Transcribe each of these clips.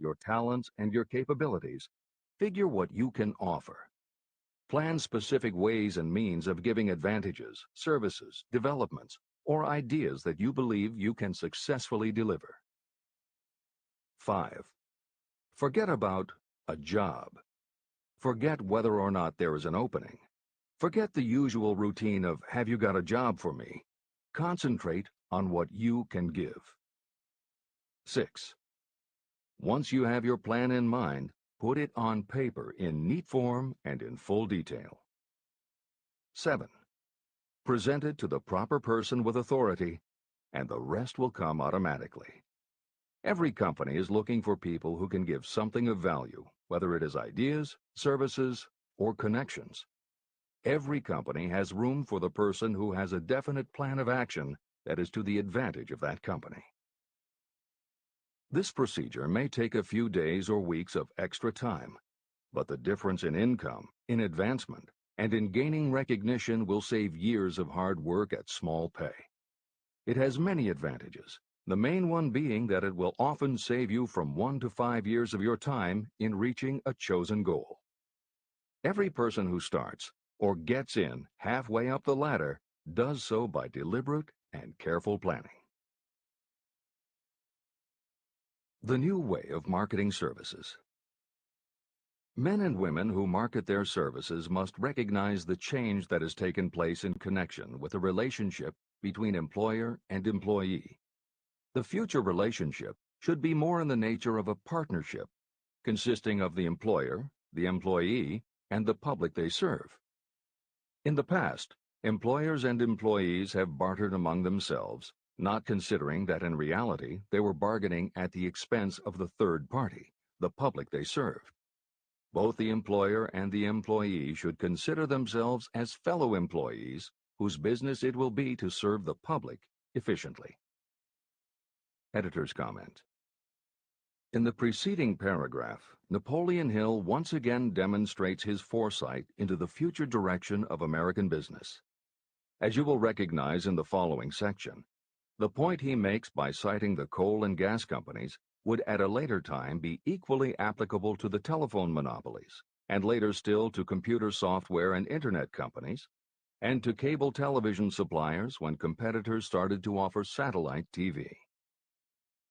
your talents, and your capabilities, figure what you can offer. Plan specific ways and means of giving advantages, services, developments, or ideas that you believe you can successfully deliver. 5. Forget about a job. Forget whether or not there is an opening. Forget the usual routine of, have you got a job for me? Concentrate on what you can give. 6. Once you have your plan in mind, put it on paper in neat form and in full detail. 7. Present it to the proper person with authority, and the rest will come automatically. Every company is looking for people who can give something of value, whether it is ideas, services, or connections. Every company has room for the person who has a definite plan of action that is to the advantage of that company. This procedure may take a few days or weeks of extra time, but the difference in income, in advancement, and in gaining recognition will save years of hard work at small pay. It has many advantages, the main one being that it will often save you from 1 to 5 years of your time in reaching a chosen goal. Every person who starts or gets in halfway up the ladder does so by deliberate and careful planning. The new way of marketing services. Men and women who market their services must recognize the change that has taken place in connection with the relationship between employer and employee. The future relationship should be more in the nature of a partnership, consisting of the employer, the employee, and the public they serve. In the past, employers and employees have bartered among themselves, not considering that in reality they were bargaining at the expense of the third party, the public they served. Both the employer and the employee should consider themselves as fellow employees whose business it will be to serve the public efficiently. Editor's comment. In the preceding paragraph, Napoleon Hill once again demonstrates his foresight into the future direction of American business. As you will recognize in the following section, the point he makes by citing the coal and gas companies would at a later time be equally applicable to the telephone monopolies, and later still to computer software and internet companies, and to cable television suppliers when competitors started to offer satellite TV.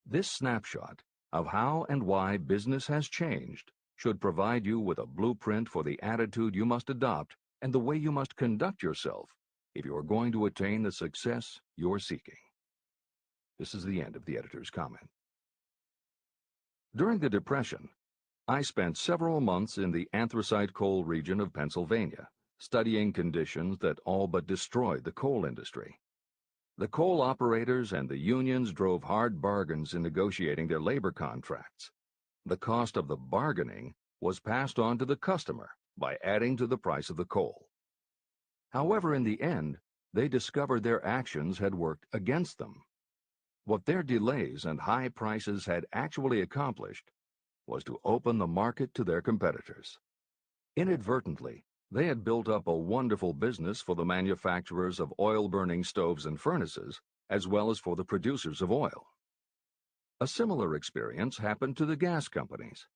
This snapshot of how and why business has changed should provide you with a blueprint for the attitude you must adopt and the way you must conduct yourself if you are going to attain the success you're seeking. This is the end of the editor's comment. During the Depression, I spent several months in the anthracite coal region of Pennsylvania, studying conditions that all but destroyed the coal industry. The coal operators and the unions drove hard bargains in negotiating their labor contracts. The cost of the bargaining was passed on to the customer by adding to the price of the coal. However, in the end, they discovered their actions had worked against them. What their delays and high prices had actually accomplished was to open the market to their competitors. Inadvertently, they had built up a wonderful business for the manufacturers of oil-burning stoves and furnaces, as well as for the producers of oil. A similar experience happened to the gas companies.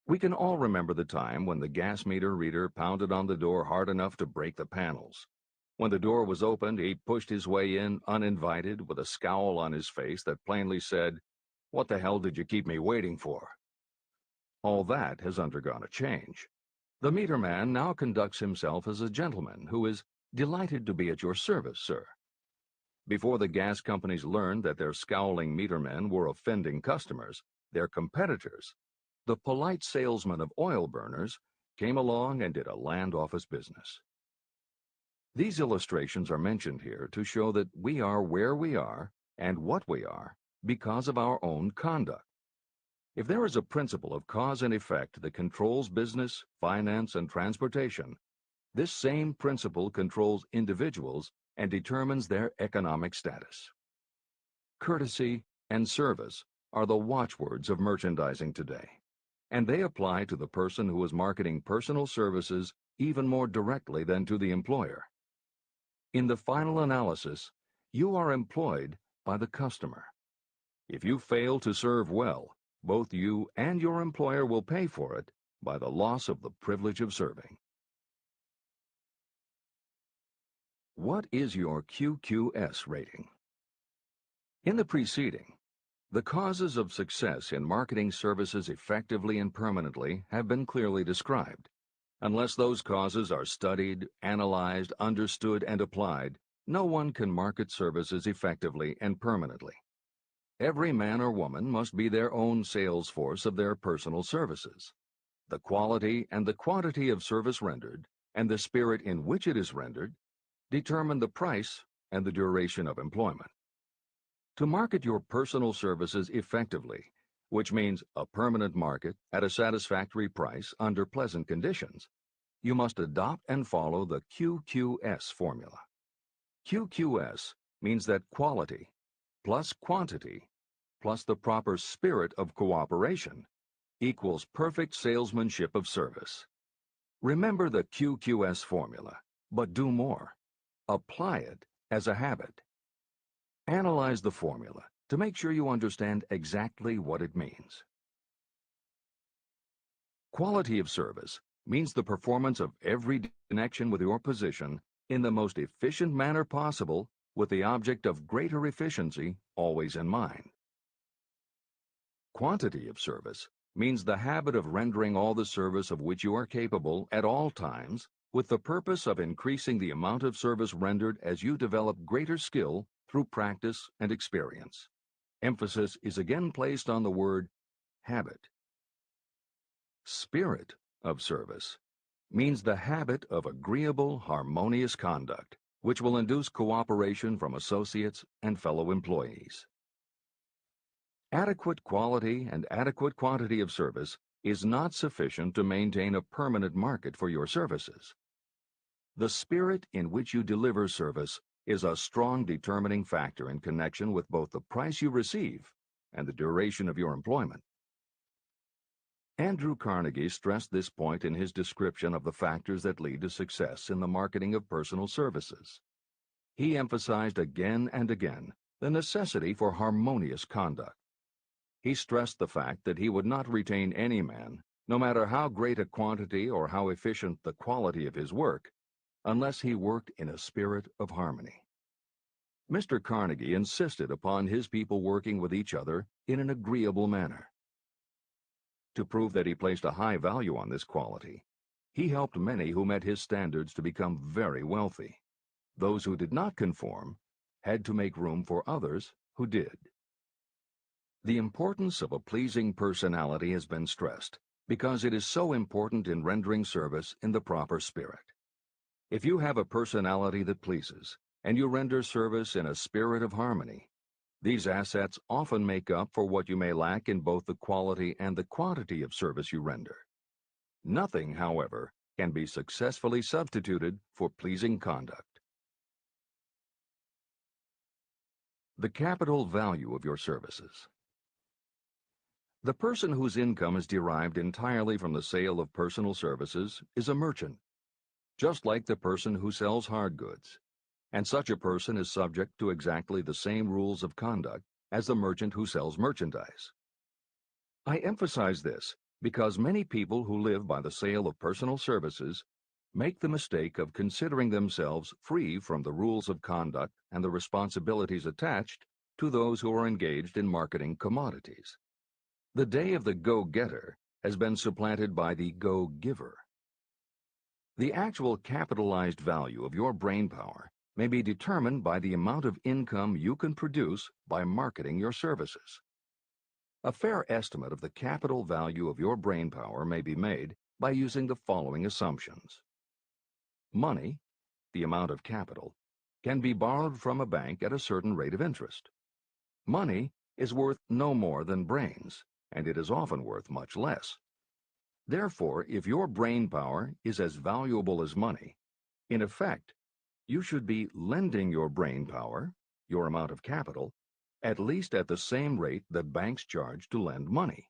We can all remember the time when the gas meter reader pounded on the door hard enough to break the panels. When the door was opened, he pushed his way in uninvited with a scowl on his face that plainly said, "What the hell did you keep me waiting for?" All that has undergone a change. The meter man now conducts himself as a gentleman who is delighted to be at your service, sir. Before the gas companies learned that their scowling meter men were offending customers, their competitors, the polite salesmen of oil burners came along and did a land office business. These illustrations are mentioned here to show that we are where we are and what we are because of our own conduct. If there is a principle of cause and effect that controls business, finance, and transportation, this same principle controls individuals and determines their economic status. Courtesy and service are the watchwords of merchandising today, and they apply to the person who is marketing personal services even more directly than to the employer. In the final analysis, you are employed by the customer. If you fail to serve well, both you and your employer will pay for it by the loss of the privilege of serving. What is your QQS rating? In the preceding, the causes of success in marketing services effectively and permanently have been clearly described. Unless those causes are studied, analyzed, understood, and applied, no one can market services effectively and permanently. Every man or woman must be their own sales force of their personal services. The quality and the quantity of service rendered, and the spirit in which it is rendered, determine the price and the duration of employment. To market your personal services effectively, which means a permanent market at a satisfactory price under pleasant conditions, you must adopt and follow the QQS formula. QQS means that quality plus quantity plus the proper spirit of cooperation equals perfect salesmanship of service. Remember the QQS formula, but do more. Apply it as a habit. Analyze the formula to make sure you understand exactly what it means. Quality of service means the performance of every connection with your position in the most efficient manner possible, with the object of greater efficiency always in mind. Quantity of service means the habit of rendering all the service of which you are capable at all times, with the purpose of increasing the amount of service rendered as you develop greater skill through practice and experience. Emphasis is again placed on the word habit. Spirit of service means the habit of agreeable, harmonious conduct, which will induce cooperation from associates and fellow employees. Adequate quality and adequate quantity of service is not sufficient to maintain a permanent market for your services. The spirit in which you deliver service is a strong determining factor in connection with both the price you receive and the duration of your employment. Andrew Carnegie stressed this point in his description of the factors that lead to success in the marketing of personal services. He emphasized again and again the necessity for harmonious conduct. He stressed the fact that he would not retain any man, no matter how great a quantity or how efficient the quality of his work, unless he worked in a spirit of harmony. Mr. Carnegie insisted upon his people working with each other in an agreeable manner. To prove that he placed a high value on this quality, he helped many who met his standards to become very wealthy. Those who did not conform had to make room for others who did. The importance of a pleasing personality has been stressed because it is so important in rendering service in the proper spirit. If you have a personality that pleases, and you render service in a spirit of harmony, these assets often make up for what you may lack in both the quality and the quantity of service you render. Nothing, however, can be successfully substituted for pleasing conduct. The capital value of your services. The person whose income is derived entirely from the sale of personal services is a merchant, just like the person who sells hard goods, and such a person is subject to exactly the same rules of conduct as the merchant who sells merchandise. I emphasize this because many people who live by the sale of personal services make the mistake of considering themselves free from the rules of conduct and the responsibilities attached to those who are engaged in marketing commodities. The day of the go-getter has been supplanted by the go-giver. The actual capitalized value of your brainpower may be determined by the amount of income you can produce by marketing your services. A fair estimate of the capital value of your brainpower may be made by using the following assumptions. Money, the amount of capital, can be borrowed from a bank at a certain rate of interest. Money is worth no more than brains, and it is often worth much less. Therefore, if your brainpower is as valuable as money, in effect, you should be lending your brainpower, your amount of capital, at least at the same rate that banks charge to lend money.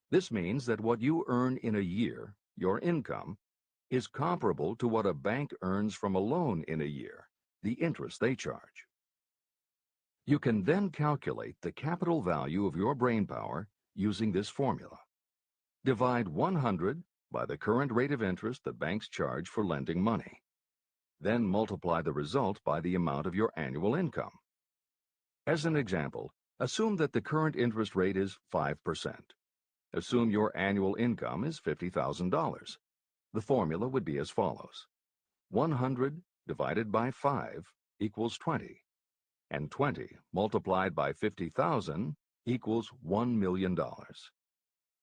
This means that what you earn in a year, your income, is comparable to what a bank earns from a loan in a year, the interest they charge. You can then calculate the capital value of your brainpower using this formula. Divide 100 by the current rate of interest that banks charge for lending money. Then multiply the result by the amount of your annual income. As an example, assume that the current interest rate is 5%. Assume your annual income is $50,000. The formula would be as follows. 100 divided by 5 equals 20, and 20 multiplied by 50,000 equals $1 million.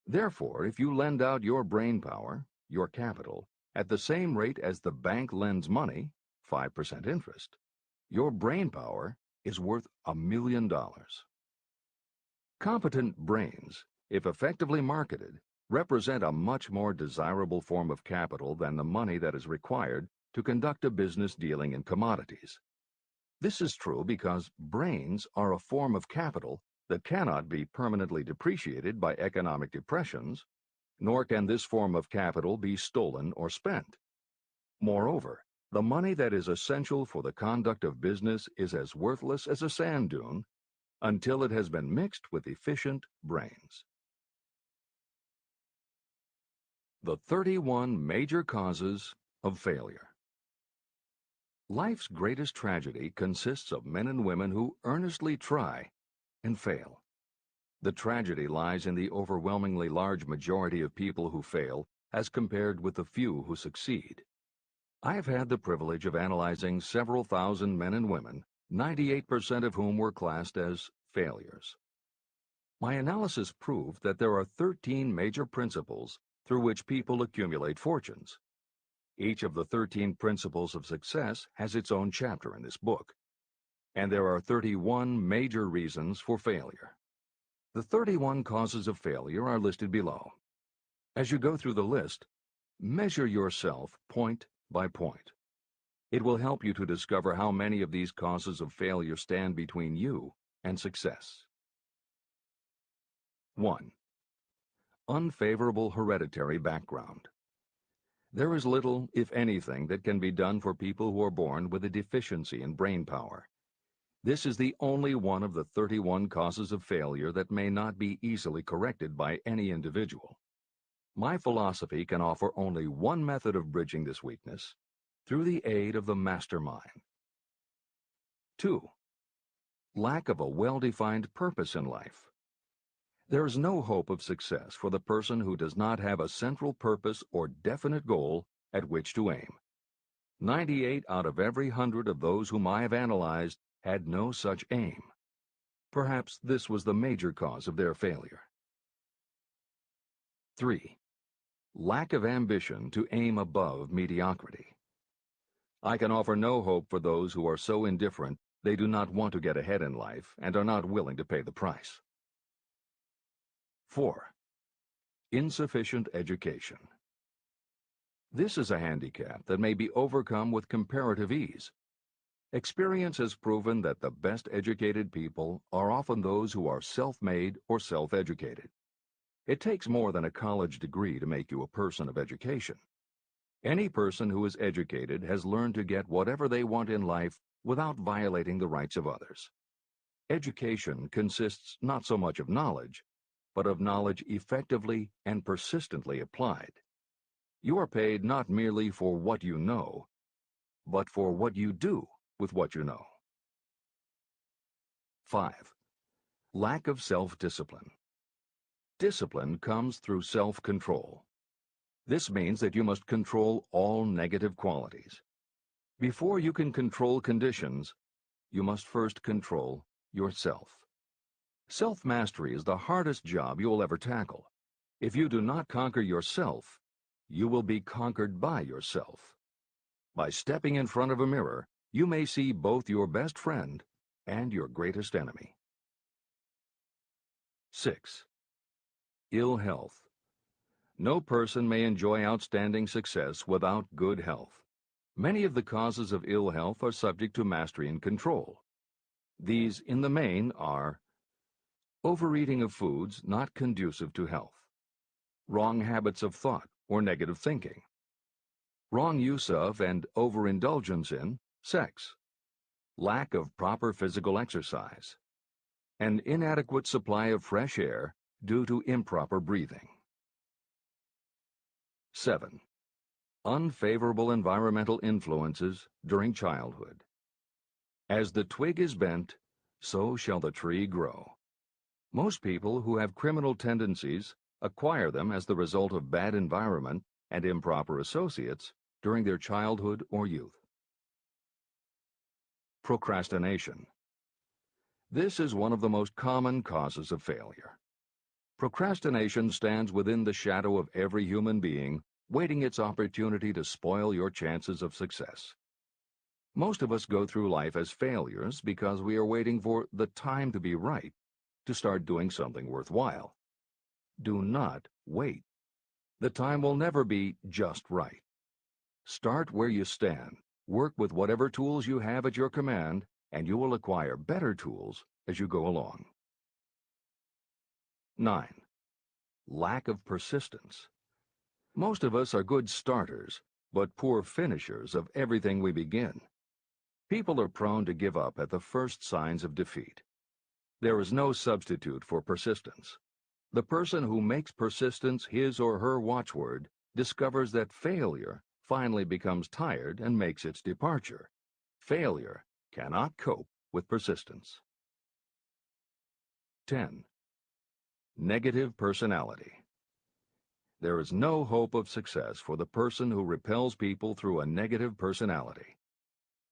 Therefore, if you lend out your brain power, your capital, at the same rate as the bank lends money, 5% interest, your brain power is worth $1 million. Competent brains, if effectively marketed, represent a much more desirable form of capital than the money that is required to conduct a business dealing in commodities. This is true because brains are a form of capital that cannot be permanently depreciated by economic depressions, nor can this form of capital be stolen or spent. Moreover, the money that is essential for the conduct of business is as worthless as a sand dune until it has been mixed with efficient brains. The 31 major causes of failure. Life's greatest tragedy consists of men and women who earnestly try and fail. The tragedy lies in the overwhelmingly large majority of people who fail as compared with the few who succeed. I have had the privilege of analyzing several thousand men and women, 98% of whom were classed as failures. My analysis proved that there are 13 major principles through which people accumulate fortunes. Each of the 13 principles of success has its own chapter in this book, and there are 31 major reasons for failure. The 31 causes of failure are listed below. As you go through the list, measure yourself point by point. It will help you to discover how many of these causes of failure stand between you and success. 1. Unfavorable hereditary background. There is little, if anything, that can be done for people who are born with a deficiency in brain power. This is the only one of the 31 causes of failure that may not be easily corrected by any individual. My philosophy can offer only one method of bridging this weakness, through the aid of the mastermind. 2. Lack of a well-defined purpose in life. There is no hope of success for the person who does not have a central purpose or definite goal at which to aim. 98 out of every 100 of those whom I have analyzed had no such aim. Perhaps this was the major cause of their failure. 3. Lack of ambition to aim above mediocrity. I can offer no hope for those who are so indifferent they do not want to get ahead in life and are not willing to pay the price. 4. Insufficient education. This is a handicap that may be overcome with comparative ease. Experience has proven that the best educated people are often those who are self-made or self-educated. It takes more than a college degree to make you a person of education. Any person who is educated has learned to get whatever they want in life without violating the rights of others. Education consists not so much of knowledge, but of knowledge effectively and persistently applied. You are paid not merely for what you know, but for what you do with what you know. 5. Lack of self-discipline. Discipline comes through self-control. This means that you must control all negative qualities. Before you can control conditions, you must first control yourself. Self-mastery is the hardest job you will ever tackle. If you do not conquer yourself, you will be conquered by yourself. By stepping in front of a mirror, you may see both your best friend and your greatest enemy. 6. Ill health. No person may enjoy outstanding success without good health. Many of the causes of ill health are subject to mastery and control. These, in the main, are overeating of foods not conducive to health, wrong habits of thought or negative thinking, wrong use of and overindulgence in sex, lack of proper physical exercise, an inadequate supply of fresh air, due to improper breathing. 7. Unfavorable environmental influences during childhood. As the twig is bent, so shall the tree grow. Most people who have criminal tendencies acquire them as the result of bad environment and improper associates during their childhood or youth. Procrastination. This is one of the most common causes of failure. Procrastination stands within the shadow of every human being, waiting its opportunity to spoil your chances of success. Most of us go through life as failures because we are waiting for the time to be right to start doing something worthwhile. Do not wait. The time will never be just right. Start where you stand, work with whatever tools you have at your command, and you will acquire better tools as you go along. 9. Lack of persistence. Most of us are good starters, but poor finishers of everything we begin. People are prone to give up at the first signs of defeat. There is no substitute for persistence. The person who makes persistence his or her watchword discovers that failure finally becomes tired and makes its departure. Failure cannot cope with persistence. 10. Negative personality. There is no hope of success for the person who repels people through a negative personality.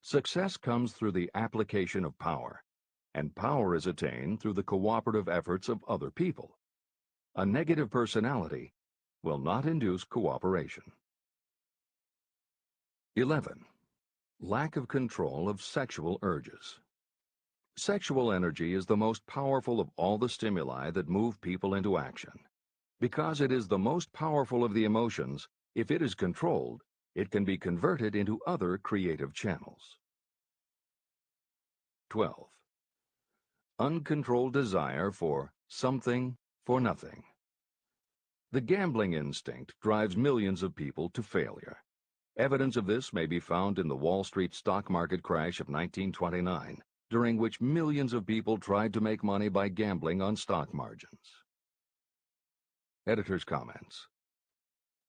Success comes through the application of power, and power is attained through the cooperative efforts of other people. A negative personality will not induce cooperation. 11. Lack of control of sexual urges. Sexual energy is the most powerful of all the stimuli that move people into action. Because it is the most powerful of the emotions, if it is controlled, it can be converted into other creative channels. 12. Uncontrolled desire for something for nothing. The gambling instinct drives millions of people to failure. Evidence of this may be found in the Wall Street stock market crash of 1929, during which millions of people tried to make money by gambling on stock margins. Editor's comments.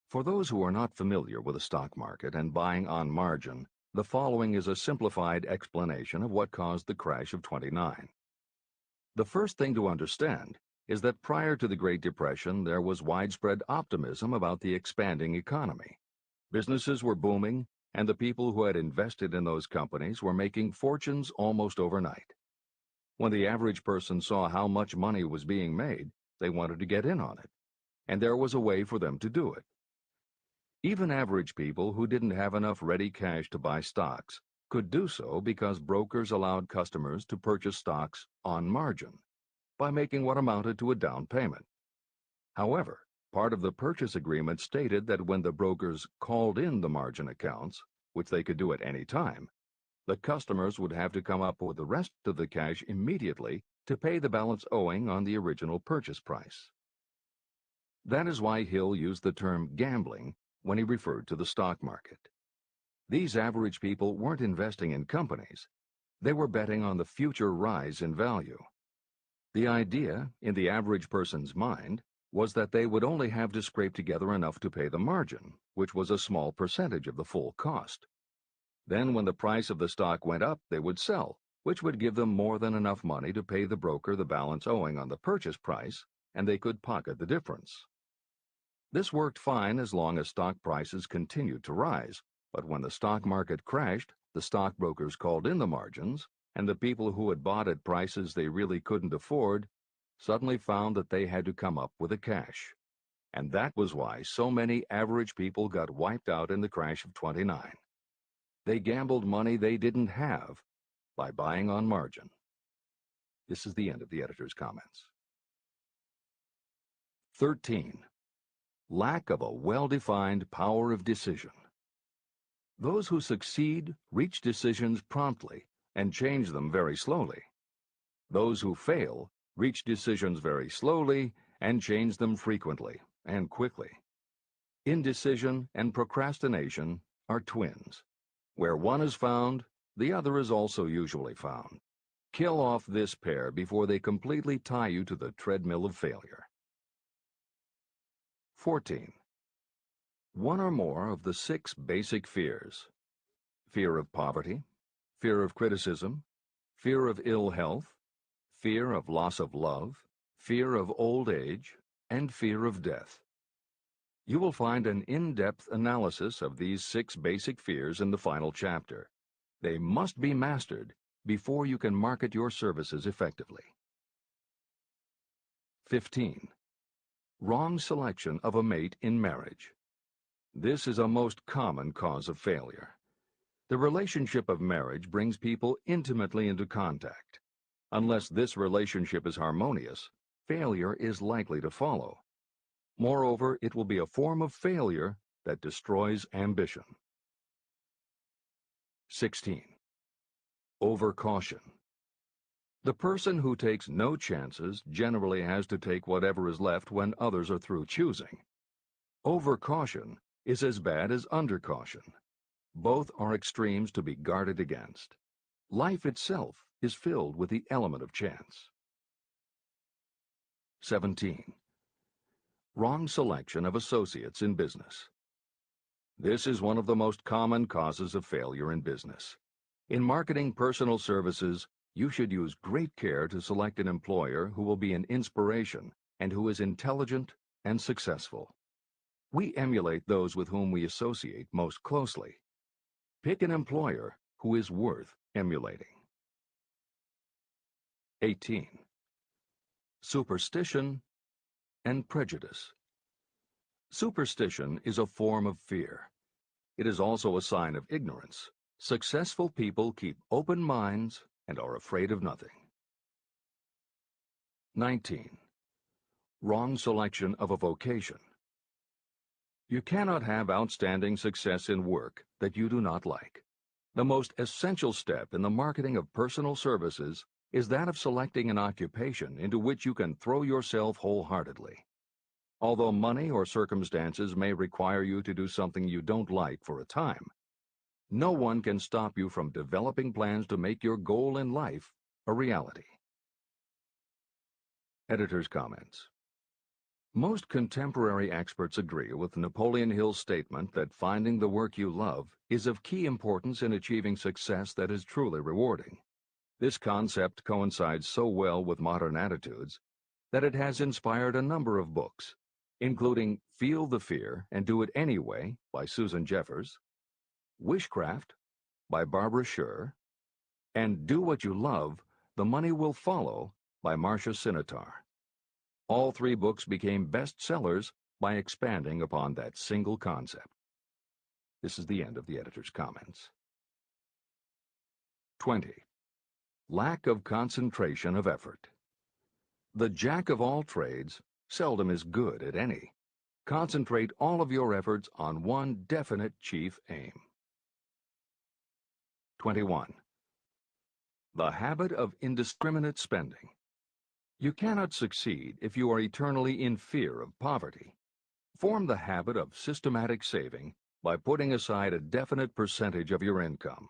For those who are not familiar with the stock market and buying on margin, the following is a simplified explanation of what caused the crash of '29. The first thing to understand is that prior to the Great Depression, there was widespread optimism about the expanding economy. Businesses were booming, and the people who had invested in those companies were making fortunes almost overnight. When the average person saw how much money was being made, they wanted to get in on it, and there was a way for them to do it. Even average people who didn't have enough ready cash to buy stocks could do so because brokers allowed customers to purchase stocks on margin by making what amounted to a down payment. However, part of the purchase agreement stated that when the brokers called in the margin accounts, which they could do at any time, the customers would have to come up with the rest of the cash immediately to pay the balance owing on the original purchase price. That is why Hill used the term gambling when he referred to the stock market. These average people weren't investing in companies. They were betting on the future rise in value. The idea, in the average person's mind, was that they would only have to scrape together enough to pay the margin, which was a small percentage of the full cost. Then when the price of the stock went up, they would sell, which would give them more than enough money to pay the broker the balance owing on the purchase price, and they could pocket the difference. This worked fine as long as stock prices continued to rise, but when the stock market crashed, the stockbrokers called in the margins, and the people who had bought at prices they really couldn't afford suddenly found that they had to come up with the cash. And that was why so many average people got wiped out in the crash of '29. They gambled money they didn't have by buying on margin. This is the end of the editor's comments. 13. Lack of a well-defined power of decision. Those who succeed reach decisions promptly and change them very slowly. Those who fail reach decisions very slowly and change them frequently and quickly. Indecision and procrastination are twins. Where one is found, the other is also usually found. Kill off this pair before they completely tie you to the treadmill of failure. 14. One or more of the 6 basic fears: fear of poverty, fear of criticism, fear of ill health, fear of loss of love, fear of old age, and fear of death. You will find an in-depth analysis of these 6 basic fears in the final chapter. They must be mastered before you can market your services effectively. 15. Wrong selection of a mate in marriage. This is a most common cause of failure. The relationship of marriage brings people intimately into contact. Unless this relationship is harmonious, failure is likely to follow. Moreover, it will be a form of failure that destroys ambition. 16. Overcaution. The person who takes no chances generally has to take whatever is left when others are through choosing. Overcaution is as bad as undercaution. Both are extremes to be guarded against. Life itself is filled with the element of chance. 17. Wrong selection of associates in business. This is one of the most common causes of failure in business. In marketing personal services, you should use great care to select an employer who will be an inspiration and who is intelligent and successful. We emulate those with whom we associate most closely. Pick an employer who is worth emulating. 18. Superstition and prejudice. Superstition is a form of fear. It is also a sign of ignorance. Successful people keep open minds and are afraid of nothing. 19. Wrong selection of a vocation. You cannot have outstanding success in work that you do not like. The most essential step in the marketing of personal services is that of selecting an occupation into which you can throw yourself wholeheartedly. Although money or circumstances may require you to do something you don't like for a time, no one can stop you from developing plans to make your goal in life a reality. Editor's comments. Most contemporary experts agree with Napoleon Hill's statement that finding the work you love is of key importance in achieving success that is truly rewarding. This concept coincides so well with modern attitudes that it has inspired a number of books, including Feel the Fear and Do It Anyway by Susan Jeffers, Wishcraft by Barbara Sher, and Do What You Love, The Money Will Follow by Marcia Sinitar. All 3 books became bestsellers by expanding upon that single concept. This is the end of the editor's comments. 20. Lack of concentration of effort. The jack of all trades seldom is good at any. Concentrate all of your efforts on one definite chief aim. 21. The habit of indiscriminate spending. You cannot succeed if you are eternally in fear of poverty. Form the habit of systematic saving by putting aside a definite percentage of your income.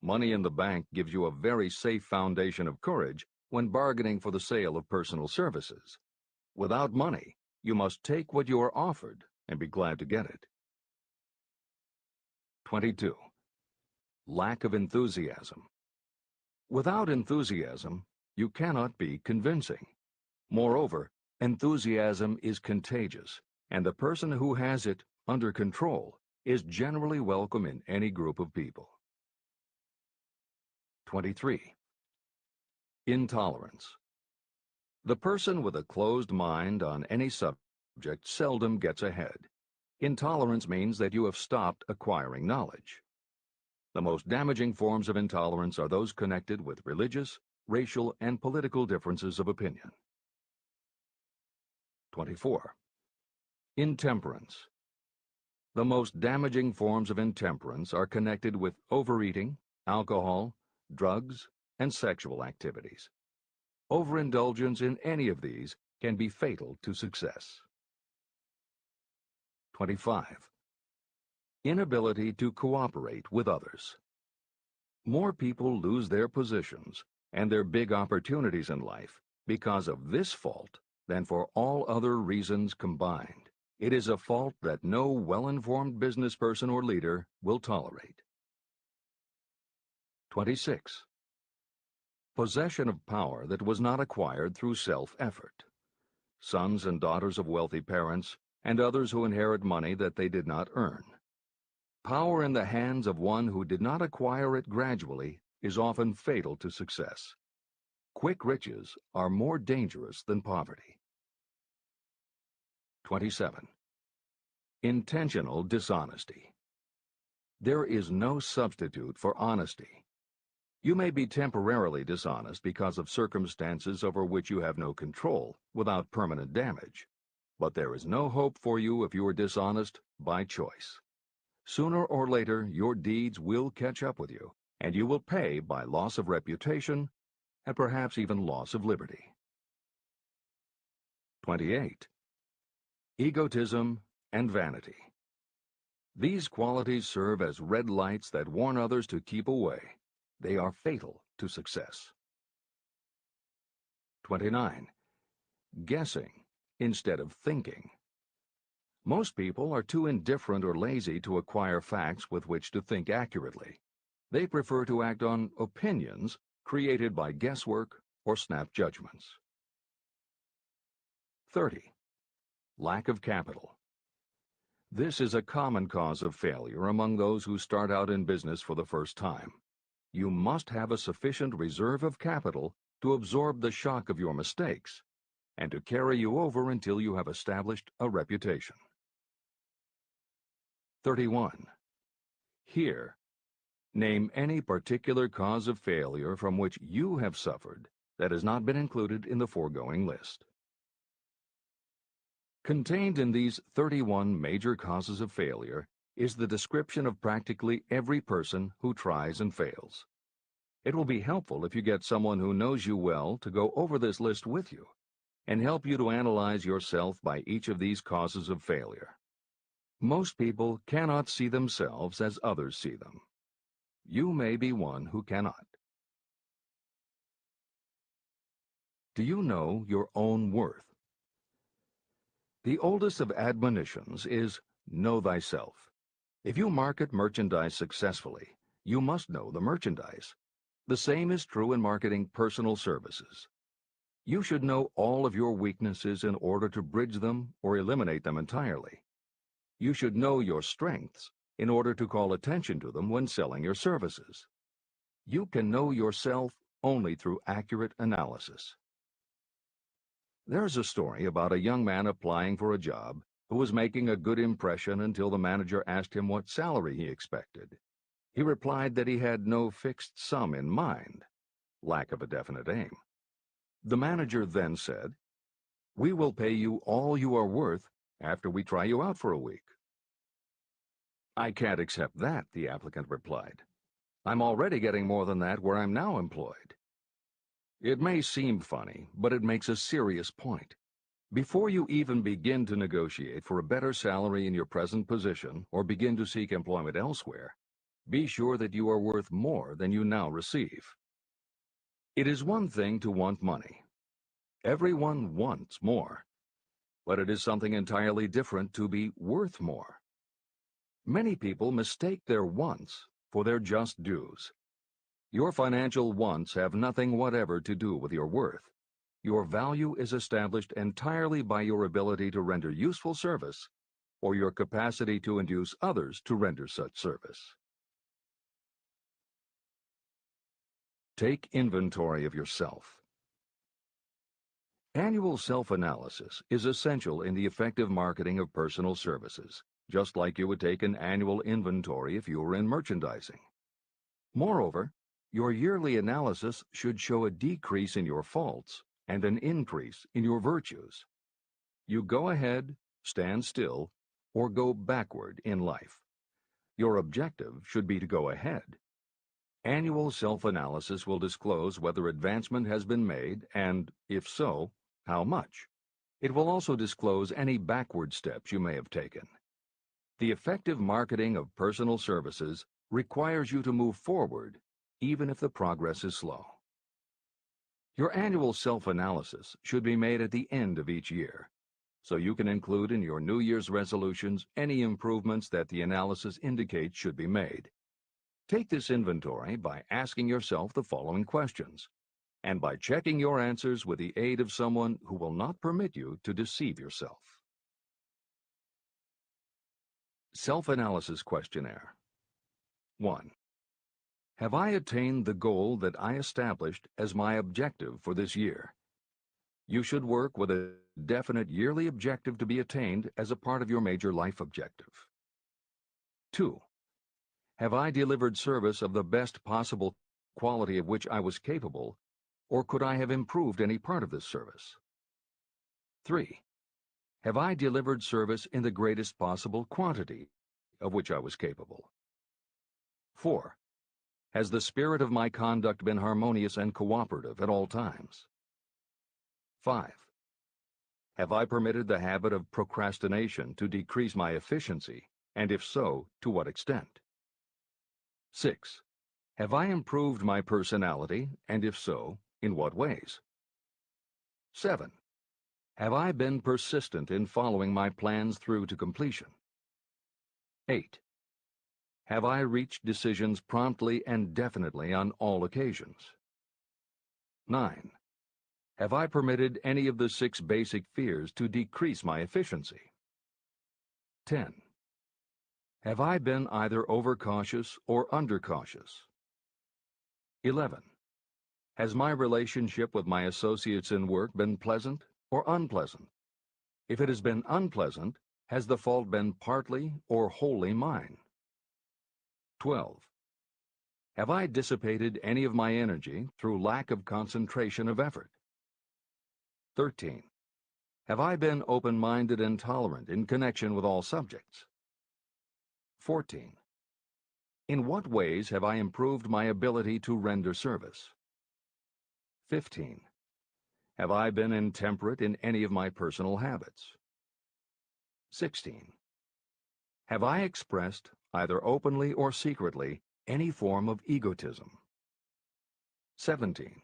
Money in the bank gives you a very safe foundation of courage when bargaining for the sale of personal services. Without money, you must take what you are offered and be glad to get it. 22. Lack of enthusiasm. Without enthusiasm, you cannot be convincing. Moreover, enthusiasm is contagious, and the person who has it under control is generally welcome in any group of people. 23. Intolerance. The person with a closed mind on any subject seldom gets ahead. Intolerance means that you have stopped acquiring knowledge. The most damaging forms of intolerance are those connected with religious, racial, and political differences of opinion. 24. Intemperance. The most damaging forms of intemperance are connected with overeating, alcohol, drugs, and sexual activities. Overindulgence in any of these can be fatal to success. 25. Inability to cooperate with others. More people lose their positions and their big opportunities in life because of this fault than for all other reasons combined. It is a fault that no well-informed business person or leader will tolerate. 26. Possession of power that was not acquired through self-effort. Sons and daughters of wealthy parents, and others who inherit money that they did not earn. Power in the hands of one who did not acquire it gradually is often fatal to success. Quick riches are more dangerous than poverty. 27. Intentional dishonesty. There is no substitute for honesty. You may be temporarily dishonest because of circumstances over which you have no control without permanent damage, but there is no hope for you if you are dishonest by choice. Sooner or later, your deeds will catch up with you, and you will pay by loss of reputation and perhaps even loss of liberty. 28. Egotism and vanity. These qualities serve as red lights that warn others to keep away. They are fatal to success. 29. Guessing instead of thinking. Most people are too indifferent or lazy to acquire facts with which to think accurately. They prefer to act on opinions created by guesswork or snap judgments. 30. Lack of capital. This is a common cause of failure among those who start out in business for the first time. You must have a sufficient reserve of capital to absorb the shock of your mistakes and to carry you over until you have established a reputation. 31. Here, name any particular cause of failure from which you have suffered that has not been included in the foregoing list. Contained in these 31 major causes of failure is the description of practically every person who tries and fails. It will be helpful if you get someone who knows you well to go over this list with you and help you to analyze yourself by each of these causes of failure. Most people cannot see themselves as others see them. You may be one who cannot. Do you know your own worth? The oldest of admonitions is, know thyself. If you market merchandise successfully, you must know the merchandise. The same is true in marketing personal services. You should know all of your weaknesses in order to bridge them or eliminate them entirely. You should know your strengths in order to call attention to them when selling your services. You can know yourself only through accurate analysis. There's a story about a young man applying for a job who was making a good impression until the manager asked him what salary he expected. He replied that he had no fixed sum in mind, lack of a definite aim. The manager then said, "We will pay you all you are worth after we try you out for a week." "I can't accept that," the applicant replied. "I'm already getting more than that where I'm now employed." It may seem funny, but it makes a serious point. Before you even begin to negotiate for a better salary in your present position or begin to seek employment elsewhere, be sure that you are worth more than you now receive. It is one thing to want money. Everyone wants more. But it is something entirely different to be worth more. Many people mistake their wants for their just dues. Your financial wants have nothing whatever to do with your worth. Your value is established entirely by your ability to render useful service or your capacity to induce others to render such service. Take inventory of yourself. Annual self-analysis is essential in the effective marketing of personal services, just like you would take an annual inventory if you were in merchandising. Moreover, your yearly analysis should show a decrease in your faults and an increase in your virtues. You go ahead, stand still, or go backward in life. Your objective should be to go ahead. Annual self-analysis will disclose whether advancement has been made and, if so, how much. It will also disclose any backward steps you may have taken. The effective marketing of personal services requires you to move forward, even if the progress is slow. Your annual self-analysis should be made at the end of each year, so you can include in your New Year's resolutions any improvements that the analysis indicates should be made. Take this inventory by asking yourself the following questions, and by checking your answers with the aid of someone who will not permit you to deceive yourself. Self-analysis questionnaire. 1. Have I attained the goal that I established as my objective for this year? You should work with a definite yearly objective to be attained as a part of your major life objective. 2. Have I delivered service of the best possible quality of which I was capable, or could I have improved any part of this service? 3. Have I delivered service in the greatest possible quantity of which I was capable? 4. Has the spirit of my conduct been harmonious and cooperative at all times? 5. Have I permitted the habit of procrastination to decrease my efficiency, and if so, to what extent? 6. Have I improved my personality, and if so, in what ways? 7. Have I been persistent in following my plans through to completion? 8. Have I reached decisions promptly and definitely on all occasions? 9. Have I permitted any of the 6 basic fears to decrease my efficiency? 10. Have I been either overcautious or undercautious? 11. Has my relationship with my associates in work been pleasant or unpleasant? If it has been unpleasant, has the fault been partly or wholly mine? 12. Have I dissipated any of my energy through lack of concentration of effort? 13. Have I been open-minded and tolerant in connection with all subjects? 14. In what ways have I improved my ability to render service? 15. Have I been intemperate in any of my personal habits? 16. Have I expressed, either openly or secretly, any form of egotism? 17.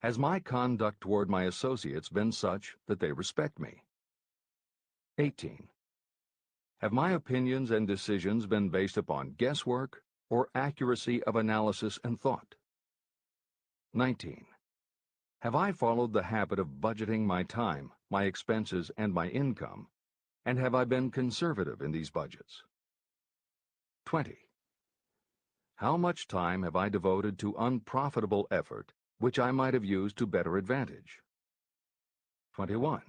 Has my conduct toward my associates been such that they respect me? 18. Have my opinions and decisions been based upon guesswork or accuracy of analysis and thought? 19. Have I followed the habit of budgeting my time, my expenses, and my income, and have I been conservative in these budgets? 20. How much time have I devoted to unprofitable effort which I might have used to better advantage? 21.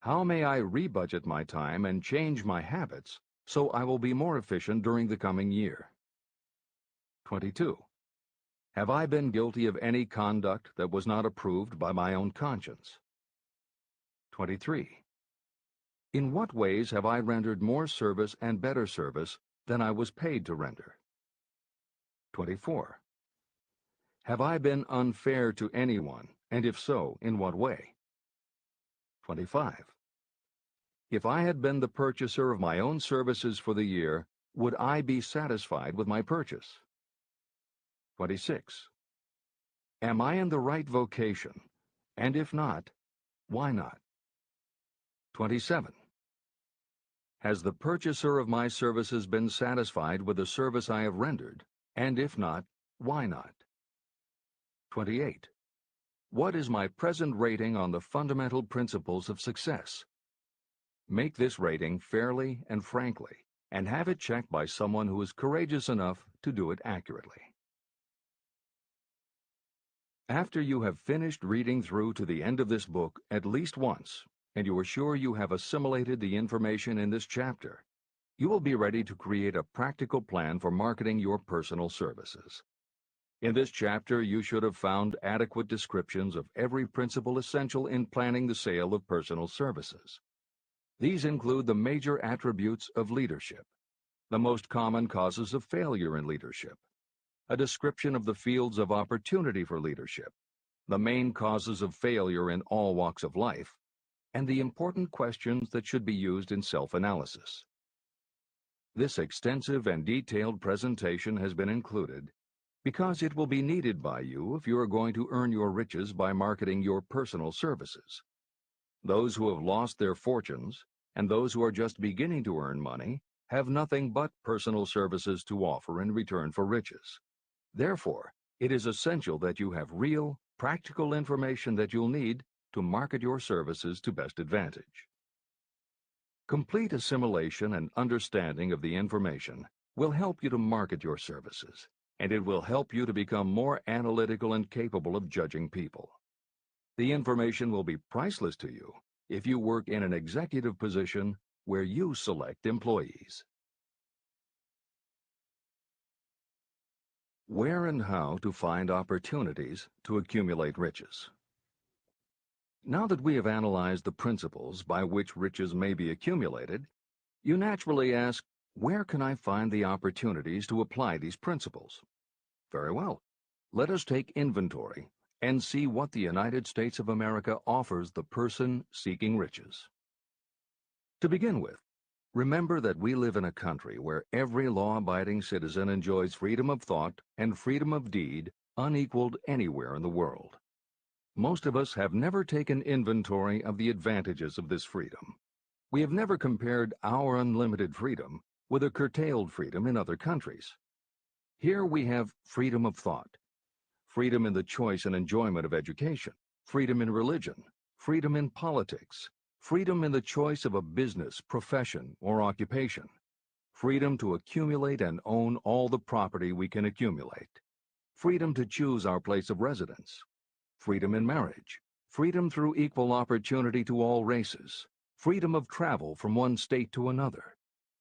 How may I rebudget my time and change my habits so I will be more efficient during the coming year? 22. Have I been guilty of any conduct that was not approved by my own conscience? 23. In what ways have I rendered more service and better service than I was paid to render? 24. Have I been unfair to anyone, and if so, in what way? 25. If I had been the purchaser of my own services for the year, would I be satisfied with my purchase? 26. Am I in the right vocation? And if not, why not? 27. Has the purchaser of my services been satisfied with the service I have rendered? And if not, why not? 28. What is my present rating on the fundamental principles of success? Make this rating fairly and frankly, and have it checked by someone who is courageous enough to do it accurately. After you have finished reading through to the end of this book at least once, and you are sure you have assimilated the information in this chapter, you will be ready to create a practical plan for marketing your personal services. In this chapter, you should have found adequate descriptions of every principle essential in planning the sale of personal services. These include the major attributes of leadership, the most common causes of failure in leadership, a description of the fields of opportunity for leadership, the main causes of failure in all walks of life, and the important questions that should be used in self-analysis. This extensive and detailed presentation has been included because it will be needed by you if you are going to earn your riches by marketing your personal services. Those who have lost their fortunes and those who are just beginning to earn money have nothing but personal services to offer in return for riches. Therefore, it is essential that you have real, practical information that you'll need to market your services to best advantage. Complete assimilation and understanding of the information will help you to market your services, and it will help you to become more analytical and capable of judging people. The information will be priceless to you if you work in an executive position where you select employees. Where and how to find opportunities to accumulate riches. Now that we have analyzed the principles by which riches may be accumulated, you naturally ask, where can I find the opportunities to apply these principles? Very well. Let us take inventory and see what the United States of America offers the person seeking riches. To begin with, remember that we live in a country where every law-abiding citizen enjoys freedom of thought and freedom of deed unequaled anywhere in the world. Most of us have never taken inventory of the advantages of this freedom. We have never compared our unlimited freedom with a curtailed freedom in other countries. Here we have freedom of thought, freedom in the choice and enjoyment of education, freedom in religion, freedom in politics, freedom in the choice of a business, profession, or occupation, freedom to accumulate and own all the property we can accumulate, freedom to choose our place of residence, freedom in marriage, freedom through equal opportunity to all races, freedom of travel from one state to another,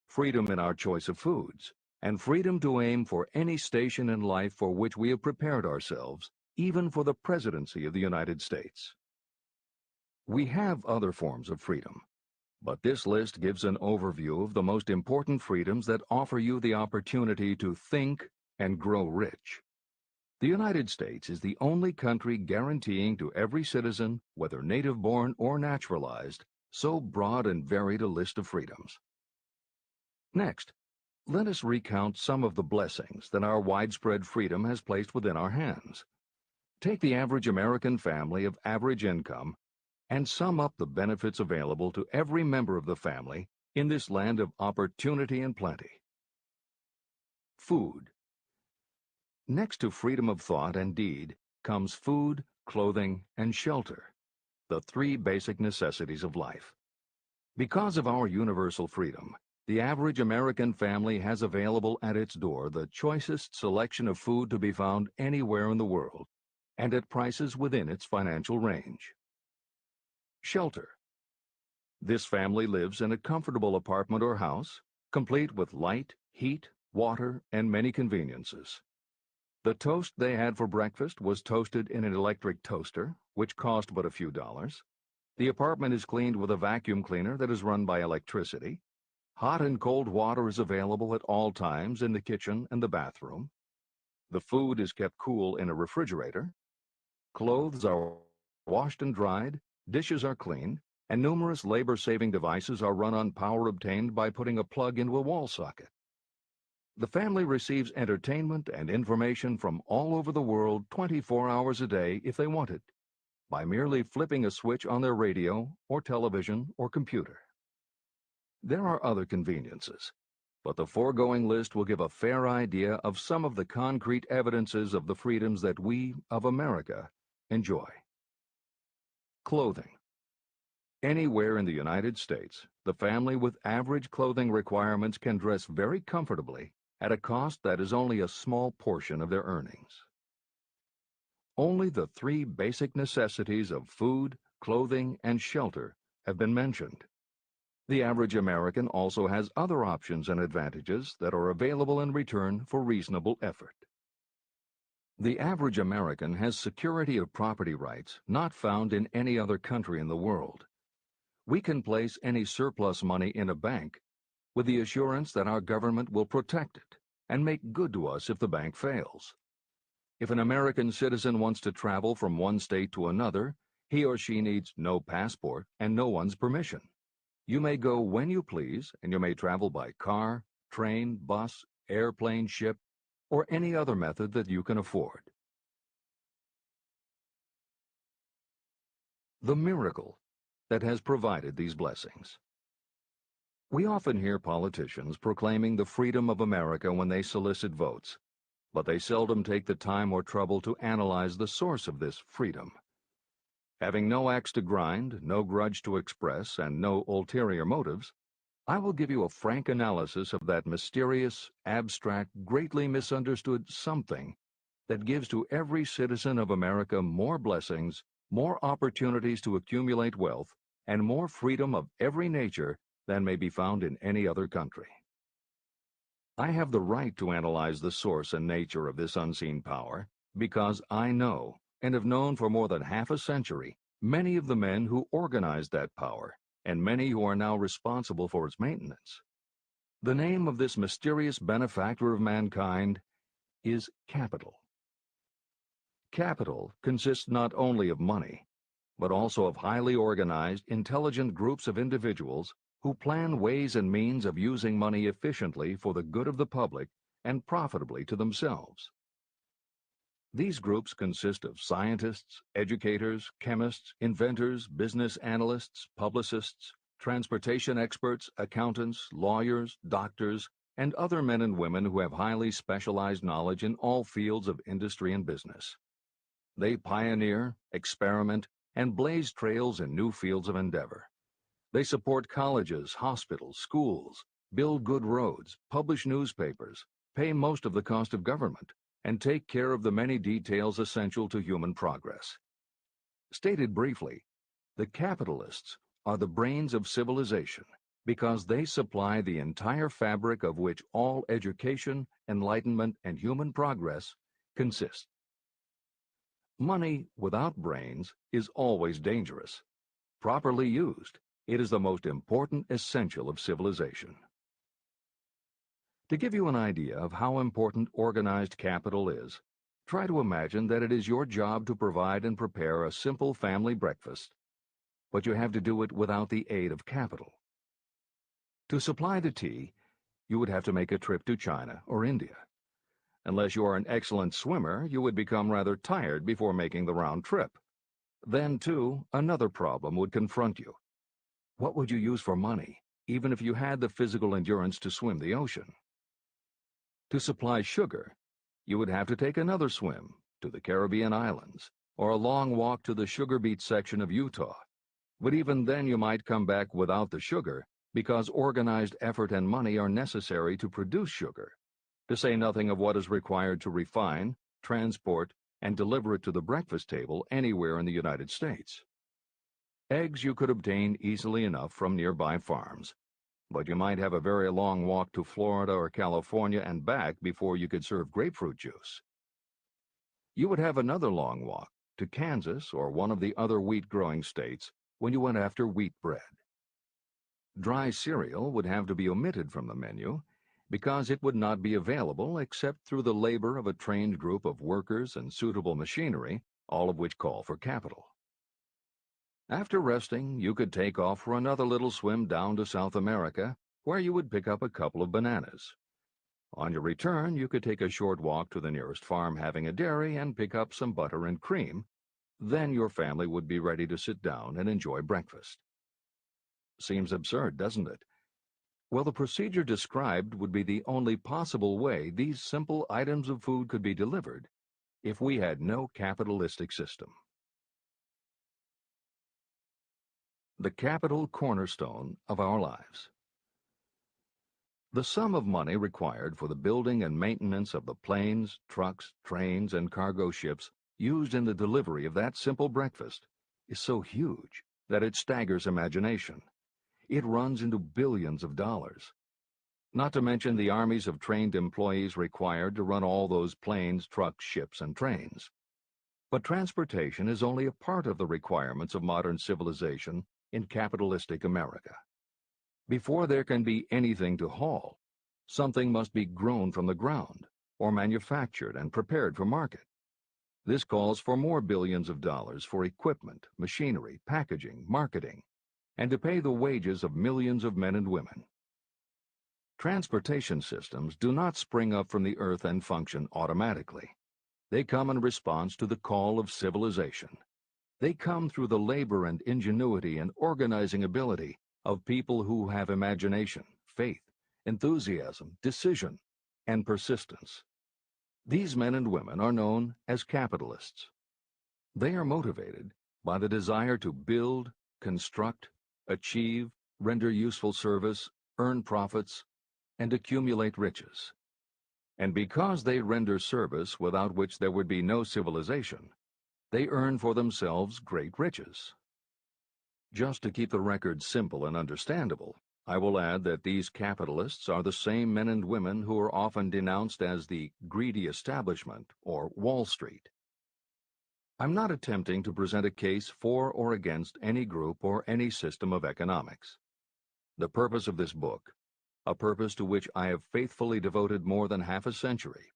freedom in our choice of foods, and freedom to aim for any station in life for which we have prepared ourselves, even for the presidency of the United States. We have other forms of freedom, but this list gives an overview of the most important freedoms that offer you the opportunity to think and grow rich. The United States is the only country guaranteeing to every citizen, whether native-born or naturalized, so broad and varied a list of freedoms. Next, let us recount some of the blessings that our widespread freedom has placed within our hands. Take the average American family of average income and sum up the benefits available to every member of the family in this land of opportunity and plenty. Food. Next to freedom of thought and deed comes food, clothing, and shelter, the three basic necessities of life. Because of our universal freedom, the average American family has available at its door the choicest selection of food to be found anywhere in the world, and at prices within its financial range. Shelter. This family lives in a comfortable apartment or house, complete with light, heat, water, and many conveniences. The toast they had for breakfast was toasted in an electric toaster, which cost but a few dollars. The apartment is cleaned with a vacuum cleaner that is run by electricity. Hot and cold water is available at all times in the kitchen and the bathroom. The food is kept cool in a refrigerator. Clothes are washed and dried, dishes are cleaned, and numerous labor-saving devices are run on power obtained by putting a plug into a wall socket. The family receives entertainment and information from all over the world 24 hours a day if they want it, by merely flipping a switch on their radio or television or computer. There are other conveniences, but the foregoing list will give a fair idea of some of the concrete evidences of the freedoms that we, of America, enjoy. Clothing. Anywhere in the United States, the family with average clothing requirements can dress very comfortably at a cost that is only a small portion of their earnings. Only the three basic necessities of food, clothing, and shelter have been mentioned. The average American also has other options and advantages that are available in return for reasonable effort. The average American has security of property rights not found in any other country in the world. We can place any surplus money in a bank with the assurance that our government will protect it and make good to us if the bank fails. If an American citizen wants to travel from one state to another, he or she needs no passport and no one's permission. You may go when you please, and you may travel by car, train, bus, airplane, ship, or any other method that you can afford. The miracle that has provided these blessings. We often hear politicians proclaiming the freedom of America when they solicit votes, but they seldom take the time or trouble to analyze the source of this freedom. Having no axe to grind, no grudge to express, and no ulterior motives, I will give you a frank analysis of that mysterious, abstract, greatly misunderstood something that gives to every citizen of America more blessings, more opportunities to accumulate wealth, and more freedom of every nature than may be found in any other country. I have the right to analyze the source and nature of this unseen power because I know, and have known for more than half a century, many of the men who organized that power, and many who are now responsible for its maintenance. The name of this mysterious benefactor of mankind is capital. Capital consists not only of money, but also of highly organized, intelligent groups of individuals who plan ways and means of using money efficiently for the good of the public and profitably to themselves. These groups consist of scientists, educators, chemists, inventors, business analysts, publicists, transportation experts, accountants, lawyers, doctors, and other men and women who have highly specialized knowledge in all fields of industry and business. They pioneer, experiment, and blaze trails in new fields of endeavor. They support colleges, hospitals, schools, build good roads, publish newspapers, pay most of the cost of government, and take care of the many details essential to human progress. Stated briefly, the capitalists are the brains of civilization because they supply the entire fabric of which all education, enlightenment, and human progress consist. Money without brains is always dangerous. Properly used, it is the most important essential of civilization. To give you an idea of how important organized capital is, try to imagine that it is your job to provide and prepare a simple family breakfast, but you have to do it without the aid of capital. To supply the tea, you would have to make a trip to China or India. Unless you are an excellent swimmer, you would become rather tired before making the round trip. Then, too, another problem would confront you. What would you use for money, even if you had the physical endurance to swim the ocean? To supply sugar, you would have to take another swim to the Caribbean islands, or a long walk to the sugar beet section of Utah. But even then you might come back without the sugar because organized effort and money are necessary to produce sugar, to say nothing of what is required to refine, transport, and deliver it to the breakfast table anywhere in the United States. Eggs you could obtain easily enough from nearby farms, but you might have a very long walk to Florida or California and back before you could serve grapefruit juice. You would have another long walk to Kansas or one of the other wheat-growing states when you went after wheat bread. Dry cereal would have to be omitted from the menu because it would not be available except through the labor of a trained group of workers and suitable machinery, all of which call for capital. After resting, you could take off for another little swim down to South America, where you would pick up a couple of bananas. On your return, you could take a short walk to the nearest farm having a dairy and pick up some butter and cream. Then your family would be ready to sit down and enjoy breakfast. Seems absurd, doesn't it? Well, the procedure described would be the only possible way these simple items of food could be delivered if we had no capitalistic system. The capital cornerstone of our lives. The sum of money required for the building and maintenance of the planes, trucks, trains, and cargo ships used in the delivery of that simple breakfast is so huge that it staggers imagination. It runs into billions of dollars. Not to mention the armies of trained employees required to run all those planes, trucks, ships, and trains. But transportation is only a part of the requirements of modern civilization in capitalistic America. Before there can be anything to haul, something must be grown from the ground, or manufactured and prepared for market. This calls for more billions of dollars for equipment, machinery, packaging, marketing, and to pay the wages of millions of men and women. Transportation systems do not spring up from the earth and function automatically. They come in response to the call of civilization. They come through the labor and ingenuity and organizing ability of people who have imagination, faith, enthusiasm, decision, and persistence. These men and women are known as capitalists. They are motivated by the desire to build, construct, achieve, render useful service, earn profits, and accumulate riches. And because they render service without which there would be no civilization, they earn for themselves great riches. Just to keep the record simple and understandable, I will add that these capitalists are the same men and women who are often denounced as the greedy establishment or Wall Street. I'm not attempting to present a case for or against any group or any system of economics. The purpose of this book, a purpose to which I have faithfully devoted more than half a century,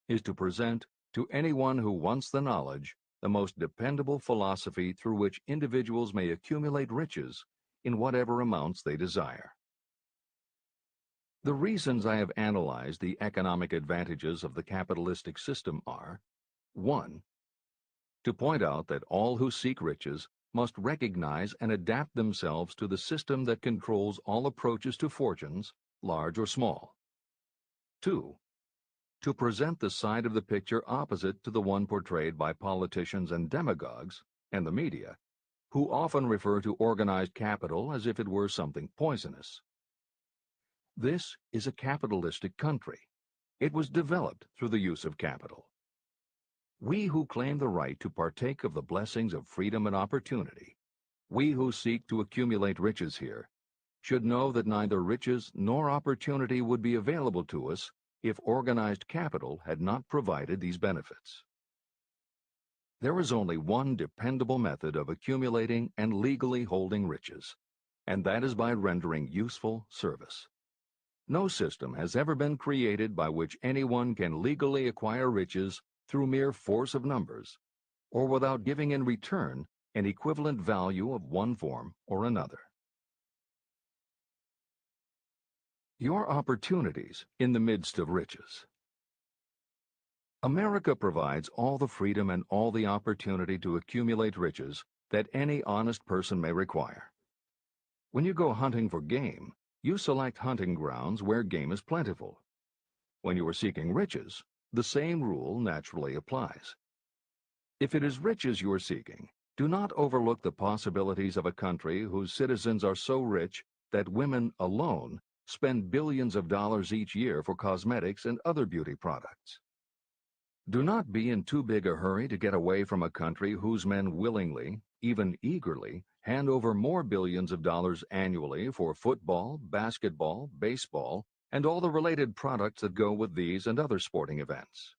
is to present to anyone who wants the knowledge the most dependable philosophy through which individuals may accumulate riches in whatever amounts they desire. The reasons I have analyzed the economic advantages of the capitalistic system are: 1. To point out that all who seek riches must recognize and adapt themselves to the system that controls all approaches to fortunes, large or small. 2. To present the side of the picture opposite to the one portrayed by politicians and demagogues and the media, who often refer to organized capital as if it were something poisonous. This is a capitalistic country. It was developed through the use of capital. We who claim the right to partake of the blessings of freedom and opportunity, we who seek to accumulate riches here, should know that neither riches nor opportunity would be available to us if organized capital had not provided these benefits. There is only one dependable method of accumulating and legally holding riches, and that is by rendering useful service. No system has ever been created by which anyone can legally acquire riches through mere force of numbers, or without giving in return an equivalent value of one form or another. Your opportunities in the midst of riches. America provides all the freedom and all the opportunity to accumulate riches that any honest person may require. When you go hunting for game, you select hunting grounds where game is plentiful. When you are seeking riches, the same rule naturally applies. If it is riches you are seeking, do not overlook the possibilities of a country whose citizens are so rich that women alone spend billions of dollars each year for cosmetics and other beauty products. Do not be in too big a hurry to get away from a country whose men willingly, even eagerly, hand over more billions of dollars annually for football, basketball, baseball, and all the related products that go with these and other sporting events.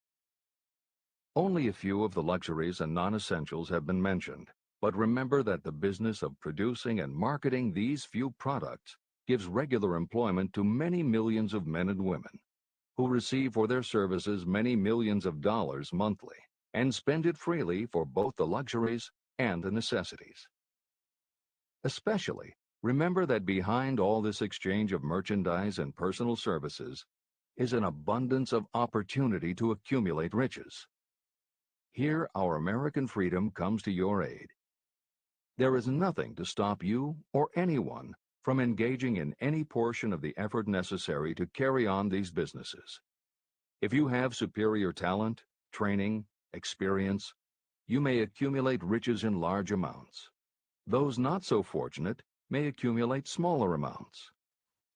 Only a few of the luxuries and non-essentials have been mentioned, but remember that the business of producing and marketing these few products gives regular employment to many millions of men and women, who receive for their services many millions of dollars monthly, and spend it freely for both the luxuries and the necessities. Especially, remember that behind all this exchange of merchandise and personal services is an abundance of opportunity to accumulate riches. Here, our American freedom comes to your aid. There is nothing to stop you or anyone from engaging in any portion of the effort necessary to carry on these businesses. If you have superior talent, training, experience, you may accumulate riches in large amounts. Those not so fortunate may accumulate smaller amounts.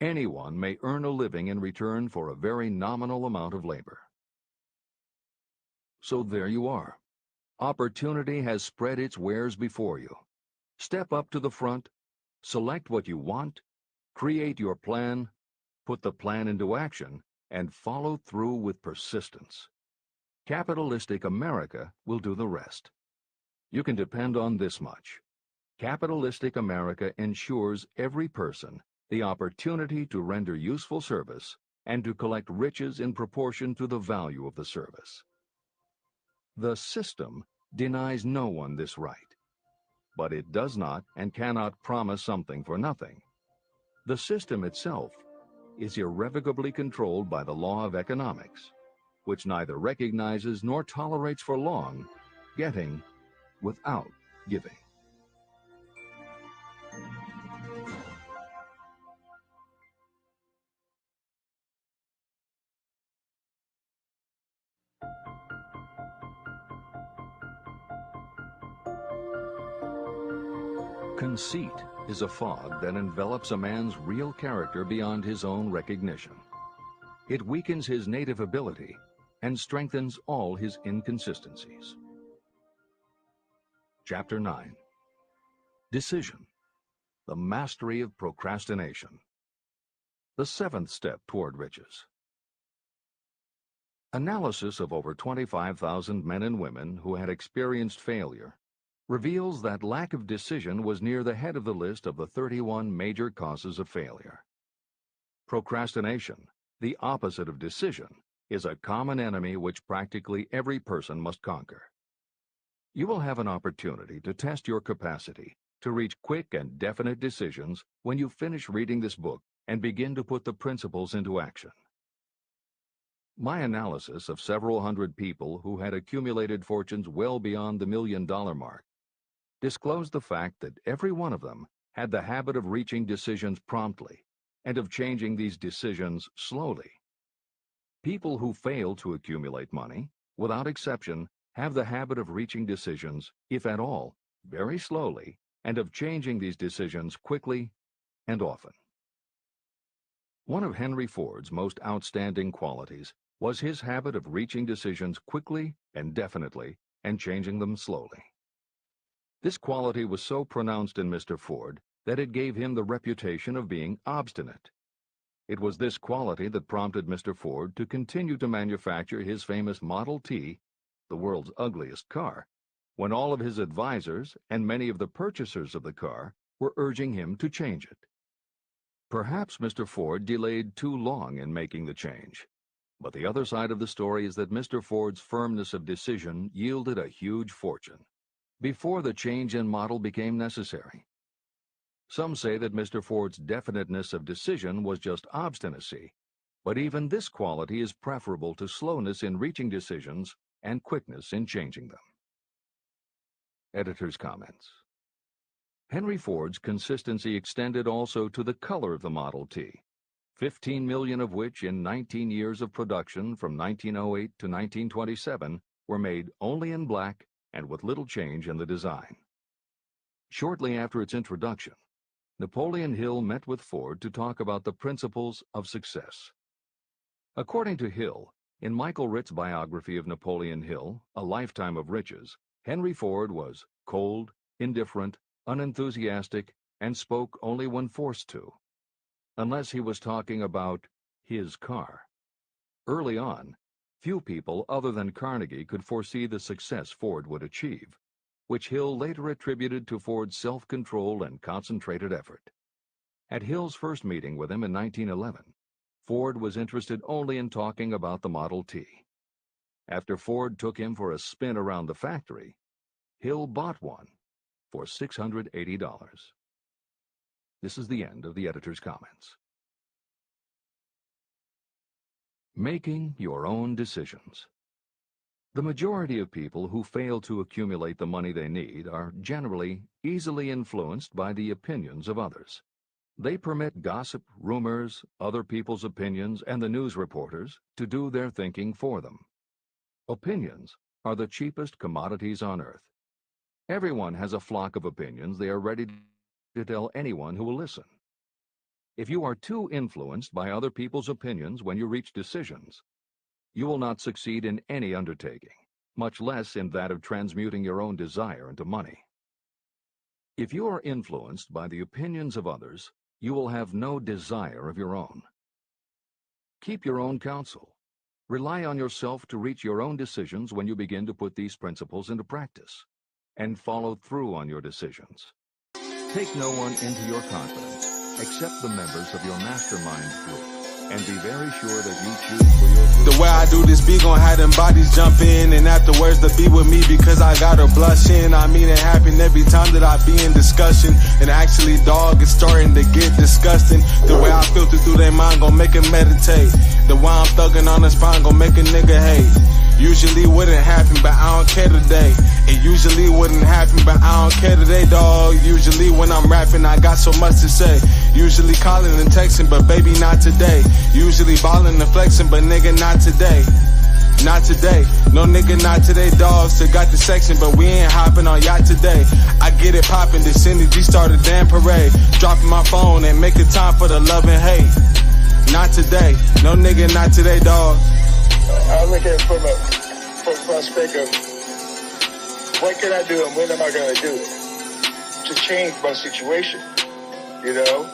Anyone may earn a living in return for a very nominal amount of labor. So there you are. Opportunity has spread its wares before you. Step up to the front, select what you want, create your plan, put the plan into action, and follow through with persistence. Capitalistic America will do the rest. You can depend on this much. Capitalistic America ensures every person the opportunity to render useful service and to collect riches in proportion to the value of the service. The system denies no one this right, but it does not and cannot promise something for nothing. The system itself is irrevocably controlled by the law of economics, which neither recognizes nor tolerates for long getting without giving. Conceit is a fog that envelops a man's real character beyond his own recognition. It weakens his native ability and strengthens all his inconsistencies. Chapter 9. Decision, the mastery of procrastination. The seventh step toward riches. Analysis of over 25,000 men and women who had experienced failure reveals that lack of decision was near the head of the list of the 31 major causes of failure. Procrastination, the opposite of decision, is a common enemy which practically every person must conquer. You will have an opportunity to test your capacity to reach quick and definite decisions when you finish reading this book and begin to put the principles into action. My analysis of several hundred people who had accumulated fortunes well beyond the $1 million mark disclosed the fact that every one of them had the habit of reaching decisions promptly and of changing these decisions slowly. People who fail to accumulate money, without exception, have the habit of reaching decisions, if at all, very slowly, and of changing these decisions quickly and often. One of Henry Ford's most outstanding qualities was his habit of reaching decisions quickly and definitely and changing them slowly. This quality was so pronounced in Mr. Ford that it gave him the reputation of being obstinate. It was this quality that prompted Mr. Ford to continue to manufacture his famous Model T, the world's ugliest car, when all of his advisors and many of the purchasers of the car were urging him to change it. Perhaps Mr. Ford delayed too long in making the change, but the other side of the story is that Mr. Ford's firmness of decision yielded a huge fortune before the change in model became necessary. Some say that Mr. Ford's definiteness of decision was just obstinacy, but even this quality is preferable to slowness in reaching decisions and quickness in changing them. Editor's comments. Henry Ford's consistency extended also to the color of the Model T, 15 million of which in 19 years of production from 1908 to 1927 were made only in black and with little change in the design. Shortly after its introduction, Napoleon Hill met with Ford to talk about the principles of success. According to Hill, in Michael Ritt's biography of Napoleon Hill, A Lifetime of Riches, Henry Ford was cold, indifferent, unenthusiastic, and spoke only when forced to, unless he was talking about his car. Early on, few people other than Carnegie could foresee the success Ford would achieve, which Hill later attributed to Ford's self-control and concentrated effort. At Hill's first meeting with him in 1911, Ford was interested only in talking about the Model T. After Ford took him for a spin around the factory, Hill bought one for $680. This is the end of the editor's comments. Making your own decisions. The majority of people who fail to accumulate the money they need are generally easily influenced by the opinions of others. They permit gossip, rumors, other people's opinions, and the news reporters to do their thinking for them. Opinions are the cheapest commodities on earth. Everyone has a flock of opinions they are ready to tell anyone who will listen. If you are too influenced by other people's opinions when you reach decisions, you will not succeed in any undertaking, much less in that of transmuting your own desire into money. If you are influenced by the opinions of others, you will have no desire of your own. Keep your own counsel. Rely on yourself to reach your own decisions when you begin to put these principles into practice, and follow through on your decisions. Take no one into your confidence except the members of your mastermind group, and be very sure that you choose for your group. The way I do this beat gon' have them bodies jump in, and afterwards the beat with me because I got her blushing. I mean it happen every time that I be in discussion, and actually dog, it's starting to get disgusting. The way I filter through their mind gon' make it meditate. The way I'm thugging on the spine gon' make a nigga hate. Usually wouldn't happen, but I don't care today. It usually wouldn't happen, but I don't care today, dog. Usually when I'm rapping, I got so much to say. Usually calling and texting, but baby, not today. Usually balling and flexing, but nigga, not today. Not today, no nigga, not today, dog. Still got the section, but we ain't hopping on yacht today. I get it poppin', this energy start a damn parade. Dropping my phone and making time for the love and hate. Not today, no nigga, not today, dog. I look at it from a prospect of what can I do and when am I gonna do it to change my situation, you know?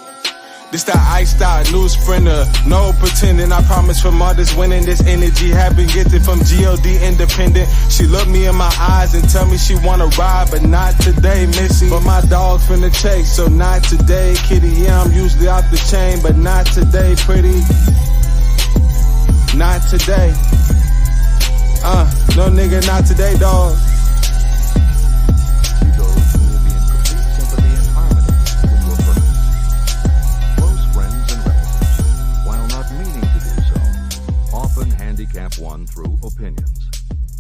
This that iced out new sprinter, no pretending. I promise from all this winning, this energy have been getting from G.O.D. independent. She look me in my eyes and tell me she wanna ride, but not today, missy. But my dog's finna chase, so not today, kitty. Yeah, I'm usually off the chain, but not today, pretty. Not today. No nigga, not today, dog. One through opinions.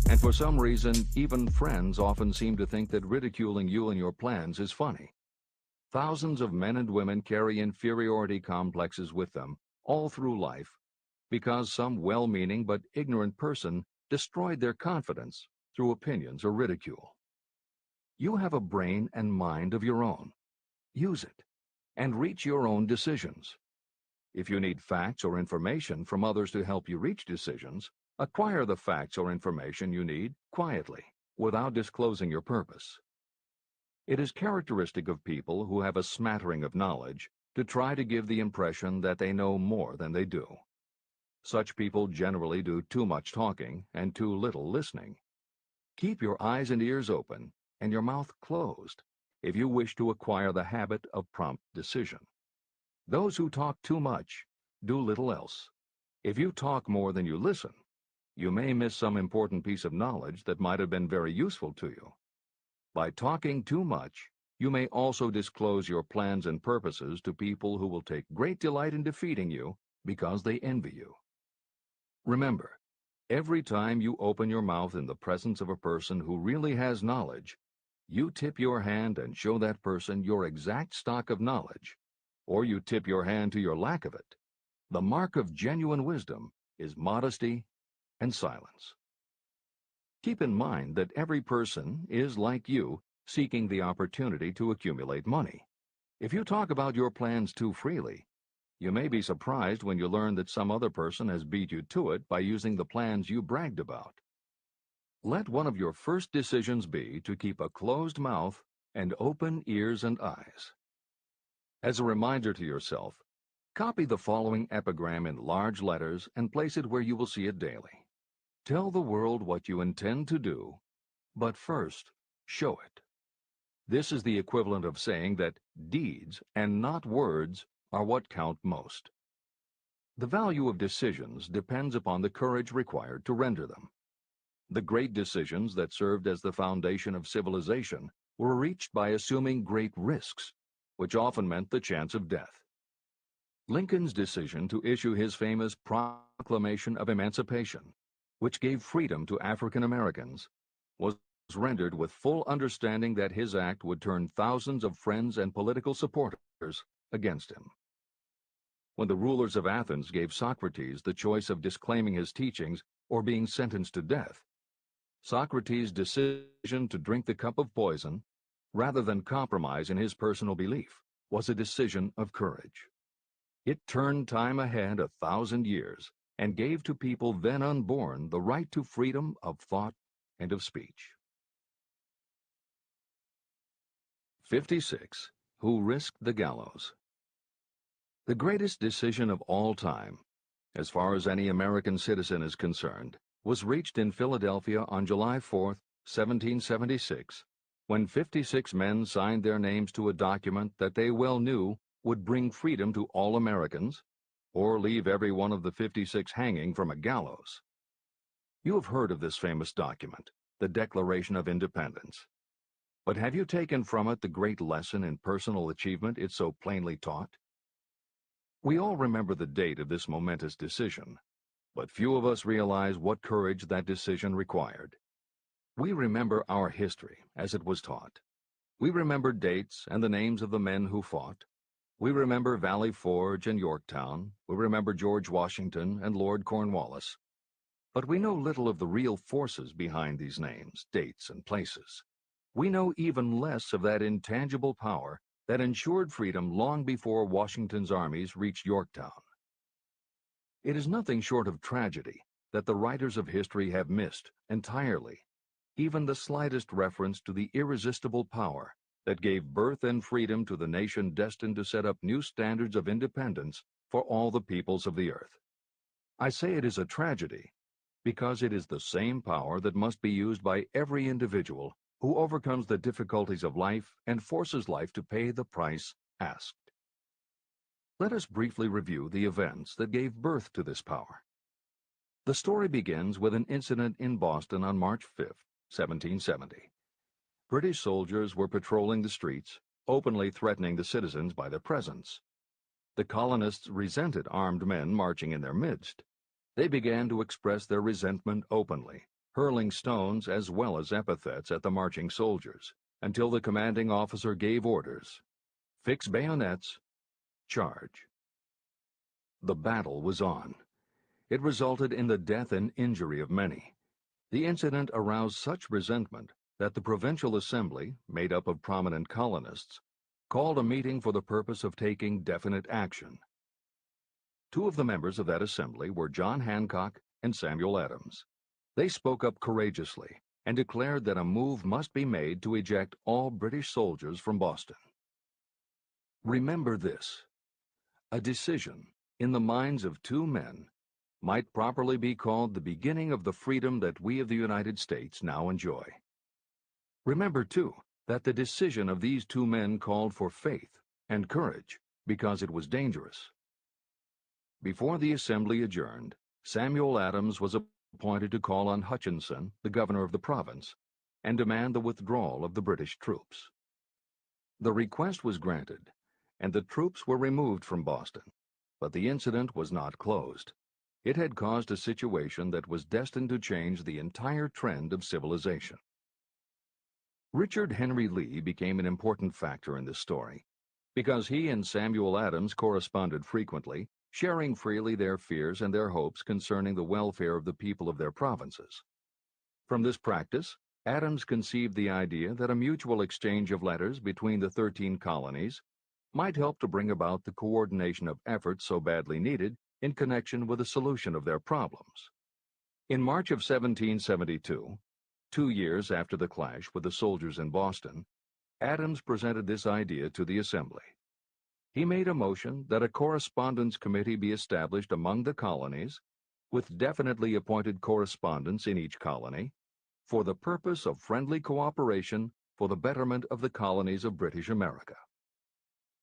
And for some reason, even friends often seem to think that ridiculing you and your plans is funny. Thousands of men and women carry inferiority complexes with them all through life because some well-meaning but ignorant person destroyed their confidence through opinions or ridicule. You have a brain and mind of your own. Use it and reach your own decisions. If you need facts or information from others to help you reach decisions, acquire the facts or information you need quietly, without disclosing your purpose. It is characteristic of people who have a smattering of knowledge to try to give the impression that they know more than they do. Such people generally do too much talking and too little listening. Keep your eyes and ears open and your mouth closed if you wish to acquire the habit of prompt decision. Those who talk too much do little else. If you talk more than you listen, you may miss some important piece of knowledge that might have been very useful to you. By talking too much, you may also disclose your plans and purposes to people who will take great delight in defeating you because they envy you. Remember, every time you open your mouth in the presence of a person who really has knowledge, you tip your hand and show that person your exact stock of knowledge, or you tip your hand to your lack of it. The mark of genuine wisdom is modesty and silence. Keep in mind that every person is, like you, seeking the opportunity to accumulate money. If you talk about your plans too freely, you may be surprised when you learn that some other person has beat you to it by using the plans you bragged about. Let one of your first decisions be to keep a closed mouth and open ears and eyes. As a reminder to yourself, copy the following epigram in large letters and place it where you will see it daily. Tell the world what you intend to do, but first, show it. This is the equivalent of saying that deeds and not words are what count most. The value of decisions depends upon the courage required to render them. The great decisions that served as the foundation of civilization were reached by assuming great risks, which often meant the chance of death. Lincoln's decision to issue his famous Proclamation of Emancipation, which gave freedom to African Americans, was rendered with full understanding that his act would turn thousands of friends and political supporters against him. When the rulers of Athens gave Socrates the choice of disclaiming his teachings or being sentenced to death, Socrates' decision to drink the cup of poison, rather than compromise in his personal belief, was a decision of courage. It turned time ahead 1,000 years and gave to people then unborn the right to freedom of thought and of speech. 56. Who risked the gallows? The greatest decision of all time, as far as any American citizen is concerned, was reached in Philadelphia on July 4, 1776, when 56 men signed their names to a document that they well knew would bring freedom to all Americans, or leave every one of the 56 hanging from a gallows. You have heard of this famous document, the Declaration of Independence. But have you taken from it the great lesson in personal achievement it so plainly taught? We all remember the date of this momentous decision, But few of us realize what courage that decision required. We remember our history as it was taught. We remember dates and the names of the men who fought. We remember Valley Forge and Yorktown. We remember George Washington and Lord Cornwallis. But we know little of the real forces behind these names, dates, and places. We know even less of that intangible power that ensured freedom long before Washington's armies reached Yorktown. It is nothing short of tragedy that the writers of history have missed entirely even the slightest reference to the irresistible power that gave birth and freedom to the nation destined to set up new standards of independence for all the peoples of the earth. I say it is a tragedy because it is the same power that must be used by every individual who overcomes the difficulties of life and forces life to pay the price asked. Let us briefly review the events that gave birth to this power. The story begins with an incident in Boston on March 5th, 1770. British soldiers were patrolling the streets, openly threatening the citizens by their presence. The colonists resented armed men marching in their midst. They began to express their resentment openly, hurling stones as well as epithets at the marching soldiers, until the commanding officer gave orders. Fix bayonets, charge. The battle was on. It resulted in the death and injury of many. The incident aroused such resentment that the Provincial Assembly, made up of prominent colonists, called a meeting for the purpose of taking definite action. Two of the members of that assembly were John Hancock and Samuel Adams. They spoke up courageously and declared that a move must be made to eject all British soldiers from Boston. Remember this: a decision in the minds of two men might properly be called the beginning of the freedom that we of the United States now enjoy. Remember, too, that the decision of these two men called for faith and courage because it was dangerous. Before the assembly adjourned, Samuel Adams was appointed to call on Hutchinson, the governor of the province, and demand the withdrawal of the British troops. The request was granted, and the troops were removed from Boston, but the incident was not closed. It had caused a situation that was destined to change the entire trend of civilization. Richard Henry Lee became an important factor in this story because he and Samuel Adams corresponded frequently, sharing freely their fears and their hopes concerning the welfare of the people of their provinces. From this practice, Adams conceived the idea that a mutual exchange of letters between the 13 colonies might help to bring about the coordination of efforts so badly needed in connection with the solution of their problems. In March of 1772, 2 years after the clash with the soldiers in Boston, Adams presented this idea to the Assembly. He made a motion that a correspondence committee be established among the colonies, with definitely appointed correspondents in each colony, for the purpose of friendly cooperation for the betterment of the colonies of British America.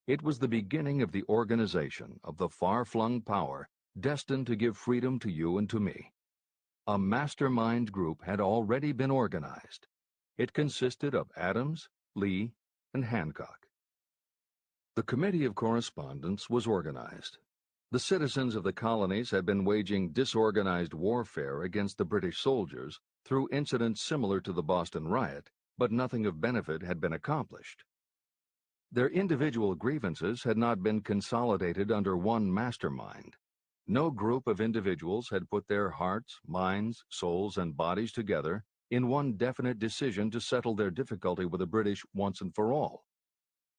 It was the beginning of the organization of the far-flung power destined to give freedom to you and to me. A mastermind group had already been organized. It consisted of Adams, Lee, and Hancock. The Committee of Correspondence was organized. The citizens of the colonies had been waging disorganized warfare against the British soldiers through incidents similar to the Boston riot, but nothing of benefit had been accomplished. Their individual grievances had not been consolidated under one mastermind. No group of individuals had put their hearts, minds, souls, and bodies together in one definite decision to settle their difficulty with the British once and for all,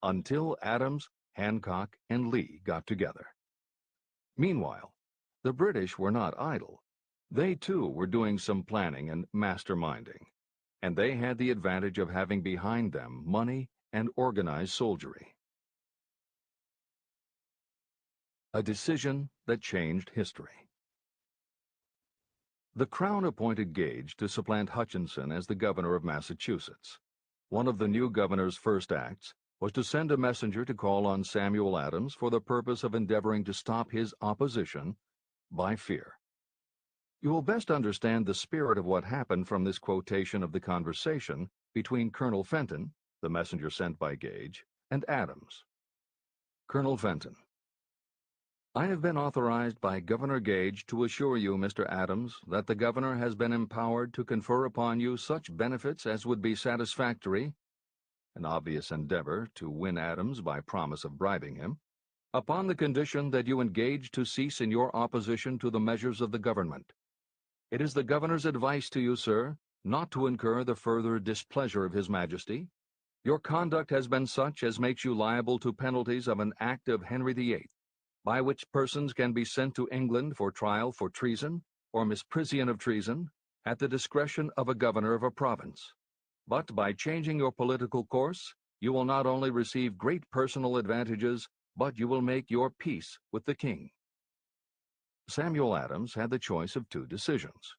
until Adams, Hancock, and Lee got together. Meanwhile, the British were not idle. They too were doing some planning and masterminding, and they had the advantage of having behind them money and organized soldiery. A decision that changed history. The Crown appointed Gage to supplant Hutchinson as the governor of Massachusetts. One of the new governor's first acts was to send a messenger to call on Samuel Adams for the purpose of endeavoring to stop his opposition by fear. You will best understand the spirit of what happened from this quotation of the conversation between Colonel Fenton, the messenger sent by Gage, and Adams. Colonel Fenton: I have been authorized by Governor Gage to assure you, Mr. Adams, that the governor has been empowered to confer upon you such benefits as would be satisfactory, an obvious endeavor to win Adams by promise of bribing him, upon the condition that you engage to cease in your opposition to the measures of the government. It is the governor's advice to you, sir, not to incur the further displeasure of His Majesty. Your conduct has been such as makes you liable to penalties of an act of Henry VIII, by which persons can be sent to England for trial for treason or misprision of treason at the discretion of a governor of a province. But by changing your political course, you will not only receive great personal advantages, but you will make your peace with the king. Samuel Adams had the choice of two decisions.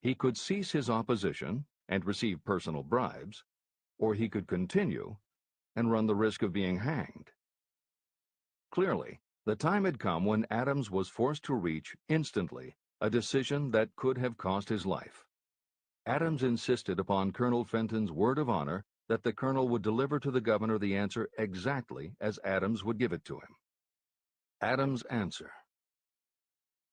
He could cease his opposition and receive personal bribes, or he could continue and run the risk of being hanged. Clearly, the time had come when Adams was forced to reach, instantly, a decision that could have cost his life. Adams insisted upon Colonel Fenton's word of honor that the colonel would deliver to the governor the answer exactly as Adams would give it to him. Adams' answer: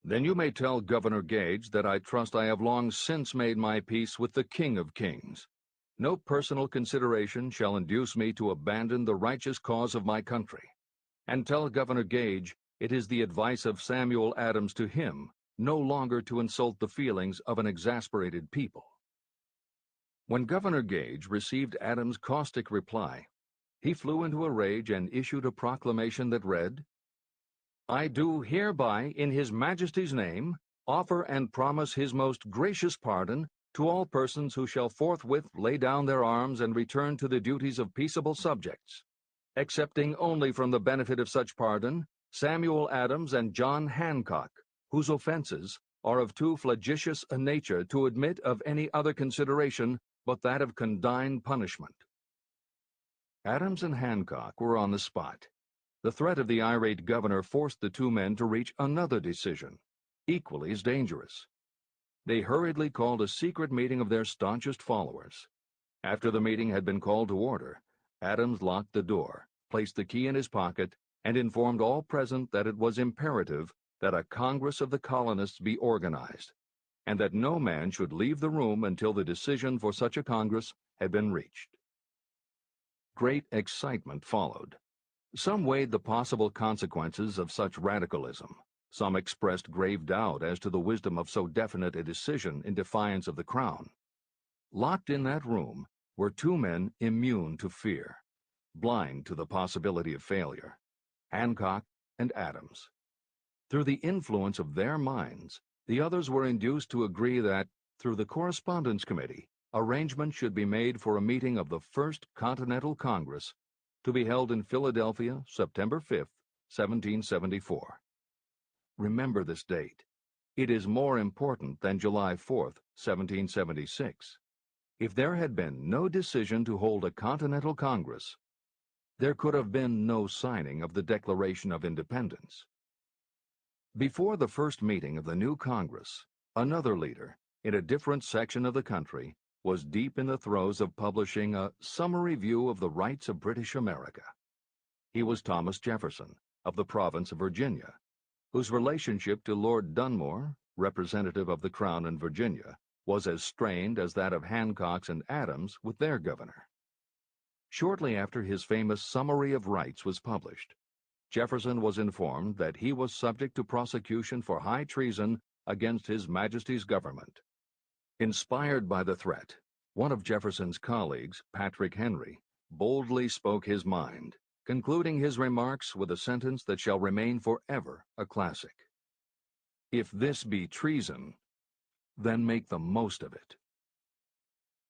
"Then you may tell Governor Gage that I trust I have long since made my peace with the King of Kings. No personal consideration shall induce me to abandon the righteous cause of my country. And tell Governor Gage it is the advice of Samuel Adams to him no longer to insult the feelings of an exasperated people." When Governor Gage received Adams' caustic reply, he flew into a rage and issued a proclamation that read, "I do hereby, in His Majesty's name, offer and promise His most gracious pardon to all persons who shall forthwith lay down their arms and return to the duties of peaceable subjects, excepting only from the benefit of such pardon Samuel Adams and John Hancock, whose offenses are of too flagitious a nature to admit of any other consideration but that of condign punishment." Adams and Hancock were on the spot. The threat of the irate governor forced the two men to reach another decision, equally as dangerous. They hurriedly called a secret meeting of their staunchest followers. After the meeting had been called to order, Adams locked the door, placed the key in his pocket, and informed all present that it was imperative that a Congress of the colonists be organized, and that no man should leave the room until the decision for such a Congress had been reached. Great excitement followed. Some weighed the possible consequences of such radicalism. Some expressed grave doubt as to the wisdom of so definite a decision in defiance of the Crown. Locked in that room were two men immune to fear, blind to the possibility of failure: Hancock and Adams. Through the influence of their minds, the others were induced to agree that, through the Correspondence Committee, arrangement should be made for a meeting of the First Continental Congress to be held in Philadelphia, September 5th, 1774. Remember this date. It is more important than July 4th, 1776. If there had been no decision to hold a Continental Congress, there could have been no signing of the Declaration of Independence. Before the first meeting of the new Congress, another leader, in a different section of the country, was deep in the throes of publishing a summary view of the rights of British America. He was Thomas Jefferson, of the province of Virginia, whose relationship to Lord Dunmore, representative of the Crown in Virginia, was as strained as that of Hancock's and Adams with their governor. Shortly after his famous Summary of Rights was published, Jefferson was informed that he was subject to prosecution for high treason against His Majesty's government. Inspired by the threat, one of Jefferson's colleagues, Patrick Henry, boldly spoke his mind, concluding his remarks with a sentence that shall remain forever a classic: "If this be treason, then make the most of it."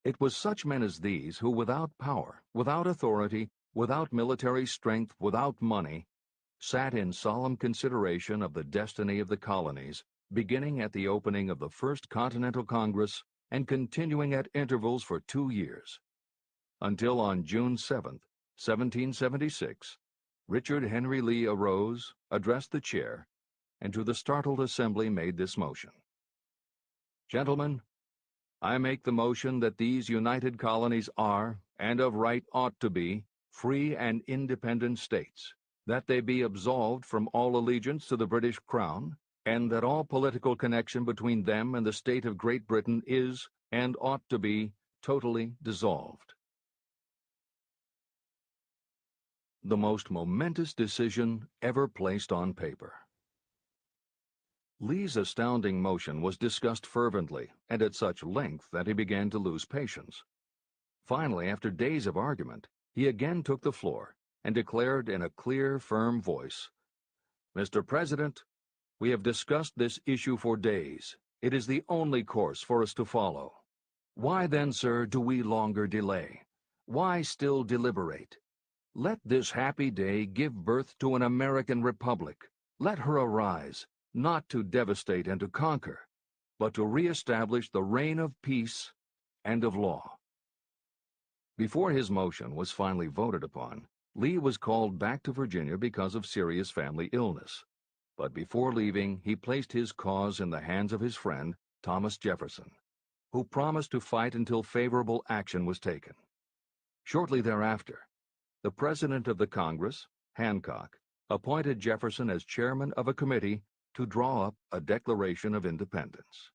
It was such men as these who, without power, without authority, without military strength, without money, sat in solemn consideration of the destiny of the colonies, beginning at the opening of the First Continental Congress and continuing at intervals for 2 years, until on June 7th, 1776, Richard Henry Lee arose, addressed the chair, and to the startled assembly made this motion: "Gentlemen, I make the motion that these united colonies are, and of right ought to be, free and independent states, that they be absolved from all allegiance to the British Crown, and that all political connection between them and the state of Great Britain is, and ought to be, totally dissolved. The most momentous decision ever placed on paper. Lee's astounding motion was discussed fervently and at such length that he began to lose patience. Finally, after days of argument, he again took the floor and declared in a clear, firm voice, "Mr. President, we have discussed this issue for days. It is the only course for us to follow. Why then, sir, do we longer delay? Why still deliberate? Let this happy day give birth to an American republic. Let her arise, not to devastate and to conquer, but to reestablish the reign of peace and of law." Before his motion was finally voted upon, Lee was called back to Virginia because of serious family illness. But before leaving, he placed his cause in the hands of his friend, Thomas Jefferson, who promised to fight until favorable action was taken. Shortly thereafter, the President of the Congress, Hancock, appointed Jefferson as chairman of a committee to draw up a Declaration of Independence.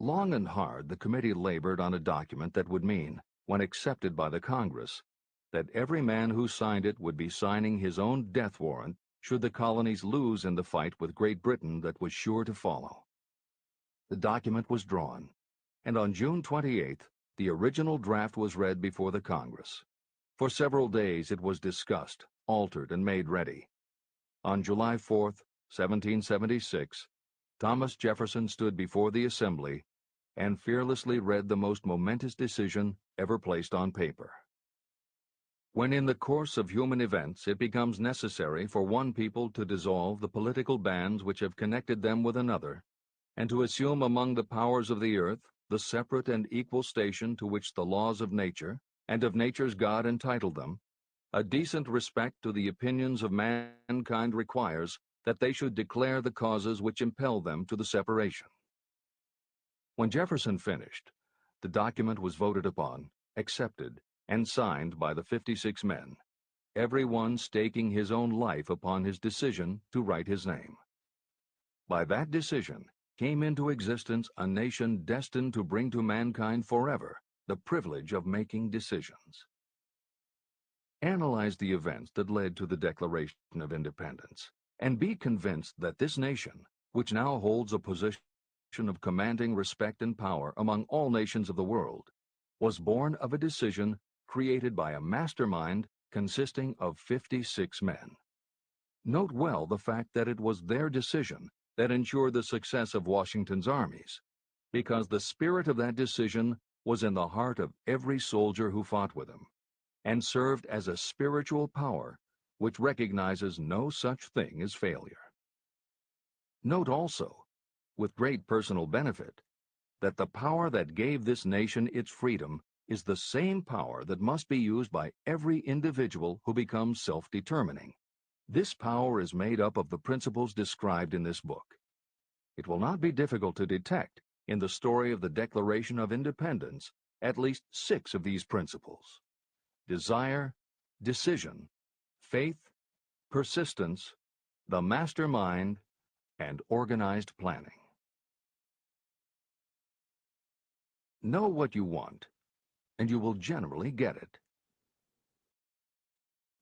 Long and hard, the committee labored on a document that would mean, when accepted by the Congress, that every man who signed it would be signing his own death warrant should the colonies lose in the fight with Great Britain that was sure to follow. The document was drawn, and on June 28th, the original draft was read before the Congress. For several days it was discussed, altered, and made ready. On July 4th, 1776, Thomas Jefferson stood before the Assembly and fearlessly read the most momentous decision ever placed on paper. When in the course of human events it becomes necessary for one people to dissolve the political bands which have connected them with another, and to assume among the powers of the earth the separate and equal station to which the laws of nature and of nature's God entitled them, a decent respect to the opinions of mankind requires that they should declare the causes which impel them to the separation. When Jefferson finished, the document was voted upon, accepted, and signed by the 56 men, every one staking his own life upon his decision to write his name. By that decision came into existence a nation destined to bring to mankind forever the privilege of making decisions. Analyze the events that led to the Declaration of Independence, and be convinced that this nation, which now holds a position of commanding respect and power among all nations of the world, was born of a decision created by a mastermind consisting of 56 men. Note well the fact that it was their decision that ensured the success of Washington's armies, because the spirit of that decision was in the heart of every soldier who fought with him, and served as a spiritual power which recognizes no such thing as failure. Note also, with great personal benefit, that the power that gave this nation its freedom is the same power that must be used by every individual who becomes self-determining. This power is made up of the principles described in this book. It will not be difficult to detect in the story of the Declaration of Independence at least 6 of these principles: desire, decision, faith, persistence, the mastermind, and organized planning. Know what you want, and you will generally get it.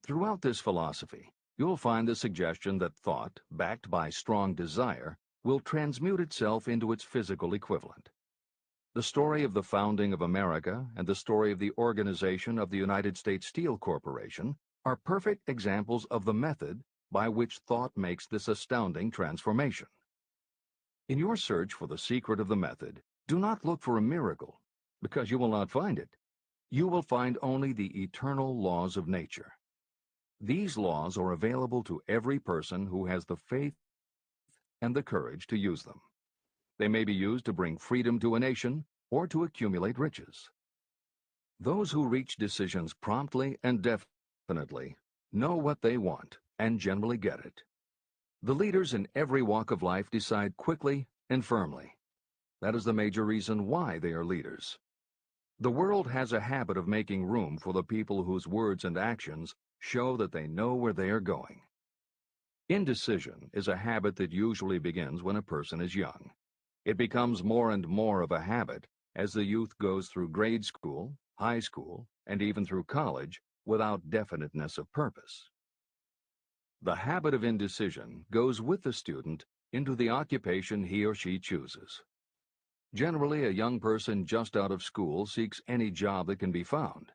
Throughout this philosophy, you'll find the suggestion that thought, backed by strong desire, will transmute itself into its physical equivalent. The story of the founding of America and the story of the organization of the United States Steel Corporation are perfect examples of the method by which thought makes this astounding transformation. In your search for the secret of the method, do not look for a miracle, because you will not find it. You will find only the eternal laws of nature. These laws are available to every person who has the faith and the courage to use them. They may be used to bring freedom to a nation or to accumulate riches. Those who reach decisions promptly and definitely know what they want and generally get it. The leaders in every walk of life decide quickly and firmly. That is the major reason why they are leaders. The world has a habit of making room for the people whose words and actions show that they know where they are going. Indecision is a habit that usually begins when a person is young. It becomes more and more of a habit as the youth goes through grade school, high school, and even through college without definiteness of purpose. The habit of indecision goes with the student into the occupation he or she chooses. Generally, a young person just out of school seeks any job that can be found.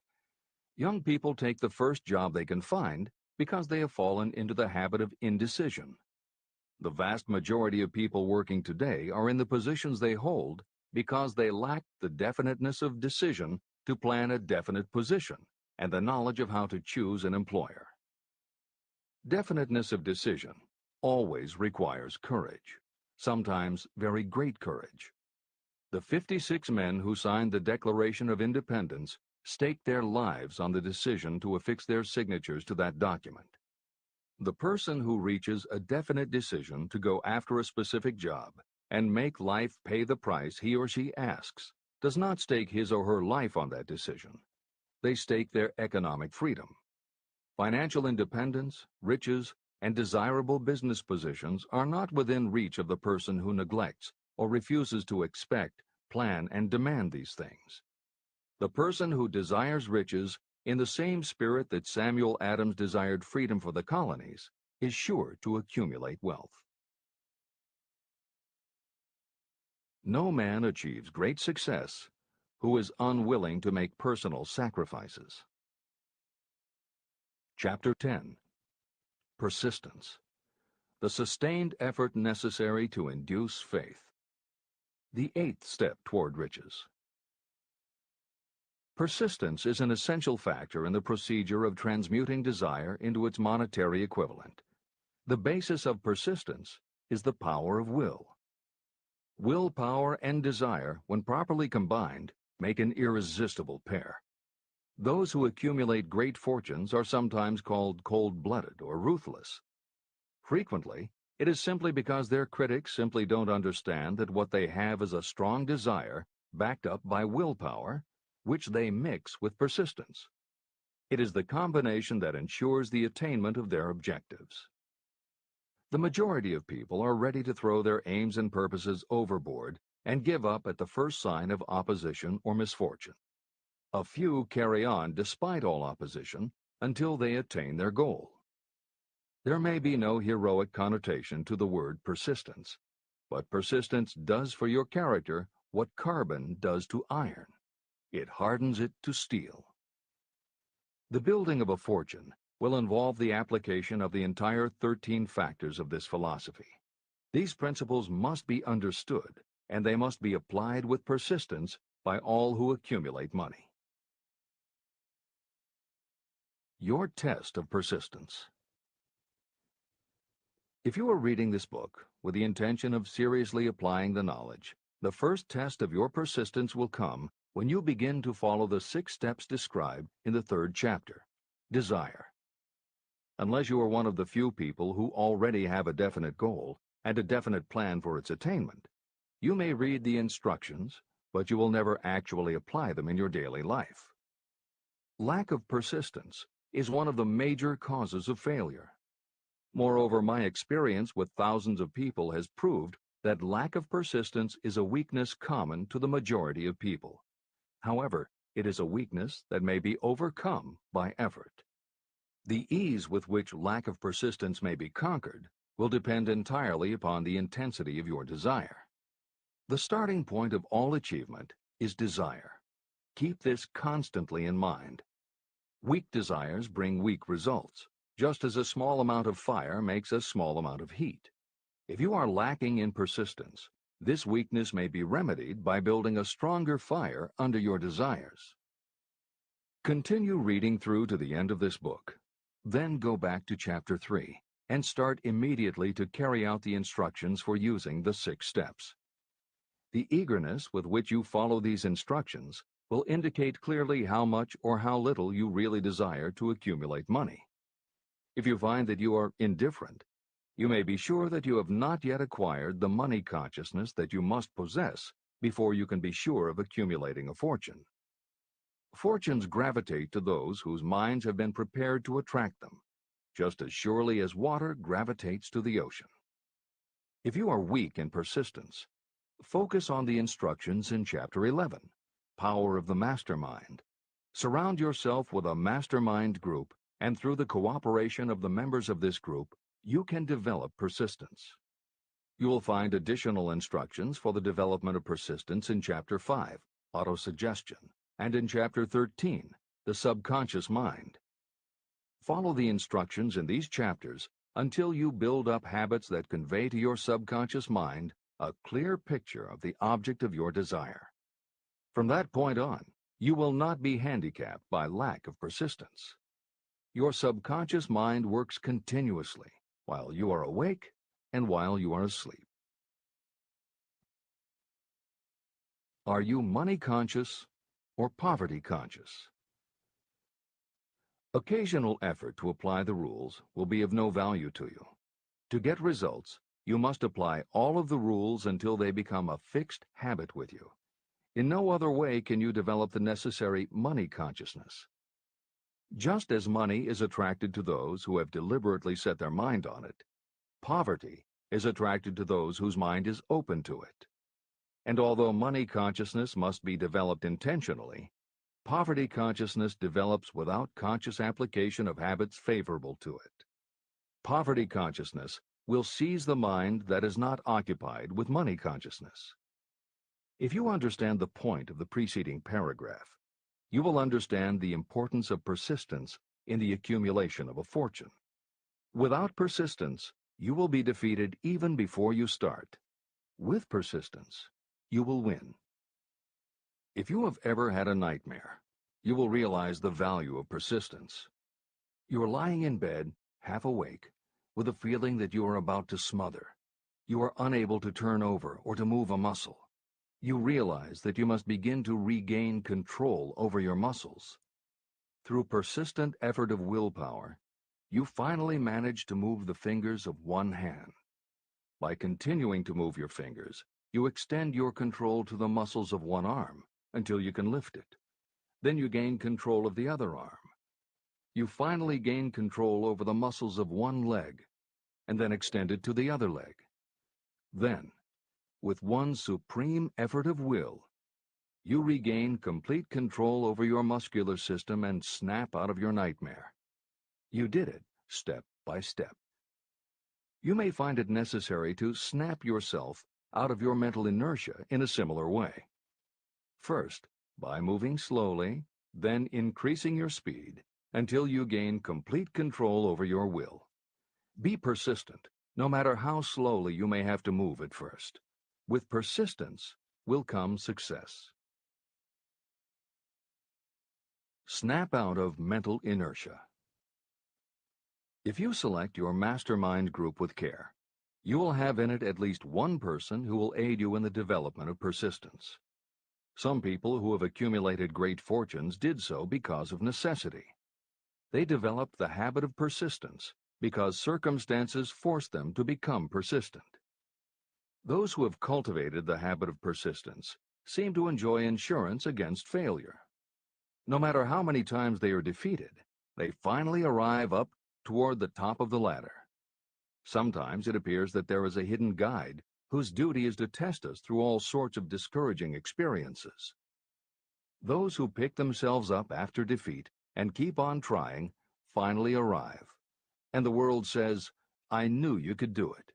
Young people take the first job they can find because they have fallen into the habit of indecision. The vast majority of people working today are in the positions they hold because they lack the definiteness of decision to plan a definite position and the knowledge of how to choose an employer. Definiteness of decision always requires courage, sometimes very great courage. The 56 men who signed the Declaration of Independence staked their lives on the decision to affix their signatures to that document. The person who reaches a definite decision to go after a specific job and make life pay the price he or she asks does not stake his or her life on that decision. They stake their economic freedom. Financial independence, riches, and desirable business positions are not within reach of the person who neglects or refuses to expect, plan, and demand these things. The person who desires riches in the same spirit that Samuel Adams desired freedom for the colonies is sure to accumulate wealth. No man achieves great success who is unwilling to make personal sacrifices. Chapter 10. Persistence. The sustained effort necessary to induce faith. The 8th step toward riches. Persistence is an essential factor in the procedure of transmuting desire into its monetary equivalent. The basis of persistence is the power of will. Willpower and desire, when properly combined, make an irresistible pair. Those who accumulate great fortunes are sometimes called cold-blooded or ruthless. Frequently, it is simply because their critics simply don't understand that what they have is a strong desire backed up by willpower, which they mix with persistence. It is the combination that ensures the attainment of their objectives. The majority of people are ready to throw their aims and purposes overboard and give up at the first sign of opposition or misfortune. A few carry on despite all opposition until they attain their goal. There may be no heroic connotation to the word persistence, but persistence does for your character what carbon does to iron. It hardens it to steel. The building of a fortune will involve the application of the entire 13 factors of this philosophy. These principles must be understood, and they must be applied with persistence by all who accumulate money. Your test of persistence. If you are reading this book with the intention of seriously applying the knowledge, the first test of your persistence will come when you begin to follow the 6 steps described in the 3rd chapter. Desire. Unless you are one of the few people who already have a definite goal and a definite plan for its attainment, you may read the instructions, but you will never actually apply them in your daily life. Lack of persistence is one of the major causes of failure. Moreover, my experience with thousands of people has proved that lack of persistence is a weakness common to the majority of people. However, it is a weakness that may be overcome by effort. The ease with which lack of persistence may be conquered will depend entirely upon the intensity of your desire. The starting point of all achievement is desire. Keep this constantly in mind. Weak desires bring weak results, just as a small amount of fire makes a small amount of heat. If you are lacking in persistence, this weakness may be remedied by building a stronger fire under your desires. Continue reading through to the end of this book. Then go back to Chapter 3 and start immediately to carry out the instructions for using the 6 steps. The eagerness with which you follow these instructions will indicate clearly how much or how little you really desire to accumulate money. If you find that you are indifferent, you may be sure that you have not yet acquired the money consciousness that you must possess before you can be sure of accumulating a fortune. Fortunes gravitate to those whose minds have been prepared to attract them, just as surely as water gravitates to the ocean. If you are weak in persistence, focus on the instructions in Chapter 11, Power of the Mastermind. Surround yourself with a mastermind group, and through the cooperation of the members of this group, you can develop persistence. You will find additional instructions for the development of persistence in Chapter 5, Autosuggestion, and in Chapter 13, The Subconscious Mind. Follow the instructions in these chapters until you build up habits that convey to your subconscious mind a clear picture of the object of your desire. From that point on, you will not be handicapped by lack of persistence. Your subconscious mind works continuously while you are awake and while you are asleep. Are you money conscious or poverty conscious? Occasional effort to apply the rules will be of no value to you. To get results, you must apply all of the rules until they become a fixed habit with you. In no other way can you develop the necessary money consciousness. Just as money is attracted to those who have deliberately set their mind on it, poverty is attracted to those whose mind is open to it. And although money consciousness must be developed intentionally, poverty consciousness develops without conscious application of habits favorable to it. Poverty consciousness will seize the mind that is not occupied with money consciousness. If you understand the point of the preceding paragraph, you will understand the importance of persistence in the accumulation of a fortune. Without persistence, you will be defeated even before you start. With persistence, you will win. If you have ever had a nightmare, you will realize the value of persistence. You are lying in bed, half awake, with a feeling that you are about to smother. You are unable to turn over or to move a muscle. You realize that you must begin to regain control over your muscles. Through persistent effort of willpower, you finally manage to move the fingers of one hand. By continuing to move your fingers, you extend your control to the muscles of one arm until you can lift it. Then you gain control of the other arm. You finally gain control over the muscles of one leg, and then extend it to the other leg. Then, with one supreme effort of will, you regain complete control over your muscular system and snap out of your nightmare. You did it step by step. You may find it necessary to snap yourself out of your mental inertia in a similar way. First, by moving slowly, then increasing your speed until you gain complete control over your will. Be persistent, no matter how slowly you may have to move at first. With persistence will come success. Snap out of mental inertia. If you select your mastermind group with care, you will have in it at least one person who will aid you in the development of persistence. Some people who have accumulated great fortunes did so because of necessity. They developed the habit of persistence because circumstances forced them to become persistent. Those who have cultivated the habit of persistence seem to enjoy insurance against failure. No matter how many times they are defeated, they finally arrive up toward the top of the ladder. Sometimes it appears that there is a hidden guide whose duty is to test us through all sorts of discouraging experiences. Those who pick themselves up after defeat and keep on trying finally arrive, and the world says, "I knew you could do it."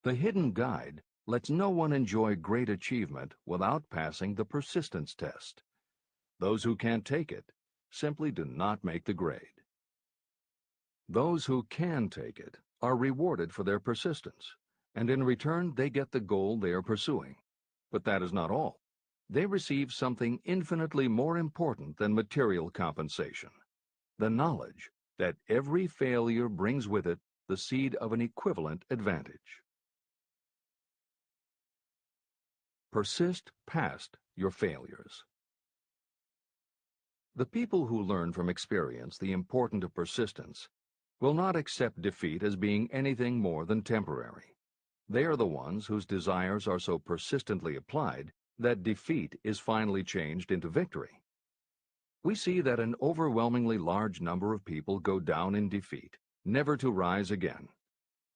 The hidden guide lets no one enjoy great achievement without passing the persistence test. Those who can't take it simply do not make the grade. Those who can take it are rewarded for their persistence, and in return they get the goal they are pursuing. But that is not all. They receive something infinitely more important than material compensation: the knowledge that every failure brings with it the seed of an equivalent advantage. Persist past your failures. The people who learn from experience the importance of persistence will not accept defeat as being anything more than temporary. They are the ones whose desires are so persistently applied that defeat is finally changed into victory. we see that an overwhelmingly large number of people go down in defeat, never to rise again.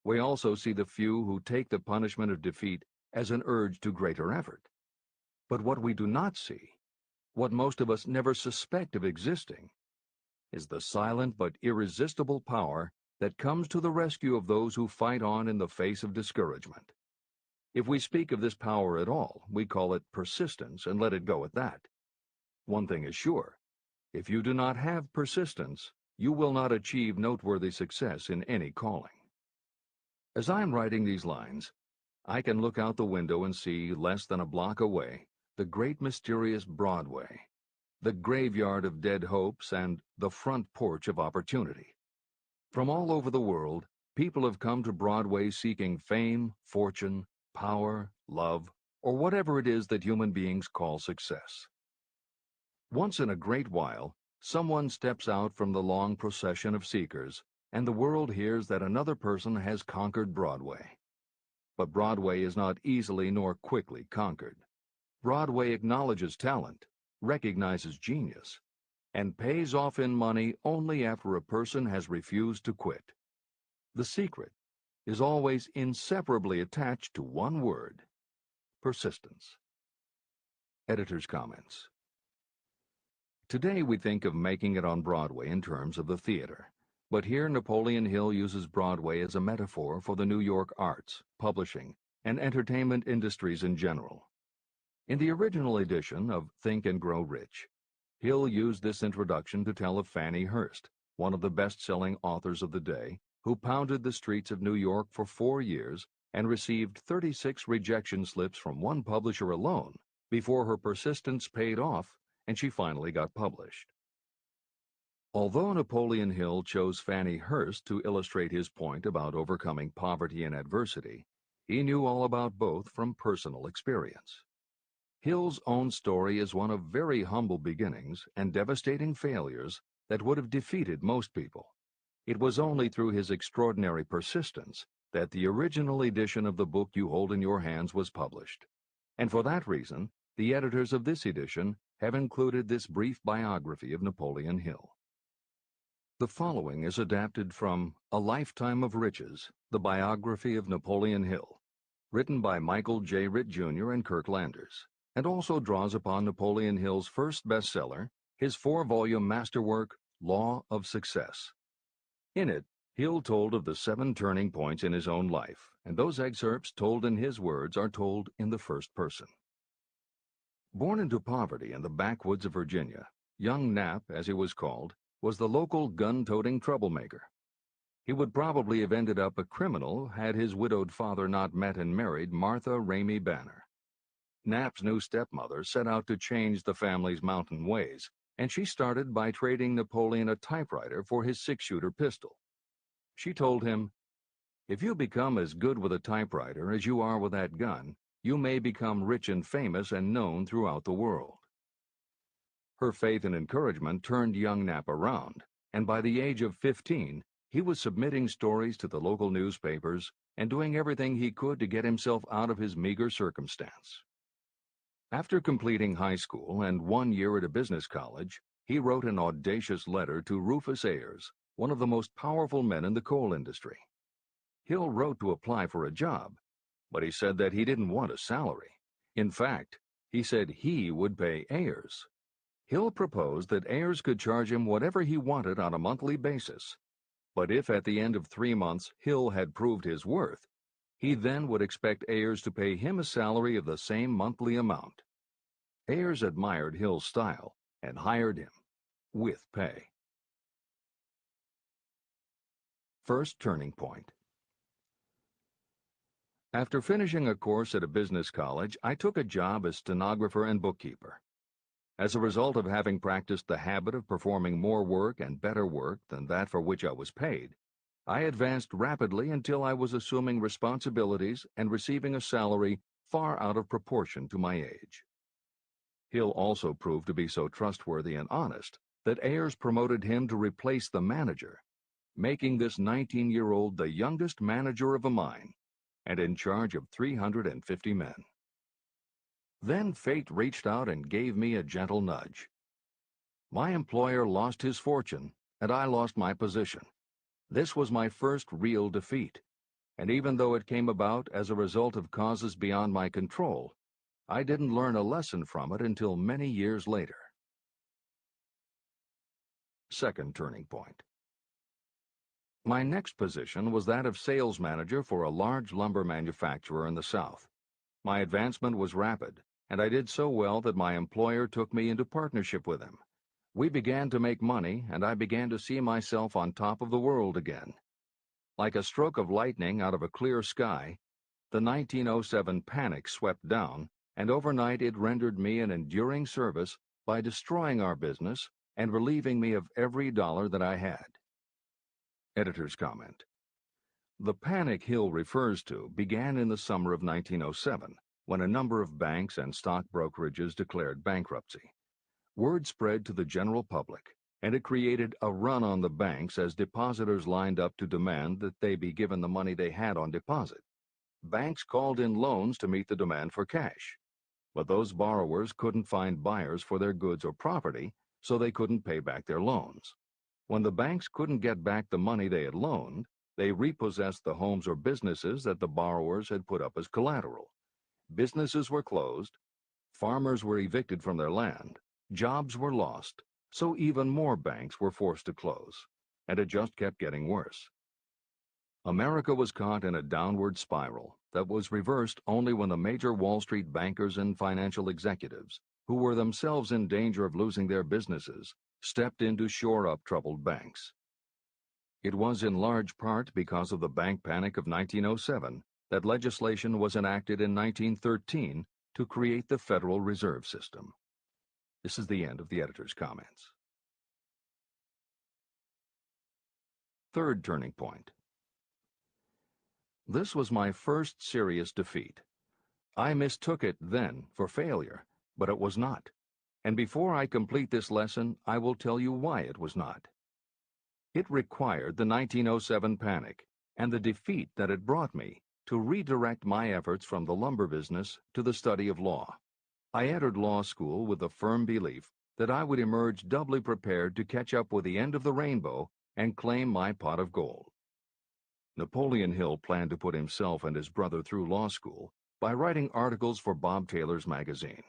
We also see the few who take the punishment of defeat as an urge to greater effort. But what we do not see, what most of us never suspect of existing, is the silent but irresistible power that comes to the rescue of those who fight on in the face of discouragement. If we speak of this power at all, we call it persistence and let it go at that. One thing is sure, if you do not have persistence, you will not achieve noteworthy success in any calling. As I'm writing these lines, I can look out the window and see, less than a block away, the great mysterious Broadway, the graveyard of dead hopes and the front porch of opportunity. From all over the world, people have come to Broadway seeking fame, fortune, power, love, or whatever it is that human beings call success. Once in a great while, someone steps out from the long procession of seekers, and the world hears that another person has conquered Broadway. But Broadway is not easily nor quickly conquered. Broadway acknowledges talent, recognizes genius, and pays off in money only after a person has refused to quit. The secret is always inseparably attached to one word: persistence. Editor's comments. Today we think of making it on Broadway in terms of the theater, but here Napoleon Hill uses Broadway as a metaphor for the New York arts, publishing, and entertainment industries in general. In the original edition of Think and Grow Rich, Hill used this introduction to tell of Fannie Hurst, one of the best-selling authors of the day, who pounded the streets of New York for 4 years and received 36 rejection slips from one publisher alone before her persistence paid off and she finally got published. Although Napoleon Hill chose Fannie Hurst to illustrate his point about overcoming poverty and adversity, he knew all about both from personal experience. Hill's own story is one of very humble beginnings and devastating failures that would have defeated most people. It was only through his extraordinary persistence that the original edition of the book you hold in your hands was published. And for that reason, the editors of this edition have included this brief biography of Napoleon Hill. The following is adapted from A Lifetime of Riches, the biography of Napoleon Hill, written by Michael J. Ritt Jr. and Kirk Landers, and also draws upon Napoleon Hill's first bestseller, his 4-volume masterwork, Law of Success. In it, Hill told of the 7 turning points in his own life, and those excerpts told in his words are told in the first person. Born into poverty in the backwoods of Virginia, young Knapp, as he was called, was the local gun-toting troublemaker. He would probably have ended up a criminal had his widowed father not met and married Martha Ramey Banner. Knapp's new stepmother set out to change the family's mountain ways, and she started by trading Napoleon a typewriter for his 6-shooter pistol. She told him, "If you become as good with a typewriter as you are with that gun, you may become rich and famous and known throughout the world." Her faith and encouragement turned young Knapp around, and by the age of 15, he was submitting stories to the local newspapers and doing everything he could to get himself out of his meager circumstance. After completing high school and 1 year at a business college, he wrote an audacious letter to Rufus Ayers, one of the most powerful men in the coal industry. Hill wrote to apply for a job, but he said that he didn't want a salary. In fact, he said he would pay Ayers. Hill proposed that Ayers could charge him whatever he wanted on a monthly basis, but if at the end of 3 months Hill had proved his worth, he then would expect Ayers to pay him a salary of the same monthly amount. Ayers admired Hill's style and hired him, with pay. First turning point. After finishing a course at a business college, I took a job as stenographer and bookkeeper. As a result of having practiced the habit of performing more work and better work than that for which I was paid, I advanced rapidly until I was assuming responsibilities and receiving a salary far out of proportion to my age. Hill also proved to be so trustworthy and honest that Ayers promoted him to replace the manager, making this 19-year-old the youngest manager of a mine and in charge of 350 men. Then fate reached out and gave me a gentle nudge. My employer lost his fortune, and I lost my position. This was my first real defeat, and even though it came about as a result of causes beyond my control, I didn't learn a lesson from it until many years later. Second turning point. My next position was that of sales manager for a large lumber manufacturer in the South. My advancement was rapid, and I did so well that my employer took me into partnership with him. We began to make money, and I began to see myself on top of the world again. Like a stroke of lightning out of a clear sky, the 1907 panic swept down, and overnight it rendered me an enduring service by destroying our business and relieving me of every dollar that I had. Editor's comment. The panic Hill refers to began in the summer of 1907, when a number of banks and stock brokerages declared bankruptcy. Word spread to the general public, and it created a run on the banks as depositors lined up to demand that they be given the money they had on deposit. Banks called in loans to meet the demand for cash, but those borrowers couldn't find buyers for their goods or property, so they couldn't pay back their loans. When the banks couldn't get back the money they had loaned, they repossessed the homes or businesses that the borrowers had put up as collateral. Businesses were closed, farmers were evicted from their land, jobs were lost, so even more banks were forced to close, and it just kept getting worse. America was caught in a downward spiral that was reversed only when the major Wall Street bankers and financial executives, who were themselves in danger of losing their businesses, stepped in to shore up troubled banks. It was in large part because of the bank panic of 1907 that legislation was enacted in 1913 to create the Federal Reserve System. This is the end of the editor's comments. Third turning point. This was my first serious defeat. I mistook it then for failure, but it was not. And before I complete this lesson, I will tell you why it was not. It required the 1907 panic and the defeat that it brought me to redirect my efforts from the lumber business to the study of law. I entered law school with the firm belief that I would emerge doubly prepared to catch up with the end of the rainbow and claim my pot of gold. Napoleon Hill planned to put himself and his brother through law school by writing articles for Bob Taylor's magazine.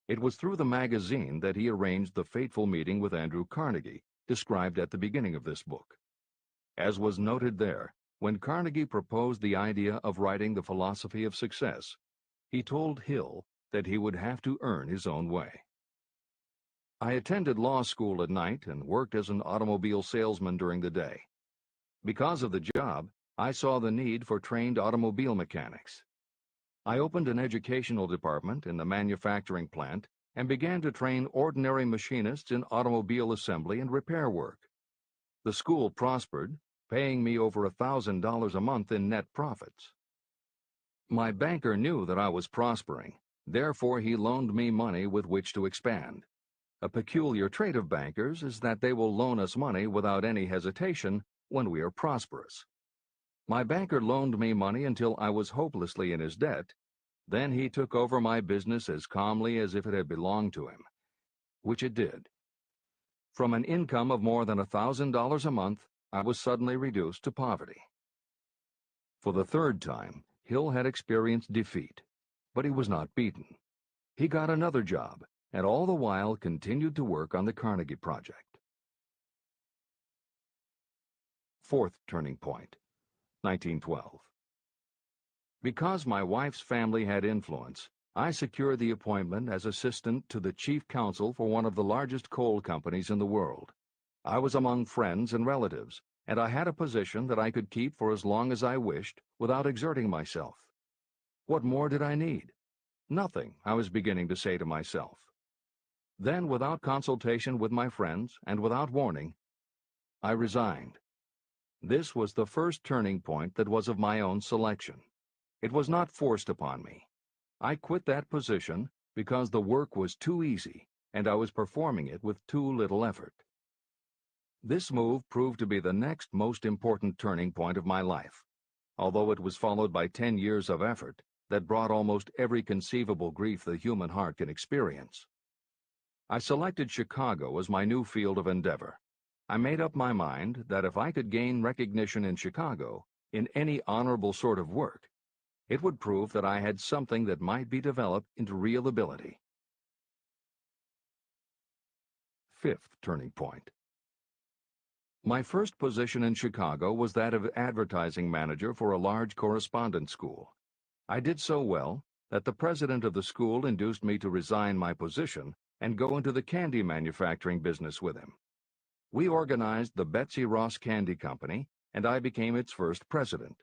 It was through the magazine that he arranged the fateful meeting with Andrew Carnegie, described at the beginning of this book. As was noted there, when Carnegie proposed the idea of writing The Philosophy of Success, he told Hill that he would have to earn his own way. I attended law school at night and worked as an automobile salesman during the day. Because of the job, I saw the need for trained automobile mechanics. I opened an educational department in the manufacturing plant and began to train ordinary machinists in automobile assembly and repair work. The school prospered, paying me over $1,000 a month in net profits. My banker knew that I was prospering, therefore he loaned me money with which to expand. A peculiar trait of bankers is that they will loan us money without any hesitation when we are prosperous. My banker loaned me money until I was hopelessly in his debt. Then he took over my business as calmly as if it had belonged to him, which it did. From an income of more than $1,000 a month, I was suddenly reduced to poverty. For the third time, Hill had experienced defeat, but he was not beaten. He got another job, and all the while continued to work on the Carnegie Project. Fourth turning point, 1912. Because my wife's family had influence, I secured the appointment as assistant to the chief counsel for one of the largest coal companies in the world. I was among friends and relatives, and I had a position that I could keep for as long as I wished without exerting myself. What more did I need? Nothing, I was beginning to say to myself. Then, without consultation with my friends and without warning, I resigned. This was the first turning point that was of my own selection. It was not forced upon me. I quit that position because the work was too easy and I was performing it with too little effort. This move proved to be the next most important turning point of my life, although it was followed by 10 years of effort that brought almost every conceivable grief the human heart can experience. I selected Chicago as my new field of endeavor. I made up my mind that if I could gain recognition in Chicago, in any honorable sort of work, it would prove that I had something that might be developed into real ability. Fifth turning point. My first position in Chicago was that of advertising manager for a large correspondence school. I did so well that the president of the school induced me to resign my position and go into the candy manufacturing business with him. We organized the Betsy Ross Candy Company, and I became its first president.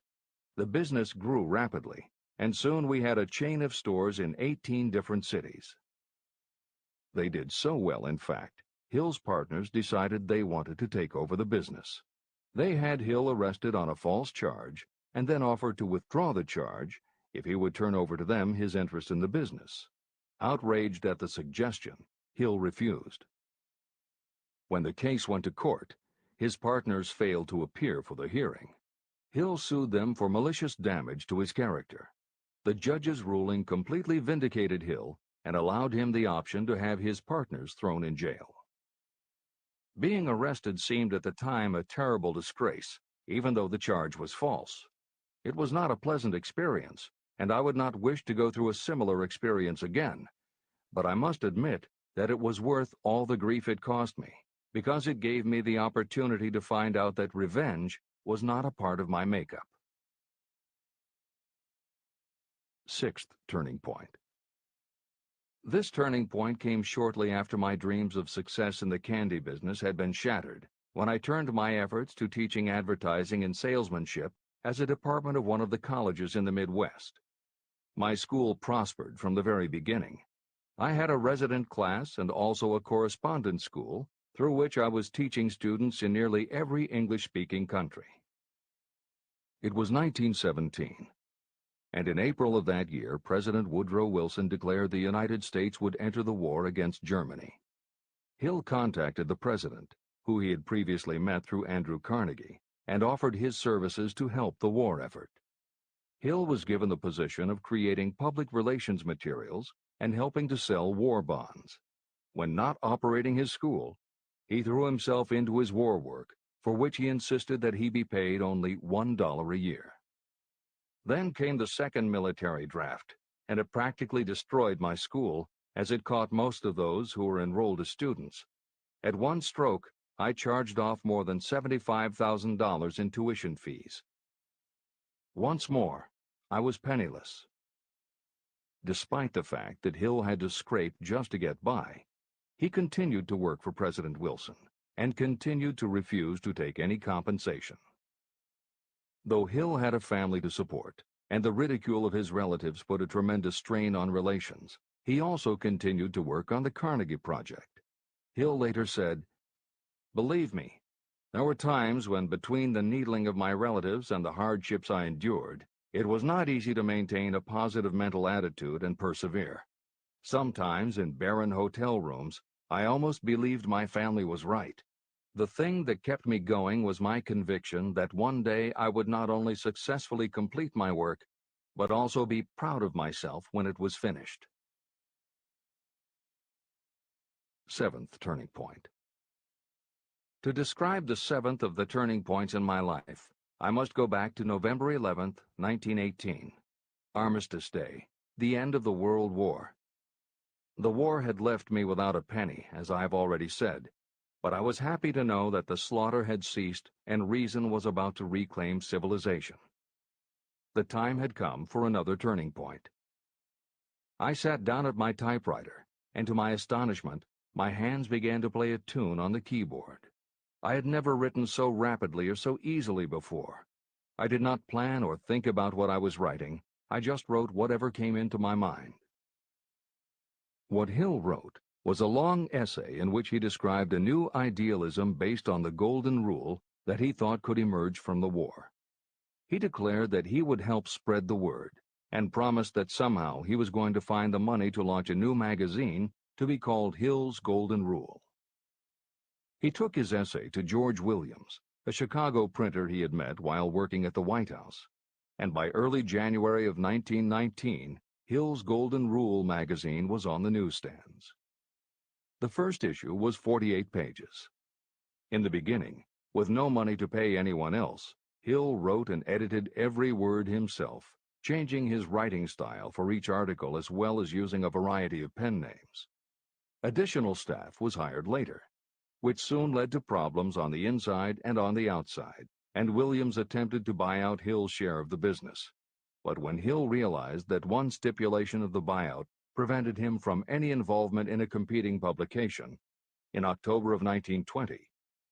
The business grew rapidly, and soon we had a chain of stores in 18 different cities. They did so well, in fact, Hill's partners decided they wanted to take over the business. They had Hill arrested on a false charge and then offered to withdraw the charge if he would turn over to them his interest in the business. Outraged at the suggestion, Hill refused. When the case went to court, his partners failed to appear for the hearing. Hill sued them for malicious damage to his character. The judge's ruling completely vindicated Hill and allowed him the option to have his partners thrown in jail. Being arrested seemed at the time a terrible disgrace, even though the charge was false. It was not a pleasant experience, and I would not wish to go through a similar experience again, but I must admit that it was worth all the grief it cost me, because it gave me the opportunity to find out that revenge was not a part of my makeup. Sixth turning point. This turning point came shortly after my dreams of success in the candy business had been shattered, when I turned my efforts to teaching advertising and salesmanship as a department of one of the colleges in the Midwest. My school prospered from the very beginning. I had a resident class and also a correspondence school through which I was teaching students in nearly every English-speaking country. It was 1917. And in April of that year, President Woodrow Wilson declared the United States would enter the war against Germany. Hill contacted the president, who he had previously met through Andrew Carnegie, and offered his services to help the war effort. Hill was given the position of creating public relations materials and helping to sell war bonds. When not operating his school, he threw himself into his war work, for which he insisted that he be paid only $1 a year. Then came the second military draft, and it practically destroyed my school, as it caught most of those who were enrolled as students. At one stroke, I charged off more than $75,000 in tuition fees. Once more, I was penniless. Despite the fact that Hill had to scrape just to get by, he continued to work for President Wilson and continued to refuse to take any compensation. Though Hill had a family to support, and the ridicule of his relatives put a tremendous strain on relations, he also continued to work on the Carnegie Project. Hill later said, "Believe me, there were times when between the needling of my relatives and the hardships I endured, it was not easy to maintain a positive mental attitude and persevere. Sometimes in barren hotel rooms, I almost believed my family was right. The thing that kept me going was my conviction that one day I would not only successfully complete my work, but also be proud of myself when it was finished." Seventh turning point. To describe the seventh of the turning points in my life, I must go back to November 11th, 1918. Armistice Day, the end of the World War. The war had left me without a penny, as I have already said, but I was happy to know that the slaughter had ceased and reason was about to reclaim civilization. The time had come for another turning point. I sat down at my typewriter, and to my astonishment, my hands began to play a tune on the keyboard. I had never written so rapidly or so easily before. I did not plan or think about what I was writing. I just wrote whatever came into my mind. What Hill wrote was a long essay in which he described a new idealism based on the golden rule that he thought could emerge from the war. He declared that he would help spread the word, and promised that somehow he was going to find the money to launch a new magazine to be called Hill's Golden Rule. He took his essay to George Williams, a Chicago printer he had met while working at the White House, and by early January of 1919, Hill's Golden Rule magazine was on the newsstands. The first issue was 48 pages. In the beginning, with no money to pay anyone else, Hill wrote and edited every word himself, changing his writing style for each article as well as using a variety of pen names. Additional staff was hired later, which soon led to problems on the inside and on the outside, and Williams attempted to buy out Hill's share of the business. But when Hill realized that one stipulation of the buyout prevented him from any involvement in a competing publication, in October of 1920,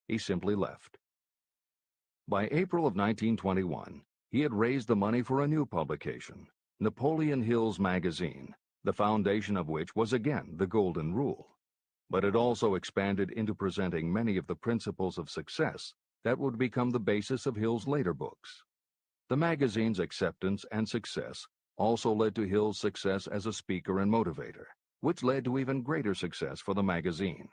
he simply left. By April of 1921, he had raised the money for a new publication, Napoleon Hill's Magazine, the foundation of which was again the Golden Rule. But it also expanded into presenting many of the principles of success that would become the basis of Hill's later books. The magazine's acceptance and success also led to Hill's success as a speaker and motivator, which led to even greater success for the magazine.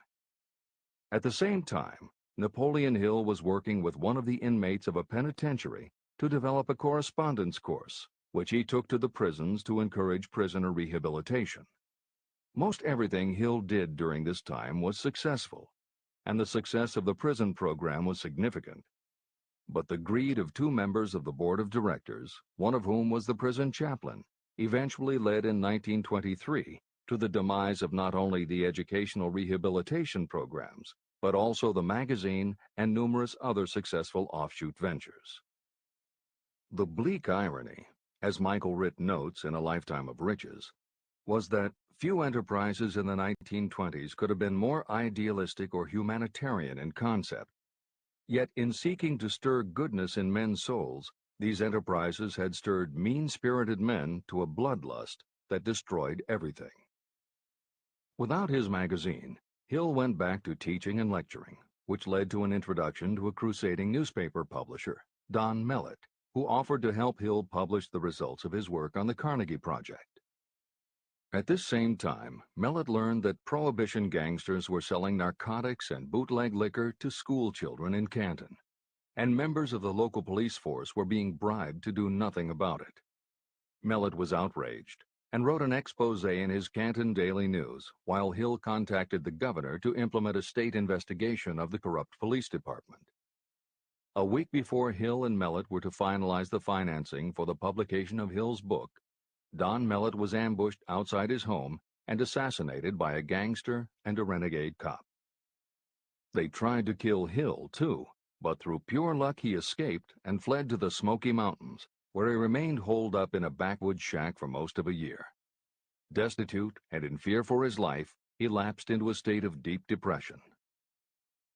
At the same time, Napoleon Hill was working with one of the inmates of a penitentiary to develop a correspondence course, which he took to the prisons to encourage prisoner rehabilitation. Most everything Hill did during this time was successful, and the success of the prison program was significant. But the greed of two members of the board of directors, one of whom was the prison chaplain, eventually led in 1923 to the demise of not only the educational rehabilitation programs, but also the magazine and numerous other successful offshoot ventures. The bleak irony, as Michael Ritt notes in A Lifetime of Riches, was that few enterprises in the 1920s could have been more idealistic or humanitarian in concept. Yet in seeking to stir goodness in men's souls, these enterprises had stirred mean-spirited men to a bloodlust that destroyed everything. Without his magazine, Hill went back to teaching and lecturing, which led to an introduction to a crusading newspaper publisher, Don Mellett, who offered to help Hill publish the results of his work on the Carnegie Project. At this same time, Mellett learned that Prohibition gangsters were selling narcotics and bootleg liquor to school children in Canton, and members of the local police force were being bribed to do nothing about it. Mellett was outraged and wrote an expose in his Canton Daily News while Hill contacted the governor to implement a state investigation of the corrupt police department. A week before Hill and Mellett were to finalize the financing for the publication of Hill's book, Don Mellett was ambushed outside his home and assassinated by a gangster and a renegade cop. They tried to kill Hill, too, but through pure luck he escaped and fled to the Smoky Mountains, where he remained holed up in a backwoods shack for most of a year. Destitute and in fear for his life, he lapsed into a state of deep depression.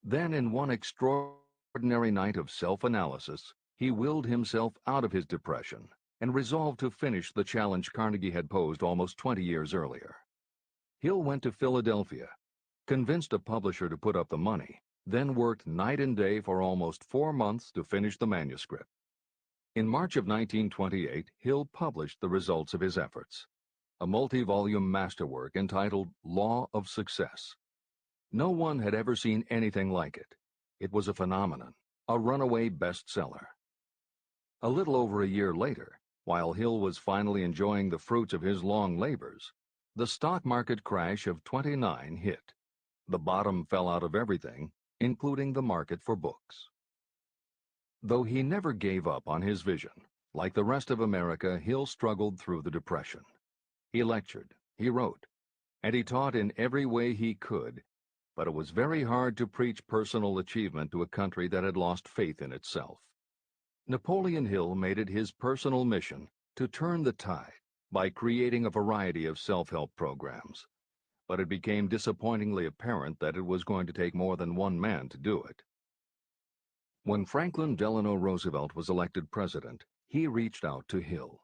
Then, in one extraordinary night of self-analysis, he willed himself out of his depression and resolved to finish the challenge Carnegie had posed almost 20 years earlier. Hill went to Philadelphia, convinced a publisher to put up the money, then worked night and day for almost 4 months to finish the manuscript. In March of 1928, Hill published the results of his efforts, a multi-volume masterwork entitled Law of Success. No one had ever seen anything like it. It was a phenomenon, a runaway bestseller. A little over a year later, while Hill was finally enjoying the fruits of his long labors, the stock market crash of '29 hit. The bottom fell out of everything, including the market for books. Though he never gave up on his vision, like the rest of America, Hill struggled through the Depression. He lectured, he wrote, and he taught in every way he could, but it was very hard to preach personal achievement to a country that had lost faith in itself. Napoleon Hill made it his personal mission to turn the tide by creating a variety of self-help programs, but it became disappointingly apparent that it was going to take more than one man to do it. When Franklin Delano Roosevelt was elected president, he reached out to Hill.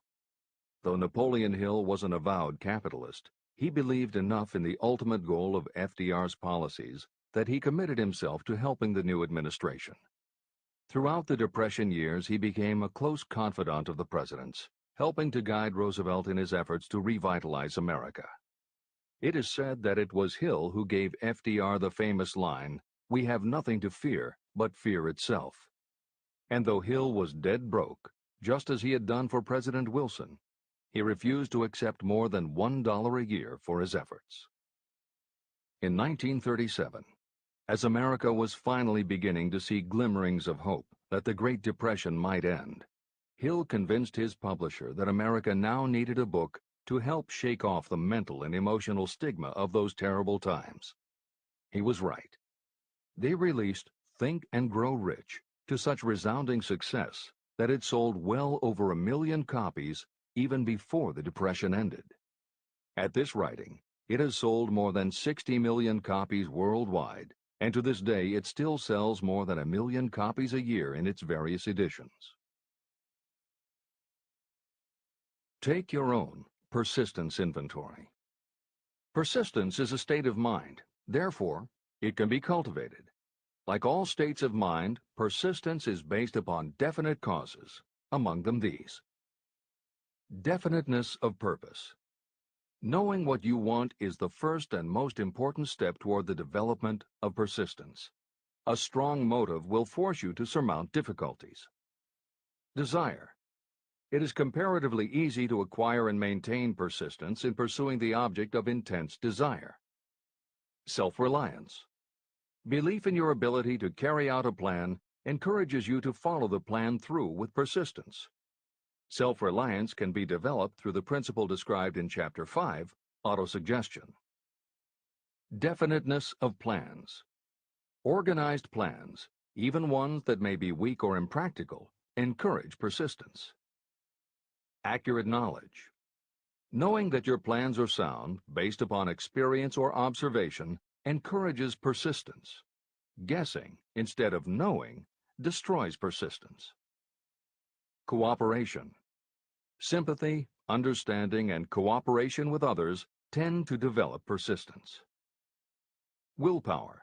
Though Napoleon Hill was an avowed capitalist, he believed enough in the ultimate goal of FDR's policies that he committed himself to helping the new administration. Throughout the Depression years, he became a close confidant of the president's, helping to guide Roosevelt in his efforts to revitalize America. It is said that it was Hill who gave FDR the famous line, "We have nothing to fear but fear itself." And though Hill was dead broke, just as he had done for President Wilson, he refused to accept more than $1 a year for his efforts. In 1937, as America was finally beginning to see glimmerings of hope that the Great Depression might end, Hill convinced his publisher that America now needed a book to help shake off the mental and emotional stigma of those terrible times. He was right. They released Think and Grow Rich to such resounding success that it sold well over 1 million copies even before the Depression ended. At this writing, it has sold more than 60 million copies worldwide, and to this day it still sells more than 1 million copies a year in its various editions. Take your own persistence inventory. Persistence is a state of mind. Therefore, it can be cultivated. Like all states of mind, persistence is based upon definite causes, among them these. Definiteness of purpose. Knowing what you want is the first and most important step toward the development of persistence. A strong motive will force you to surmount difficulties. Desire. It is comparatively easy to acquire and maintain persistence in pursuing the object of intense desire. Self-reliance. Belief in your ability to carry out a plan encourages you to follow the plan through with persistence. Self-reliance can be developed through the principle described in Chapter 5, Autosuggestion. Definiteness of plans. Organized plans, even ones that may be weak or impractical, encourage persistence. Accurate knowledge. Knowing that your plans are sound, based upon experience or observation, encourages persistence. Guessing, instead of knowing, destroys persistence. Cooperation. Sympathy, understanding, and cooperation with others tend to develop persistence. Willpower.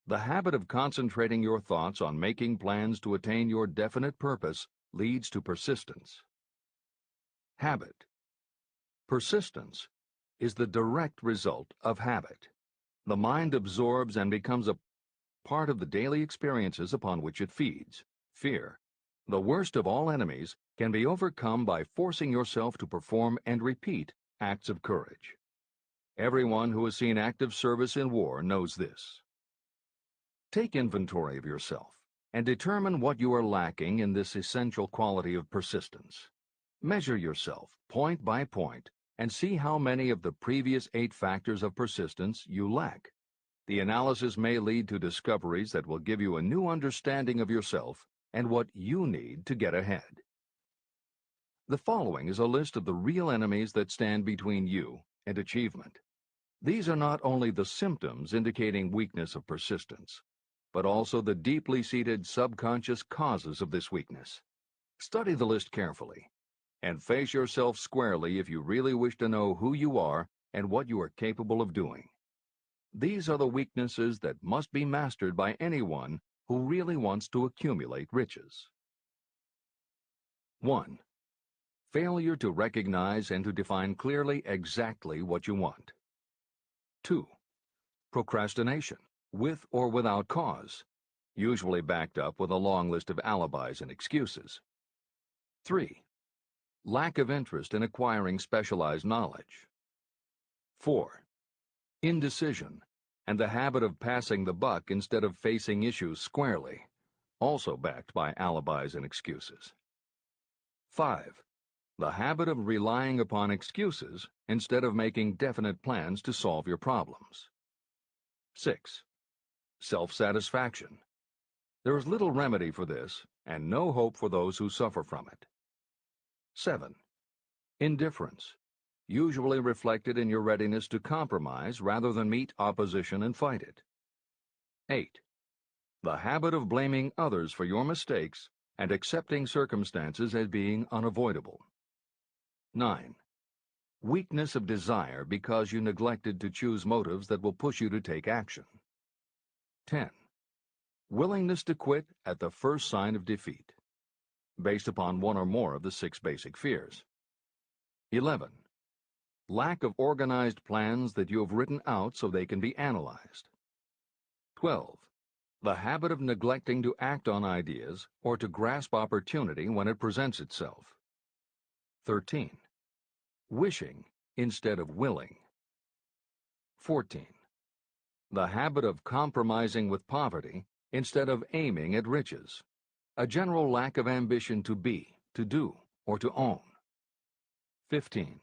The habit of concentrating your thoughts on making plans to attain your definite purpose leads to persistence. Habit. Persistence is the direct result of habit. The mind absorbs and becomes a part of the daily experiences upon which it feeds. Fear, the worst of all enemies, can be overcome by forcing yourself to perform and repeat acts of courage. Everyone who has seen active service in war knows this. Take inventory of yourself and determine what you are lacking in this essential quality of persistence. Measure yourself point by point and see how many of the previous 8 factors of persistence you lack. The analysis may lead to discoveries that will give you a new understanding of yourself and what you need to get ahead. The following is a list of the real enemies that stand between you and achievement. These are not only the symptoms indicating weakness of persistence, but also the deeply seated subconscious causes of this weakness. Study the list carefully and face yourself squarely if you really wish to know who you are and what you are capable of doing. These are the weaknesses that must be mastered by anyone who really wants to accumulate riches. 1. Failure to recognize and to define clearly exactly what you want. 2. Procrastination, with or without cause, usually backed up with a long list of alibis and excuses. 3. Lack of interest in acquiring specialized knowledge. 4. Indecision, and the habit of passing the buck instead of facing issues squarely, also backed by alibis and excuses. 5. The habit of relying upon excuses instead of making definite plans to solve your problems. 6. Self-satisfaction. There is little remedy for this, and no hope for those who suffer from it. 7. Indifference, usually reflected in your readiness to compromise rather than meet opposition and fight it. 8. The habit of blaming others for your mistakes and accepting circumstances as being unavoidable. 9. Weakness of desire because you neglected to choose motives that will push you to take action. 10. Willingness to quit at the first sign of defeat, based upon one or more of the 6 basic fears. 11. Lack of organized plans that you have written out so they can be analyzed. 12. The habit of neglecting to act on ideas or to grasp opportunity when it presents itself. 13. Wishing instead of willing. 14. the habit of compromising with poverty instead of aiming at riches, a general lack of ambition to be, to do, or to own. 15.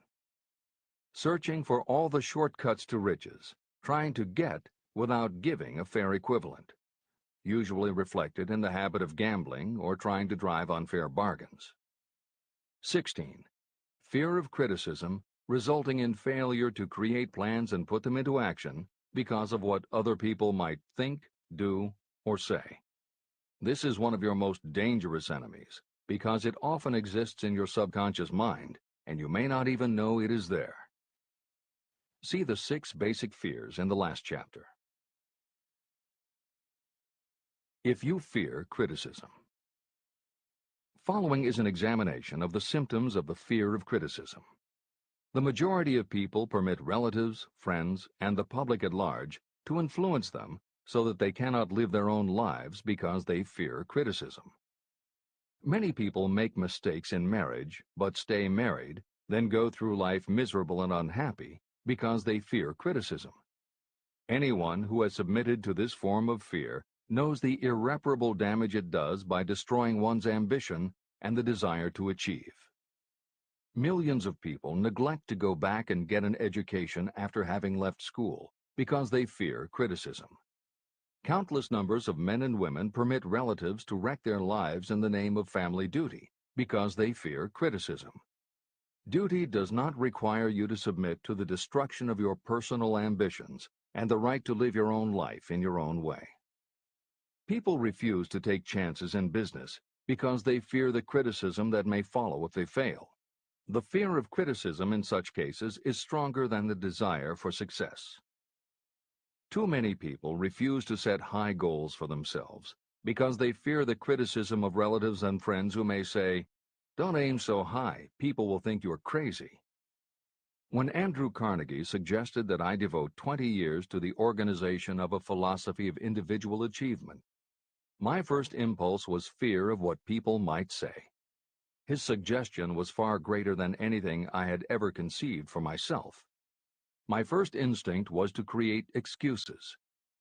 Searching for all the shortcuts to riches, trying to get without giving a fair equivalent, usually reflected in the habit of gambling or trying to drive unfair bargains. 16. Fear of criticism, resulting in failure to create plans and put them into action because of what other people might think, do, or say. This is one of your most dangerous enemies because it often exists in your subconscious mind and you may not even know it is there. See the 6 basic fears in the last chapter. If you fear criticism. Following is an examination of the symptoms of the fear of criticism. The majority of people permit relatives, friends, and the public at large to influence them so that they cannot live their own lives because they fear criticism. Many people make mistakes in marriage but stay married, then go through life miserable and unhappy because they fear criticism. Anyone who has submitted to this form of fear knows the irreparable damage it does by destroying one's ambition and the desire to achieve. Millions of people neglect to go back and get an education after having left school because they fear criticism. Countless numbers of men and women permit relatives to wreck their lives in the name of family duty because they fear criticism. Duty does not require you to submit to the destruction of your personal ambitions and the right to live your own life in your own way. People refuse to take chances in business because they fear the criticism that may follow if they fail. The fear of criticism in such cases is stronger than the desire for success. Too many people refuse to set high goals for themselves because they fear the criticism of relatives and friends who may say, "Don't aim so high, people will think you're crazy." When Andrew Carnegie suggested that I devote 20 years to the organization of a philosophy of individual achievement, my first impulse was fear of what people might say. His suggestion was far greater than anything I had ever conceived for myself. My first instinct was to create excuses,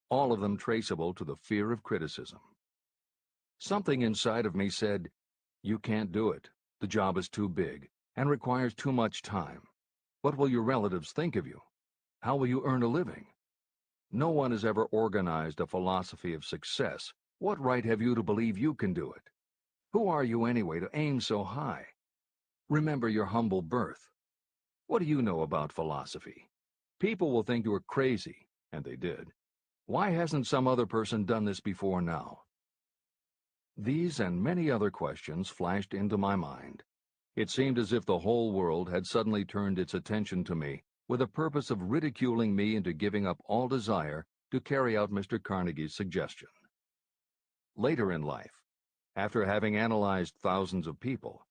all of them traceable to the fear of criticism. Something inside of me said, "You can't do it. The job is too big and requires too much time. What will your relatives think of you? How will you earn a living? No one has ever organized a philosophy of success. What right have you to believe you can do it? Who are you anyway to aim so high? Remember your humble birth. What do you know about philosophy? People will think you are crazy," and they did. "Why hasn't some other person done this before now?" These and many other questions flashed into my mind. It seemed as if the whole world had suddenly turned its attention to me with the purpose of ridiculing me into giving up all desire to carry out Mr. Carnegie's suggestion. Later in life, after having analyzed thousands of people,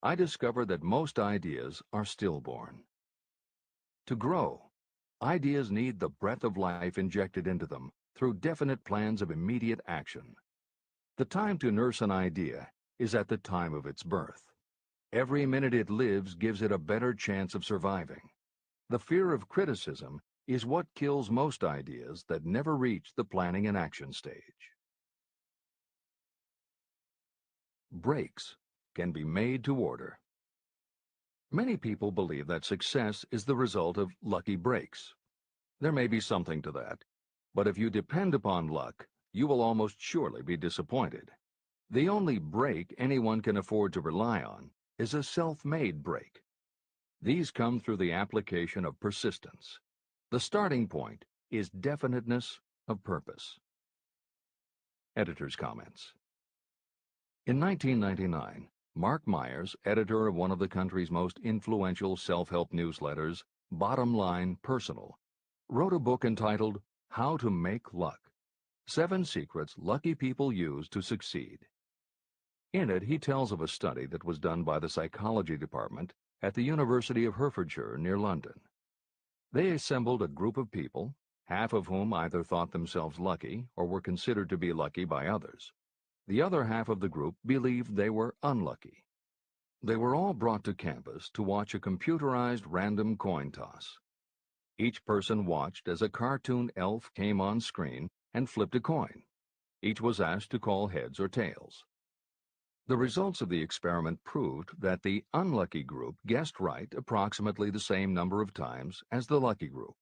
I discovered that most ideas are stillborn. To grow, ideas need the breath of life injected into them through definite plans of immediate action. The time to nurse an idea is at the time of its birth. Every minute it lives gives it a better chance of surviving. The fear of criticism is what kills most ideas that never reach the planning and action stage. Breaks can be made to order. Many people believe that success is the result of lucky breaks. There may be something to that, but if you depend upon luck, you will almost surely be disappointed. The only break anyone can afford to rely on is a self-made break. These come through the application of persistence. The starting point is definiteness of purpose. Editor's comments. In 1999, Mark Myers, editor of one of the country's most influential self-help newsletters, Bottom Line Personal, wrote a book entitled How to Make Luck: 7 Secrets Lucky People Use to Succeed. In it, he tells of a study that was done by the psychology department at the University of Hertfordshire near London. They assembled a group of people, half of whom either thought themselves lucky or were considered to be lucky by others. The other half of the group believed they were unlucky. They were all brought to campus to watch a computerized random coin toss. Each person watched as a cartoon elf came on screen and flipped a coin. Each was asked to call heads or tails. The results of the experiment proved that the unlucky group guessed right approximately the same number of times as the lucky group.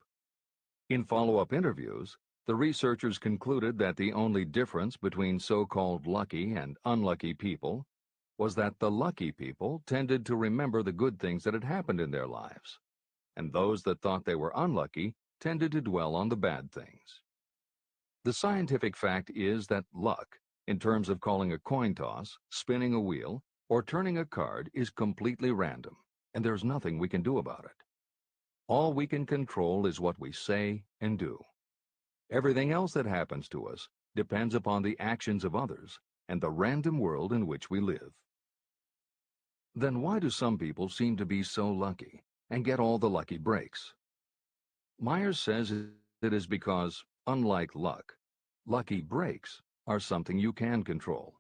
In follow-up interviews, the researchers concluded that the only difference between so-called lucky and unlucky people was that the lucky people tended to remember the good things that had happened in their lives, and those that thought they were unlucky tended to dwell on the bad things. The scientific fact is that luck, in terms of calling a coin toss, spinning a wheel, or turning a card, is completely random, and there's nothing we can do about it. All we can control is what we say and do. Everything else that happens to us depends upon the actions of others and the random world in which we live. Then why do some people seem to be so lucky and get all the lucky breaks? Myers says it is because, unlike luck, lucky breaks are something you can control.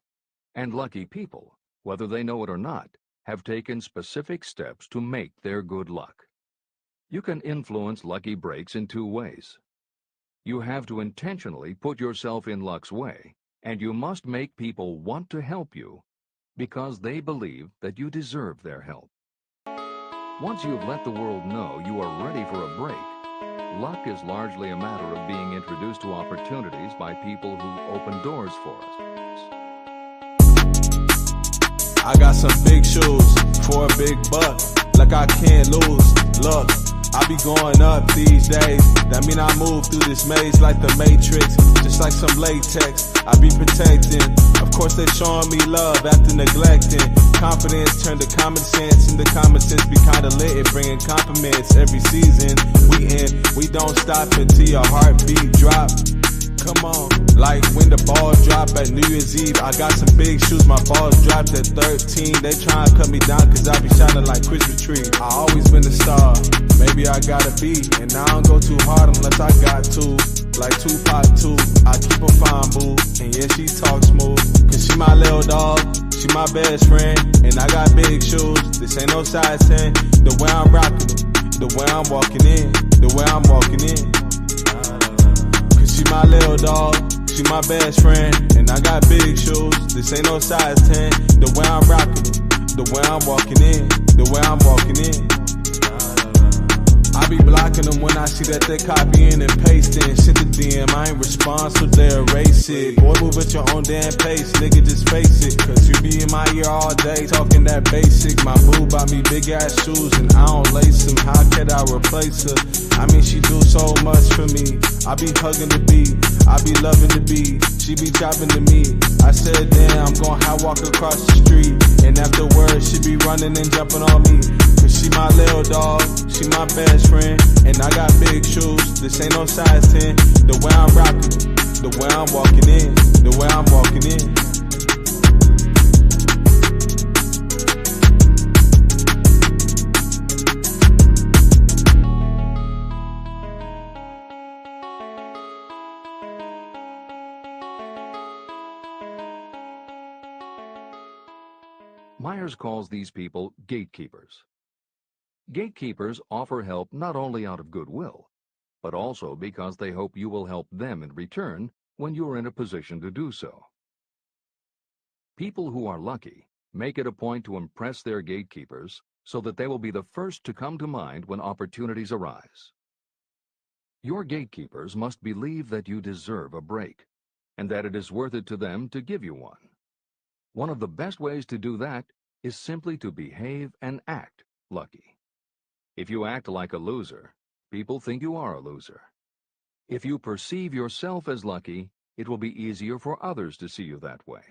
And lucky people, whether they know it or not, have taken specific steps to make their good luck. You can influence lucky breaks in two ways. You have to intentionally put yourself in luck's way, and you must make people want to help you because they believe that you deserve their help. Once you've let the world know you are ready for a break, luck is largely a matter of being introduced to opportunities by people who open doors for us. I got some big shoes for a big buck, like I can't lose. Look, I be going up these days. That mean I move through this maze like the Matrix, just like some latex. I be protecting. Of course they showing me love after neglecting. Confidence turned to common sense, and the common sense be kinda lit. It bringing compliments every season. We don't stop until your heartbeat drop. Come on, like when the ball drop at New Year's Eve. I got some big shoes, my balls dropped at 13. They try and cut me down cause I be shining like Christmas tree. I always been a star, maybe I gotta be. And I don't go too hard unless I got to. Like Tupac too, I keep a fine boo. And yeah, she talk smooth, cause she my little dog, she my best friend. And I got big shoes, this ain't no size 10. The way I'm rocking it, the way I'm walking in, the way I'm walking in. She my little dog, she my best friend. And I got big shoes, this ain't no size 10. The way I'm rocking it, the way I'm walking in, the way I'm walking in. I be blocking them when I see that they copying and pasting. Shit the DM, I ain't respond, so they erase it. Boy, move at your own damn pace, nigga, just face it. Cause you be in my ear all day, talking that basic. My boo bought me big ass shoes and I don't lace them. How could I replace her? I mean, she do so much for me. I be hugging the beat, I be loving the beat. She be chopping to me. I said, damn, I'm gon' high walk across the street. And afterwards, she be running and jumping on me. Cause she my little dog, she my best friend. And I got big shoes, this ain't no size 10. The way I'm rocking it, the way I'm walking in, the way I'm walking in. Myers calls these people gatekeepers. Gatekeepers offer help not only out of goodwill, but also because they hope you will help them in return when you are in a position to do so. People who are lucky make it a point to impress their gatekeepers so that they will be the first to come to mind when opportunities arise. Your gatekeepers must believe that you deserve a break, and that it is worth it to them to give you one. One of the best ways to do that is simply to behave and act lucky. If you act like a loser, people think you are a loser. If you perceive yourself as lucky, it will be easier for others to see you that way.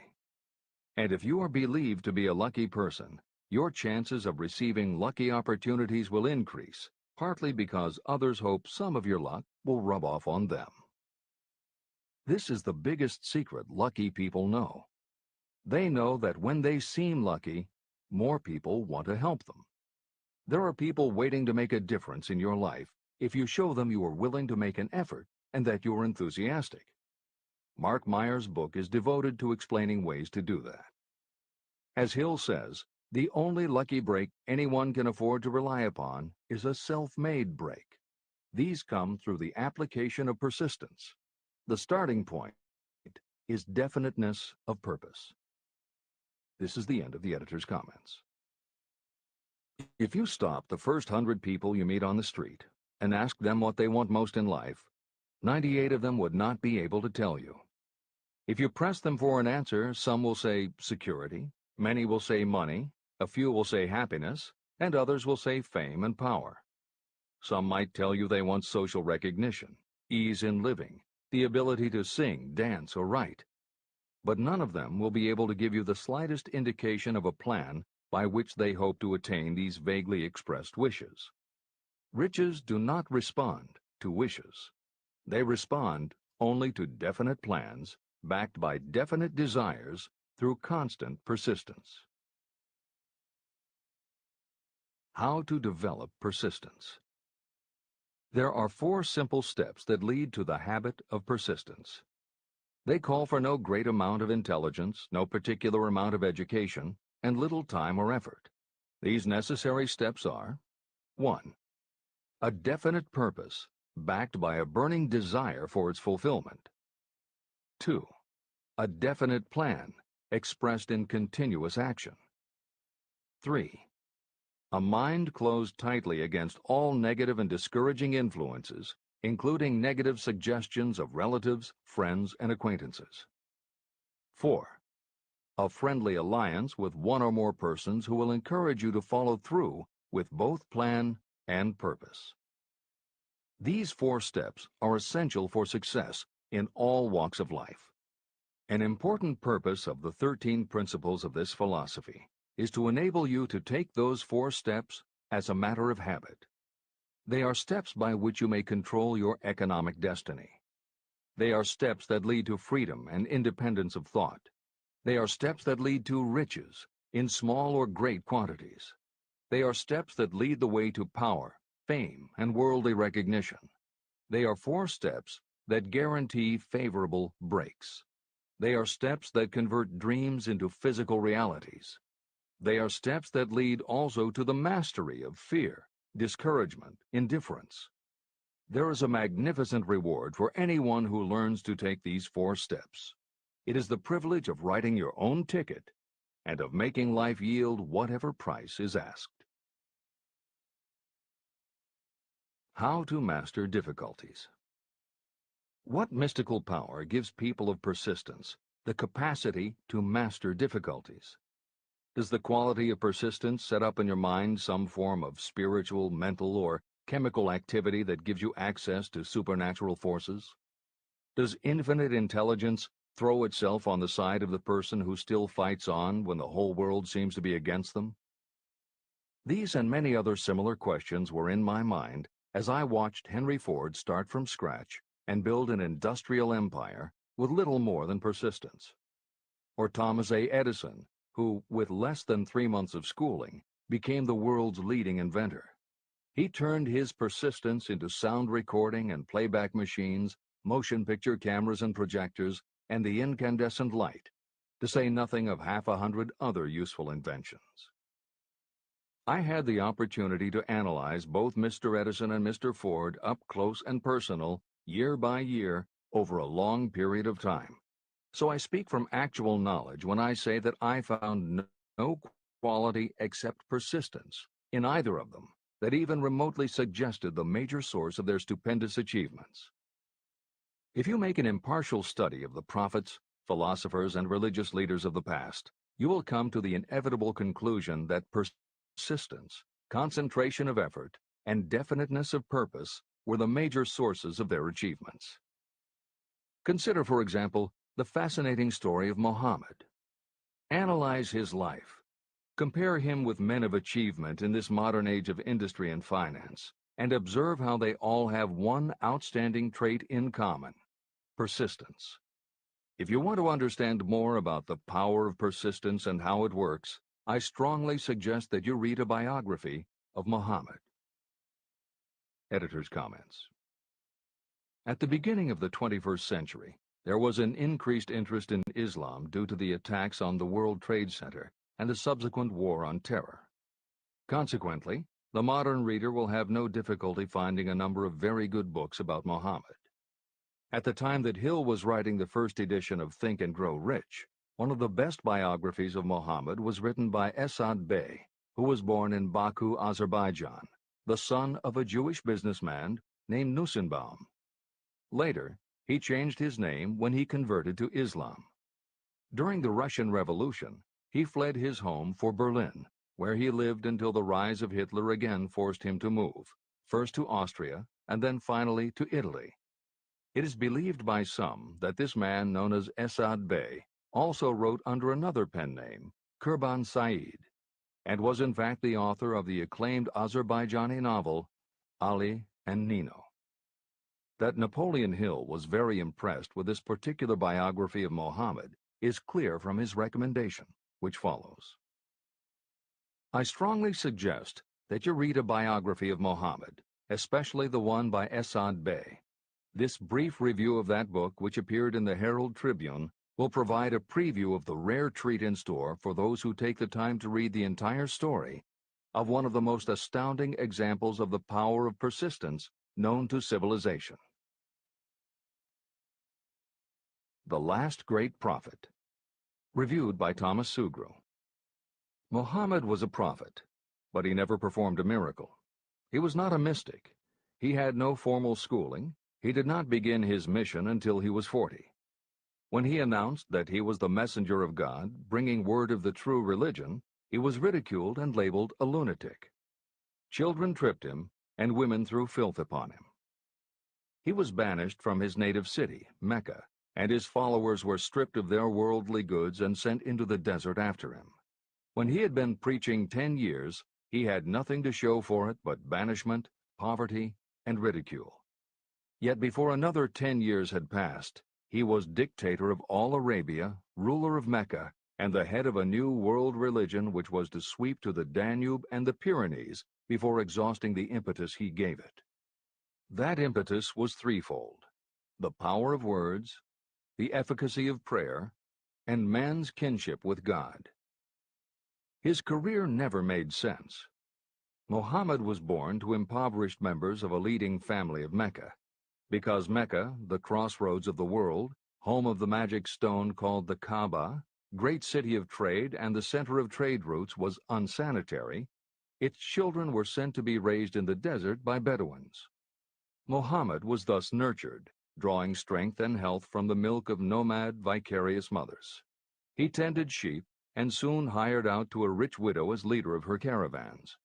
And if you are believed to be a lucky person, your chances of receiving lucky opportunities will increase, partly because others hope some of your luck will rub off on them. This is the biggest secret lucky people know. They know that when they seem lucky, more people want to help them. There are people waiting to make a difference in your life if you show them you are willing to make an effort and that you are enthusiastic. Mark Myers' book is devoted to explaining ways to do that. As Hill says, the only lucky break anyone can afford to rely upon is a self-made break. These come through the application of persistence. The starting point is definiteness of purpose. This is the end of the editor's comments. If you stop the first 100 people you meet on the street and ask them what they want most in life, 98 of them would not be able to tell you. If you press them for an answer, some will say security, many will say money, a few will say happiness, and others will say fame and power. Some might tell you they want social recognition, ease in living, the ability to sing, dance, or write. But none of them will be able to give you the slightest indication of a plan by which they hope to attain these vaguely expressed wishes. Riches do not respond to wishes. They respond only to definite plans backed by definite desires through constant persistence. How to develop persistence. There are 4 simple steps that lead to the habit of persistence. They call for no great amount of intelligence, no particular amount of education, and little time or effort. These necessary steps are: 1. A definite purpose, backed by a burning desire for its fulfillment. 2. A definite plan, expressed in continuous action. 3. A mind closed tightly against all negative and discouraging influences, including negative suggestions of relatives, friends, and acquaintances. 4. A friendly alliance with one or more persons who will encourage you to follow through with both plan and purpose. These 4 steps are essential for success in all walks of life. An important purpose of the 13 principles of this philosophy is to enable you to take those 4 steps as a matter of habit. They are steps by which you may control your economic destiny. They are steps that lead to freedom and independence of thought. They are steps that lead to riches, in small or great quantities. They are steps that lead the way to power, fame, and worldly recognition. They are 4 steps that guarantee favorable breaks. They are steps that convert dreams into physical realities. They are steps that lead also to the mastery of fear, discouragement, indifference. There is a magnificent reward for anyone who learns to take these 4 steps. It is the privilege of writing your own ticket and of making life yield whatever price is asked. How to master difficulties. What mystical power gives people of persistence the capacity to master difficulties? Does the quality of persistence set up in your mind some form of spiritual, mental, or chemical activity that gives you access to supernatural forces? Does infinite intelligence throw itself on the side of the person who still fights on when the whole world seems to be against them? These and many other similar questions were in my mind as I watched Henry Ford start from scratch and build an industrial empire with little more than persistence. Or Thomas A. Edison, who, with less than 3 months of schooling, became the world's leading inventor. He turned his persistence into sound recording and playback machines, motion picture cameras and projectors, and the incandescent light, to say nothing of 100 other useful inventions. I had the opportunity to analyze both Mr. Edison and Mr. Ford up close and personal, year by year, over a long period of time. So I speak from actual knowledge when I say that I found no quality except persistence in either of them that even remotely suggested the major source of their stupendous achievements. If you make an impartial study of the prophets, philosophers, and religious leaders of the past, you will come to the inevitable conclusion that persistence, concentration of effort, and definiteness of purpose were the major sources of their achievements. Consider, for example, the fascinating story of Muhammad. Analyze his life. Compare him with men of achievement in this modern age of industry and finance, and observe how they all have one outstanding trait in common: persistence. If you want to understand more about the power of persistence and how it works, I strongly suggest that you read a biography of Muhammad. Editor's comments. At the beginning of the 21st century, there was an increased interest in Islam due to the attacks on the World Trade Center and the subsequent war on terror. Consequently, The modern reader will have no difficulty finding a number of very good books about Muhammad. At the time that Hill was writing the first edition of Think and Grow Rich, one of the best biographies of Muhammad was written by Esad Bey, who was born in Baku, Azerbaijan, the son of a Jewish businessman named Nusinbaum. Later, he changed his name when he converted to Islam. During the Russian Revolution, he fled his home for Berlin, where he lived until the rise of Hitler again forced him to move, first to Austria and then finally to Italy. It is believed by some that this man, known as Esad Bey, also wrote under another pen name, Kurban Said, and was in fact the author of the acclaimed Azerbaijani novel, Ali and Nino. That Napoleon Hill was very impressed with this particular biography of Muhammad is clear from his recommendation, which follows. I strongly suggest that you read a biography of Muhammad, especially the one by Esad Bey. This brief review of that book, which appeared in the Herald Tribune, will provide a preview of the rare treat in store for those who take the time to read the entire story of one of the most astounding examples of the power of persistence known to civilization. The Last Great Prophet. Reviewed by Thomas Sugru. Muhammad was a prophet, but he never performed a miracle. He was not a mystic. He had no formal schooling. He did not begin his mission until he was 40. When he announced that he was the messenger of God, bringing word of the true religion, he was ridiculed and labeled a lunatic. Children tripped him, and women threw filth upon him. He was banished from his native city, Mecca, and his followers were stripped of their worldly goods and sent into the desert after him. When he had been preaching 10 years, he had nothing to show for it but banishment, poverty, and ridicule. Yet before another 10 years had passed, he was dictator of all Arabia, ruler of Mecca, and the head of a new world religion which was to sweep to the Danube and the Pyrenees before exhausting the impetus he gave it. That impetus was threefold: the power of words, the efficacy of prayer, and man's kinship with God. His career never made sense. Muhammad was born to impoverished members of a leading family of Mecca. Because Mecca, the crossroads of the world, home of the magic stone called the Kaaba, great city of trade and the center of trade routes, was unsanitary, its children were sent to be raised in the desert by Bedouins. Muhammad was thus nurtured, drawing strength and health from the milk of nomad, vicarious mothers. He tended sheep and soon hired out to a rich widow as leader of her caravans.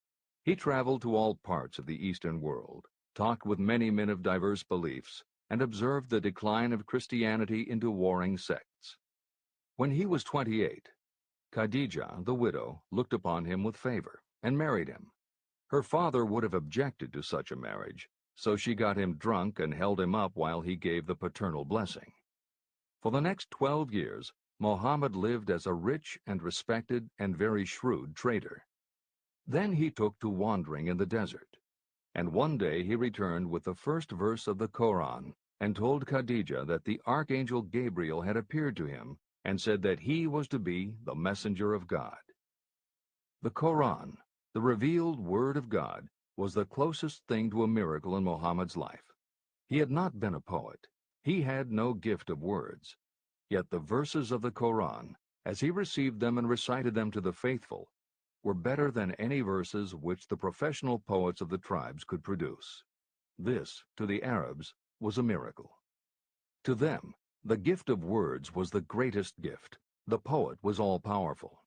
He traveled to all parts of the Eastern world, talked with many men of diverse beliefs, and observed the decline of Christianity into warring sects. When he was 28, Khadijah, the widow, looked upon him with favor and married him. Her father would have objected to such a marriage, so she got him drunk and held him up while he gave the paternal blessing. For the next 12 years, Muhammad lived as a rich and respected and very shrewd trader. Then he took to wandering in the desert. And one day he returned with the first verse of the Koran and told Khadijah that the archangel Gabriel had appeared to him and said that he was to be the messenger of God. The Koran, the revealed word of God, was the closest thing to a miracle in Muhammad's life. He had not been a poet. He had no gift of words. Yet the verses of the Koran, as he received them and recited them to the faithful, were better than any verses which the professional poets of the tribes could produce. This, to the Arabs, was a miracle. To them, the gift of words was the greatest gift. The poet was all-powerful.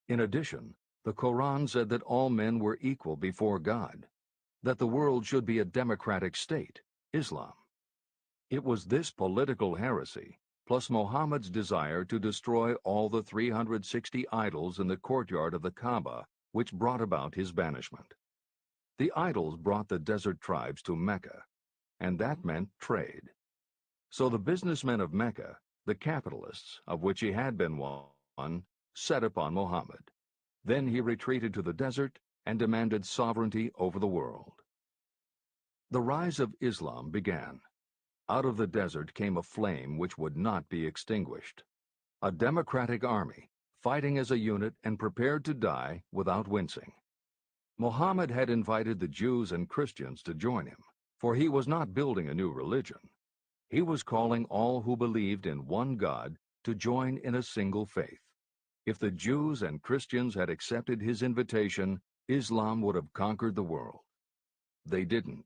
In addition, the Koran said that all men were equal before God, that the world should be a democratic state, Islam. It was this political heresy, plus Muhammad's desire to destroy all the 360 idols in the courtyard of the Kaaba, which brought about his banishment. The idols brought the desert tribes to Mecca, and that meant trade. So the businessmen of Mecca, the capitalists, of which he had been one, set upon Muhammad. Then he retreated to the desert and demanded sovereignty over the world. The rise of Islam began. Out of the desert came a flame which would not be extinguished. A democratic army, fighting as a unit and prepared to die without wincing. Muhammad had invited the Jews and Christians to join him, for he was not building a new religion. He was calling all who believed in one God to join in a single faith. If the Jews and Christians had accepted his invitation, Islam would have conquered the world. They didn't.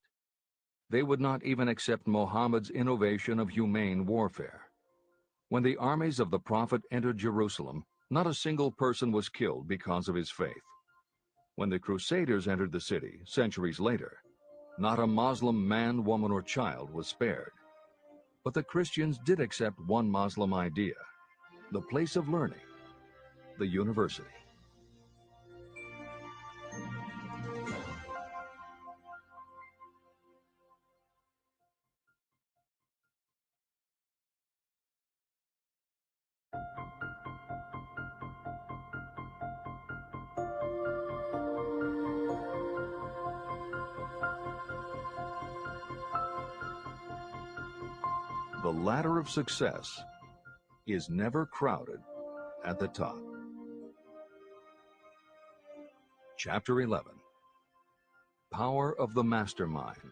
They would not even accept Muhammad's innovation of humane warfare. When the armies of the Prophet entered Jerusalem, not a single person was killed because of his faith. When the Crusaders entered the city, centuries later, not a Muslim man, woman, or child was spared. But the Christians did accept one Muslim idea, the place of learning, the university. The ladder of success is never crowded at the top. Chapter 11. Power of the Mastermind,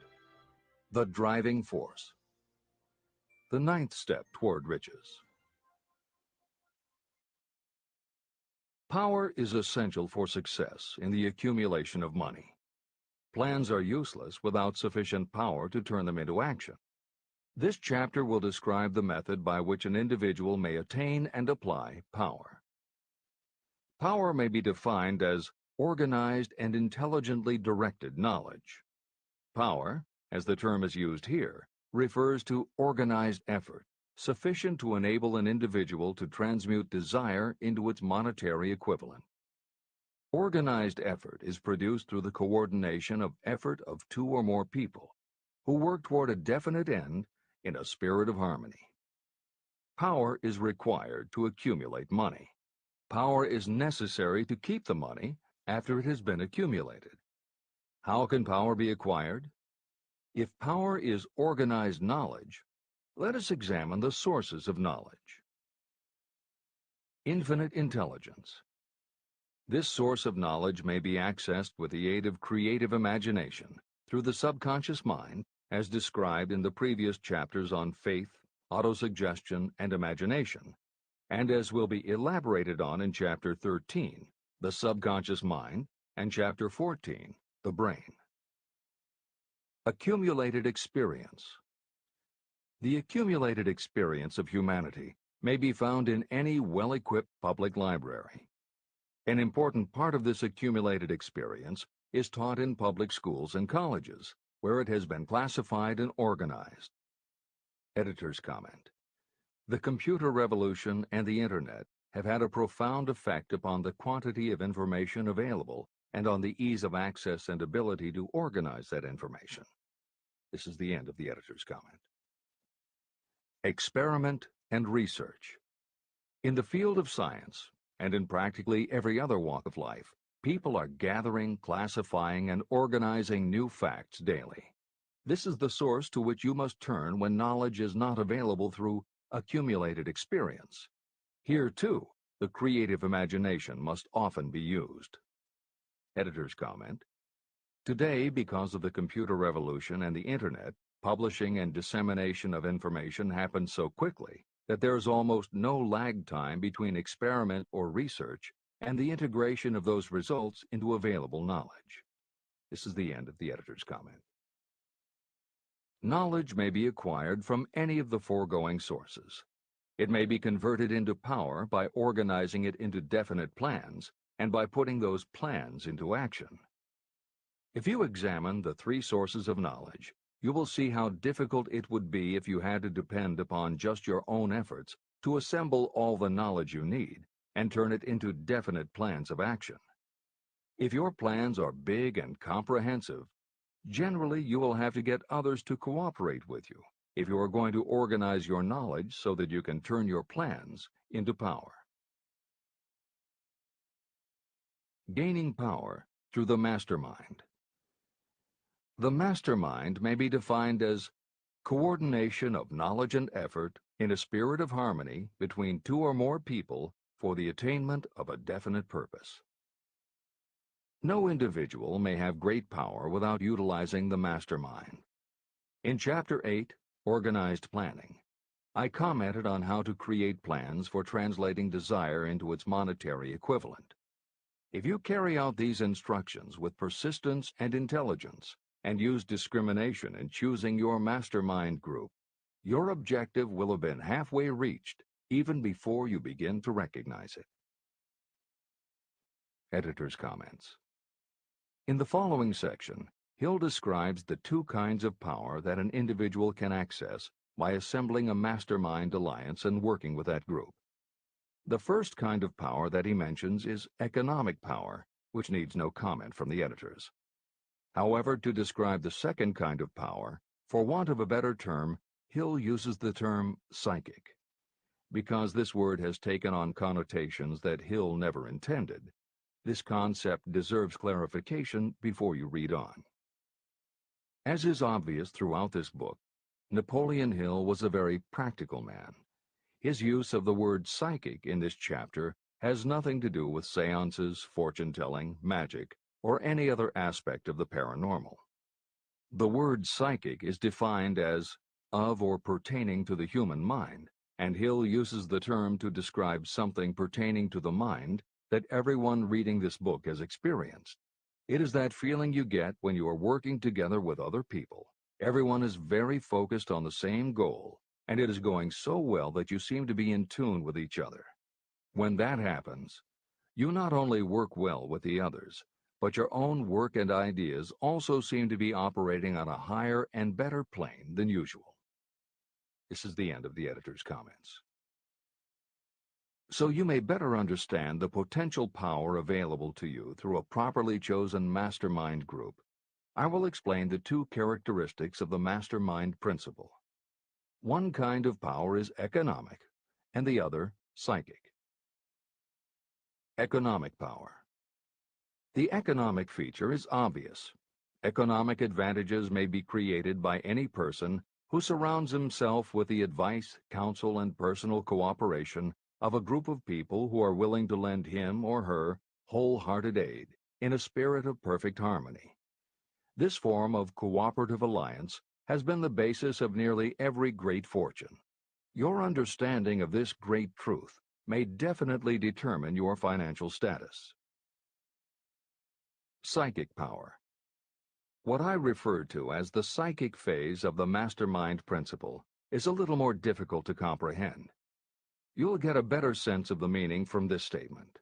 the Driving Force. The ninth step toward riches. Power is essential for success in the accumulation of money. Plans are useless without sufficient power to turn them into action. This chapter will describe the method by which an individual may attain and apply power. Power may be defined as organized and intelligently directed knowledge. Power, as the term is used here, refers to organized effort, sufficient to enable an individual to transmute desire into its monetary equivalent. Organized effort is produced through the coordination of effort of two or more people who work toward a definite end in a spirit of harmony. Power is required to accumulate money. Power is necessary to keep the money after it has been accumulated. How can power be acquired? If power is organized knowledge, let us examine the sources of knowledge. Infinite intelligence. This source of knowledge may be accessed with the aid of creative imagination through the subconscious mind, as described in the previous chapters on faith, autosuggestion, and imagination, and as will be elaborated on in Chapter 13, the subconscious mind, and Chapter 14, the brain. Accumulated experience. The accumulated experience of humanity may be found in any well-equipped public library. An important part of this accumulated experience is taught in public schools and colleges, where it has been classified and organized. Editor's comment. The computer revolution and the Internet have had a profound effect upon the quantity of information available and on the ease of access and ability to organize that information. This is the end of the editor's comment. Experiment and research. In the field of science, and in practically every other walk of life, people are gathering, classifying, and organizing new facts daily. This is the source to which you must turn when knowledge is not available through accumulated experience. Here, too, the creative imagination must often be used. Editor's comment. Today, because of the computer revolution and the Internet, publishing and dissemination of information happens so quickly that there is almost no lag time between experiment or research and the integration of those results into available knowledge. This is the end of the editor's comment. Knowledge may be acquired from any of the foregoing sources. It may be converted into power by organizing it into definite plans and by putting those plans into action. If you examine the three sources of knowledge, you will see how difficult it would be if you had to depend upon just your own efforts to assemble all the knowledge you need and turn it into definite plans of action. If your plans are big and comprehensive, generally you will have to get others to cooperate with you if you are going to organize your knowledge so that you can turn your plans into power. Gaining power through the mastermind. The mastermind may be defined as coordination of knowledge and effort in a spirit of harmony between two or more people for the attainment of a definite purpose. No individual may have great power without utilizing the mastermind. In Chapter 8, Organized Planning, I commented on how to create plans for translating desire into its monetary equivalent. If you carry out these instructions with persistence and intelligence, and use discrimination in choosing your mastermind group, your objective will have been halfway reached even before you begin to recognize it. Editor's comments. In the following section, Hill describes the two kinds of power that an individual can access by assembling a mastermind alliance and working with that group. The first kind of power that he mentions is economic power, which needs no comment from the editors. However, to describe the second kind of power, for want of a better term, Hill uses the term psychic. Because this word has taken on connotations that Hill never intended, this concept deserves clarification before you read on. As is obvious throughout this book, Napoleon Hill was a very practical man. His use of the word psychic in this chapter has nothing to do with seances, fortune-telling, magic, or any other aspect of the paranormal. The word psychic is defined as of or pertaining to the human mind, and Hill uses the term to describe something pertaining to the mind that everyone reading this book has experienced. It is that feeling you get when you are working together with other people. Everyone is very focused on the same goal, and it is going so well that you seem to be in tune with each other. When that happens, you not only work well with the others, but your own work and ideas also seem to be operating on a higher and better plane than usual. This is the end of the editor's comments. So you may better understand the potential power available to you through a properly chosen mastermind group, I will explain the two characteristics of the mastermind principle. One kind of power is economic, and the other psychic. Economic power. The economic feature is obvious. Economic advantages may be created by any person who surrounds himself with the advice, counsel, and personal cooperation of a group of people who are willing to lend him or her wholehearted aid in a spirit of perfect harmony. This form of cooperative alliance has been the basis of nearly every great fortune. Your understanding of this great truth may definitely determine your financial status. Psychic power. What I refer to as the psychic phase of the mastermind principle is a little more difficult to comprehend. You'll get a better sense of the meaning from this statement.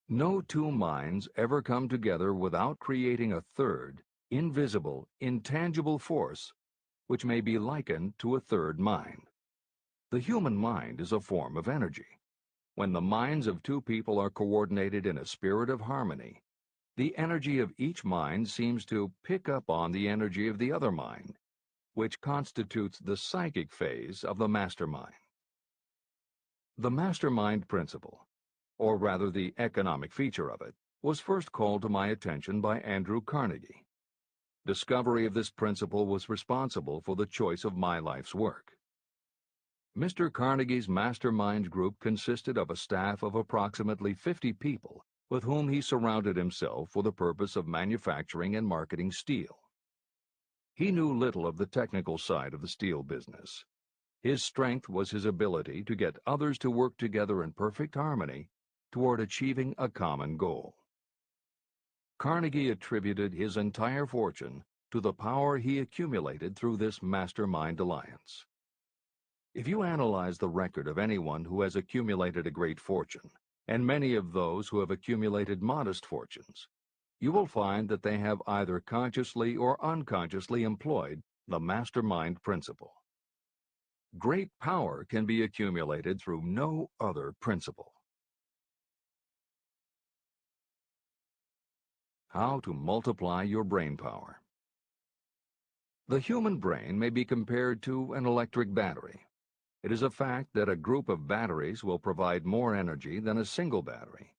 No two minds ever come together without creating a third, invisible, intangible force, which may be likened to a third mind. The human mind is a form of energy. When the minds of two people are coordinated in a spirit of harmony, the energy of each mind seems to pick up on the energy of the other mind, which constitutes the psychic phase of the mastermind. The mastermind principle, or rather the economic feature of it, was first called to my attention by Andrew Carnegie. Discovery of this principle was responsible for the choice of my life's work. Mr. Carnegie's mastermind group consisted of a staff of approximately 50 people with whom he surrounded himself for the purpose of manufacturing and marketing steel. He knew little of the technical side of the steel business. His strength was his ability to get others to work together in perfect harmony toward achieving a common goal. Carnegie attributed his entire fortune to the power he accumulated through this mastermind alliance. If you analyze the record of anyone who has accumulated a great fortune, and many of those who have accumulated modest fortunes, you will find that they have either consciously or unconsciously employed the mastermind principle. Great power can be accumulated through no other principle. How to multiply your brain power. The human brain may be compared to an electric battery. It is a fact that a group of batteries will provide more energy than a single battery.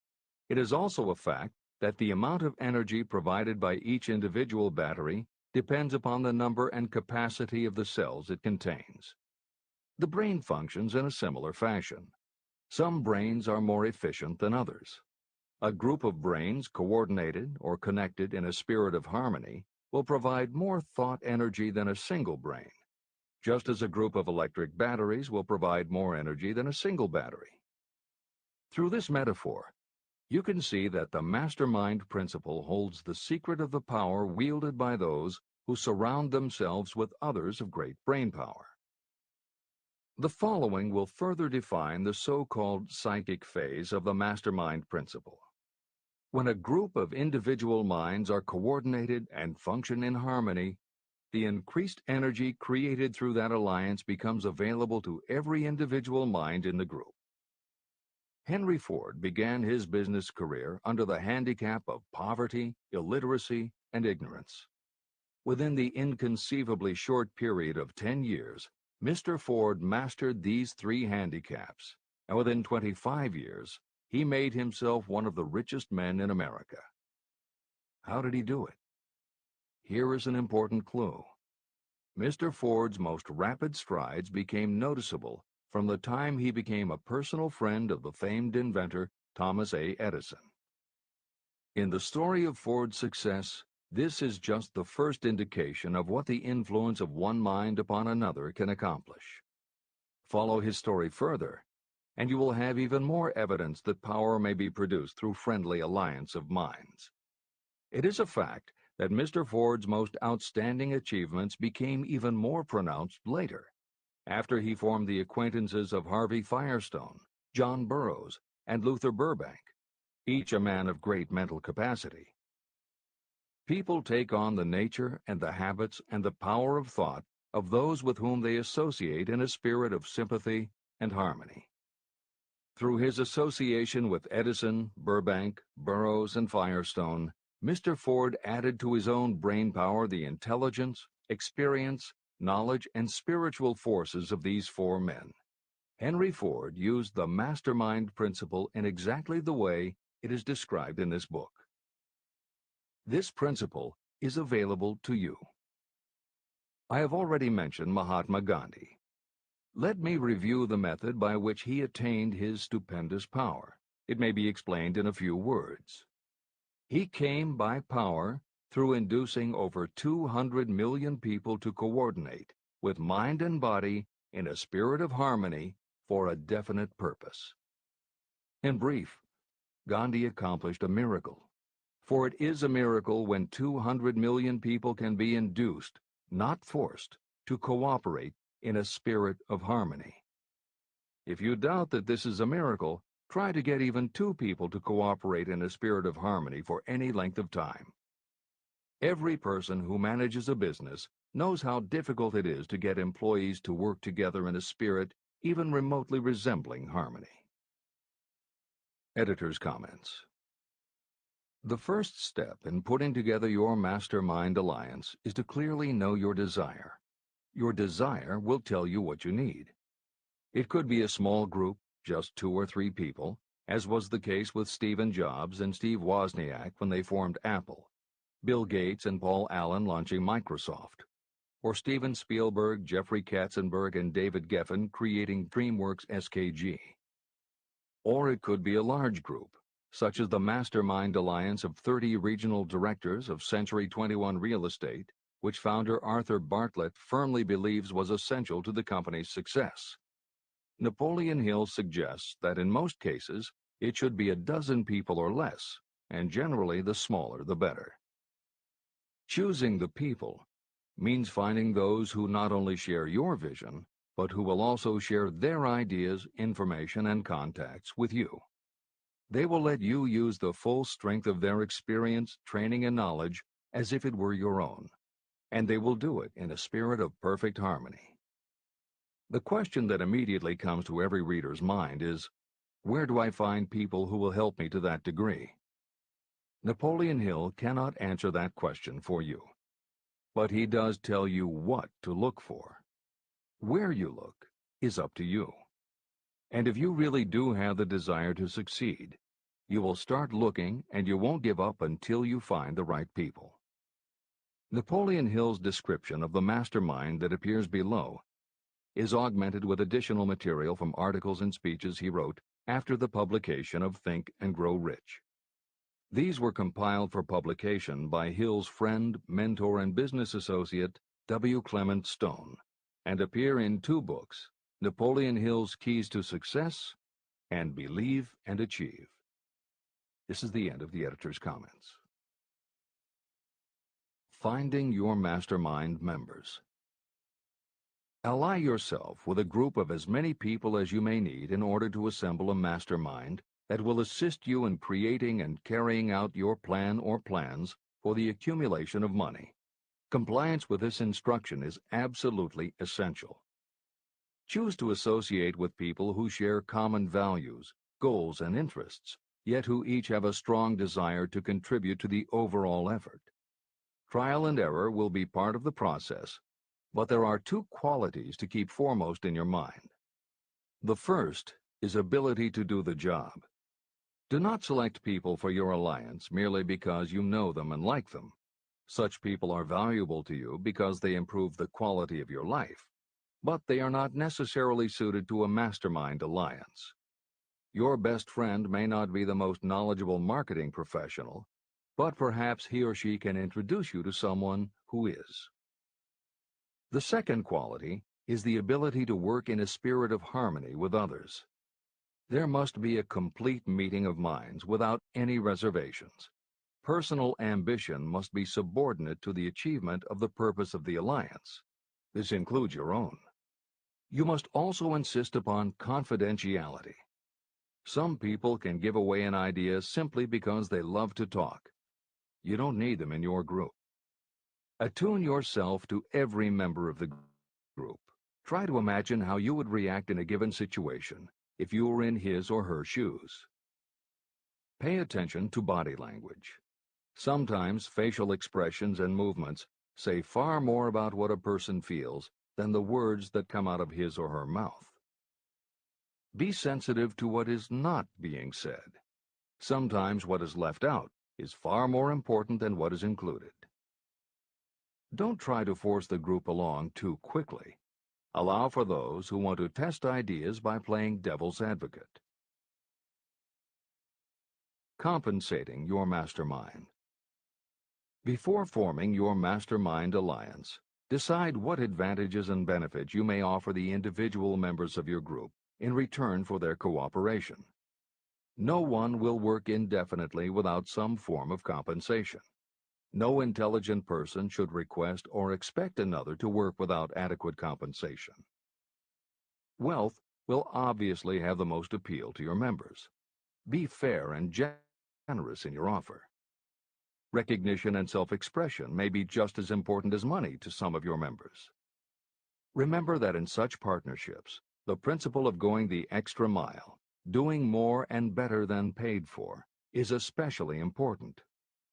It is also a fact that the amount of energy provided by each individual battery depends upon the number and capacity of the cells it contains. The brain functions in a similar fashion. Some brains are more efficient than others. A group of brains coordinated or connected in a spirit of harmony will provide more thought energy than a single brain, just as a group of electric batteries will provide more energy than a single battery. Through this metaphor, you can see that the mastermind principle holds the secret of the power wielded by those who surround themselves with others of great brain power. The following will further define the so-called psychic phase of the mastermind principle. When a group of individual minds are coordinated and function in harmony, the increased energy created through that alliance becomes available to every individual mind in the group. Henry Ford began his business career under the handicap of poverty, illiteracy, and ignorance. Within the inconceivably short period of 10 years, Mr. Ford mastered these three handicaps, and within 25 years, he made himself one of the richest men in America. How did he do it? Here is an important clue. Mr. Ford's most rapid strides became noticeable from the time he became a personal friend of the famed inventor Thomas A. Edison. In the story of Ford's success, this is just the first indication of what the influence of one mind upon another can accomplish. Follow his story further, and you will have even more evidence that power may be produced through friendly alliance of minds. It is a fact that Mr. Ford's most outstanding achievements became even more pronounced later, after he formed the acquaintances of Harvey Firestone, John Burroughs, and Luther Burbank, each a man of great mental capacity. People take on the nature and the habits and the power of thought of those with whom they associate in a spirit of sympathy and harmony. Through his association with Edison, Burbank, Burroughs, and Firestone, Mr. Ford added to his own brain power the intelligence, experience, knowledge, and spiritual forces of these four men. Henry Ford used the mastermind principle in exactly the way it is described in this book. This principle is available to you. I have already mentioned Mahatma Gandhi. Let me review the method by which he attained his stupendous power. It may be explained in a few words. He came by power through inducing over 200 million people to coordinate with mind and body in a spirit of harmony for a definite purpose. In brief, Gandhi accomplished a miracle. For it is a miracle when 200 million people can be induced, not forced, to cooperate in a spirit of harmony. If you doubt that this is a miracle, try to get even 2 people to cooperate in a spirit of harmony for any length of time. Every person who manages a business knows how difficult it is to get employees to work together in a spirit even remotely resembling harmony. Editor's comments. The first step in putting together your mastermind alliance is to clearly know your desire. Your desire will tell you what you need. It could be a small group, just 2 or 3 people, as was the case with Stephen Jobs and Steve Wozniak when they formed Apple, Bill Gates and Paul Allen launching Microsoft, or Steven Spielberg, Jeffrey Katzenberg, and David Geffen creating DreamWorks SKG. Or it could be a large group, such as the Mastermind Alliance of 30 regional directors of Century 21 Real Estate, which founder Arthur Bartlett firmly believes was essential to the company's success. Napoleon Hill suggests that in most cases, it should be a dozen people or less, and generally the smaller the better. Choosing the people means finding those who not only share your vision, but who will also share their ideas, information, and contacts with you. They will let you use the full strength of their experience, training, and knowledge as if it were your own, and they will do it in a spirit of perfect harmony. The question that immediately comes to every reader's mind is, where do I find people who will help me to that degree? Napoleon Hill cannot answer that question for you, but he does tell you what to look for. Where you look is up to you. And if you really do have the desire to succeed, you will start looking and you won't give up until you find the right people. Napoleon Hill's description of the mastermind that appears below is augmented with additional material from articles and speeches he wrote after the publication of Think and Grow Rich. These were compiled for publication by Hill's friend, mentor, and business associate, W. Clement Stone, and appear in two books, Napoleon Hill's Keys to Success and Believe and Achieve. This is the end of the editor's comments. Finding your mastermind members. Ally yourself with a group of as many people as you may need in order to assemble a mastermind that will assist you in creating and carrying out your plan or plans for the accumulation of money. Compliance with this instruction is absolutely essential. Choose to associate with people who share common values, goals, and interests, yet who each have a strong desire to contribute to the overall effort. Trial and error will be part of the process, but there are two qualities to keep foremost in your mind. The first is ability to do the job. Do not select people for your alliance merely because you know them and like them. Such people are valuable to you because they improve the quality of your life, but they are not necessarily suited to a mastermind alliance. Your best friend may not be the most knowledgeable marketing professional, but perhaps he or she can introduce you to someone who is. The second quality is the ability to work in a spirit of harmony with others. There must be a complete meeting of minds without any reservations. Personal ambition must be subordinate to the achievement of the purpose of the alliance. This includes your own. You must also insist upon confidentiality. Some people can give away an idea simply because they love to talk. You don't need them in your group. Attune yourself to every member of the group. Try to imagine how you would react in a given situation if you were in his or her shoes. Pay attention to body language. Sometimes facial expressions and movements say far more about what a person feels than the words that come out of his or her mouth. Be sensitive to what is not being said. Sometimes what is left out is far more important than what is included. Don't try to force the group along too quickly. Allow for those who want to test ideas by playing devil's advocate. Compensating your mastermind. Before forming your mastermind alliance, decide what advantages and benefits you may offer the individual members of your group in return for their cooperation. No one will work indefinitely without some form of compensation. No intelligent person should request or expect another to work without adequate compensation. Wealth will obviously have the most appeal to your members. Be fair and generous in your offer. Recognition and self-expression may be just as important as money to some of your members. Remember that in such partnerships, the principle of going the extra mile, doing more and better than paid for, is especially important.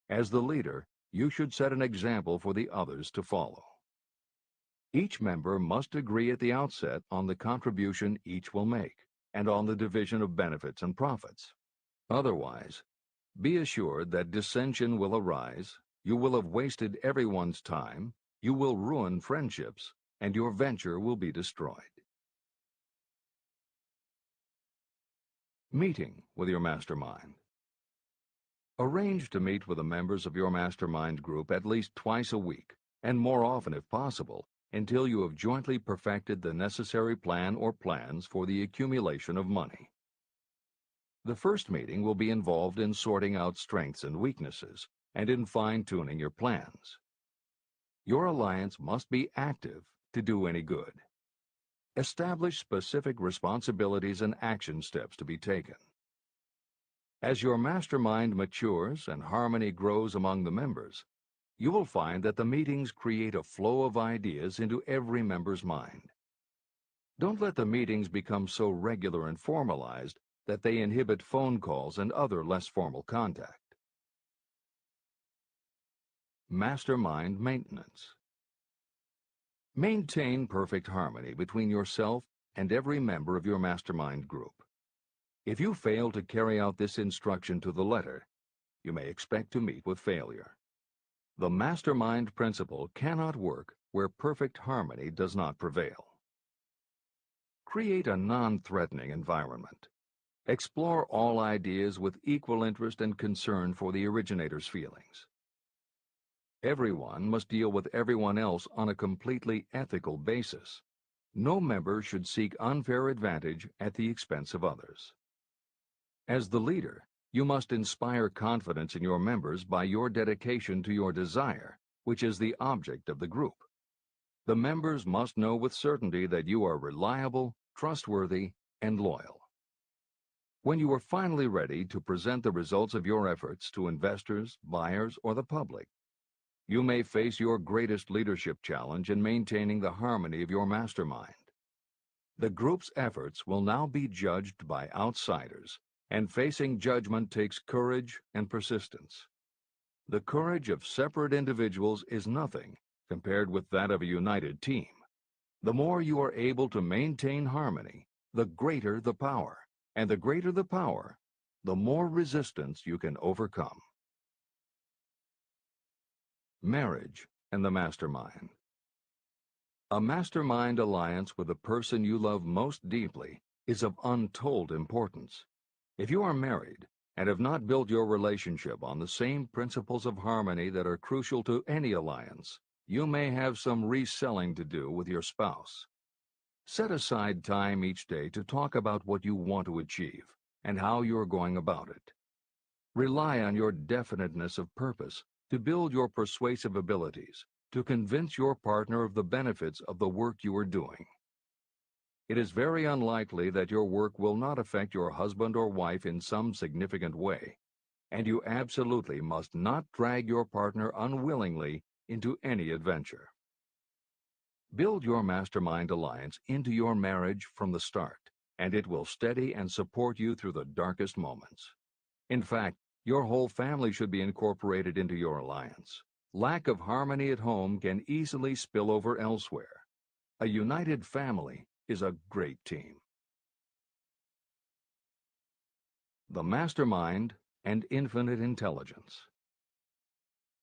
As the leader, you should set an example for the others to follow. Each member must agree at the outset on the contribution each will make and on the division of benefits and profits. Otherwise, be assured that dissension will arise, you will have wasted everyone's time, you will ruin friendships, and your venture will be destroyed. Meeting with your mastermind. Arrange to meet with the members of your mastermind group at least twice a week, and more often if possible, until you have jointly perfected the necessary plan or plans for the accumulation of money. The first meeting will be involved in sorting out strengths and weaknesses, and in fine-tuning your plans. Your alliance must be active to do any good. Establish specific responsibilities and action steps to be taken. As your mastermind matures and harmony grows among the members, you will find that the meetings create a flow of ideas into every member's mind. Don't let the meetings become so regular and formalized that they inhibit phone calls and other less formal contact. Mastermind maintenance. Maintain perfect harmony between yourself and every member of your mastermind group. If you fail to carry out this instruction to the letter, you may expect to meet with failure. The mastermind principle cannot work where perfect harmony does not prevail. Create a non-threatening environment. Explore all ideas with equal interest and concern for the originator's feelings. Everyone must deal with everyone else on a completely ethical basis. No member should seek unfair advantage at the expense of others. As the leader, you must inspire confidence in your members by your dedication to your desire, which is the object of the group. The members must know with certainty that you are reliable, trustworthy, and loyal. When you are finally ready to present the results of your efforts to investors, buyers, or the public, you may face your greatest leadership challenge in maintaining the harmony of your mastermind. The group's efforts will now be judged by outsiders, and facing judgment takes courage and persistence. The courage of separate individuals is nothing compared with that of a united team. The more you are able to maintain harmony, the greater the power, and the greater the power, the more resistance you can overcome. Marriage and the mastermind. A mastermind alliance with the person you love most deeply is of untold importance. If you are married and have not built your relationship on the same principles of harmony that are crucial to any alliance, you may have some reselling to do with your spouse. Set aside time each day to talk about what you want to achieve and how you are going about it. Rely on your definiteness of purpose to build your persuasive abilities, to convince your partner of the benefits of the work you are doing. It is very unlikely that your work will not affect your husband or wife in some significant way, and you absolutely must not drag your partner unwillingly into any adventure. Build your mastermind alliance into your marriage from the start, and it will steady and support you through the darkest moments. In fact, your whole family should be incorporated into your alliance. Lack of harmony at home can easily spill over elsewhere. A united family is a great team. The mastermind and infinite intelligence.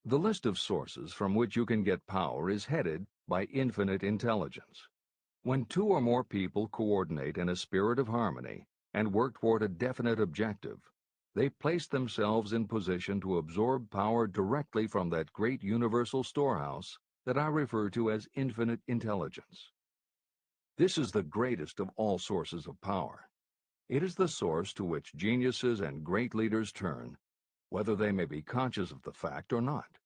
The list of sources from which you can get power is headed by infinite intelligence. When two or more people coordinate in a spirit of harmony and work toward a definite objective, they place themselves in position to absorb power directly from that great universal storehouse that I refer to as infinite intelligence. This is the greatest of all sources of power. It is the source to which geniuses and great leaders turn, whether they may be conscious of the fact or not.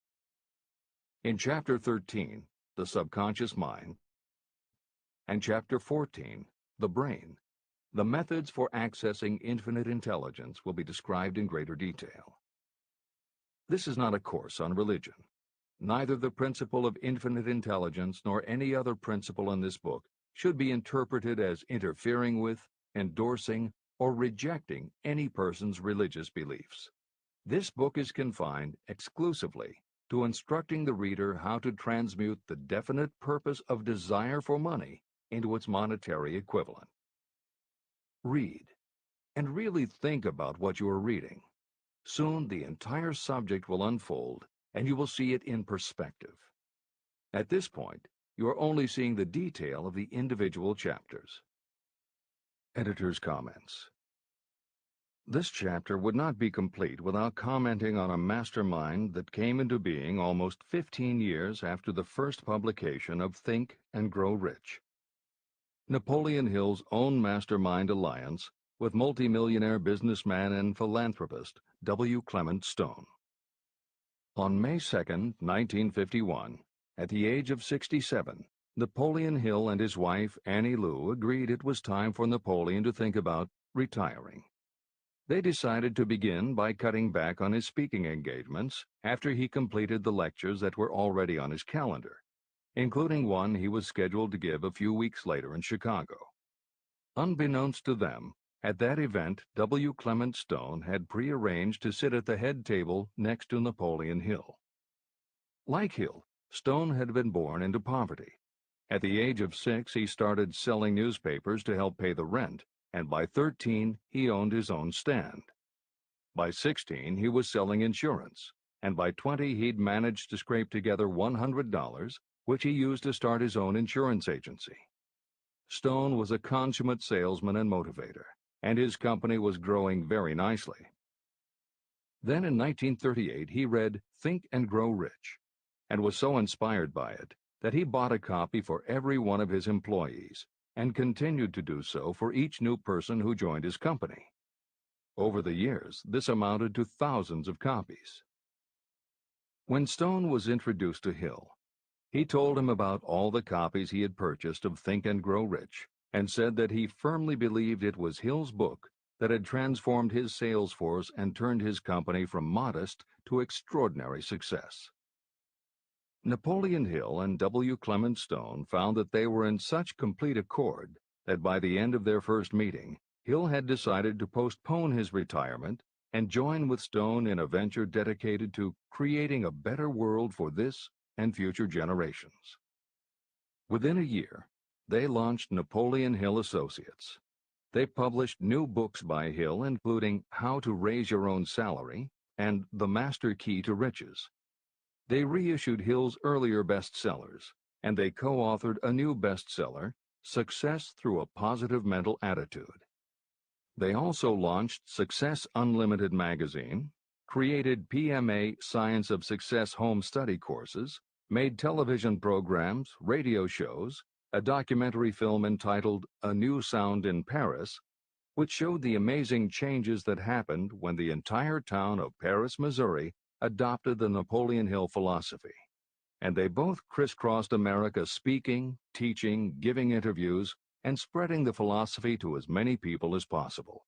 In Chapter 13, The Subconscious Mind, and Chapter 14, The Brain, the methods for accessing infinite intelligence will be described in greater detail. This is not a course on religion. Neither the principle of infinite intelligence nor any other principle in this book should be interpreted as interfering with, endorsing, or rejecting any person's religious beliefs. This book is confined exclusively to instructing the reader how to transmute the definite purpose of desire for money into its monetary equivalent. Read, and really think about what you are reading. Soon the entire subject will unfold, and you will see it in perspective. At this point, you are only seeing the detail of the individual chapters. Editor's comments. This chapter would not be complete without commenting on a mastermind that came into being almost 15 years after the first publication of Think and Grow Rich. Napoleon Hill's own mastermind alliance with multimillionaire businessman and philanthropist W. Clement Stone. On May 2, 1951, at the age of 67, Napoleon Hill and his wife Annie Lou agreed it was time for Napoleon to think about retiring. They decided to begin by cutting back on his speaking engagements after he completed the lectures that were already on his calendar, including one he was scheduled to give a few weeks later in Chicago. Unbeknownst to them, at that event, W. Clement Stone had prearranged to sit at the head table next to Napoleon Hill. Like Hill, Stone had been born into poverty. At the age of 6, he started selling newspapers to help pay the rent, and by 13, he owned his own stand. By 16, he was selling insurance, and by 20, he'd managed to scrape together $100, which he used to start his own insurance agency. Stone was a consummate salesman and motivator. and his company was growing very nicely. Then in 1938, he read Think and Grow Rich, and was so inspired by it that he bought a copy for every one of his employees and continued to do so for each new person who joined his company. Over the years, this amounted to thousands of copies. When Stone was introduced to Hill, he told him about all the copies he had purchased of Think and Grow Rich and said that he firmly believed it was Hill's book that had transformed his sales force and turned his company from modest to extraordinary success. Napoleon Hill and W. Clement Stone found that they were in such complete accord that by the end of their first meeting, Hill had decided to postpone his retirement and join with Stone in a venture dedicated to creating a better world for this and future generations. Within a year, they launched Napoleon Hill Associates. They published new books by Hill, including How to Raise Your Own Salary and The Master Key to Riches. They reissued Hill's earlier bestsellers, and they co-authored a new bestseller, Success Through a Positive Mental Attitude. They also launched Success Unlimited magazine, created PMA Science of Success home study courses, made television programs, radio shows, a documentary film entitled A New Sound in Paris, which showed the amazing changes that happened when the entire town of Paris, Missouri, adopted the Napoleon Hill philosophy. And they both crisscrossed America speaking, teaching, giving interviews, and spreading the philosophy to as many people as possible.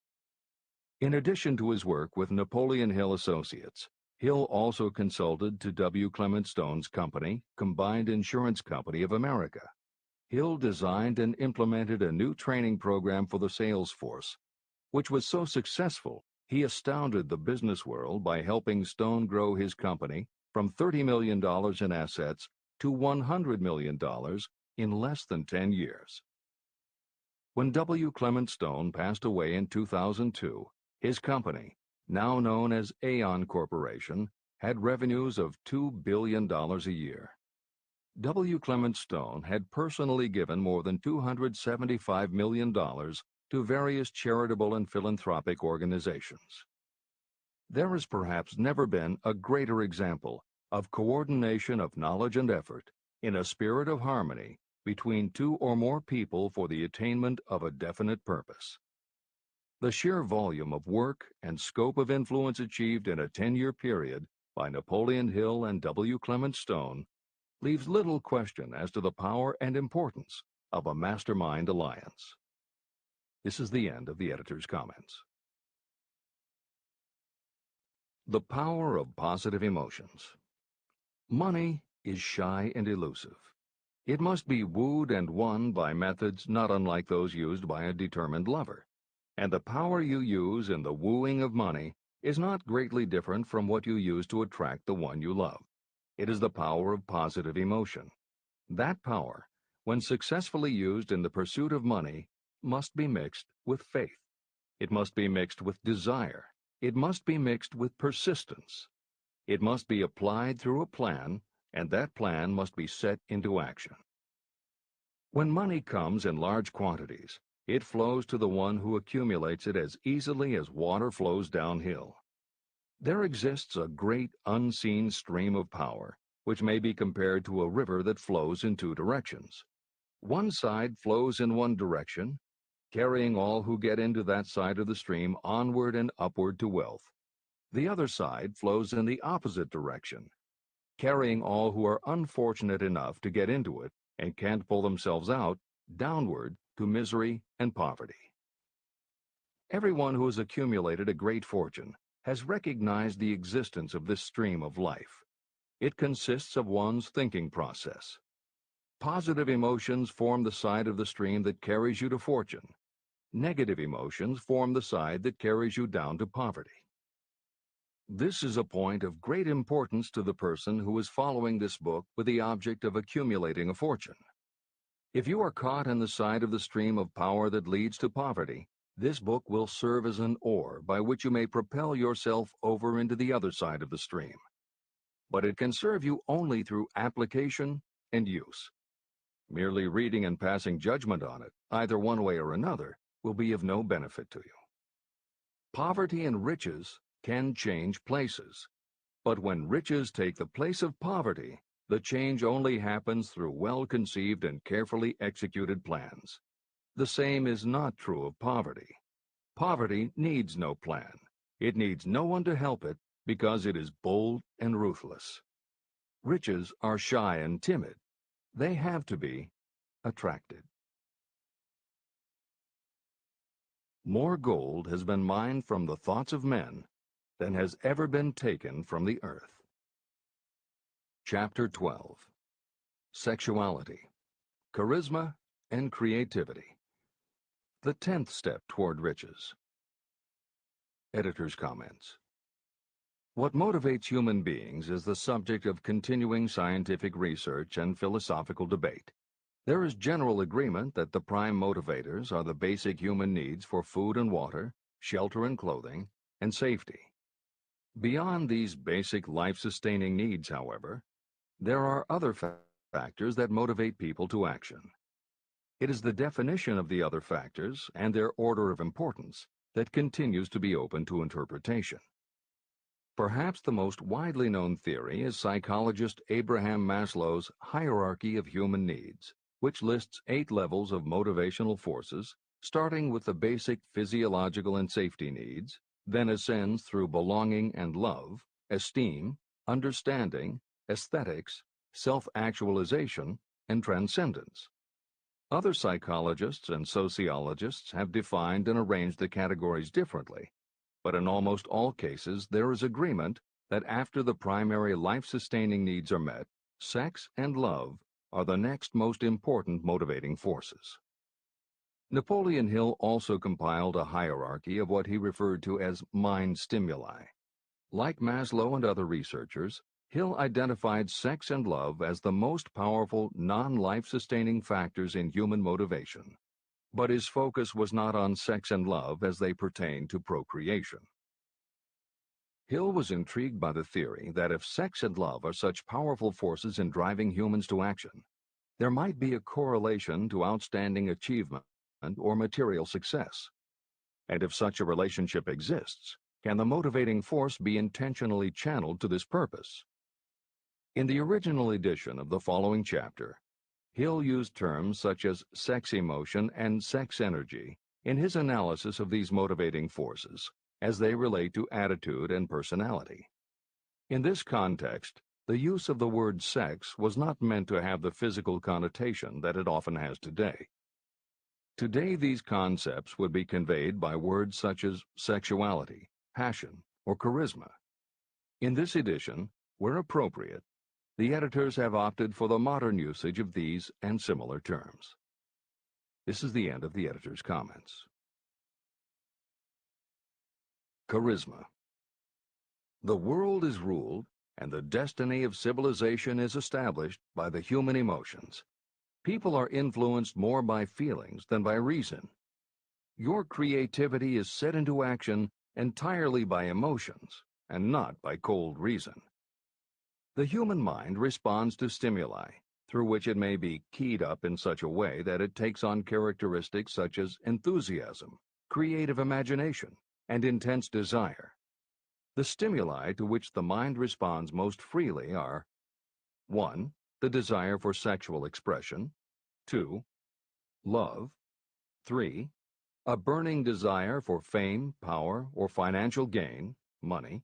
In addition to his work with Napoleon Hill Associates, Hill also consulted to W. Clement Stone's company, Combined Insurance Company of America. Hill designed and implemented a new training program for the sales force, which was so successful he astounded the business world by helping Stone grow his company from $30 million in assets to $100 million in less than 10 years. When W. Clement Stone passed away in 2002, his company, now known as Aon Corporation, had revenues of $2 billion a year. W. Clement Stone had personally given more than $275 million to various charitable and philanthropic organizations. There has perhaps never been a greater example of coordination of knowledge and effort in a spirit of harmony between two or more people for the attainment of a definite purpose. The sheer volume of work and scope of influence achieved in a 10-year period by Napoleon Hill and W. Clement Stone leaves little question as to the power and importance of a mastermind alliance. This is the end of the editor's comments. The power of positive emotions. Money is shy and elusive. It must be wooed and won by methods not unlike those used by a determined lover. And the power you use in the wooing of money is not greatly different from what you use to attract the one you love. It is the power of positive emotion. That power, when successfully used in the pursuit of money, must be mixed with faith. It must be mixed with desire. It must be mixed with persistence. It must be applied through a plan, and that plan must be set into action. When money comes in large quantities, it flows to the one who accumulates it as easily as water flows downhill. There exists a great unseen stream of power, which may be compared to a river that flows in two directions. One side flows in one direction, carrying all who get into that side of the stream onward and upward to wealth. The other side flows in the opposite direction, carrying all who are unfortunate enough to get into it and can't pull themselves out downward to misery and poverty. Everyone who has accumulated a great fortune has recognized the existence of this stream of life. It consists of one's thinking process. Positive emotions form the side of the stream that carries you to fortune. Negative emotions form the side that carries you down to poverty. This is a point of great importance to the person who is following this book with the object of accumulating a fortune. If you are caught in the side of the stream of power that leads to poverty, this book will serve as an oar by which you may propel yourself over into the other side of the stream. But it can serve you only through application and use. Merely reading and passing judgment on it, either one way or another, will be of no benefit to you. Poverty and riches can change places. But when riches take the place of poverty, the change only happens through well-conceived and carefully executed plans. The same is not true of poverty. Poverty needs no plan. It needs no one to help it because it is bold and ruthless. Riches are shy and timid. They have to be attracted. More gold has been mined from the thoughts of men than has ever been taken from the earth. Chapter 12. Sexuality, Charisma, and Creativity. The 10th step toward riches. Editor's comments. What motivates human beings is the subject of continuing scientific research and philosophical debate. There is general agreement that the prime motivators are the basic human needs for food and water, shelter and clothing, and safety. Beyond these basic life-sustaining needs, however, there are other factors that motivate people to action. It is the definition of the other factors and their order of importance that continues to be open to interpretation. Perhaps the most widely known theory is psychologist Abraham Maslow's hierarchy of human needs, which lists 8 levels of motivational forces, starting with the basic physiological and safety needs, then ascends through belonging and love, esteem, understanding, aesthetics, self-actualization, and transcendence. Other psychologists and sociologists have defined and arranged the categories differently, but in almost all cases there is agreement that after the primary life-sustaining needs are met, sex and love are the next most important motivating forces. Napoleon Hill also compiled a hierarchy of what he referred to as mind stimuli. Like Maslow and other researchers, Hill identified sex and love as the most powerful non-life-sustaining factors in human motivation. But his focus was not on sex and love as they pertain to procreation. Hill was intrigued by the theory that if sex and love are such powerful forces in driving humans to action, there might be a correlation to outstanding achievement or material success. And if such a relationship exists, can the motivating force be intentionally channeled to this purpose? In the original edition of the following chapter, Hill used terms such as sex emotion and sex energy in his analysis of these motivating forces as they relate to attitude and personality. In this context, the use of the word sex was not meant to have the physical connotation that it often has today. Today, these concepts would be conveyed by words such as sexuality, passion, or charisma. In this edition, where appropriate, the editors have opted for the modern usage of these and similar terms. This is the end of the editor's comments. Charisma. The world is ruled, and the destiny of civilization is established by the human emotions. People are influenced more by feelings than by reason. Your creativity is set into action entirely by emotions and not by cold reason. The human mind responds to stimuli, through which it may be keyed up in such a way that it takes on characteristics such as enthusiasm, creative imagination, and intense desire. The stimuli to which the mind responds most freely are 1. The desire for sexual expression, 2. Love, 3. A burning desire for fame, power, or financial gain, money,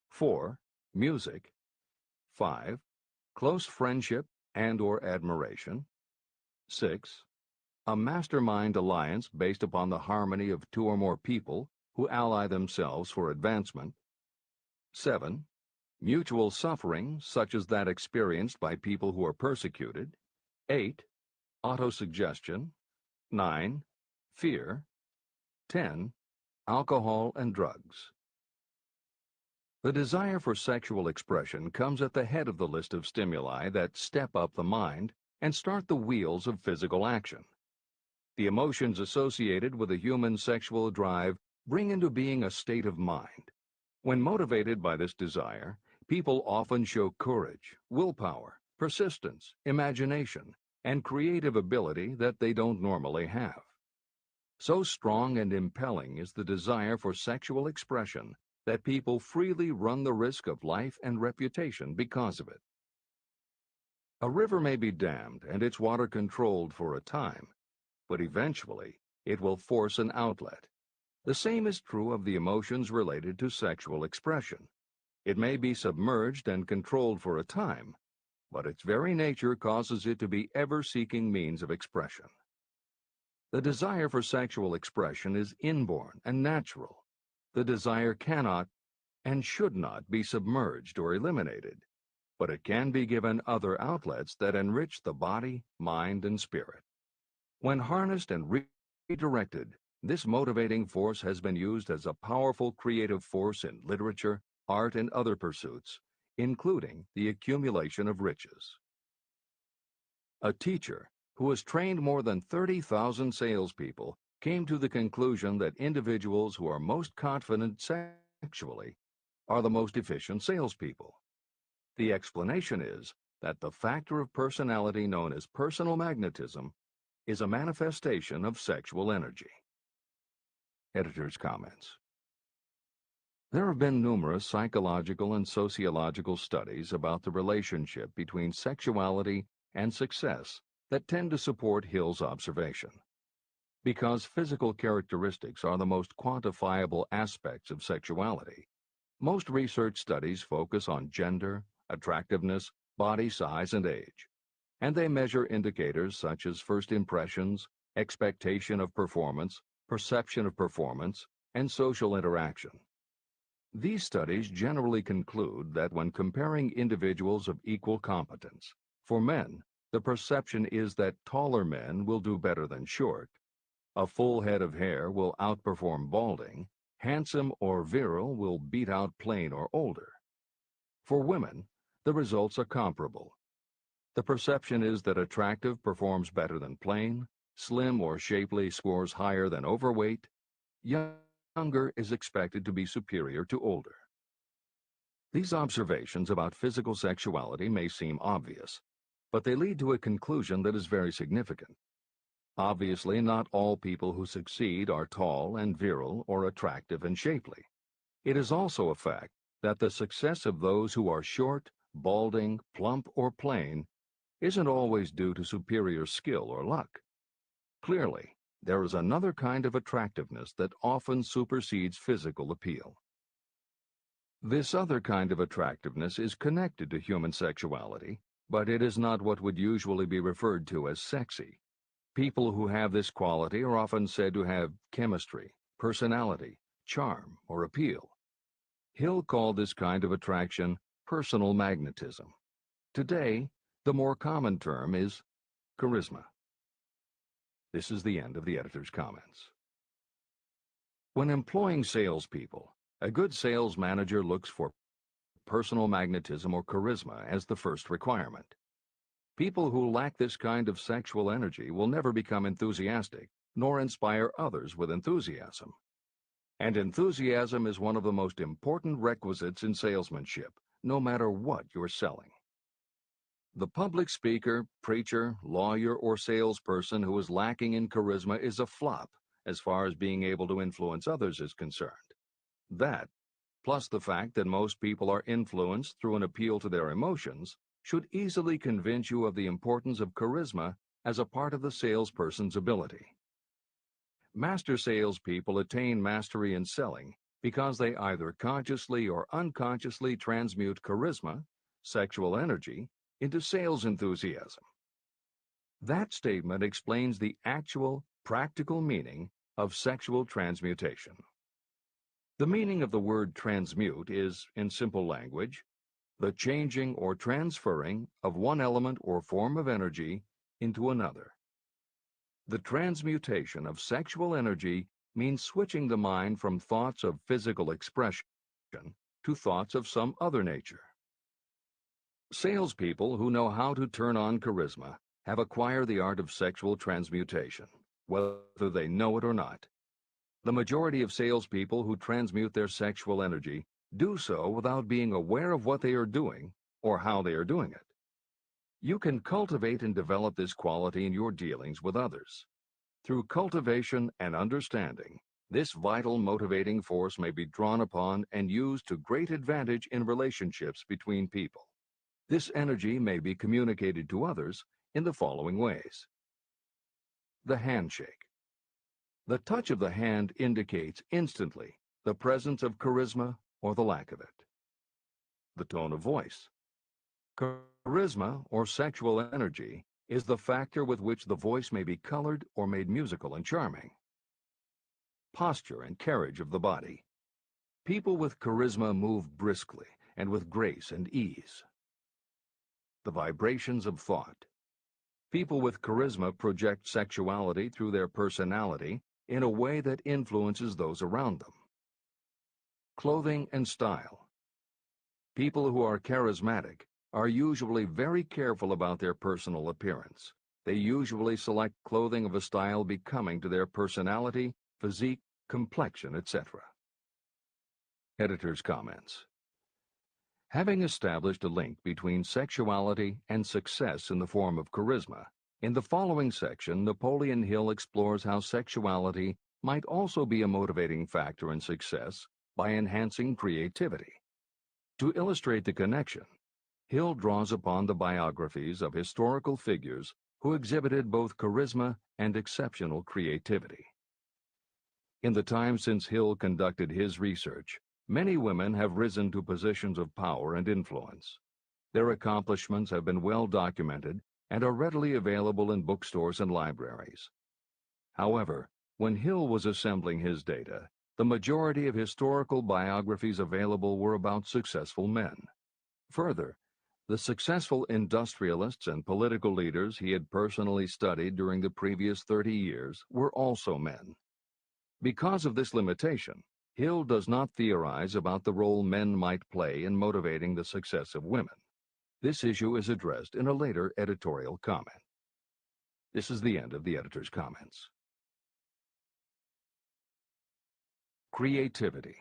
4. Music, 5. Close friendship and or admiration, 6. A mastermind alliance based upon the harmony of 2 or more people who ally themselves for advancement, 7. Mutual suffering, such as that experienced by people who are persecuted, 8. Autosuggestion, 9. Fear, 10. Alcohol and drugs. The desire for sexual expression comes at the head of the list of stimuli that step up the mind and start the wheels of physical action. The emotions associated with a human sexual drive bring into being a state of mind. When motivated by this desire, people often show courage, willpower, persistence, imagination, and creative ability that they don't normally have. So strong and impelling is the desire for sexual expression that people freely run the risk of life and reputation because of it. A river may be dammed and its water controlled for a time, but eventually it will force an outlet. The same is true of the emotions related to sexual expression. It may be submerged and controlled for a time, but its very nature causes it to be ever-seeking means of expression. The desire for sexual expression is inborn and natural. The desire cannot and should not be submerged or eliminated, but it can be given other outlets that enrich the body, mind, and spirit. When harnessed and redirected, this motivating force has been used as a powerful creative force in literature, art, and other pursuits, including the accumulation of riches. A teacher who has trained more than 30,000 salespeople came to the conclusion that individuals who are most confident sexually are the most efficient salespeople. The explanation is that the factor of personality known as personal magnetism is a manifestation of sexual energy. Editor's comments. There have been numerous psychological and sociological studies about the relationship between sexuality and success that tend to support Hill's observation. Because physical characteristics are the most quantifiable aspects of sexuality, most research studies focus on gender, attractiveness, body size, and age, and they measure indicators such as first impressions, expectation of performance, perception of performance, and social interaction. These studies generally conclude that when comparing individuals of equal competence, for men, the perception is that taller men will do better than short, a full head of hair will outperform balding, handsome or virile will beat out plain or older. For women, the results are comparable. The perception is that attractive performs better than plain, slim or shapely scores higher than overweight, younger is expected to be superior to older. These observations about physical sexuality may seem obvious, but they lead to a conclusion that is very significant. Obviously, not all people who succeed are tall and virile or attractive and shapely. It is also a fact that the success of those who are short, balding, plump, or plain isn't always due to superior skill or luck. Clearly, there is another kind of attractiveness that often supersedes physical appeal. This other kind of attractiveness is connected to human sexuality, but it is not what would usually be referred to as sexy. People who have this quality are often said to have chemistry, personality, charm, or appeal. Hill called this kind of attraction personal magnetism. Today, the more common term is charisma. This is the end of the editor's comments. When employing salespeople, a good sales manager looks for personal magnetism or charisma as the first requirement. People who lack this kind of sexual energy will never become enthusiastic, nor inspire others with enthusiasm. And enthusiasm is one of the most important requisites in salesmanship, no matter what you're selling. The public speaker, preacher, lawyer, or salesperson who is lacking in charisma is a flop as far as being able to influence others is concerned. That, plus the fact that most people are influenced through an appeal to their emotions, should easily convince you of the importance of charisma as a part of the salesperson's ability. Master salespeople attain mastery in selling because they either consciously or unconsciously transmute charisma, sexual energy, into sales enthusiasm. That statement explains the actual, practical meaning of sexual transmutation. The meaning of the word transmute is, in simple language, the changing or transferring of one element or form of energy into another. The transmutation of sexual energy means switching the mind from thoughts of physical expression to thoughts of some other nature. Salespeople who know how to turn on charisma have acquired the art of sexual transmutation, whether they know it or not. The majority of salespeople who transmute their sexual energy do so without being aware of what they are doing or how they are doing it. You can cultivate and develop this quality in your dealings with others. Through cultivation and understanding, this vital motivating force may be drawn upon and used to great advantage in relationships between people. This energy may be communicated to others in the following ways. The handshake. The touch of the hand indicates instantly the presence of charisma or the lack of it. The tone of voice. Charisma or sexual energy is the factor with which the voice may be colored or made musical and charming. Posture and carriage of the body. People with charisma move briskly and with grace and ease. The vibrations of thought. People with charisma project sexuality through their personality in a way that influences those around them. Clothing and style. People who are charismatic are usually very careful about their personal appearance. They usually select clothing of a style becoming to their personality, physique, complexion, etc. Editor's comments. Having established a link between sexuality and success in the form of charisma, in the following section, Napoleon Hill explores how sexuality might also be a motivating factor in success by enhancing creativity. To illustrate the connection, Hill draws upon the biographies of historical figures who exhibited both charisma and exceptional creativity. In the time since Hill conducted his research, many women have risen to positions of power and influence. Their accomplishments have been well documented and are readily available in bookstores and libraries. However, when Hill was assembling his data, the majority of historical biographies available were about successful men. Further, the successful industrialists and political leaders he had personally studied during the previous 30 years were also men. Because of this limitation, Hill does not theorize about the role men might play in motivating the success of women. This issue is addressed in a later editorial comment. This is the end of the editor's comments. Creativity.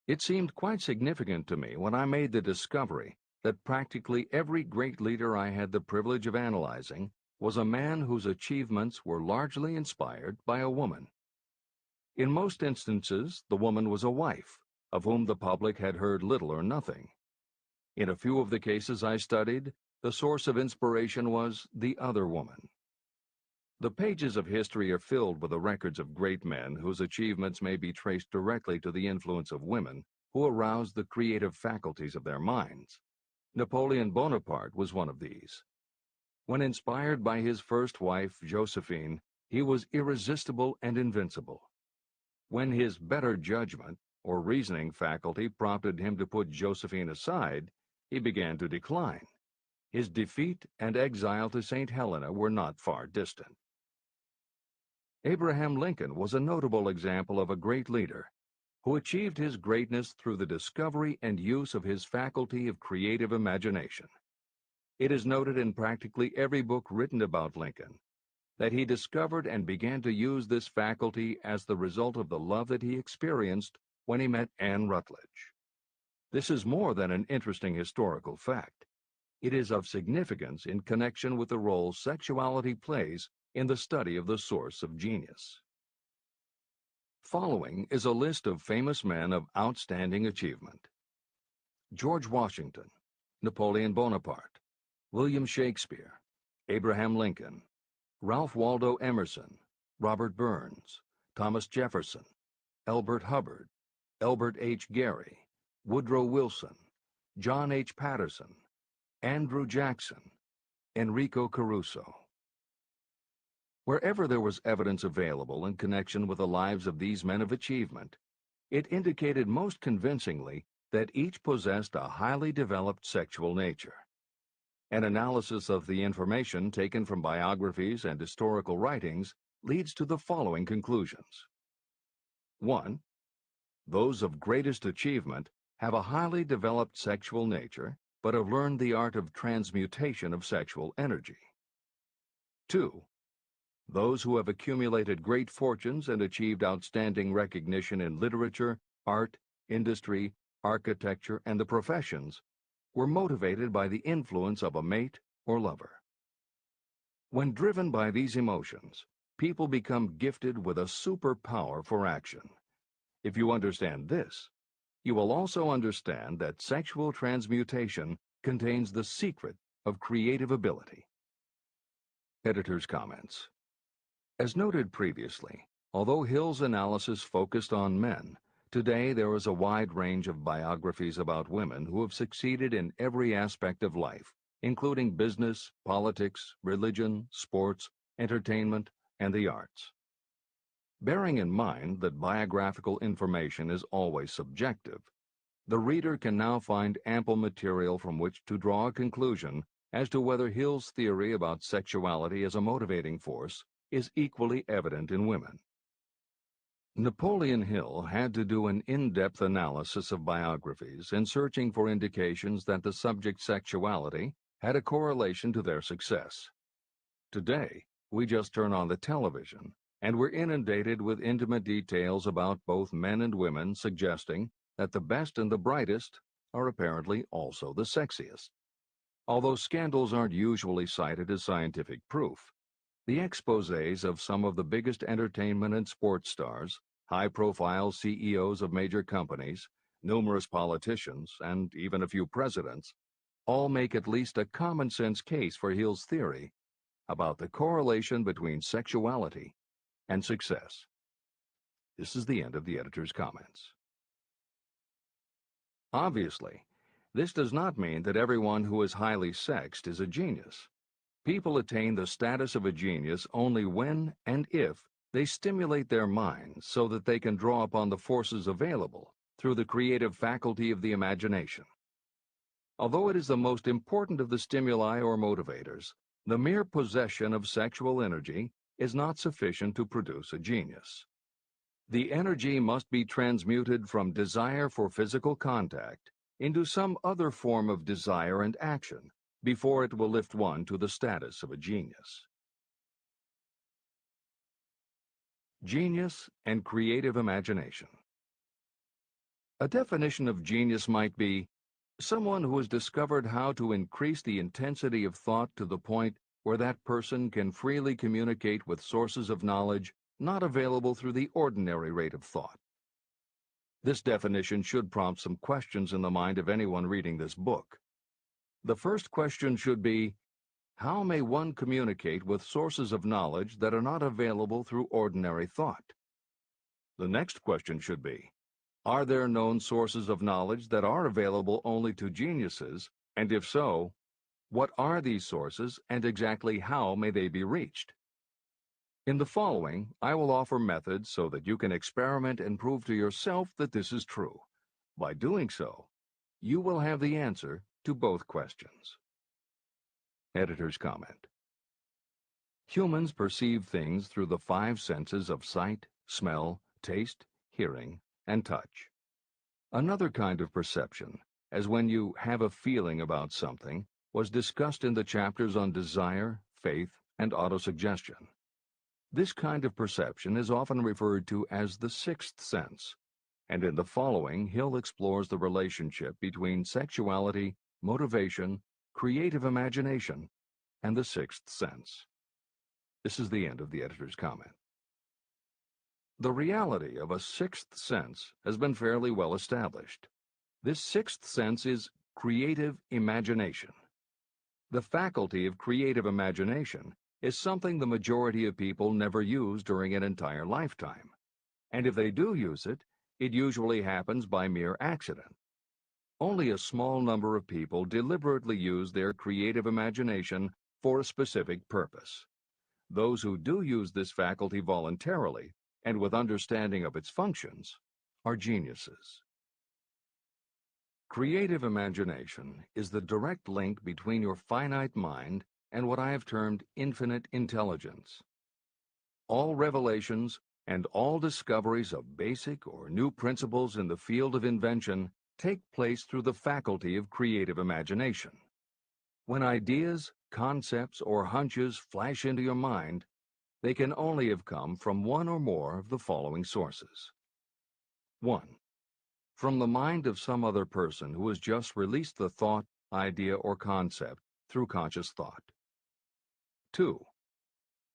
It seemed quite significant to me when I made the discovery that practically every great leader I had the privilege of analyzing was a man whose achievements were largely inspired by a woman. In most instances, the woman was a wife, of whom the public had heard little or nothing. In a few of the cases I studied, the source of inspiration was the other woman. The pages of history are filled with the records of great men whose achievements may be traced directly to the influence of women who aroused the creative faculties of their minds. Napoleon Bonaparte was one of these. When inspired by his first wife, Josephine, he was irresistible and invincible. When his better judgment or reasoning faculty prompted him to put Josephine aside, he began to decline. His defeat and exile to St. Helena were not far distant. Abraham Lincoln was a notable example of a great leader who achieved his greatness through the discovery and use of his faculty of creative imagination. It is noted in practically every book written about Lincoln that he discovered and began to use this faculty as the result of the love that he experienced when he met Anne Rutledge. This is more than an interesting historical fact. It is of significance in connection with the role sexuality plays in the study of the source of genius. Following is a list of famous men of outstanding achievement: George Washington, Napoleon Bonaparte, William Shakespeare, Abraham Lincoln, Ralph Waldo Emerson, Robert Burns, Thomas Jefferson, Elbert Hubbard, Elbert H. Gary, Woodrow Wilson, John H. Patterson, Andrew Jackson, Enrico Caruso. Wherever there was evidence available in connection with the lives of these men of achievement, it indicated most convincingly that each possessed a highly developed sexual nature. An analysis of the information taken from biographies and historical writings leads to the following conclusions. 1. Those of greatest achievement have a highly developed sexual nature, but have learned the art of transmutation of sexual energy. 2. Those who have accumulated great fortunes and achieved outstanding recognition in literature, art, industry, architecture, and the professions were motivated by the influence of a mate or lover. When driven by these emotions, people become gifted with a superpower for action. If you understand this, you will also understand that sexual transmutation contains the secret of creative ability. Editor's comments. As noted previously, although Hill's analysis focused on men, today there is a wide range of biographies about women who have succeeded in every aspect of life, including business, politics, religion, sports, entertainment, and the arts. Bearing in mind that biographical information is always subjective, the reader can now find ample material from which to draw a conclusion as to whether Hill's theory about sexuality as a motivating force is equally evident in women. Napoleon Hill had to do an in-depth analysis of biographies in searching for indications that the subject's sexuality had a correlation to their success. Today, we just turn on the television, and we're inundated with intimate details about both men and women, suggesting that the best and the brightest are apparently also the sexiest. Although scandals aren't usually cited as scientific proof, the exposés of some of the biggest entertainment and sports stars, high-profile CEOs of major companies, numerous politicians, and even a few presidents, all make at least a common-sense case for Hill's theory about the correlation between sexuality and success. This is the end of the editor's comments. Obviously, this does not mean that everyone who is highly sexed is a genius. People attain the status of a genius only when and if they stimulate their minds so that they can draw upon the forces available through the creative faculty of the imagination. Although it is the most important of the stimuli or motivators, the mere possession of sexual energy is not sufficient to produce a genius. The energy must be transmuted from desire for physical contact into some other form of desire and action before it will lift one to the status of a genius. Genius and creative imagination. A definition of genius might be someone who has discovered how to increase the intensity of thought to the point where that person can freely communicate with sources of knowledge not available through the ordinary rate of thought. This definition should prompt some questions in the mind of anyone reading this book. The first question should be, how may one communicate with sources of knowledge that are not available through ordinary thought? The next question should be, are there known sources of knowledge that are available only to geniuses, and if so, what are these sources and exactly how may they be reached? In the following, I will offer methods so that you can experiment and prove to yourself that this is true. By doing so, you will have the answer to both questions. Editor's comment. Humans perceive things through the 5 senses of sight, smell, taste, hearing, and touch. Another kind of perception, as when you have a feeling about something, was discussed in the chapters on desire, faith, and autosuggestion. This kind of perception is often referred to as the 6th sense, and in the following, Hill explores the relationship between sexuality, motivation, creative imagination, and the 6th sense. This is the end of the editor's comment. The reality of a 6th sense has been fairly well established. This 6th sense is creative imagination. The faculty of creative imagination is something the majority of people never use during an entire lifetime. And if they do use it, it usually happens by mere accident. Only a small number of people deliberately use their creative imagination for a specific purpose. Those who do use this faculty voluntarily and with understanding of its functions are geniuses. Creative imagination is the direct link between your finite mind and what I have termed infinite intelligence. All revelations and all discoveries of basic or new principles in the field of invention take place through the faculty of creative imagination. When ideas, concepts, or hunches flash into your mind, they can only have come from one or more of the following sources. 1. From the mind of some other person who has just released the thought, idea, or concept through conscious thought. 2.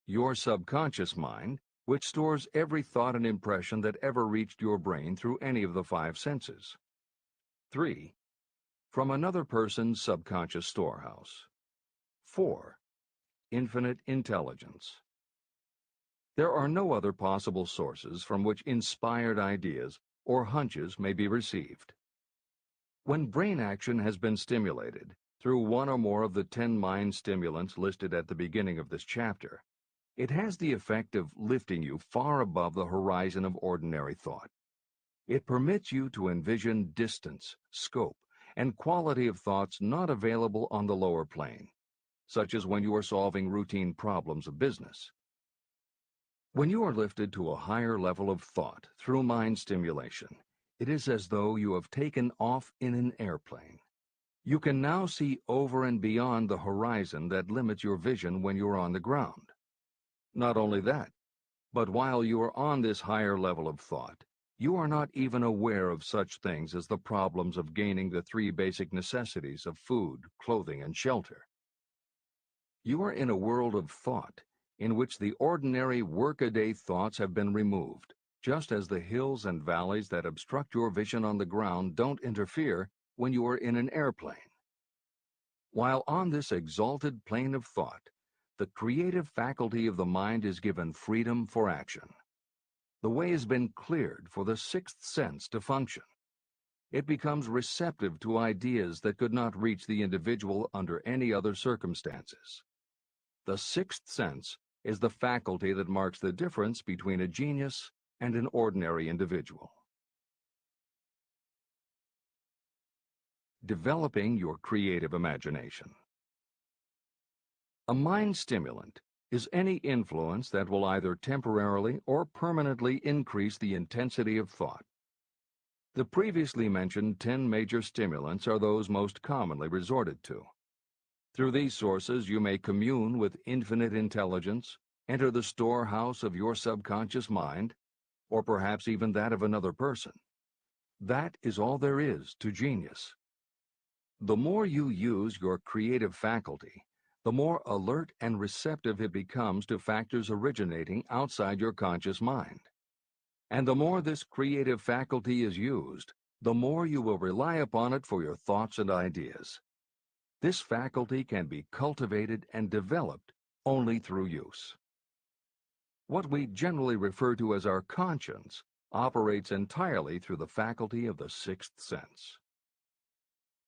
your subconscious mind, which stores every thought and impression that ever reached your brain through any of the five senses. 3. From another person's subconscious storehouse. 4. Infinite intelligence. There are no other possible sources from which inspired ideas or hunches may be received. When brain action has been stimulated through one or more of the 10 mind stimulants listed at the beginning of this chapter, it has the effect of lifting you far above the horizon of ordinary thought. It permits you to envision distance, scope, and quality of thoughts not available on the lower plane, such as when you are solving routine problems of business. When you are lifted to a higher level of thought through mind stimulation, it is as though you have taken off in an airplane. You can now see over and beyond the horizon that limits your vision when you are on the ground. Not only that, but while you are on this higher level of thought, you are not even aware of such things as the problems of gaining the 3 basic necessities of food, clothing, and shelter. You are in a world of thought in which the ordinary workaday thoughts have been removed, just as the hills and valleys that obstruct your vision on the ground don't interfere when you are in an airplane. While on this exalted plane of thought, the creative faculty of the mind is given freedom for action. The way has been cleared for the 6th sense to function. It becomes receptive to ideas that could not reach the individual under any other circumstances. The 6th sense is the faculty that marks the difference between a genius and an ordinary individual. Developing your creative imagination. A mind stimulant is any influence that will either temporarily or permanently increase the intensity of thought. The previously mentioned 10 major stimulants are those most commonly resorted to. Through these sources, you may commune with infinite intelligence, enter the storehouse of your subconscious mind, or perhaps even that of another person. That is all there is to genius. The more you use your creative faculty, the more alert and receptive it becomes to factors originating outside your conscious mind. And the more this creative faculty is used, the more you will rely upon it for your thoughts and ideas. This faculty can be cultivated and developed only through use. What we generally refer to as our conscience operates entirely through the faculty of the 6th sense.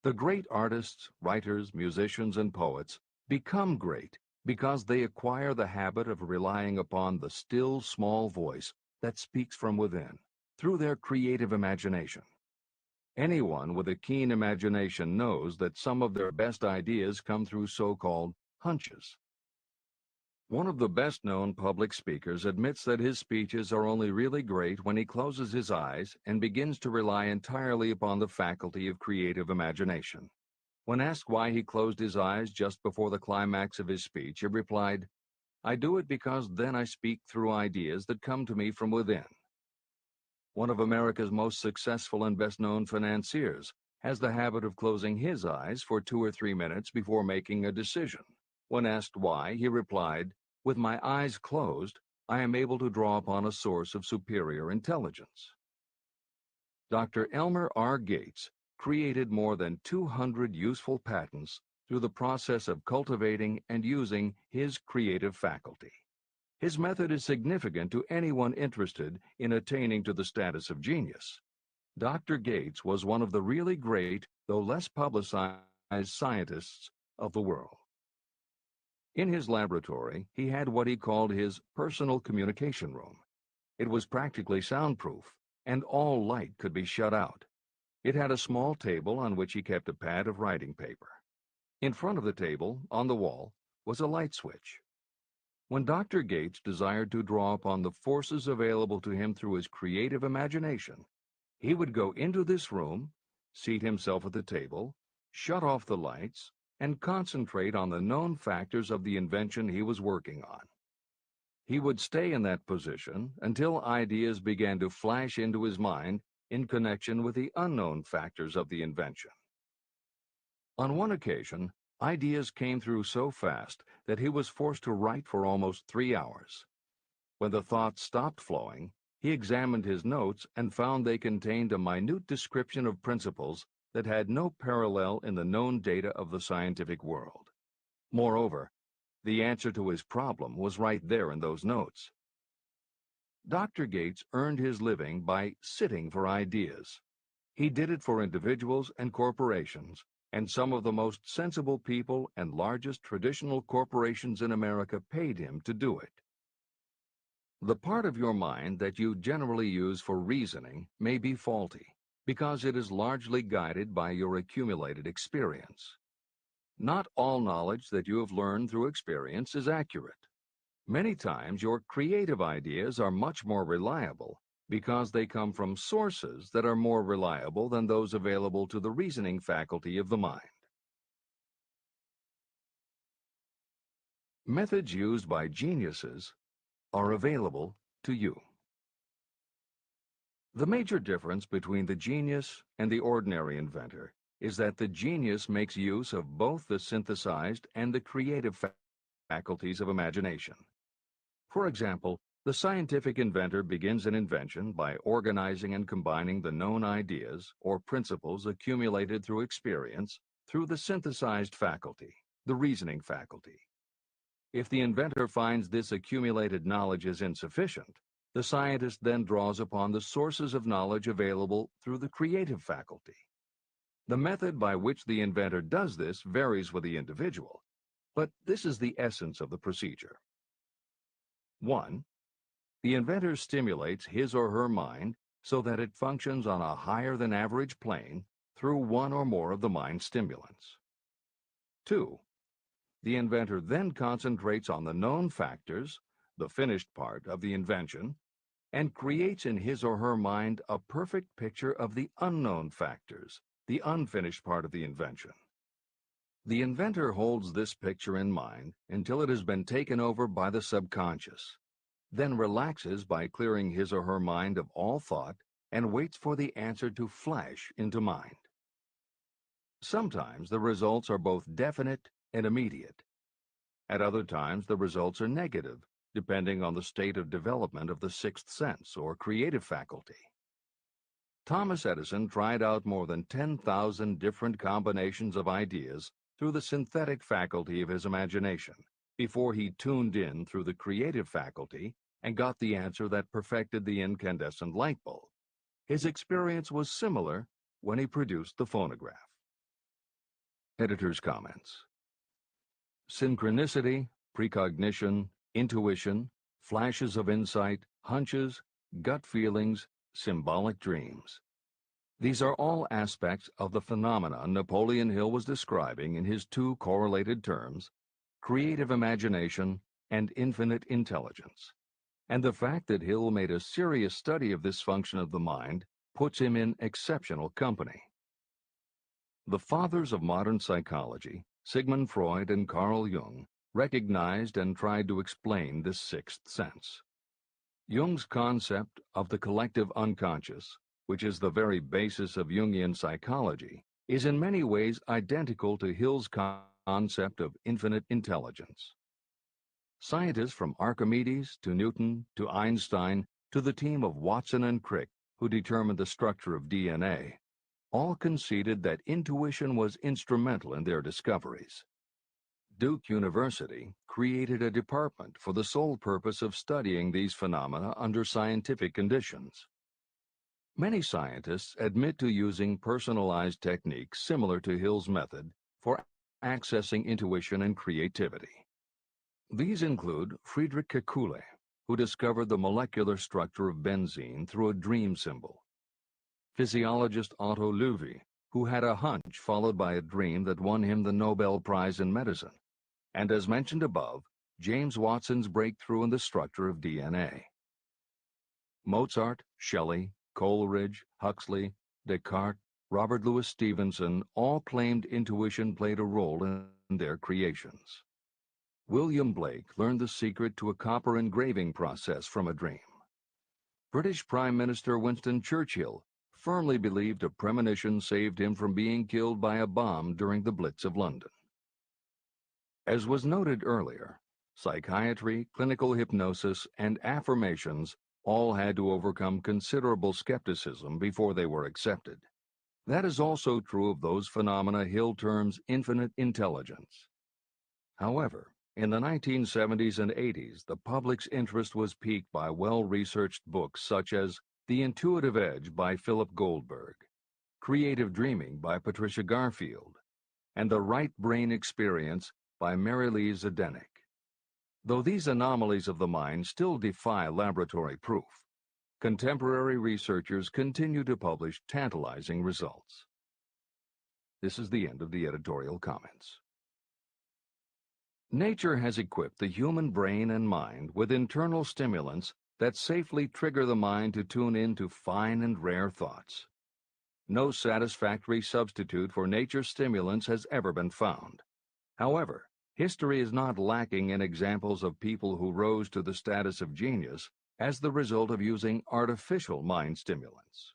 The great artists, writers, musicians, and poets become great because they acquire the habit of relying upon the still, small voice that speaks from within through their creative imagination. Anyone with a keen imagination knows that some of their best ideas come through so-called hunches. One of the best-known public speakers admits that his speeches are only really great when he closes his eyes and begins to rely entirely upon the faculty of creative imagination. When asked why he closed his eyes just before the climax of his speech, he replied, "I do it because then I speak through ideas that come to me from within." One of America's most successful and best-known financiers has the habit of closing his eyes for 2 or 3 minutes before making a decision. When asked why, he replied, "With my eyes closed, I am able to draw upon a source of superior intelligence." Dr. Elmer R. Gates created more than 200 useful patents through the process of cultivating and using his creative faculty. His method is significant to anyone interested in attaining to the status of genius. Dr. Gates was one of the really great, though less publicized, scientists of the world. In his laboratory, he had what he called his personal communication room. It was practically soundproof, and all light could be shut out. It had a small table on which he kept a pad of writing paper. In front of the table, on the wall, was a light switch. When Dr. Gates desired to draw upon the forces available to him through his creative imagination, he would go into this room, seat himself at the table, shut off the lights, and concentrate on the known factors of the invention he was working on. He would stay in that position until ideas began to flash into his mind in connection with the unknown factors of the invention. On one occasion, ideas came through so fast that he was forced to write for almost 3 hours. When the thoughts stopped flowing, he examined his notes and found they contained a minute description of principles that had no parallel in the known data of the scientific world. Moreover, the answer to his problem was right there in those notes. Dr. Gates earned his living by sitting for ideas. He did it for individuals and corporations, and some of the most sensible people and largest traditional corporations in America paid him to do it. The part of your mind that you generally use for reasoning may be faulty, because it is largely guided by your accumulated experience. Not all knowledge that you have learned through experience is accurate. Many times your creative ideas are much more reliable because they come from sources that are more reliable than those available to the reasoning faculty of the mind. Methods used by geniuses are available to you. The major difference between the genius and the ordinary inventor is that the genius makes use of both the synthesized and the creative faculties of imagination. For example, the scientific inventor begins an invention by organizing and combining the known ideas or principles accumulated through experience through the synthesized faculty, the reasoning faculty. If the inventor finds this accumulated knowledge is insufficient, the scientist then draws upon the sources of knowledge available through the creative faculty. The method by which the inventor does this varies with the individual, but this is the essence of the procedure. 1. The inventor stimulates his or her mind so that it functions on a higher than average plane through one or more of the mind stimulants. 2. The inventor then concentrates on the known factors, the finished part of the invention, and creates in his or her mind a perfect picture of the unknown factors, the unfinished part of the invention. The inventor holds this picture in mind until it has been taken over by the subconscious, then relaxes by clearing his or her mind of all thought and waits for the answer to flash into mind. Sometimes the results are both definite and immediate. At other times, the results are negative, depending on the state of development of the sixth sense or creative faculty. Thomas Edison tried out more than 10,000 different combinations of ideas through the synthetic faculty of his imagination before he tuned in through the creative faculty and got the answer that perfected the incandescent light bulb. His experience was similar when he produced the phonograph. Editor's comments. Synchronicity, precognition, intuition, flashes of insight, hunches, gut feelings, symbolic dreams. These are all aspects of the phenomena Napoleon Hill was describing in his two correlated terms, creative imagination and infinite intelligence. And the fact that Hill made a serious study of this function of the mind puts him in exceptional company. The fathers of modern psychology, Sigmund Freud and Carl Jung, recognized and tried to explain this sixth sense. Jung's concept of the collective unconscious, which is the very basis of Jungian psychology, is in many ways identical to Hill's concept of infinite intelligence. Scientists from Archimedes to Newton to Einstein to the team of Watson and Crick, who determined the structure of DNA, all conceded that intuition was instrumental in their discoveries. Duke University created a department for the sole purpose of studying these phenomena under scientific conditions. Many scientists admit to using personalized techniques similar to Hill's method for accessing intuition and creativity. These include Friedrich Kekulé, who discovered the molecular structure of benzene through a dream symbol; physiologist Otto Loewi, who had a hunch followed by a dream that won him the Nobel Prize in Medicine; and as mentioned above, James Watson's breakthrough in the structure of DNA. Mozart, Shelley, Coleridge, Huxley, Descartes, Robert Louis Stevenson all claimed intuition played a role in their creations. William Blake learned the secret to a copper engraving process from a dream. British Prime Minister Winston Churchill firmly believed a premonition saved him from being killed by a bomb during the Blitz of London. As was noted earlier, psychiatry, clinical hypnosis, and affirmations all had to overcome considerable skepticism before they were accepted. That is also true of those phenomena Hill terms infinite intelligence. However, in the 1970s and 80s, the public's interest was piqued by well-researched books such as The Intuitive Edge by Philip Goldberg, Creative Dreaming by Patricia Garfield, and The Right Brain Experience by Mary Lee Zdenek. Though these anomalies of the mind still defy laboratory proof, contemporary researchers continue to publish tantalizing results. This is the end of the editorial comments. Nature has equipped the human brain and mind with internal stimulants that safely trigger the mind to tune in to fine and rare thoughts. No satisfactory substitute for nature's stimulants has ever been found. However, history is not lacking in examples of people who rose to the status of genius as the result of using artificial mind stimulants.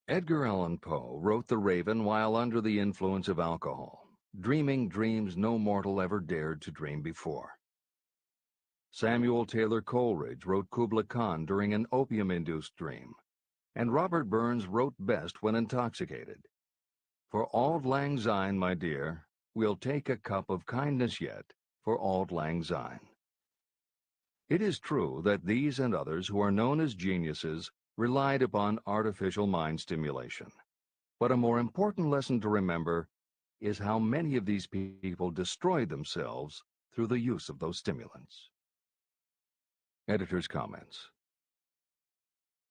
Edgar Allan Poe wrote The Raven while under the influence of alcohol, dreaming dreams no mortal ever dared to dream before. Samuel Taylor Coleridge wrote Kubla Khan during an opium-induced dream, and Robert Burns wrote best when intoxicated. For auld lang syne, my dear, we'll take a cup of kindness yet for auld lang syne. It is true that these and others who are known as geniuses relied upon artificial mind stimulation. But a more important lesson to remember is how many of these people destroyed themselves through the use of those stimulants. Editor's comments.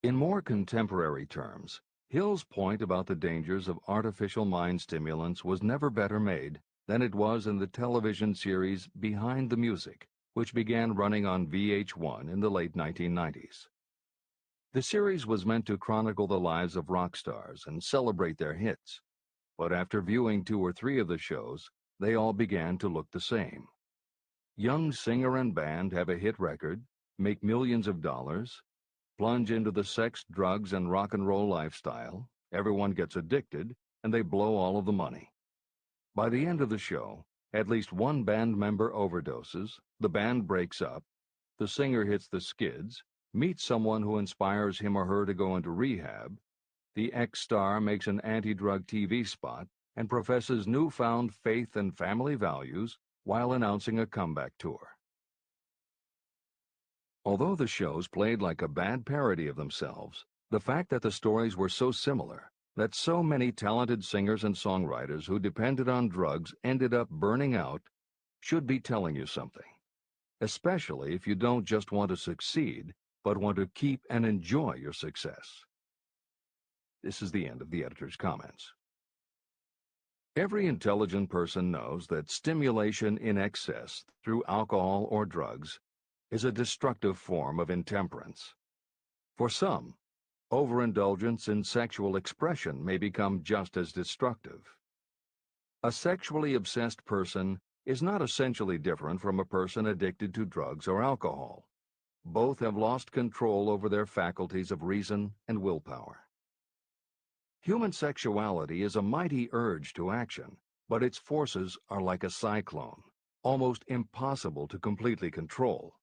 In more contemporary terms, Hill's point about the dangers of artificial mind stimulants was never better made than it was in the television series Behind the Music, which began running on VH1 in the late 1990s. The series was meant to chronicle the lives of rock stars and celebrate their hits, but after viewing 2 or 3 of the shows, they all began to look the same. Young singer and band have a hit record, make millions of dollars, plunge into the sex, drugs, and rock and roll lifestyle, everyone gets addicted, and they blow all of the money. By the end of the show, at least one band member overdoses, the band breaks up, the singer hits the skids, meets someone who inspires him or her to go into rehab, the ex-star makes an anti-drug TV spot and professes newfound faith and family values while announcing a comeback tour. Although the shows played like a bad parody of themselves, the fact that the stories were so similar, that so many talented singers and songwriters who depended on drugs ended up burning out, should be telling you something, especially if you don't just want to succeed, but want to keep and enjoy your success. This is the end of the editor's comments. Every intelligent person knows that stimulation in excess through alcohol or drugs is a destructive form of intemperance. For some, overindulgence in sexual expression may become just as destructive. A sexually obsessed person is not essentially different from a person addicted to drugs or alcohol. Both have lost control over their faculties of reason and willpower. Human sexuality is a mighty urge to action, but its forces are like a cyclone, almost impossible to completely control.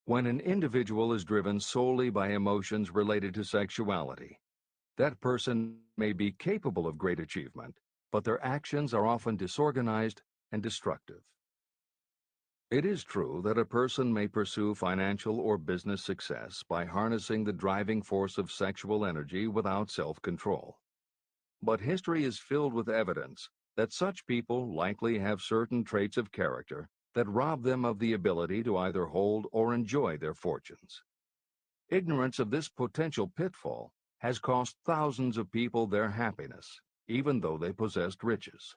When an individual is driven solely by emotions related to sexuality, that person may be capable of great achievement, but their actions are often disorganized and destructive. It is true that a person may pursue financial or business success by harnessing the driving force of sexual energy without self-control. But history is filled with evidence that such people likely have certain traits of character that rob them of the ability to either hold or enjoy their fortunes. Ignorance of this potential pitfall has cost thousands of people their happiness, even though they possessed riches.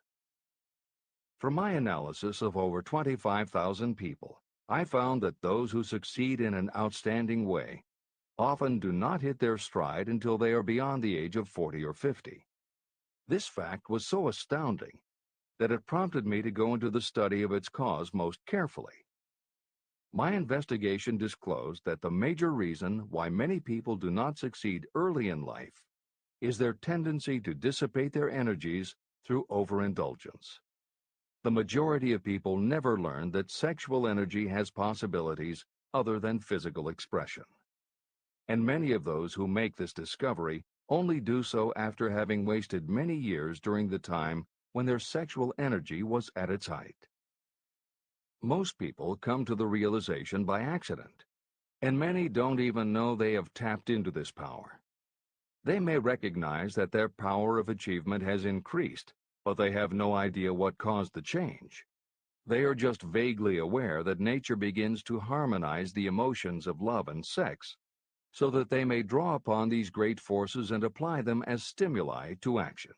From my analysis of over 25,000 people, I found that those who succeed in an outstanding way often do not hit their stride until they are beyond the age of 40 or 50. This fact was so astounding that it prompted me to go into the study of its cause most carefully. My investigation disclosed that the major reason why many people do not succeed early in life is their tendency to dissipate their energies through overindulgence. The majority of people never learn that sexual energy has possibilities other than physical expression. And many of those who make this discovery only do so after having wasted many years during the time when their sexual energy was at its height. Most people come to the realization by accident, and many don't even know they have tapped into this power. They may recognize that their power of achievement has increased, but they have no idea what caused the change. They are just vaguely aware that nature begins to harmonize the emotions of love and sex, so that they may draw upon these great forces and apply them as stimuli to action.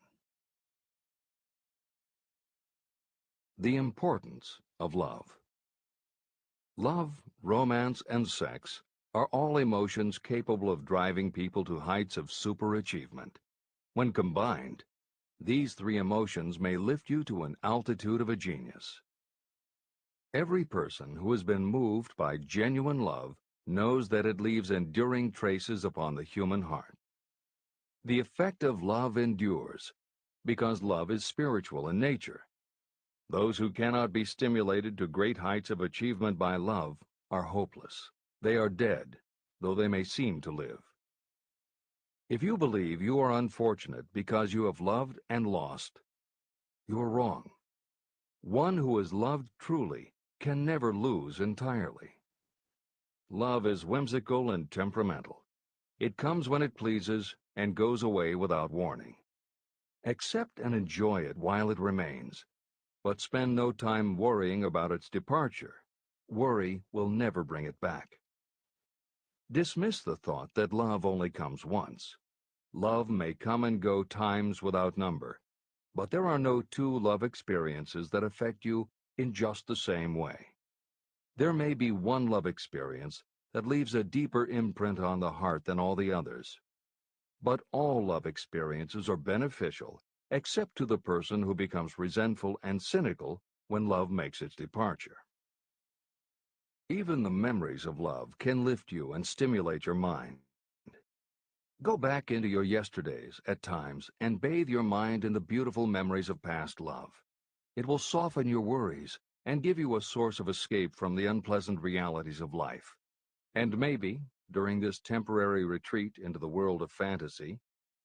The importance of love. Love, romance, and sex are all emotions capable of driving people to heights of superachievement. When combined, these three emotions may lift you to an altitude of a genius. Every person who has been moved by genuine love knows that it leaves enduring traces upon the human heart. The effect of love endures because love is spiritual in nature. Those who cannot be stimulated to great heights of achievement by love are hopeless. They are dead, though they may seem to live. If you believe you are unfortunate because you have loved and lost, you are wrong. One who is loved truly can never lose entirely. Love is whimsical and temperamental. It comes when it pleases and goes away without warning. Accept and enjoy it while it remains, but spend no time worrying about its departure. Worry will never bring it back. Dismiss the thought that love only comes once. Love may come and go times without number, but there are no two love experiences that affect you in just the same way. There may be one love experience that leaves a deeper imprint on the heart than all the others. But all love experiences are beneficial, except to the person who becomes resentful and cynical when love makes its departure. Even the memories of love can lift you and stimulate your mind. Go back into your yesterdays at times and bathe your mind in the beautiful memories of past love. It will soften your worries and give you a source of escape from the unpleasant realities of life. And maybe, during this temporary retreat into the world of fantasy,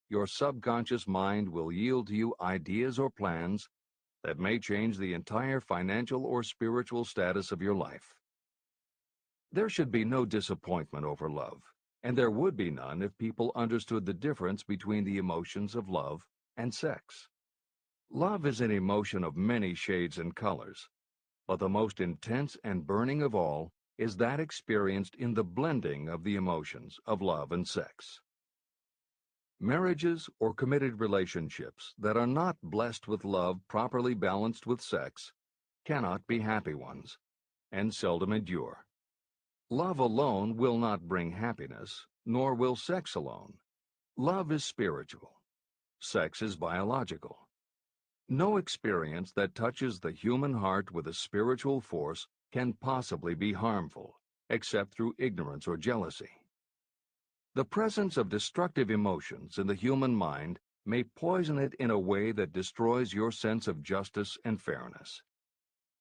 your subconscious mind will yield to you ideas or plans that may change the entire financial or spiritual status of your life. There should be no disappointment over love, and there would be none if people understood the difference between the emotions of love and sex. Love is an emotion of many shades and colors, but the most intense and burning of all is that experienced in the blending of the emotions of love and sex. Marriages or committed relationships that are not blessed with love properly balanced with sex cannot be happy ones, and seldom endure. Love alone will not bring happiness, nor will sex alone. Love is spiritual. Sex is biological. No experience that touches the human heart with a spiritual force can possibly be harmful, except through ignorance or jealousy. The presence of destructive emotions in the human mind may poison it in a way that destroys your sense of justice and fairness.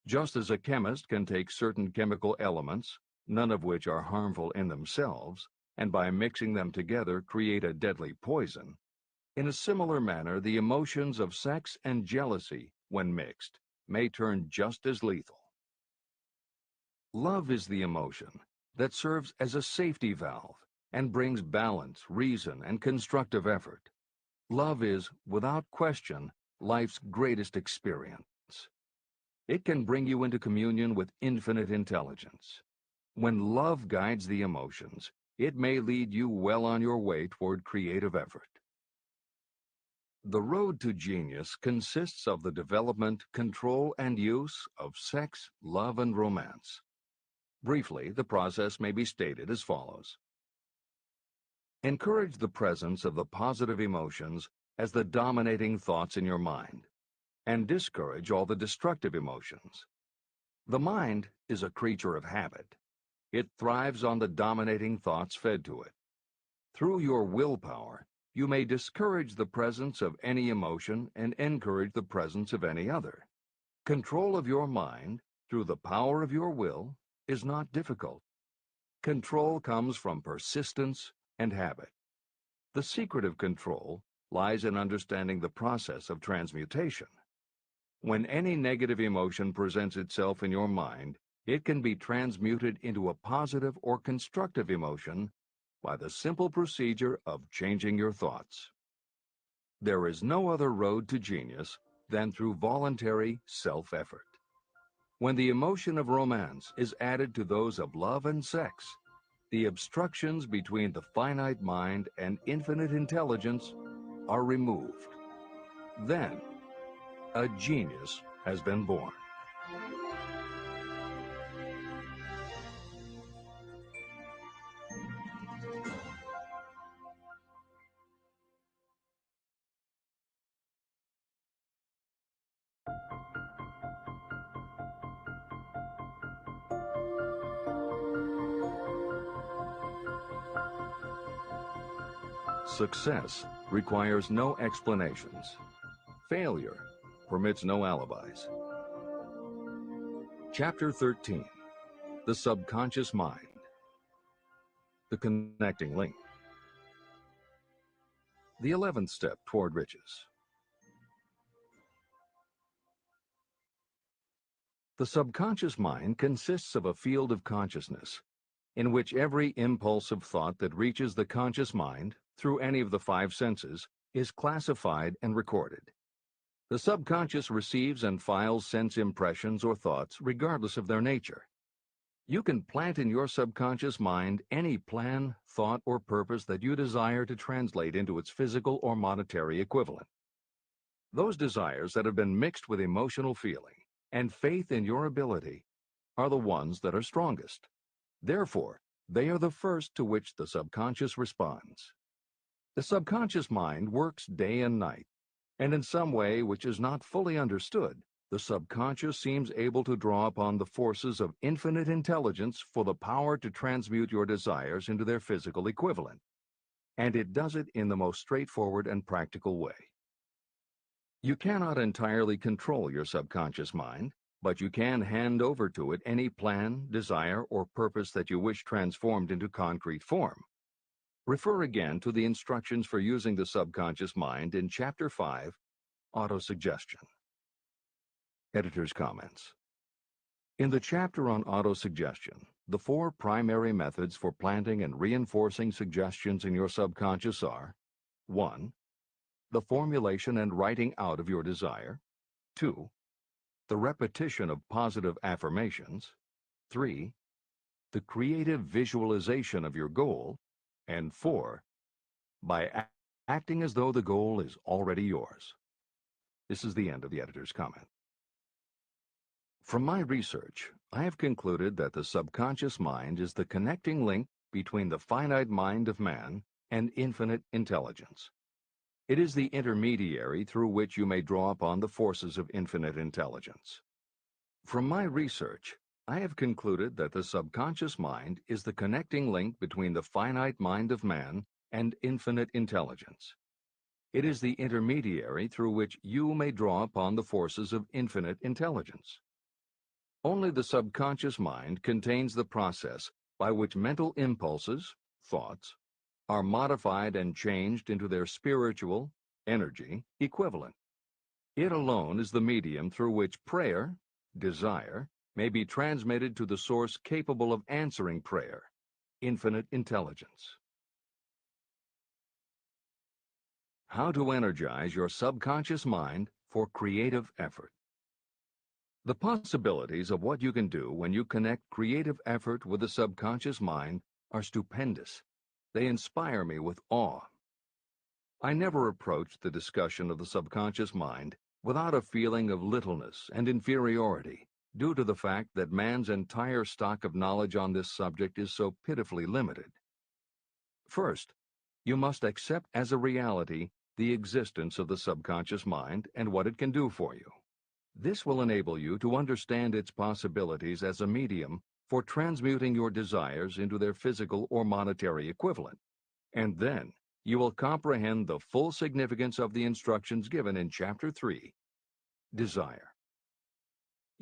Just as a chemist can take certain chemical elements, none of which are harmful in themselves, and by mixing them together create a deadly poison, in a similar manner, the emotions of sex and jealousy, when mixed, may turn just as lethal. Love is the emotion that serves as a safety valve and brings balance, reason, and constructive effort. Love is, without question, life's greatest experience. It can bring you into communion with infinite intelligence. When love guides the emotions, it may lead you well on your way toward creative effort. The road to genius consists of the development, control, and use of sex, love, and romance. Briefly, the process may be stated as follows. Encourage the presence of the positive emotions as the dominating thoughts in your mind, and discourage all the destructive emotions. The mind is a creature of habit. It thrives on the dominating thoughts fed to it. Through your willpower, you may discourage the presence of any emotion and encourage the presence of any other. Control of your mind through the power of your will is not difficult. Control comes from persistence and habit. The secret of control lies in understanding the process of transmutation. When any negative emotion presents itself in your mind, it can be transmuted into a positive or constructive emotion by the simple procedure of changing your thoughts. There is no other road to genius than through voluntary self-effort. When the emotion of romance is added to those of love and sex, the obstructions between the finite mind and infinite intelligence are removed. Then, a genius has been born. Success requires no explanations. Failure permits no alibis. Chapter 13, The Subconscious Mind. The Connecting Link. The 11th step toward riches. The subconscious mind consists of a field of consciousness in which every impulsive thought that reaches the conscious mind through any of the five senses is classified and recorded. The subconscious receives and files sense impressions or thoughts regardless of their nature. You can plant in your subconscious mind any plan, thought, or purpose that you desire to translate into its physical or monetary equivalent. Those desires that have been mixed with emotional feeling and faith in your ability are the ones that are strongest. Therefore, they are the first to which the subconscious responds. The subconscious mind works day and night, and in some way which is not fully understood, the subconscious seems able to draw upon the forces of infinite intelligence for the power to transmute your desires into their physical equivalent. And it does it in the most straightforward and practical way. You cannot entirely control your subconscious mind, but you can hand over to it any plan, desire, or purpose that you wish transformed into concrete form. Refer again to the instructions for using the subconscious mind in Chapter 5, Autosuggestion. Editor's comments. In the chapter on autosuggestion, the four primary methods for planting and reinforcing suggestions in your subconscious are: 1. The formulation and writing out of your desire. 2. The repetition of positive affirmations. 3. The creative visualization of your goal. And 4. By acting as though the goal is already yours. This is the end of the editor's comment. From my research, I have concluded that the subconscious mind is the connecting link between the finite mind of man and infinite intelligence. It is the intermediary through which you may draw upon the forces of infinite intelligence. From my research, I have concluded that the subconscious mind is the connecting link between the finite mind of man and infinite intelligence. It is the intermediary through which you may draw upon the forces of infinite intelligence. Only the subconscious mind contains the process by which mental impulses, thoughts, are modified and changed into their spiritual, energy, equivalent. It alone is the medium through which prayer, desire, may be transmitted to the source capable of answering prayer, infinite intelligence. How to energize your subconscious mind for creative effort. The possibilities of what you can do when you connect creative effort with the subconscious mind are stupendous. They inspire me with awe. I never approached the discussion of the subconscious mind without a feeling of littleness and inferiority, due to the fact that man's entire stock of knowledge on this subject is so pitifully limited. First, you must accept as a reality the existence of the subconscious mind and what it can do for you. This will enable you to understand its possibilities as a medium for transmuting your desires into their physical or monetary equivalent. And then you will comprehend the full significance of the instructions given in Chapter 3, Desire.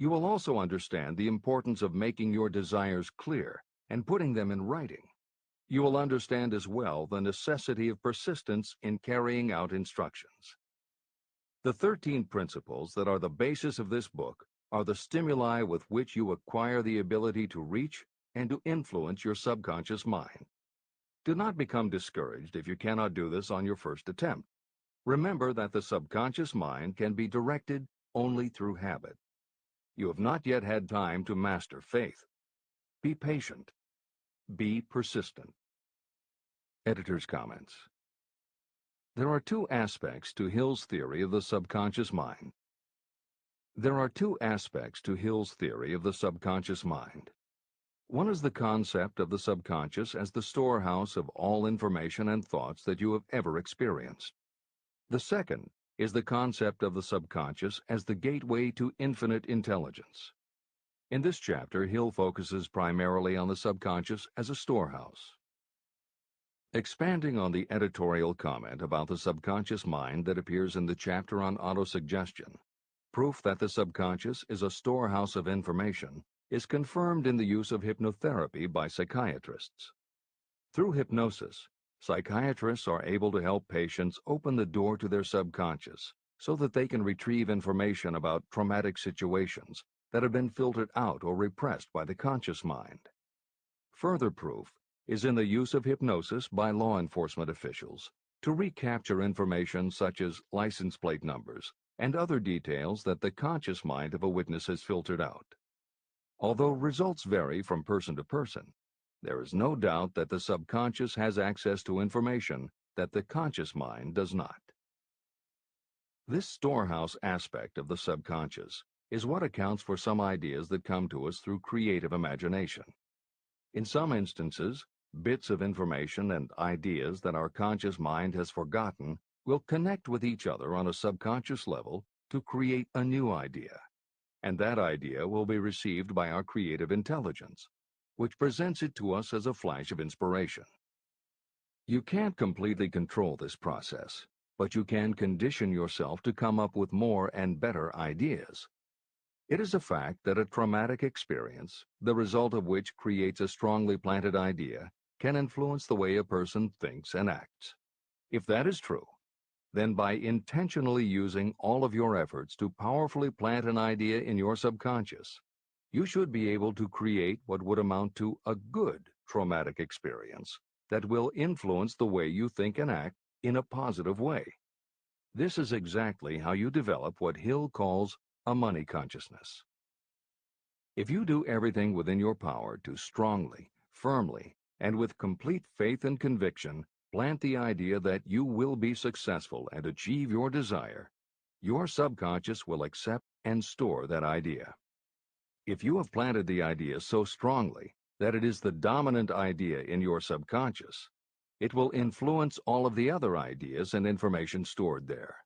You will also understand the importance of making your desires clear and putting them in writing. You will understand as well the necessity of persistence in carrying out instructions. The 13 principles that are the basis of this book are the stimuli with which you acquire the ability to reach and to influence your subconscious mind. Do not become discouraged if you cannot do this on your first attempt. Remember that the subconscious mind can be directed only through habit. You have not yet had time to master faith. Be patient. Be persistent. Editor's comments. There are two aspects to Hill's theory of the subconscious mind. There are two aspects to Hill's theory of the subconscious mind. One is the concept of the subconscious as the storehouse of all information and thoughts that you have ever experienced. The second is the concept of the subconscious as the gateway to infinite intelligence. In this chapter, Hill focuses primarily on the subconscious as a storehouse. Expanding on the editorial comment about the subconscious mind that appears in the chapter on autosuggestion, proof that the subconscious is a storehouse of information is confirmed in the use of hypnotherapy by psychiatrists. Through hypnosis, psychiatrists are able to help patients open the door to their subconscious so that they can retrieve information about traumatic situations that have been filtered out or repressed by the conscious mind. Further proof is in the use of hypnosis by law enforcement officials to recapture information such as license plate numbers and other details that the conscious mind of a witness has filtered out. Although results vary from person to person, there is no doubt that the subconscious has access to information that the conscious mind does not. This storehouse aspect of the subconscious is what accounts for some ideas that come to us through creative imagination. In some instances, bits of information and ideas that our conscious mind has forgotten will connect with each other on a subconscious level to create a new idea, and that idea will be received by our creative intelligence, which presents it to us as a flash of inspiration. You can't completely control this process, but you can condition yourself to come up with more and better ideas. It is a fact that a traumatic experience, the result of which creates a strongly planted idea, can influence the way a person thinks and acts. If that is true, then by intentionally using all of your efforts to powerfully plant an idea in your subconscious, you should be able to create what would amount to a good traumatic experience that will influence the way you think and act in a positive way. This is exactly how you develop what Hill calls a money consciousness. If you do everything within your power to strongly, firmly, and with complete faith and conviction plant the idea that you will be successful and achieve your desire, your subconscious will accept and store that idea. If you have planted the idea so strongly that it is the dominant idea in your subconscious, it will influence all of the other ideas and information stored there.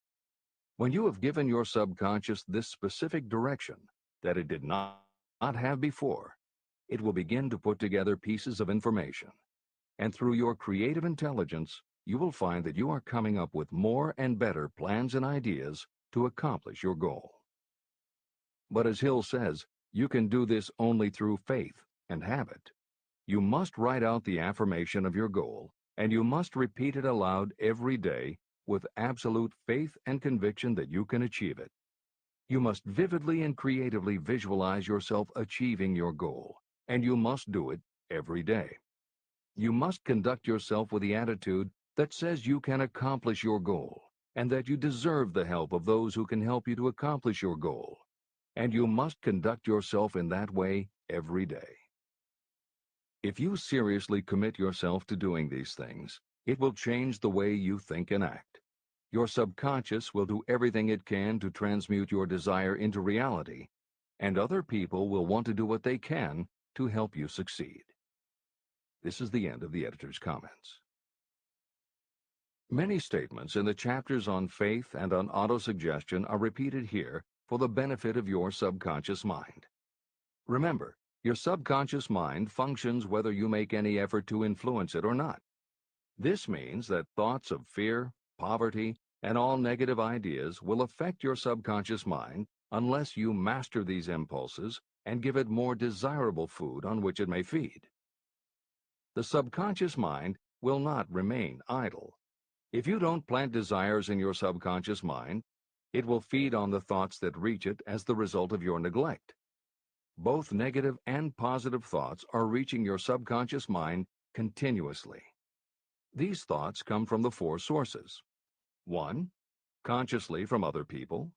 When you have given your subconscious this specific direction that it did not have before, it will begin to put together pieces of information. And through your creative intelligence, you will find that you are coming up with more and better plans and ideas to accomplish your goal. But as Hill says, you can do this only through faith and habit. You must write out the affirmation of your goal, and you must repeat it aloud every day with absolute faith and conviction that you can achieve it. You must vividly and creatively visualize yourself achieving your goal, and you must do it every day. You must conduct yourself with the attitude that says you can accomplish your goal, and that you deserve the help of those who can help you to accomplish your goal. And you must conduct yourself in that way every day. If you seriously commit yourself to doing these things, it will change the way you think and act. Your subconscious will do everything it can to transmute your desire into reality, and other people will want to do what they can to help you succeed. This is the end of the editor's comments. Many statements in the chapters on faith and on autosuggestion are repeated here for the benefit of your subconscious mind. Remember, your subconscious mind functions whether you make any effort to influence it or not. This means that thoughts of fear, poverty, and all negative ideas will affect your subconscious mind unless you master these impulses and give it more desirable food on which it may feed. The subconscious mind will not remain idle. If you don't plant desires in your subconscious mind, it will feed on the thoughts that reach it as the result of your neglect. Both negative and positive thoughts are reaching your subconscious mind continuously. These thoughts come from the four sources. 1. Consciously from other people.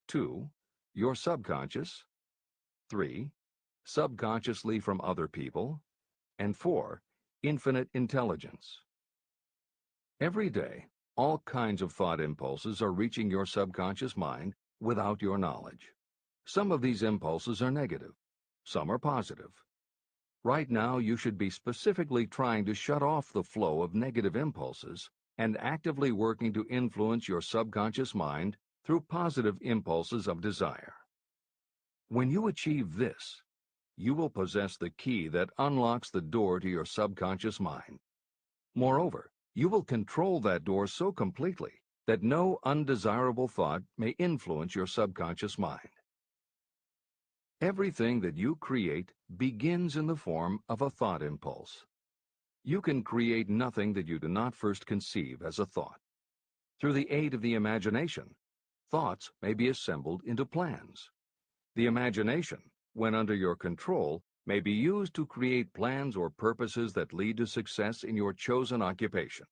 2. Your subconscious. 3. Subconsciously from other people. And 4. Infinite intelligence. Every day, all kinds of thought impulses are reaching your subconscious mind without your knowledge. Some of these impulses are negative. Some are positive. Right now, you should be specifically trying to shut off the flow of negative impulses and actively working to influence your subconscious mind through positive impulses of desire. When you achieve this, you will possess the key that unlocks the door to your subconscious mind. Moreover, you will control that door so completely that no undesirable thought may influence your subconscious mind. Everything that you create begins in the form of a thought impulse. You can create nothing that you do not first conceive as a thought. Through the aid of the imagination, thoughts may be assembled into plans. The imagination, when under your control, may be used to create plans or purposes that lead to success in your chosen occupation.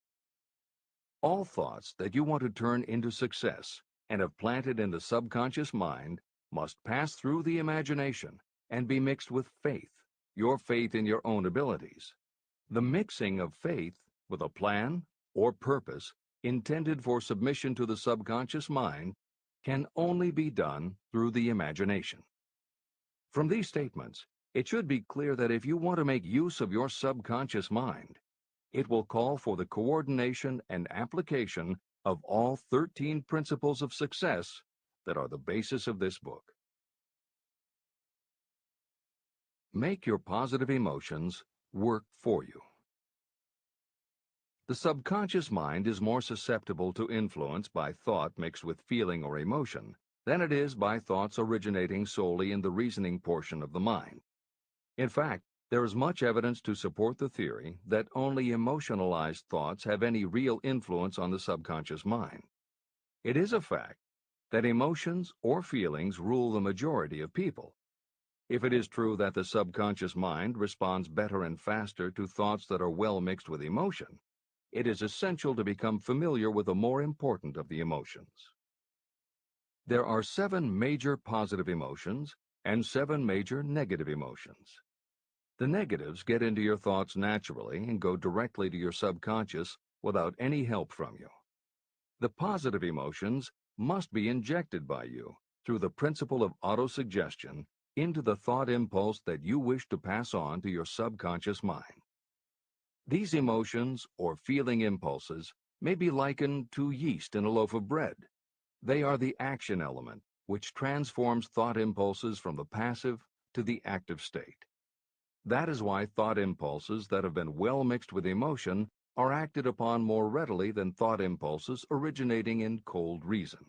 All thoughts that you want to turn into success and have planted in the subconscious mind must pass through the imagination and be mixed with faith, your faith in your own abilities. The mixing of faith with a plan or purpose intended for submission to the subconscious mind can only be done through the imagination. From these statements, it should be clear that if you want to make use of your subconscious mind, it will call for the coordination and application of all 13 principles of success that are the basis of this book. Make your positive emotions work for you. The subconscious mind is more susceptible to influence by thought mixed with feeling or emotion than it is by thoughts originating solely in the reasoning portion of the mind. In fact, there is much evidence to support the theory that only emotionalized thoughts have any real influence on the subconscious mind. It is a fact that emotions or feelings rule the majority of people. If it is true that the subconscious mind responds better and faster to thoughts that are well mixed with emotion, it is essential to become familiar with the more important of the emotions. There are 7 major positive emotions and 7 major negative emotions. The negatives get into your thoughts naturally and go directly to your subconscious without any help from you. The positive emotions must be injected by you through the principle of autosuggestion into the thought impulse that you wish to pass on to your subconscious mind. These emotions or feeling impulses may be likened to yeast in a loaf of bread. They are the action element which transforms thought impulses from the passive to the active state. That is why thought impulses that have been well mixed with emotion are acted upon more readily than thought impulses originating in cold reason.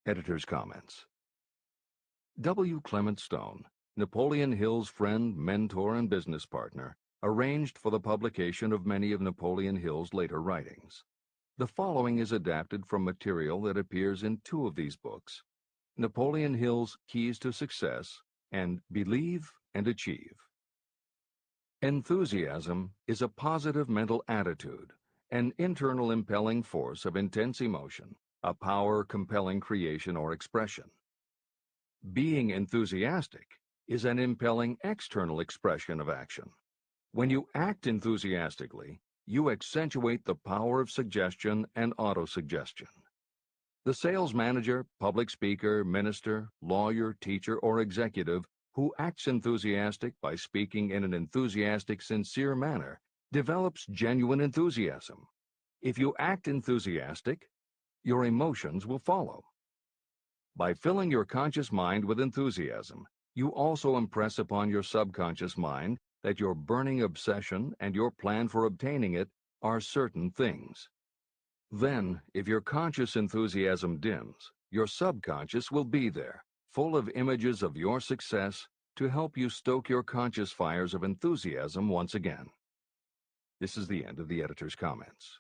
Editor's comments. W. Clement Stone, Napoleon Hill's friend, mentor, and business partner, arranged for the publication of many of Napoleon Hill's later writings. The following is adapted from material that appears in 2 of these books, Napoleon Hill's Keys to Success and Believe and Achieve. Enthusiasm is a positive mental attitude, an internal impelling force of intense emotion, a power compelling creation or expression. Being enthusiastic is an impelling external expression of action. When you act enthusiastically, you accentuate the power of suggestion and autosuggestion. The sales manager, public speaker, minister, lawyer, teacher, or executive who acts enthusiastic by speaking in an enthusiastic, sincere manner develops genuine enthusiasm. If you act enthusiastic, your emotions will follow. By filling your conscious mind with enthusiasm, you also impress upon your subconscious mind that your burning obsession and your plan for obtaining it are certain things. Then, if your conscious enthusiasm dims, your subconscious will be there, full of images of your success to help you stoke your conscious fires of enthusiasm once again. This is the end of the editor's comments.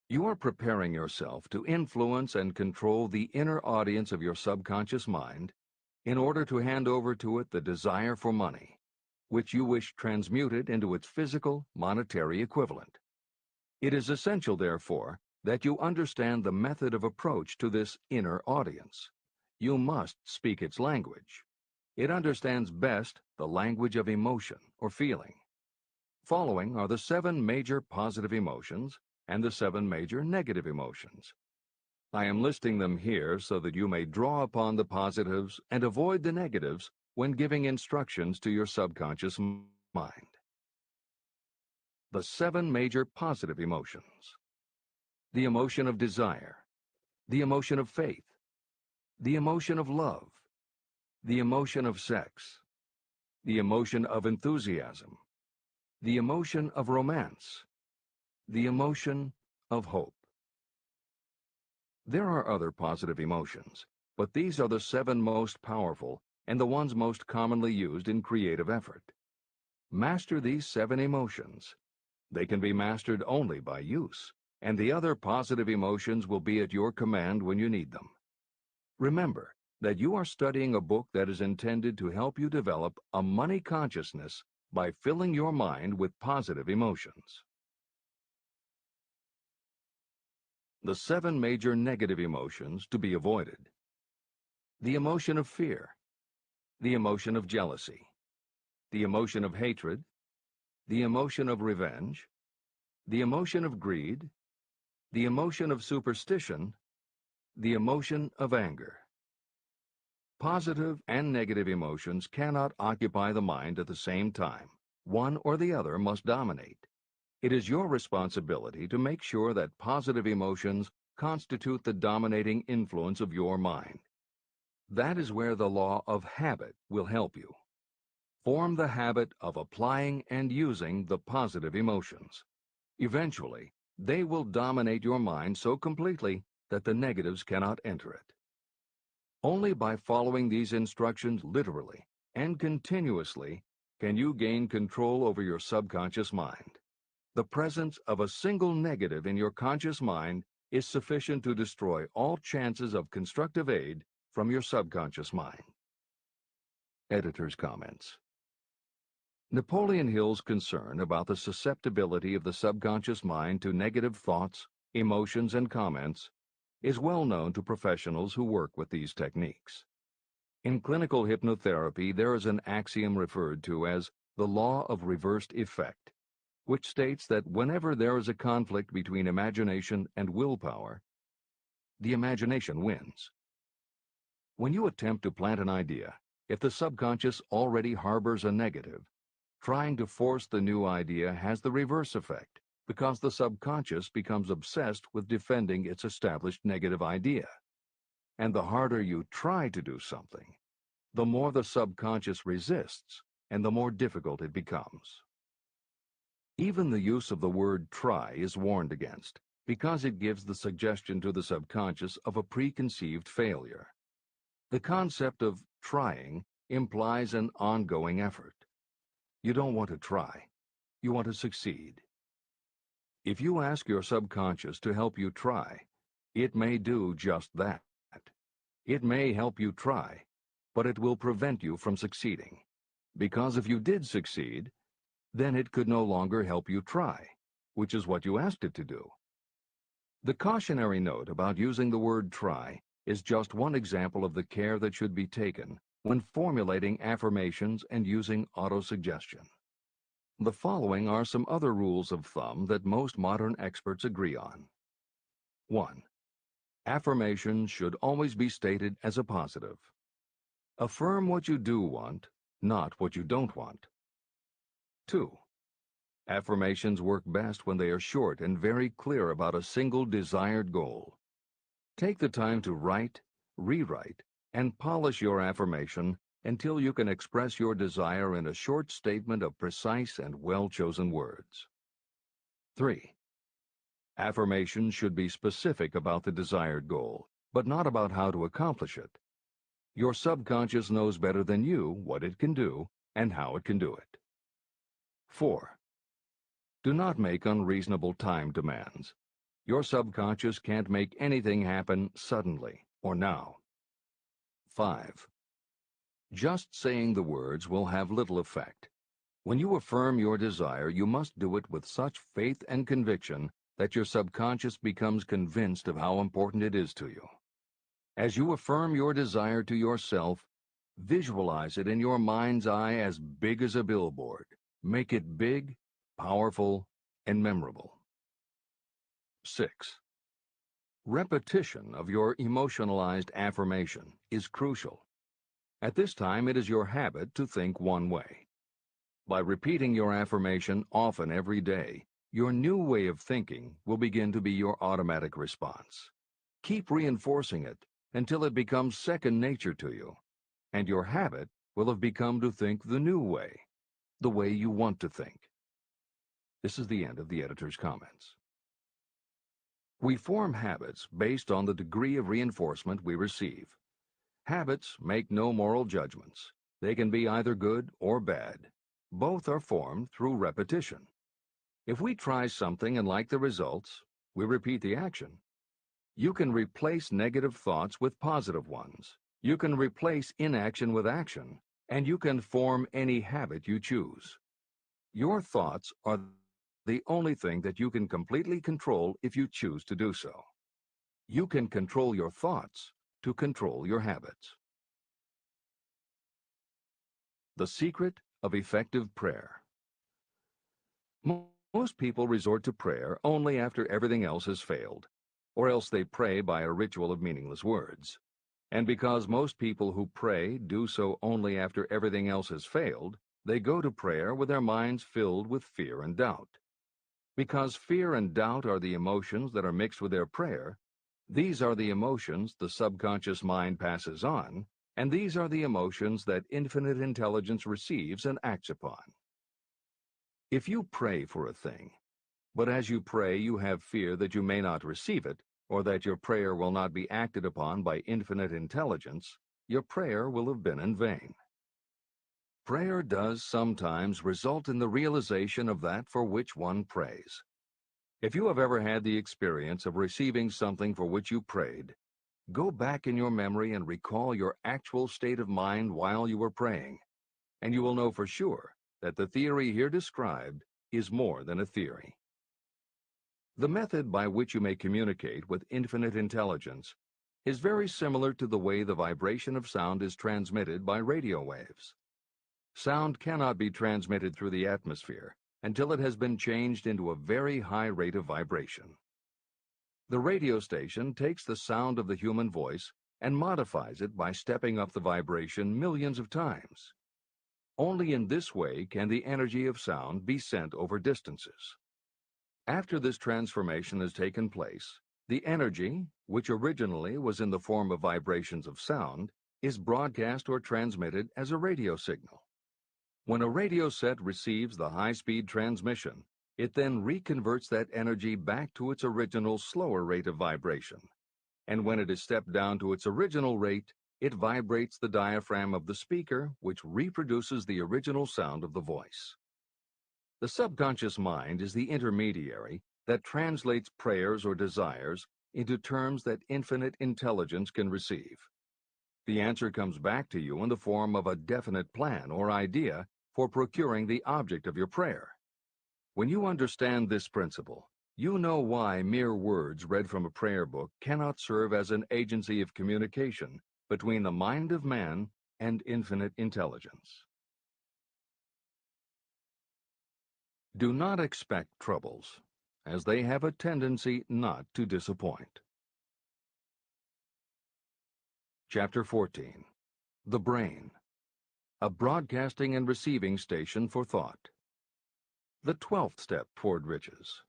You are preparing yourself to influence and control the inner audience of your subconscious mind in order to hand over to it the desire for money, which you wish transmuted into its physical, monetary equivalent. It is essential, therefore, that you understand the method of approach to this inner audience. You must speak its language. It understands best the language of emotion or feeling. Following are the 7 major positive emotions and the 7 major negative emotions. I am listing them here so that you may draw upon the positives and avoid the negatives when giving instructions to your subconscious mind. The 7 major positive emotions: the emotion of desire, the emotion of faith, the emotion of love, the emotion of sex, the emotion of enthusiasm, the emotion of romance, the emotion of hope. There are other positive emotions, but these are the 7 most powerful and the ones most commonly used in creative effort. Master these 7 emotions. They can be mastered only by use, and the other positive emotions will be at your command when you need them. Remember that you are studying a book that is intended to help you develop a money consciousness by filling your mind with positive emotions. The 7 major negative emotions to be avoided: the emotion of fear, the emotion of jealousy, the emotion of hatred, the emotion of revenge, the emotion of greed, the emotion of superstition, the emotion of anger. Positive and negative emotions cannot occupy the mind at the same time. One or the other must dominate. It is your responsibility to make sure that positive emotions constitute the dominating influence of your mind. That is where the law of habit will help you. Form the habit of applying and using the positive emotions. Eventually, they will dominate your mind so completely that the negatives cannot enter it. Only by following these instructions literally and continuously can you gain control over your subconscious mind. The presence of a single negative in your conscious mind is sufficient to destroy all chances of constructive aid from your subconscious mind. Editor's comments. Napoleon Hill's concern about the susceptibility of the subconscious mind to negative thoughts, emotions, and comments is well known to professionals who work with these techniques. In clinical hypnotherapy, there is an axiom referred to as the law of reversed effect, which states that whenever there is a conflict between imagination and willpower, the imagination wins. When you attempt to plant an idea, if the subconscious already harbors a negative, trying to force the new idea has the reverse effect, because the subconscious becomes obsessed with defending its established negative idea. And the harder you try to do something, the more the subconscious resists, and the more difficult it becomes. Even the use of the word try is warned against, because it gives the suggestion to the subconscious of a preconceived failure. The concept of trying implies an ongoing effort. You don't want to try. You want to succeed. If you ask your subconscious to help you try, it may do just that. It may help you try, but it will prevent you from succeeding. Because if you did succeed, then it could no longer help you try, which is what you asked it to do. The cautionary note about using the word try is just one example of the care that should be taken when formulating affirmations and using autosuggestion. The following are some other rules of thumb that most modern experts agree on. 1. Affirmations should always be stated as a positive. Affirm what you do want, not what you don't want. 2. Affirmations work best when they are short and very clear about a single desired goal. Take the time to write, rewrite, and polish your affirmation until you can express your desire in a short statement of precise and well-chosen words. 3. Affirmations should be specific about the desired goal, but not about how to accomplish it. Your subconscious knows better than you what it can do and how it can do it. 4. Do not make unreasonable time demands. Your subconscious can't make anything happen suddenly or now. 5. Just saying the words will have little effect. When you affirm your desire, you must do it with such faith and conviction that your subconscious becomes convinced of how important it is to you. As you affirm your desire to yourself, visualize it in your mind's eye as big as a billboard. Make it big, powerful, and memorable. 6. Repetition of your emotionalized affirmation is crucial. At this time, it is your habit to think one way. By repeating your affirmation often every day, your new way of thinking will begin to be your automatic response. Keep reinforcing it until it becomes second nature to you, and your habit will have become to think the new way, the way you want to think. This is the end of the editor's comments. We form habits based on the degree of reinforcement we receive. Habits make no moral judgments. They can be either good or bad. Both are formed through repetition. If we try something and like the results, we repeat the action. You can replace negative thoughts with positive ones. You can replace inaction with action, and you can form any habit you choose. Your thoughts are the only thing that you can completely control if you choose to do so. You can control your thoughts to control your habits. The secret of effective prayer. Most people resort to prayer only after everything else has failed, or else they pray by a ritual of meaningless words. And because most people who pray do so only after everything else has failed, they go to prayer with their minds filled with fear and doubt. Because fear and doubt are the emotions that are mixed with their prayer, these are the emotions the subconscious mind passes on, and these are the emotions that infinite intelligence receives and acts upon. If you pray for a thing, but as you pray you have fear that you may not receive it, or that your prayer will not be acted upon by infinite intelligence, your prayer will have been in vain. Prayer does sometimes result in the realization of that for which one prays. If you have ever had the experience of receiving something for which you prayed, go back in your memory and recall your actual state of mind while you were praying, and you will know for sure that the theory here described is more than a theory. The method by which you may communicate with infinite intelligence is very similar to the way the vibration of sound is transmitted by radio waves. Sound cannot be transmitted through the atmosphere until it has been changed into a very high rate of vibration. The radio station takes the sound of the human voice and modifies it by stepping up the vibration millions of times. Only in this way can the energy of sound be sent over distances. After this transformation has taken place, the energy, which originally was in the form of vibrations of sound, is broadcast or transmitted as a radio signal. When a radio set receives the high-speed transmission, it then reconverts that energy back to its original slower rate of vibration. And when it is stepped down to its original rate, it vibrates the diaphragm of the speaker, which reproduces the original sound of the voice. The subconscious mind is the intermediary that translates prayers or desires into terms that infinite intelligence can receive. The answer comes back to you in the form of a definite plan or idea for procuring the object of your prayer. When you understand this principle, you know why mere words read from a prayer book cannot serve as an agency of communication between the mind of man and infinite intelligence. Do not expect troubles, as they have a tendency not to disappoint. Chapter 14. The Brain, a broadcasting and receiving station for thought. The 12th step toward riches.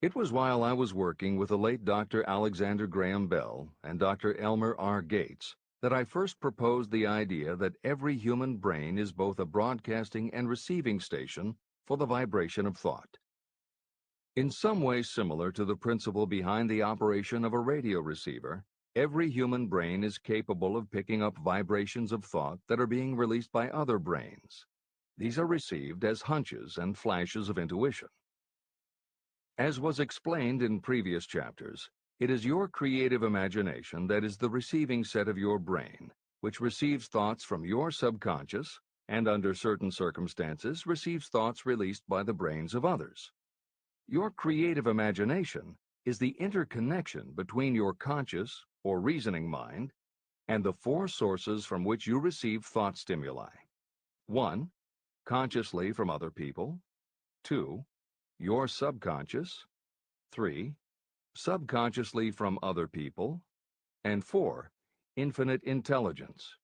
It was while I was working with the late Dr. Alexander Graham Bell and Dr. Elmer R. Gates that I first proposed the idea that every human brain is both a broadcasting and receiving station for the vibration of thought. In some way similar to the principle behind the operation of a radio receiver, every human brain is capable of picking up vibrations of thought that are being released by other brains. These are received as hunches and flashes of intuition. As was explained in previous chapters, it is your creative imagination that is the receiving set of your brain, which receives thoughts from your subconscious and, under certain circumstances, receives thoughts released by the brains of others. Your creative imagination is the interconnection between your conscious or reasoning mind and the four sources from which you receive thought stimuli. 1. Consciously from other people. 2. Your subconscious. 3. Subconsciously from other people. And 4. Infinite intelligence.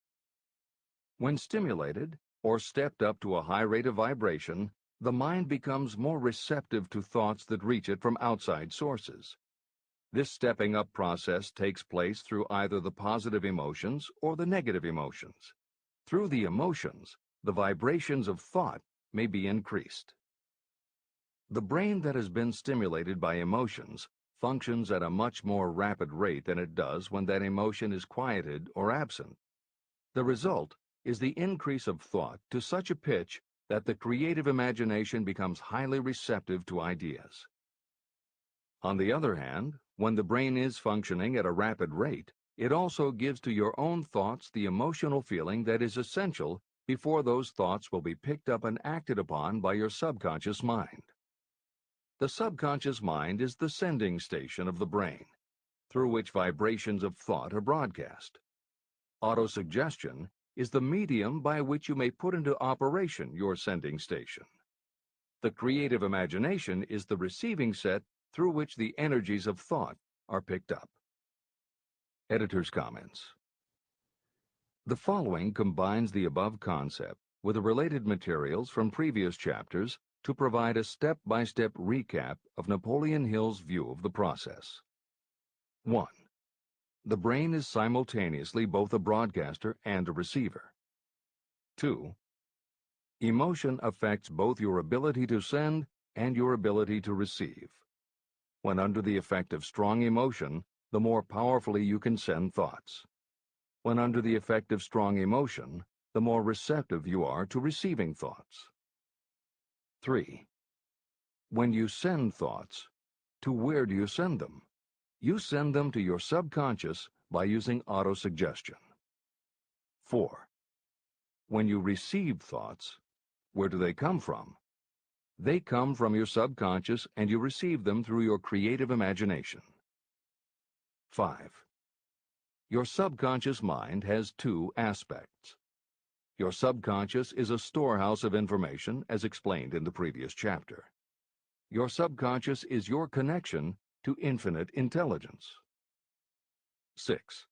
When stimulated or stepped up to a high rate of vibration, the mind becomes more receptive to thoughts that reach it from outside sources. This stepping up process takes place through either the positive emotions or the negative emotions. Through the emotions, the vibrations of thought may be increased. The brain that has been stimulated by emotions functions at a much more rapid rate than it does when that emotion is quieted or absent. The result is the increase of thought to such a pitch that the creative imagination becomes highly receptive to ideas. On the other hand, when the brain is functioning at a rapid rate, it also gives to your own thoughts the emotional feeling that is essential before those thoughts will be picked up and acted upon by your subconscious mind. The subconscious mind is the sending station of the brain, through which vibrations of thought are broadcast. Autosuggestion is the medium by which you may put into operation your sending station. The creative imagination is the receiving set through which the energies of thought are picked up. Editor's comments. The following combines the above concept with the related materials from previous chapters to provide a step-by-step recap of Napoleon Hill's view of the process. 1. The brain is simultaneously both a broadcaster and a receiver. 2. Emotion affects both your ability to send and your ability to receive. When under the effect of strong emotion, the more powerfully you can send thoughts. When under the effect of strong emotion, the more receptive you are to receiving thoughts. 3. When you send thoughts, to where do you send them? You send them to your subconscious by using autosuggestion. 4. When you receive thoughts, where do they come from? They come from your subconscious and you receive them through your creative imagination. 5. Your subconscious mind has two aspects. Your subconscious is a storehouse of information, as explained in the previous chapter. Your subconscious is your connection to infinite intelligence. 6.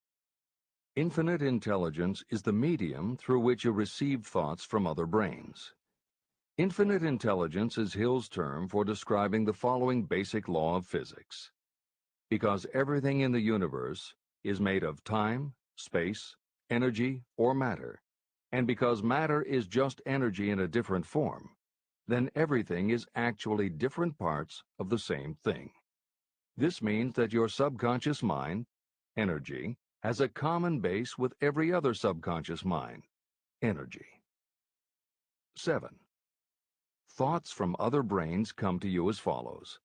Infinite intelligence is the medium through which you receive thoughts from other brains. Infinite intelligence is Hill's term for describing the following basic law of physics. Because everything in the universe is made of time, space, energy, or matter, and because matter is just energy in a different form, then everything is actually different parts of the same thing. This means that your subconscious mind, energy, has a common base with every other subconscious mind, energy. 7. Thoughts from other brains come to you as follows.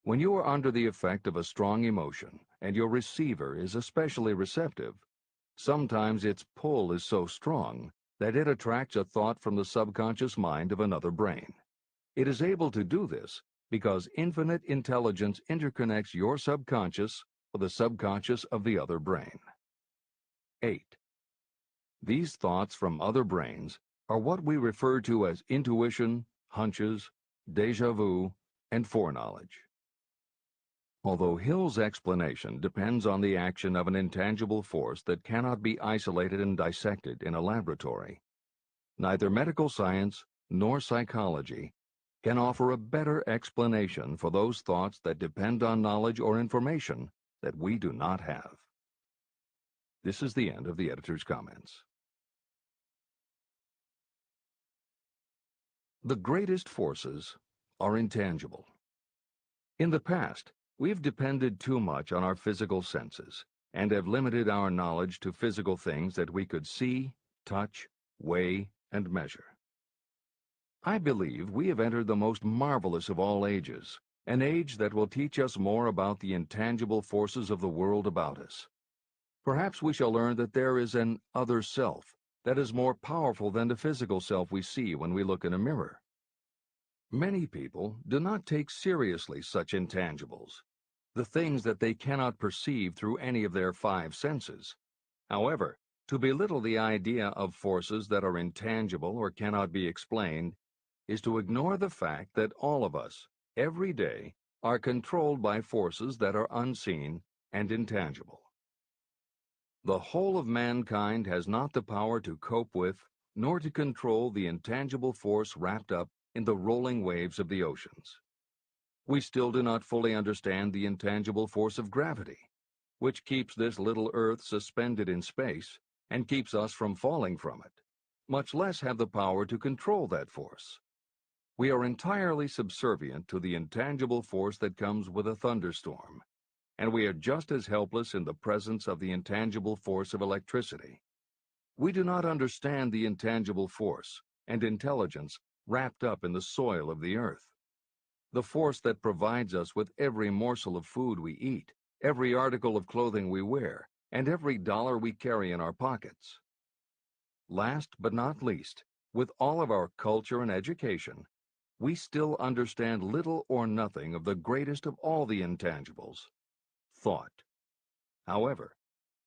When you are under the effect of a strong emotion and your receiver is especially receptive, sometimes its pull is so strong that it attracts a thought from the subconscious mind of another brain. It is able to do this because infinite intelligence interconnects your subconscious with the subconscious of the other brain. 8. These thoughts from other brains are what we refer to as intuition, hunches, déjà vu, and foreknowledge. Although Hill's explanation depends on the action of an intangible force that cannot be isolated and dissected in a laboratory, neither medical science nor psychology can offer a better explanation for those thoughts that depend on knowledge or information that we do not have. This is the end of the editor's comments. The greatest forces are intangible. In the past, we've depended too much on our physical senses and have limited our knowledge to physical things that we could see, touch, weigh, and measure. I believe we have entered the most marvelous of all ages, an age that will teach us more about the intangible forces of the world about us. Perhaps we shall learn that there is an other self that is more powerful than the physical self we see when we look in a mirror. Many people do not take seriously such intangibles, the things that they cannot perceive through any of their five senses. However, to belittle the idea of forces that are intangible or cannot be explained is to ignore the fact that all of us, every day, are controlled by forces that are unseen and intangible. The whole of mankind has not the power to cope with, nor to control the intangible force wrapped up in the rolling waves of the oceans. We still do not fully understand the intangible force of gravity, which keeps this little Earth suspended in space and keeps us from falling from it, much less have the power to control that force. We are entirely subservient to the intangible force that comes with a thunderstorm, and we are just as helpless in the presence of the intangible force of electricity. We do not understand the intangible force and intelligence wrapped up in the soil of the earth, the force that provides us with every morsel of food we eat, every article of clothing we wear, and every dollar we carry in our pockets. Last but not least, with all of our culture and education, we still understand little or nothing of the greatest of all the intangibles, thought. However,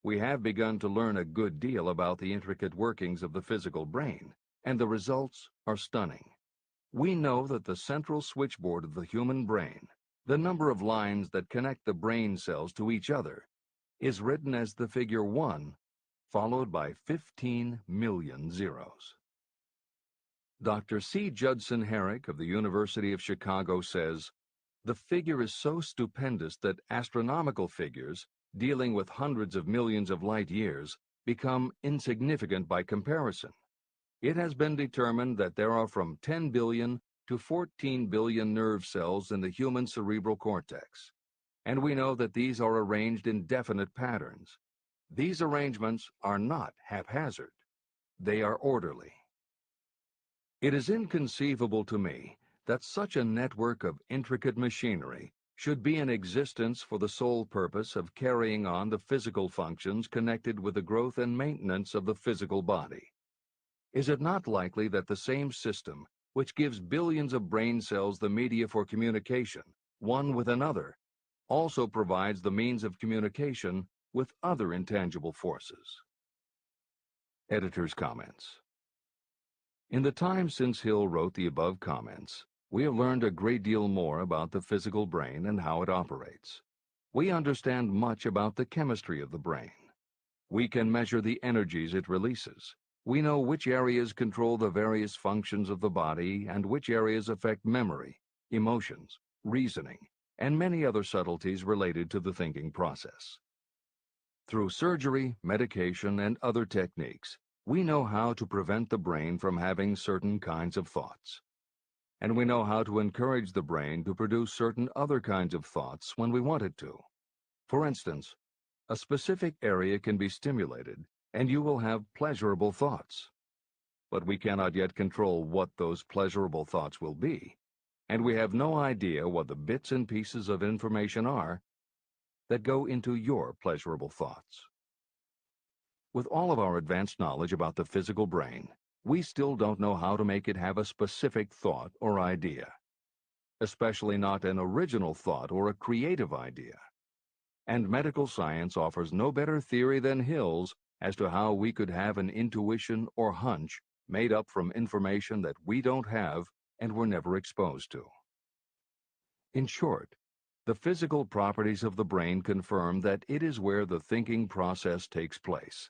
we have begun to learn a good deal about the intricate workings of the physical brain, and the results are stunning. We know that the central switchboard of the human brain, the number of lines that connect the brain cells to each other, is written as the figure 1, followed by 15 million zeros. Dr. C. Judson Herrick of the University of Chicago says, "The figure is so stupendous that astronomical figures, dealing with hundreds of millions of light years, become insignificant by comparison. It has been determined that there are from 10 billion to 14 billion nerve cells in the human cerebral cortex, and we know that these are arranged in definite patterns. These arrangements are not haphazard. They are orderly. It is inconceivable to me that such a network of intricate machinery should be in existence for the sole purpose of carrying on the physical functions connected with the growth and maintenance of the physical body. Is it not likely that the same system, which gives billions of brain cells the media for communication, one with another, also provides the means of communication with other intangible forces?" Editor's comments. In the time since Hill wrote the above comments, we have learned a great deal more about the physical brain and how it operates. We understand much about the chemistry of the brain. We can measure the energies it releases. We know which areas control the various functions of the body and which areas affect memory, emotions, reasoning, and many other subtleties related to the thinking process. Through surgery, medication, and other techniques, we know how to prevent the brain from having certain kinds of thoughts. And we know how to encourage the brain to produce certain other kinds of thoughts when we want it to. For instance, a specific area can be stimulated and you will have pleasurable thoughts. But we cannot yet control what those pleasurable thoughts will be, and we have no idea what the bits and pieces of information are that go into your pleasurable thoughts. With all of our advanced knowledge about the physical brain, we still don't know how to make it have a specific thought or idea, especially not an original thought or a creative idea. And medical science offers no better theory than Hill's as to how we could have an intuition or hunch made up from information that we don't have and were never exposed to. In short, the physical properties of the brain confirm that it is where the thinking process takes place.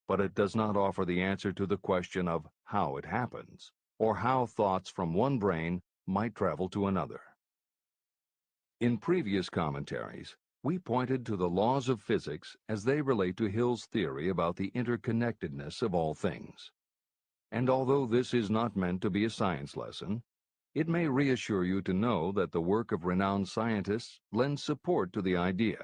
But it does not offer the answer to the question of how it happens, or how thoughts from one brain might travel to another. In previous commentaries, we pointed to the laws of physics as they relate to Hill's theory about the interconnectedness of all things. And although this is not meant to be a science lesson, It may reassure you to know that the work of renowned scientists lends support to the idea.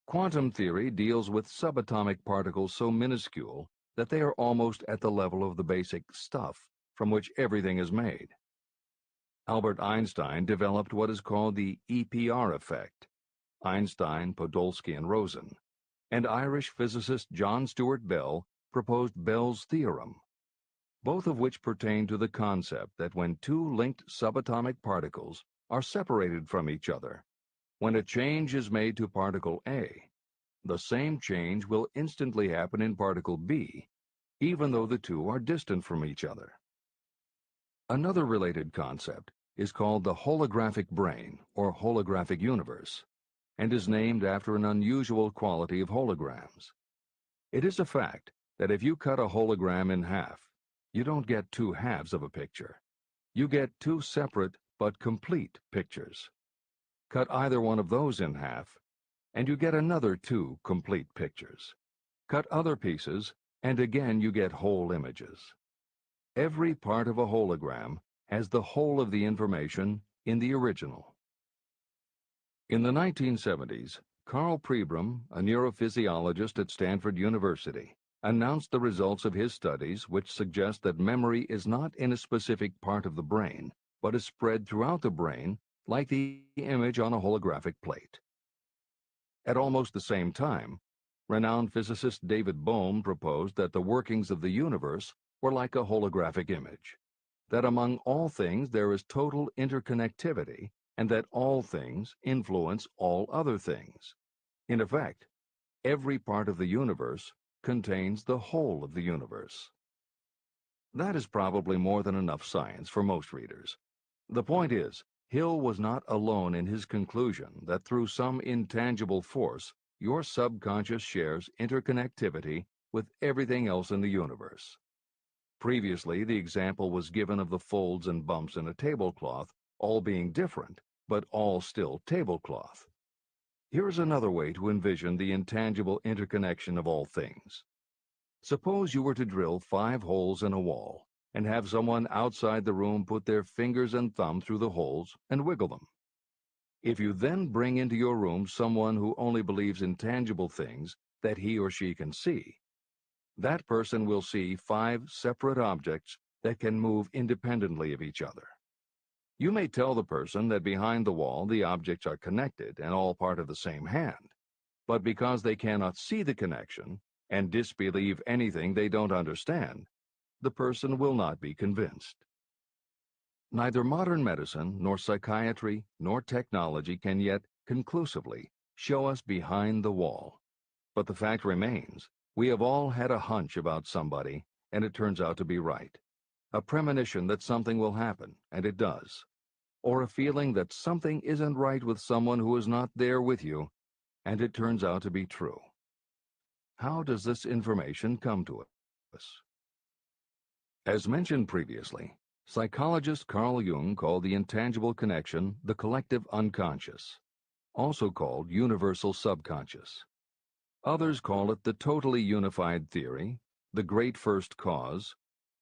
Quantum theory deals with subatomic particles so minuscule that they are almost at the level of the basic stuff from which everything is made. Albert Einstein developed what is called the EPR effect. Einstein, Podolsky, and Rosen, and Irish physicist John Stuart Bell proposed Bell's theorem, both of which pertain to the concept that when two linked subatomic particles are separated from each other, when a change is made to particle A, the same change will instantly happen in particle B, even though the two are distant from each other. Another related concept is called the holographic brain or holographic universe, and is named after an unusual quality of holograms. It is a fact that if you cut a hologram in half, you don't get two halves of a picture. You get two separate but complete pictures. Cut either one of those in half, and you get another two complete pictures. Cut other pieces, and again you get whole images. Every part of a hologram has the whole of the information in the original. In the 1970s, Carl Pribram, a neurophysiologist at Stanford University, announced the results of his studies which suggest that memory is not in a specific part of the brain, but is spread throughout the brain like the image on a holographic plate. At almost the same time, renowned physicist David Bohm proposed that the workings of the universe were like a holographic image, that among all things there is total interconnectivity, and that all things influence all other things. In effect, every part of the universe contains the whole of the universe. That is probably more than enough science for most readers. The point is, Hill was not alone in his conclusion that through some intangible force, your subconscious shares interconnectivity with everything else in the universe. Previously, the example was given of the folds and bumps in a tablecloth, all being different, but all still tablecloth. Here is another way to envision the intangible interconnection of all things. Suppose you were to drill 5 holes in a wall and have someone outside the room put their fingers and thumb through the holes and wiggle them. If you then bring into your room someone who only believes in tangible things that he or she can see, that person will see 5 separate objects that can move independently of each other. You may tell the person that behind the wall the objects are connected and all part of the same hand, but because they cannot see the connection and disbelieve anything they don't understand, the person will not be convinced. Neither modern medicine, nor psychiatry, nor technology can yet conclusively show us behind the wall. But the fact remains, we have all had a hunch about somebody, and it turns out to be right. A premonition that something will happen, and it does. Or a feeling that something isn't right with someone who is not there with you, and it turns out to be true. How does this information come to us? As mentioned previously, psychologist Carl Jung called the intangible connection the collective unconscious, also called universal subconscious. Others call it the totally unified theory, the great first cause,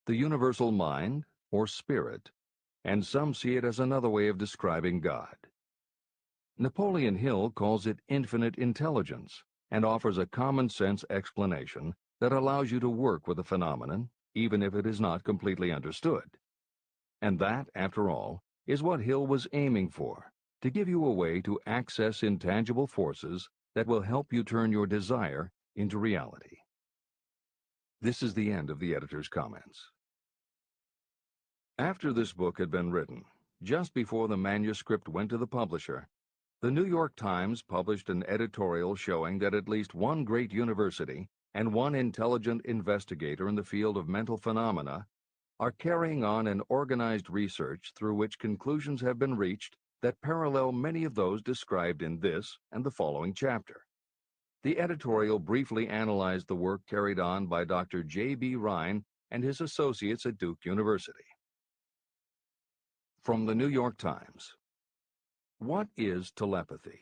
the universal mind, or spirit, and some see it as another way of describing God. Napoleon Hill calls it infinite intelligence and offers a common-sense explanation that allows you to work with a phenomenon, even if it is not completely understood. And that, after all, is what Hill was aiming for, to give you a way to access intangible forces that will help you turn your desire into reality. This is the end of the editor's comments. After this book had been written, just before the manuscript went to the publisher, the New York Times published an editorial showing that at least one great university and one intelligent investigator in the field of mental phenomena are carrying on an organized research through which conclusions have been reached that parallel many of those described in this and the following chapter. The editorial briefly analyzed the work carried on by Dr. J.B. Rhine and his associates at Duke University. From the New York Times. What is telepathy?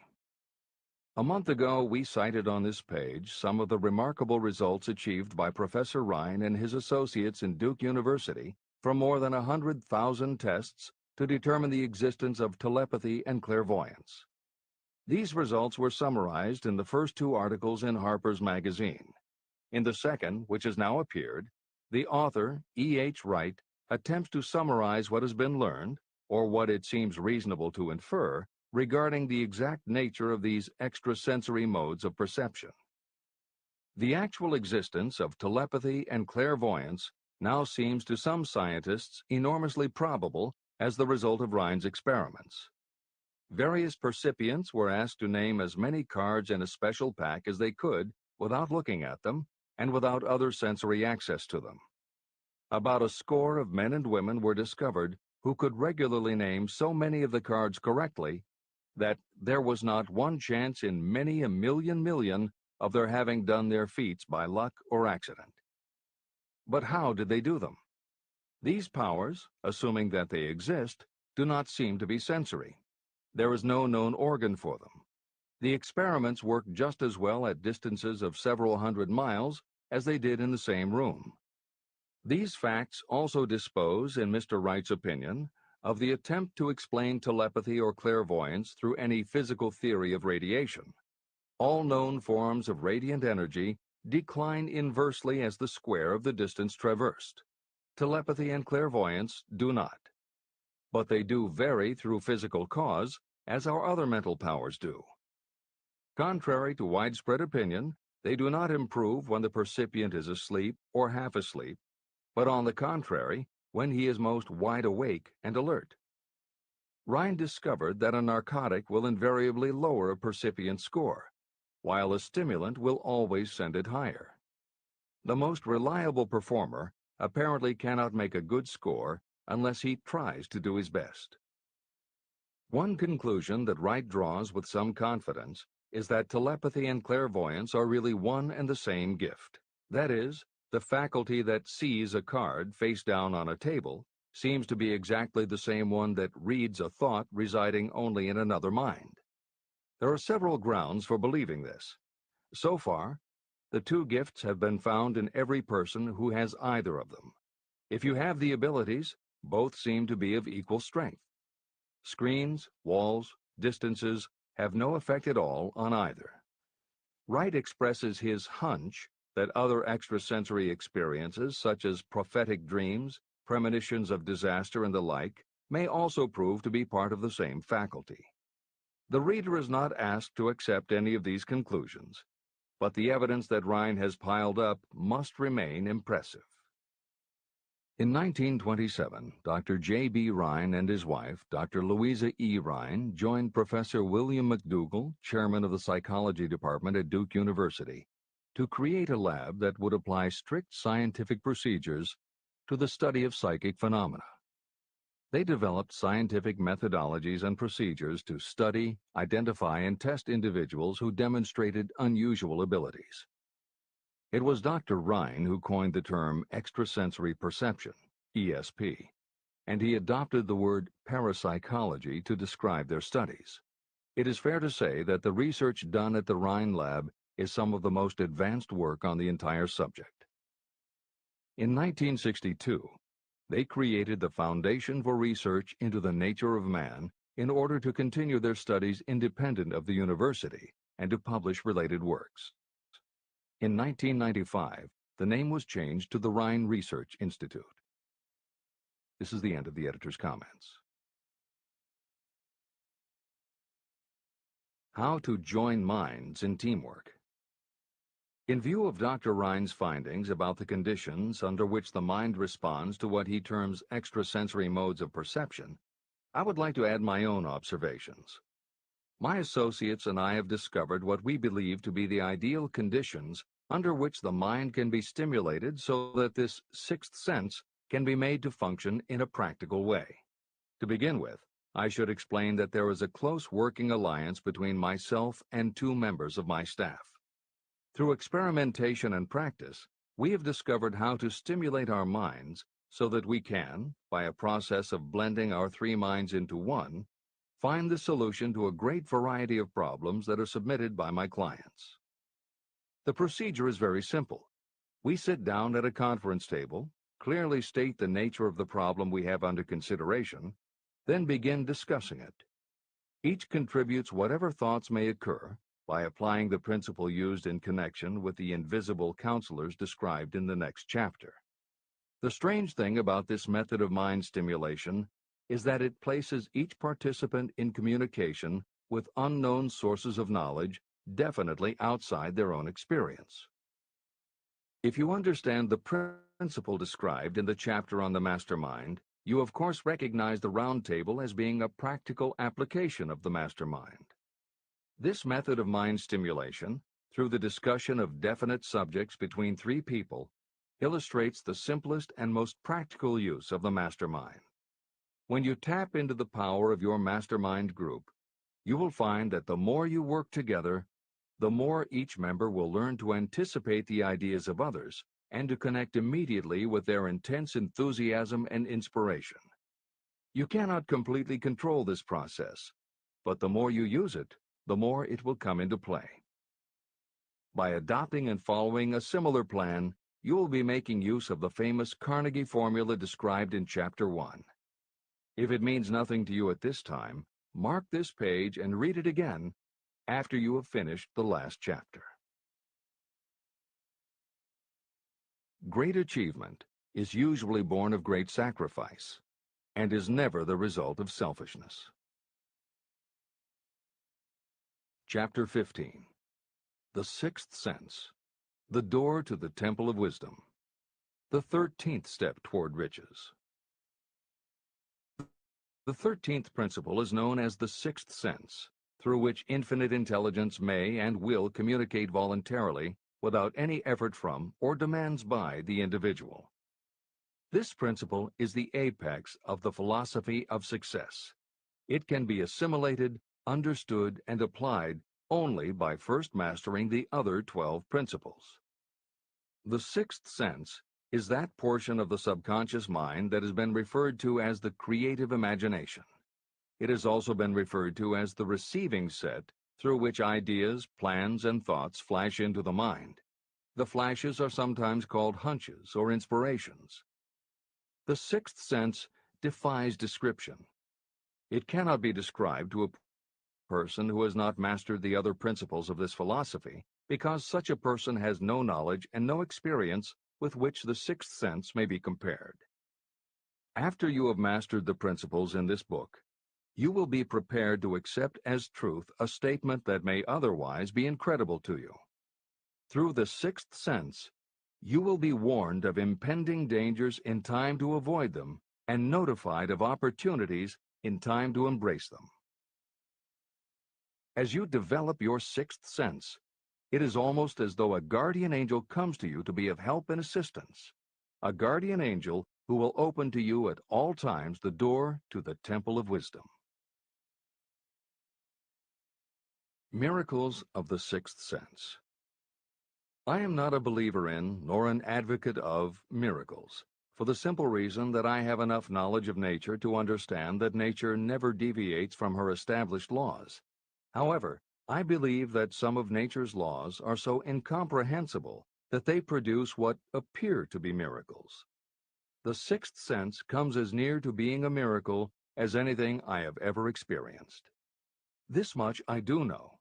A month ago, we cited on this page some of the remarkable results achieved by Professor Rhine and his associates in Duke University from more than 100,000 tests to determine the existence of telepathy and clairvoyance. These results were summarized in the first two articles in Harper's Magazine. In the second, which has now appeared, the author, E.H. Wright, attempts to summarize what has been learned, or what it seems reasonable to infer, regarding the exact nature of these extrasensory modes of perception. The actual existence of telepathy and clairvoyance now seems to some scientists enormously probable as the result of Rhine's experiments. Various percipients were asked to name as many cards in a special pack as they could without looking at them and without other sensory access to them. About a score of men and women were discovered who could regularly name so many of the cards correctly that there was not one chance in many a million of their having done their feats by luck or accident. But how did they do them? These powers, assuming that they exist, do not seem to be sensory. There is no known organ for them. The experiments work just as well at distances of several hundred miles as they did in the same room. These facts also dispose, in Mr. Wright's opinion, of the attempt to explain telepathy or clairvoyance through any physical theory of radiation. All known forms of radiant energy decline inversely as the square of the distance traversed. Telepathy and clairvoyance do not. But they do vary through physical cause, as our other mental powers do. Contrary to widespread opinion, they do not improve when the percipient is asleep or half asleep, but on the contrary, when he is most wide awake and alert. Rhine discovered that a narcotic will invariably lower a percipient score, while a stimulant will always send it higher. The most reliable performer apparently cannot make a good score unless he tries to do his best. One conclusion that Wright draws with some confidence is that telepathy and clairvoyance are really one and the same gift. That is, the faculty that sees a card face down on a table seems to be exactly the same one that reads a thought residing only in another mind. There are several grounds for believing this. So far, the two gifts have been found in every person who has either of them. If you have the abilities, both seem to be of equal strength. Screens, walls, distances have no effect at all on either. Wright expresses his hunch that other extrasensory experiences, such as prophetic dreams, premonitions of disaster, and the like, may also prove to be part of the same faculty. The reader is not asked to accept any of these conclusions, but the evidence that Rhine has piled up must remain impressive. In 1927, Dr. J.B. Rhine and his wife, Dr. Louisa E. Rhine, joined Professor William McDougall, chairman of the psychology department at Duke University, to create a lab that would apply strict scientific procedures to the study of psychic phenomena. They developed scientific methodologies and procedures to study, identify, and test individuals who demonstrated unusual abilities. It was Dr. Rhine who coined the term extrasensory perception, ESP, and he adopted the word parapsychology to describe their studies. It is fair to say that the research done at the Rhine lab is some of the most advanced work on the entire subject. In 1962, they created the Foundation for Research into the Nature of Man in order to continue their studies independent of the university and to publish related works. In 1995, the name was changed to the Rhine Research Institute. This is the end of the editor's comments. How to join minds in teamwork. In view of Dr. Rhine's findings about the conditions under which the mind responds to what he terms extrasensory modes of perception, I would like to add my own observations. My associates and I have discovered what we believe to be the ideal conditions under which the mind can be stimulated so that this sixth sense can be made to function in a practical way. To begin with, I should explain that there is a close working alliance between myself and two members of my staff. Through experimentation and practice, we have discovered how to stimulate our minds so that we can, by a process of blending our three minds into one, find the solution to a great variety of problems that are submitted by my clients. The procedure is very simple. We sit down at a conference table, clearly state the nature of the problem we have under consideration, Then begin discussing it. Each contributes whatever thoughts may occur by applying the principle used in connection with the invisible counselors described in the next chapter. The strange thing about this method of mind stimulation is that it places each participant in communication with unknown sources of knowledge definitely outside their own experience. If you understand the principle described in the chapter on the mastermind, you of course recognize the round table as being a practical application of the mastermind. This method of mind stimulation, through the discussion of definite subjects between three people, illustrates the simplest and most practical use of the mastermind. When you tap into the power of your mastermind group, you will find that the more you work together, the more each member will learn to anticipate the ideas of others and to connect immediately with their intense enthusiasm and inspiration. You cannot completely control this process, but the more you use it, the more it will come into play. By adopting and following a similar plan, you will be making use of the famous Carnegie formula described in Chapter 1. If it means nothing to you at this time, mark this page and read it again after you have finished the last chapter. Great achievement is usually born of great sacrifice and is never the result of selfishness. Chapter 15. The Sixth Sense. The Door to the Temple of Wisdom. The 13th Step Toward Riches. The 13th principle is known as the Sixth Sense, through which infinite intelligence may and will communicate voluntarily without any effort from or demands by the individual. This principle is the apex of the philosophy of success. It can be assimilated, understood, and applied only by first mastering the other 12 principles. The sixth sense is that portion of the subconscious mind that has been referred to as the creative imagination. It has also been referred to as the receiving set through which ideas, plans, and thoughts flash into the mind. The flashes are sometimes called hunches or inspirations. The sixth sense defies description. It cannot be described to a person who has not mastered the other principles of this philosophy, because such a person has no knowledge and no experience with which the sixth sense may be compared. After you have mastered the principles in this book, you will be prepared to accept as truth a statement that may otherwise be incredible to you. Through the sixth sense, you will be warned of impending dangers in time to avoid them and notified of opportunities in time to embrace them. As you develop your sixth sense, it is almost as though a guardian angel comes to you to be of help and assistance, a guardian angel who will open to you at all times the door to the Temple of Wisdom. Miracles of the Sixth Sense. I am not a believer in, nor an advocate of, miracles, for the simple reason that I have enough knowledge of nature to understand that nature never deviates from her established laws. However, I believe that some of nature's laws are so incomprehensible that they produce what appear to be miracles. The sixth sense comes as near to being a miracle as anything I have ever experienced. This much I do know,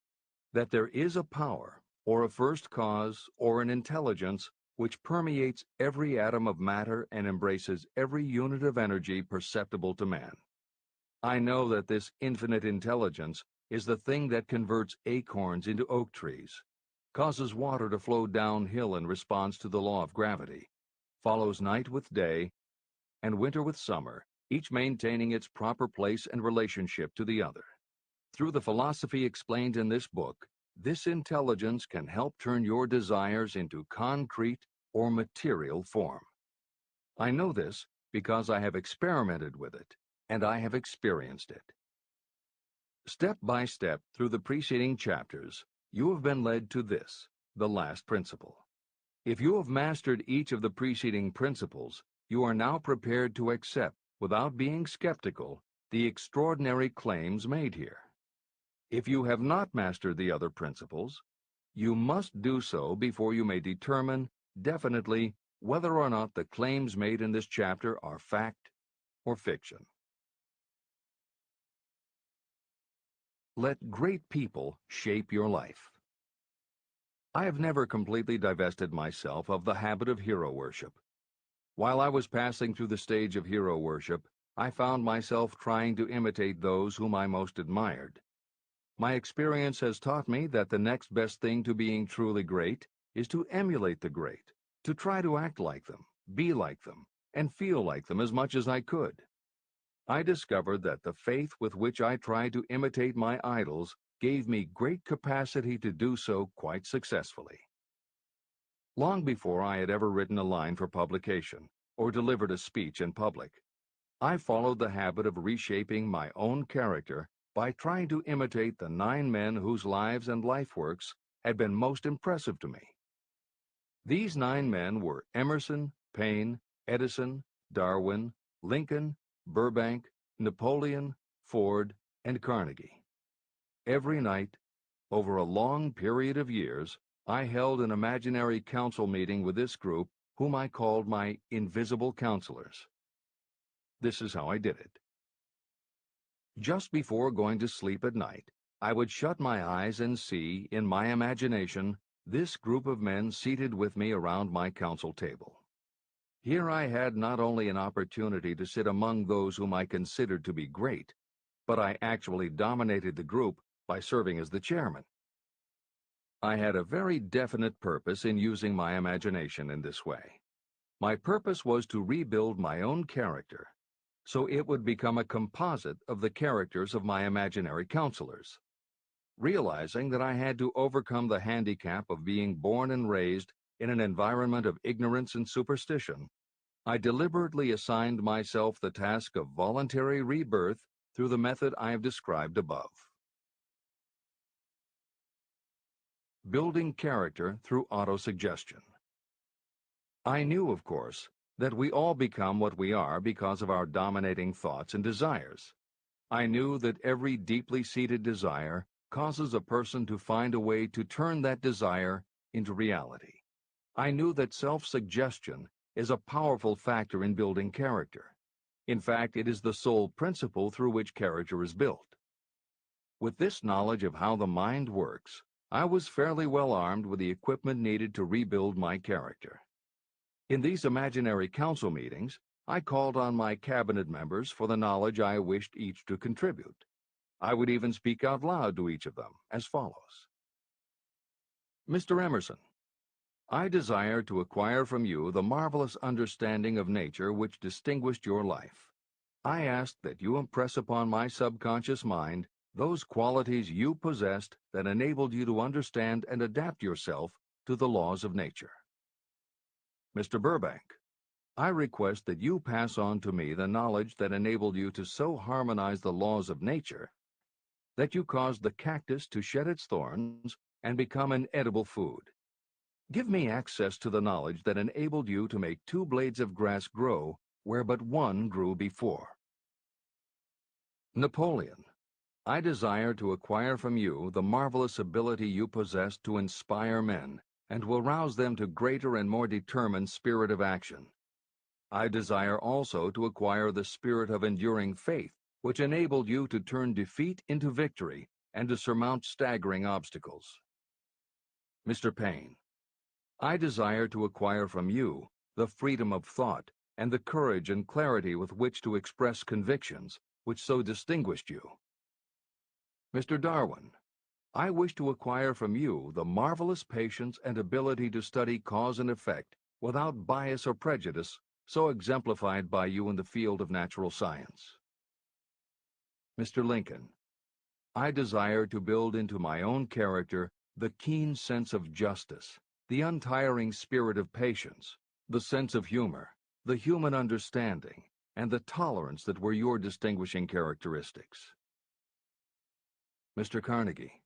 that there is a power, or a first cause, or an intelligence which permeates every atom of matter and embraces every unit of energy perceptible to man. I know that this infinite intelligence is the thing that converts acorns into oak trees, causes water to flow downhill in response to the law of gravity, follows night with day, and winter with summer, each maintaining its proper place and relationship to the other. Through the philosophy explained in this book, this intelligence can help turn your desires into concrete or material form. I know this because I have experimented with it, and I have experienced it. Step by step through the preceding chapters, you have been led to this, the last principle. If you have mastered each of the preceding principles, you are now prepared to accept, without being skeptical, the extraordinary claims made here. If you have not mastered the other principles, you must do so before you may determine definitely whether or not the claims made in this chapter are fact or fiction. Let great people shape your life. I have never completely divested myself of the habit of hero worship. While I was passing through the stage of hero worship, I found myself trying to imitate those whom I most admired. My experience has taught me that the next best thing to being truly great is to emulate the great, to try to act like them, be like them, and feel like them as much as I could. I discovered that the faith with which I tried to imitate my idols gave me great capacity to do so quite successfully. Long before I had ever written a line for publication or delivered a speech in public, I followed the habit of reshaping my own character by trying to imitate the 9 men whose lives and life works had been most impressive to me. These 9 men were Emerson, Paine, Edison, Darwin, Lincoln, Burbank, Napoleon, Ford, and Carnegie. Every night, over a long period of years, I held an imaginary council meeting with this group, whom I called my invisible counselors. This is how I did it. Just before going to sleep at night, I would shut my eyes and see, in my imagination, this group of men seated with me around my council table. Here I had not only an opportunity to sit among those whom I considered to be great, but I actually dominated the group by serving as the chairman. I had a very definite purpose in using my imagination in this way. My purpose was to rebuild my own character, so it would become a composite of the characters of my imaginary counselors. Realizing that I had to overcome the handicap of being born and raised in an environment of ignorance and superstition, I deliberately assigned myself the task of voluntary rebirth through the method I have described above. Building character through autosuggestion. I knew, of course, that we all become what we are because of our dominating thoughts and desires. I knew that every deeply seated desire causes a person to find a way to turn that desire into reality. I knew that self-suggestion is a powerful factor in building character. In fact, it is the sole principle through which character is built. With this knowledge of how the mind works, I was fairly well armed with the equipment needed to rebuild my character. In these imaginary council meetings, I called on my cabinet members for the knowledge I wished each to contribute. I would even speak out loud to each of them as follows. Mr. Emerson, I desire to acquire from you the marvelous understanding of nature which distinguished your life. I ask that you impress upon my subconscious mind those qualities you possessed that enabled you to understand and adapt yourself to the laws of nature. Mr. Burbank, I request that you pass on to me the knowledge that enabled you to so harmonize the laws of nature that you caused the cactus to shed its thorns and become an edible food. Give me access to the knowledge that enabled you to make 2 blades of grass grow where but 1 grew before. Napoleon, I desire to acquire from you the marvelous ability you possess to inspire men and will rouse them to greater and more determined spirit of action. I desire also to acquire the spirit of enduring faith, which enabled you to turn defeat into victory and to surmount staggering obstacles. Mr. Paine, I desire to acquire from you the freedom of thought and the courage and clarity with which to express convictions which so distinguished you. Mr. Darwin, I wish to acquire from you the marvelous patience and ability to study cause and effect without bias or prejudice, so exemplified by you in the field of natural science. Mr. Lincoln, I desire to build into my own character the keen sense of justice, the untiring spirit of patience, the sense of humor, the human understanding, and the tolerance that were your distinguishing characteristics. Mr. Carnegie,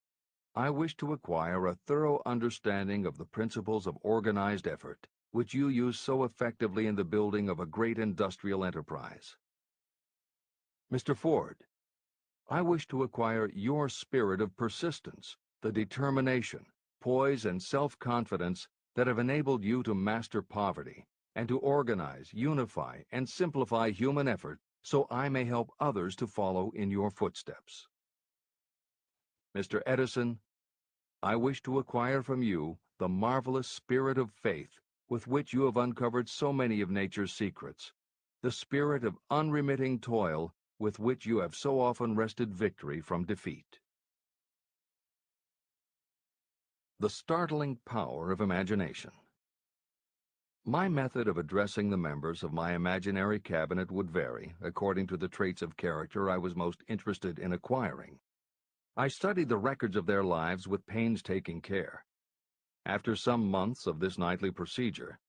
I wish to acquire a thorough understanding of the principles of organized effort, which you use so effectively in the building of a great industrial enterprise. Mr. Ford, I wish to acquire your spirit of persistence, the determination, poise, and self-confidence that have enabled you to master poverty and to organize, unify, and simplify human effort so I may help others to follow in your footsteps. Mr. Edison, I wish to acquire from you the marvelous spirit of faith with which you have uncovered so many of nature's secrets, the spirit of unremitting toil with which you have so often wrested victory from defeat. The startling power of imagination. My method of addressing the members of my imaginary cabinet would vary according to the traits of character I was most interested in acquiring. I studied the records of their lives with painstaking care. After some months of this nightly procedure,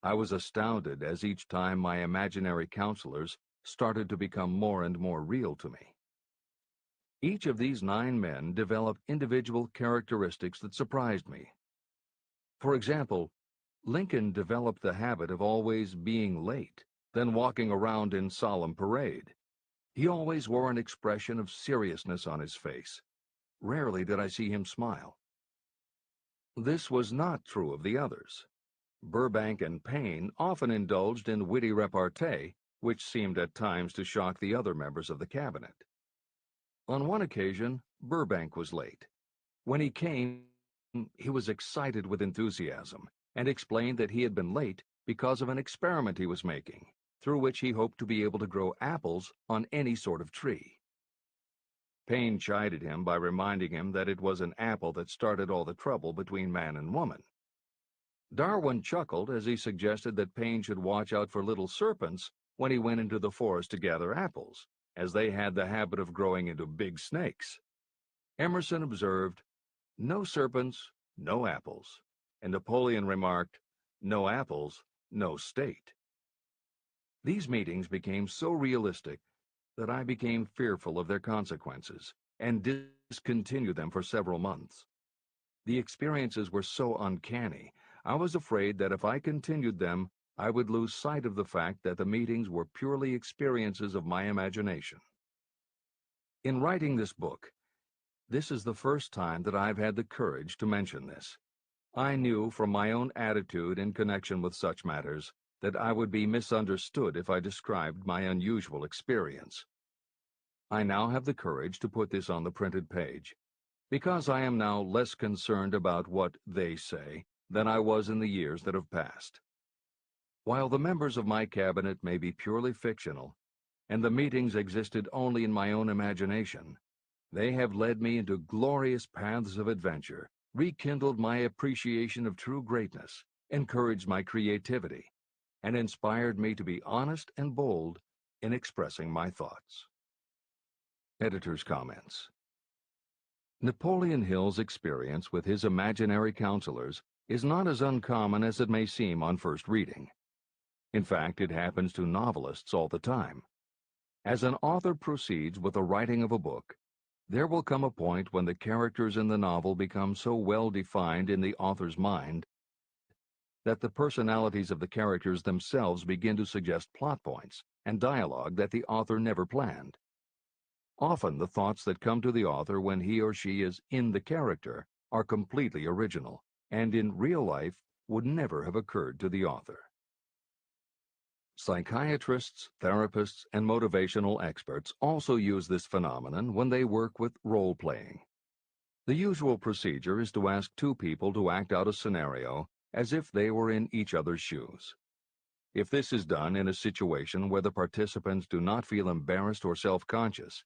I was astounded as each time my imaginary counselors started to become more and more real to me. Each of these 9 men developed individual characteristics that surprised me. For example, Lincoln developed the habit of always being late, then walking around in solemn parade. He always wore an expression of seriousness on his face. Rarely did I see him smile. This was not true of the others. Burbank and Payne often indulged in witty repartee, which seemed at times to shock the other members of the cabinet. On one occasion, Burbank was late. When he came, he was excited with enthusiasm and explained that he had been late because of an experiment he was making, through which he hoped to be able to grow apples on any sort of tree. Payne chided him by reminding him that it was an apple that started all the trouble between man and woman. Darwin chuckled as he suggested that Payne should watch out for little serpents when he went into the forest to gather apples, as they had the habit of growing into big snakes. Emerson observed, "No serpents, no apples," and Napoleon remarked, "No apples, no state." These meetings became so realistic that I became fearful of their consequences and discontinued them for several months. The experiences were so uncanny, I was afraid that if I continued them, I would lose sight of the fact that the meetings were purely experiences of my imagination. In writing this book, this is the first time that I've had the courage to mention this. I knew from my own attitude in connection with such matters that I would be misunderstood if I described my unusual experience. I now have the courage to put this on the printed page, because I am now less concerned about what they say than I was in the years that have passed. While the members of my cabinet may be purely fictional, and the meetings existed only in my own imagination, they have led me into glorious paths of adventure, rekindled my appreciation of true greatness, encouraged my creativity, and inspired me to be honest and bold in expressing my thoughts. Editor's comments. Napoleon Hill's experience with his imaginary counselors is not as uncommon as it may seem on first reading. In fact, it happens to novelists all the time. As an author proceeds with the writing of a book, there will come a point when the characters in the novel become so well defined in the author's mind that the personalities of the characters themselves begin to suggest plot points and dialogue that the author never planned. Often the thoughts that come to the author when he or she is in the character are completely original, and in real life would never have occurred to the author. Psychiatrists, therapists, and motivational experts also use this phenomenon when they work with role-playing. The usual procedure is to ask 2 people to act out a scenario as if they were in each other's shoes. If this is done in a situation where the participants do not feel embarrassed or self-conscious,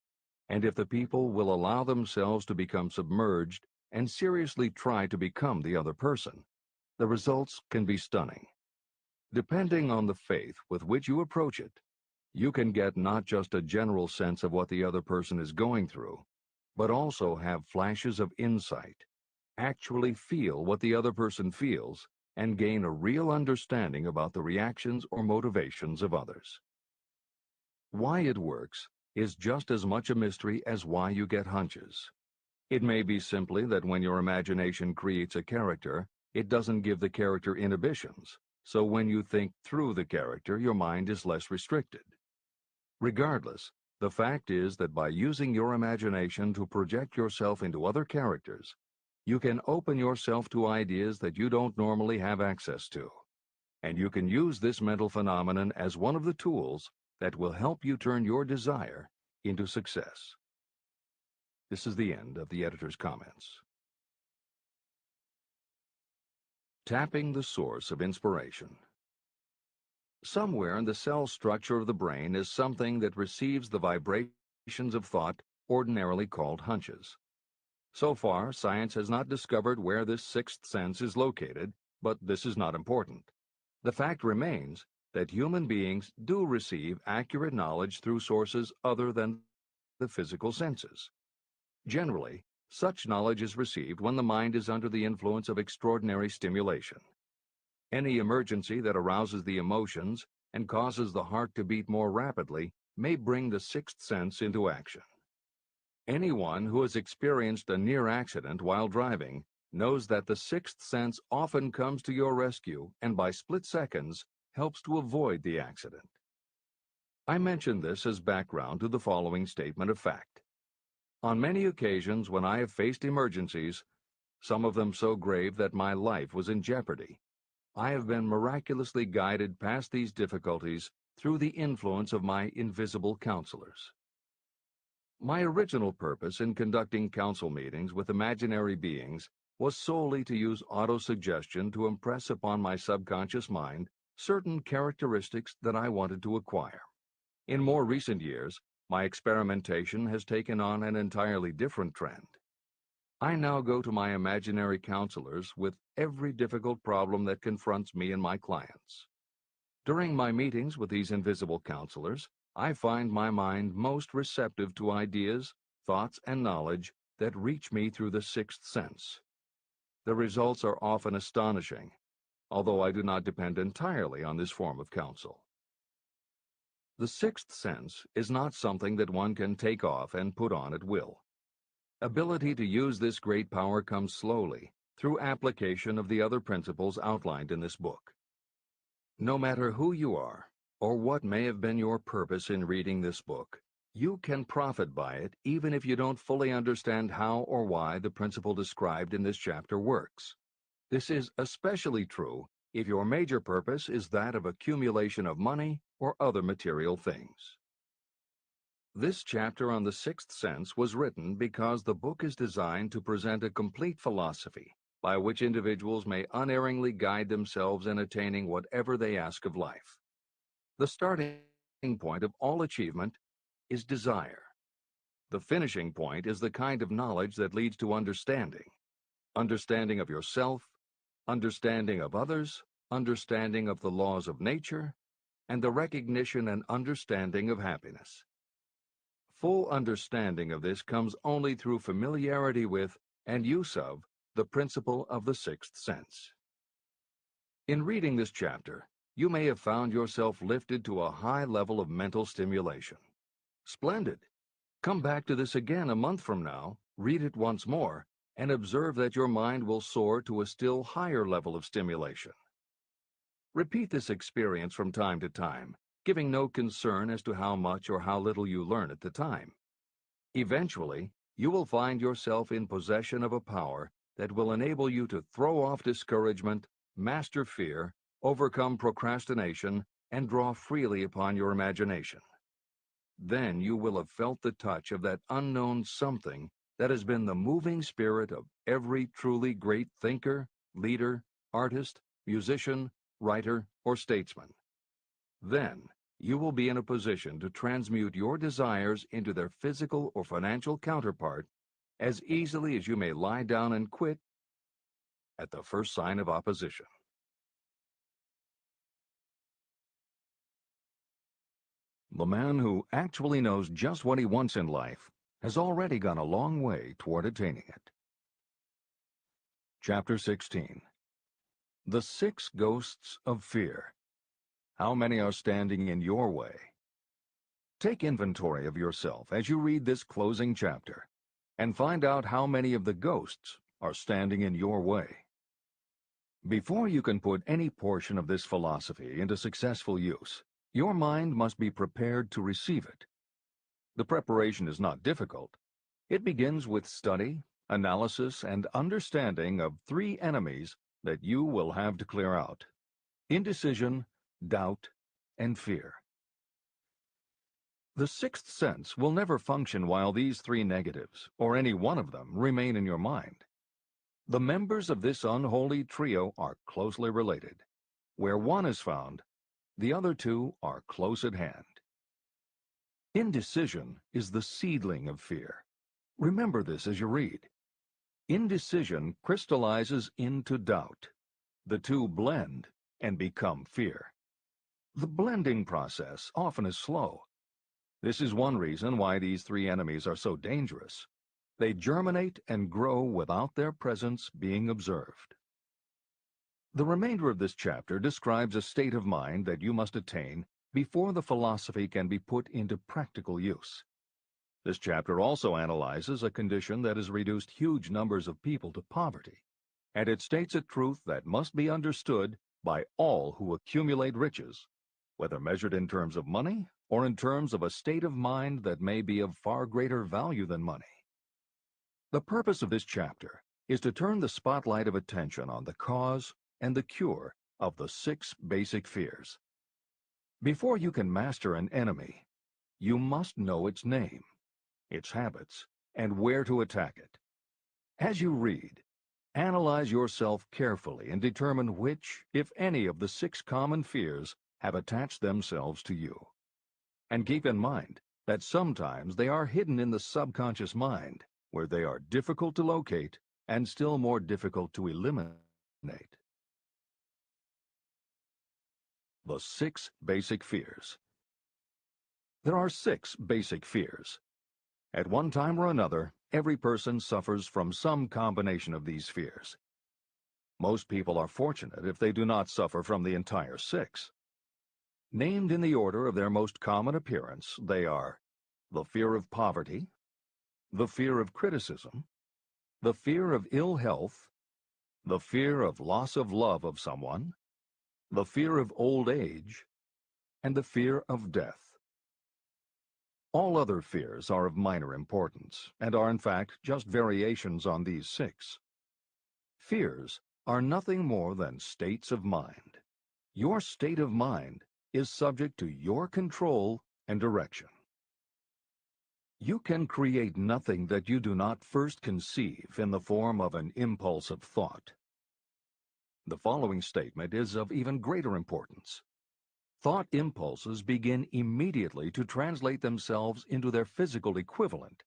and if the people will allow themselves to become submerged and seriously try to become the other person, the results can be stunning. Depending on the faith with which you approach it, you can get not just a general sense of what the other person is going through, but also have flashes of insight, actually feel what the other person feels, and gain a real understanding about the reactions or motivations of others. Why it works is just as much a mystery as why you get hunches. It may be simply that when your imagination creates a character, it doesn't give the character inhibitions, so when you think through the character, your mind is less restricted. Regardless, the fact is that by using your imagination to project yourself into other characters, you can open yourself to ideas that you don't normally have access to, and you can use this mental phenomenon as one of the tools that will help you turn your desire into success. This is the end of the editor's comments. Tapping the source of inspiration. Somewhere in the cell structure of the brain is something that receives the vibrations of thought ordinarily called hunches. So far, science has not discovered where this sixth sense is located, but this is not important. The fact remains that human beings do receive accurate knowledge through sources other than the physical senses. Generally, such knowledge is received when the mind is under the influence of extraordinary stimulation. Any emergency that arouses the emotions and causes the heart to beat more rapidly may bring the sixth sense into action. Anyone who has experienced a near accident while driving knows that the sixth sense often comes to your rescue and by split seconds helps to avoid the accident. I mention this as background to the following statement of fact. On many occasions when I have faced emergencies, some of them so grave that my life was in jeopardy, I have been miraculously guided past these difficulties through the influence of my invisible counselors. My original purpose in conducting council meetings with imaginary beings was solely to use autosuggestion to impress upon my subconscious mind certain characteristics that I wanted to acquire. In more recent years, my experimentation has taken on an entirely different trend. I now go to my imaginary counselors with every difficult problem that confronts me and my clients. During my meetings with these invisible counselors, I find my mind most receptive to ideas, thoughts, and knowledge that reach me through the sixth sense. The results are often astonishing, although I do not depend entirely on this form of counsel. The sixth sense is not something that one can take off and put on at will. Ability to use this great power comes slowly through application of the other principles outlined in this book. No matter who you are, or what may have been your purpose in reading this book, you can profit by it even if you don't fully understand how or why the principle described in this chapter works. This is especially true if your major purpose is that of accumulation of money or other material things. This chapter on the sixth sense was written because the book is designed to present a complete philosophy by which individuals may unerringly guide themselves in attaining whatever they ask of life. The starting point of all achievement is desire. The finishing point is the kind of knowledge that leads to understanding. Understanding of yourself, understanding of others, understanding of the laws of nature, and the recognition and understanding of happiness. Full understanding of this comes only through familiarity with and use of the principle of the sixth sense. In reading this chapter, you may have found yourself lifted to a high level of mental stimulation. Splendid! Come back to this again a month from now, read it once more, and observe that your mind will soar to a still higher level of stimulation. Repeat this experience from time to time, giving no concern as to how much or how little you learn at the time. Eventually, you will find yourself in possession of a power that will enable you to throw off discouragement, master fear, overcome procrastination, and draw freely upon your imagination. Then you will have felt the touch of that unknown something that has been the moving spirit of every truly great thinker, leader, artist, musician, writer, or statesman. Then you will be in a position to transmute your desires into their physical or financial counterpart as easily as you may lie down and quit at the first sign of opposition. The man who actually knows just what he wants in life has already gone a long way toward attaining it. Chapter 16. The Six Ghosts of Fear. How many are standing in your way? Take inventory of yourself as you read this closing chapter and find out how many of the ghosts are standing in your way. Before you can put any portion of this philosophy into successful use, your mind must be prepared to receive it. The preparation is not difficult. It begins with study, analysis, and understanding of three enemies that you will have to clear out: indecision, doubt, and fear. The sixth sense will never function while these three negatives, or any one of them, remain in your mind. The members of this unholy trio are closely related. Where one is found, the other two are close at hand. Indecision is the seedling of fear. Remember this as you read. Indecision crystallizes into doubt. The two blend and become fear. The blending process often is slow. This is one reason why these three enemies are so dangerous. They germinate and grow without their presence being observed. The remainder of this chapter describes a state of mind that you must attain before the philosophy can be put into practical use. This chapter also analyzes a condition that has reduced huge numbers of people to poverty, and it states a truth that must be understood by all who accumulate riches, whether measured in terms of money or in terms of a state of mind that may be of far greater value than money. The purpose of this chapter is to turn the spotlight of attention on the cause and the cure of the 6 basic fears. Before you can master an enemy, you must know its name, its habits, and where to attack it. As you read, analyze yourself carefully and determine which, if any, of the 6 common fears have attached themselves to you. And keep in mind that sometimes they are hidden in the subconscious mind, where they are difficult to locate and still more difficult to eliminate. The 6 basic fears. There are 6 basic fears. At one time or another, every person suffers from some combination of these fears. Most people are fortunate if they do not suffer from the entire 6. Named in the order of their most common appearance, they are the fear of poverty, the fear of criticism, the fear of ill health, the fear of loss of love of someone, the fear of old age, and the fear of death. All other fears are of minor importance and are in fact just variations on these 6. Fears are nothing more than states of mind. Your state of mind is subject to your control and direction. You can create nothing that you do not first conceive in the form of an impulse of thought. The following statement is of even greater importance. Thought impulses begin immediately to translate themselves into their physical equivalent,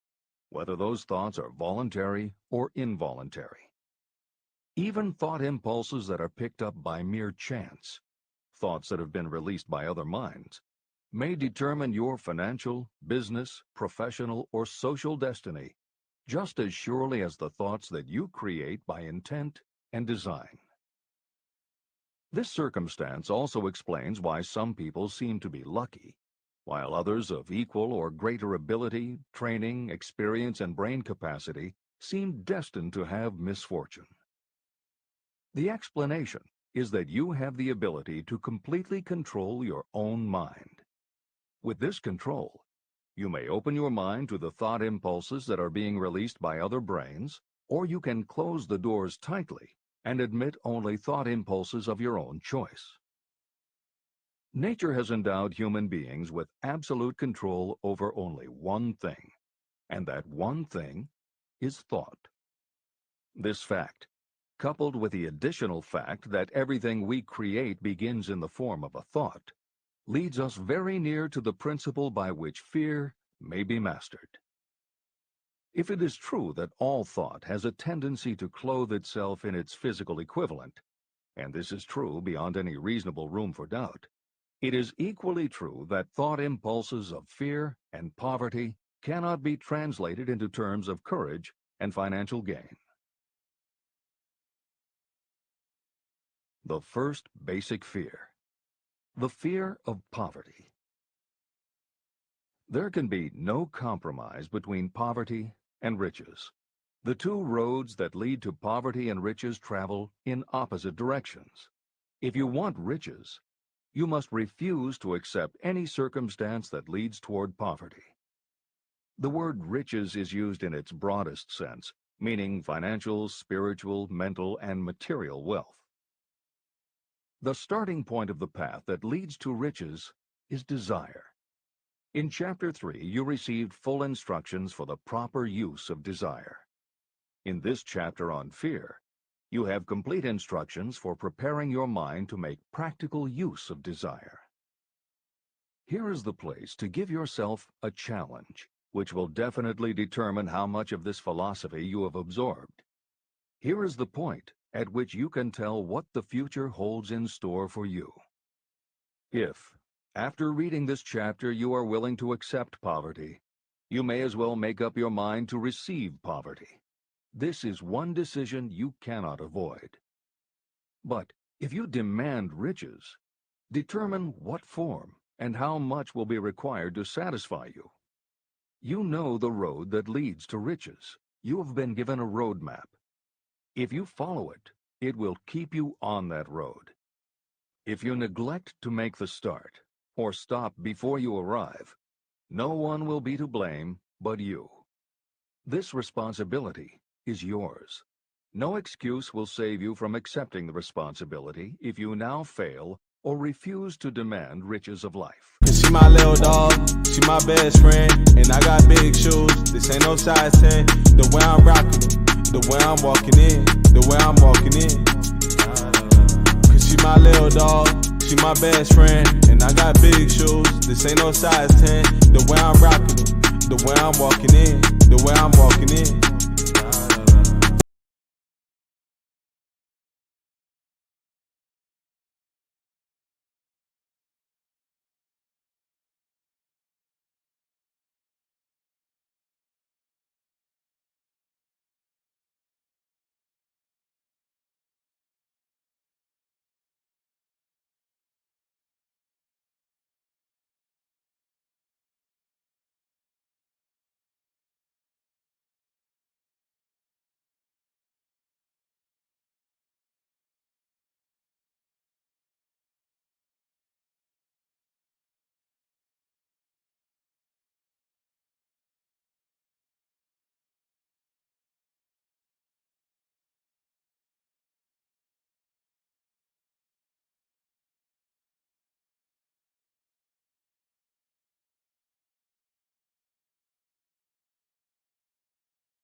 whether those thoughts are voluntary or involuntary. Even thought impulses that are picked up by mere chance, thoughts that have been released by other minds, may determine your financial, business, professional, or social destiny just as surely as the thoughts that you create by intent and design. This circumstance also explains why some people seem to be lucky, while others of equal or greater ability, training, experience, and brain capacity seem destined to have misfortune. The explanation is that you have the ability to completely control your own mind. With this control, you may open your mind to the thought impulses that are being released by other brains, or you can close the doors tightly and admit only thought impulses of your own choice. Nature has endowed human beings with absolute control over only one thing, and that one thing is thought. This fact, coupled with the additional fact that everything we create begins in the form of a thought, leads us very near to the principle by which fear may be mastered. If it is true that all thought has a tendency to clothe itself in its physical equivalent, and this is true beyond any reasonable room for doubt, it is equally true that thought impulses of fear and poverty cannot be translated into terms of courage and financial gain. The first basic fear, the fear of poverty. There can be no compromise between poverty and riches. The two roads that lead to poverty and riches travel in opposite directions. If you want riches, you must refuse to accept any circumstance that leads toward poverty. The word riches is used in its broadest sense, meaning financial, spiritual, mental, and material wealth. The starting point of the path that leads to riches is desire. In Chapter 3, you received full instructions for the proper use of desire. In this chapter on fear, you have complete instructions for preparing your mind to make practical use of desire. Here is the place to give yourself a challenge, which will definitely determine how much of this philosophy you have absorbed. Here is the point at which you can tell what the future holds in store for you. If, after reading this chapter, you are willing to accept poverty, you may as well make up your mind to receive poverty. This is one decision you cannot avoid. But if you demand riches, determine what form and how much will be required to satisfy you. You know the road that leads to riches. You have been given a roadmap. If you follow it, it will keep you on that road. If you neglect to make the start, or stop before you arrive, no one will be to blame but you. This responsibility is yours. No excuse will save you from accepting the responsibility if you now fail or refuse to demand riches of life. She my little dog, she my best friend, and I got big shoes, this ain't no size 10. The way I'm rocking it, the way I'm walking in, the way I'm walking in. Cause she my little dog, she my best friend, and I got big shoes, this ain't no size 10. The way I'm rocking it, the way I'm walking in, the way I'm walking in.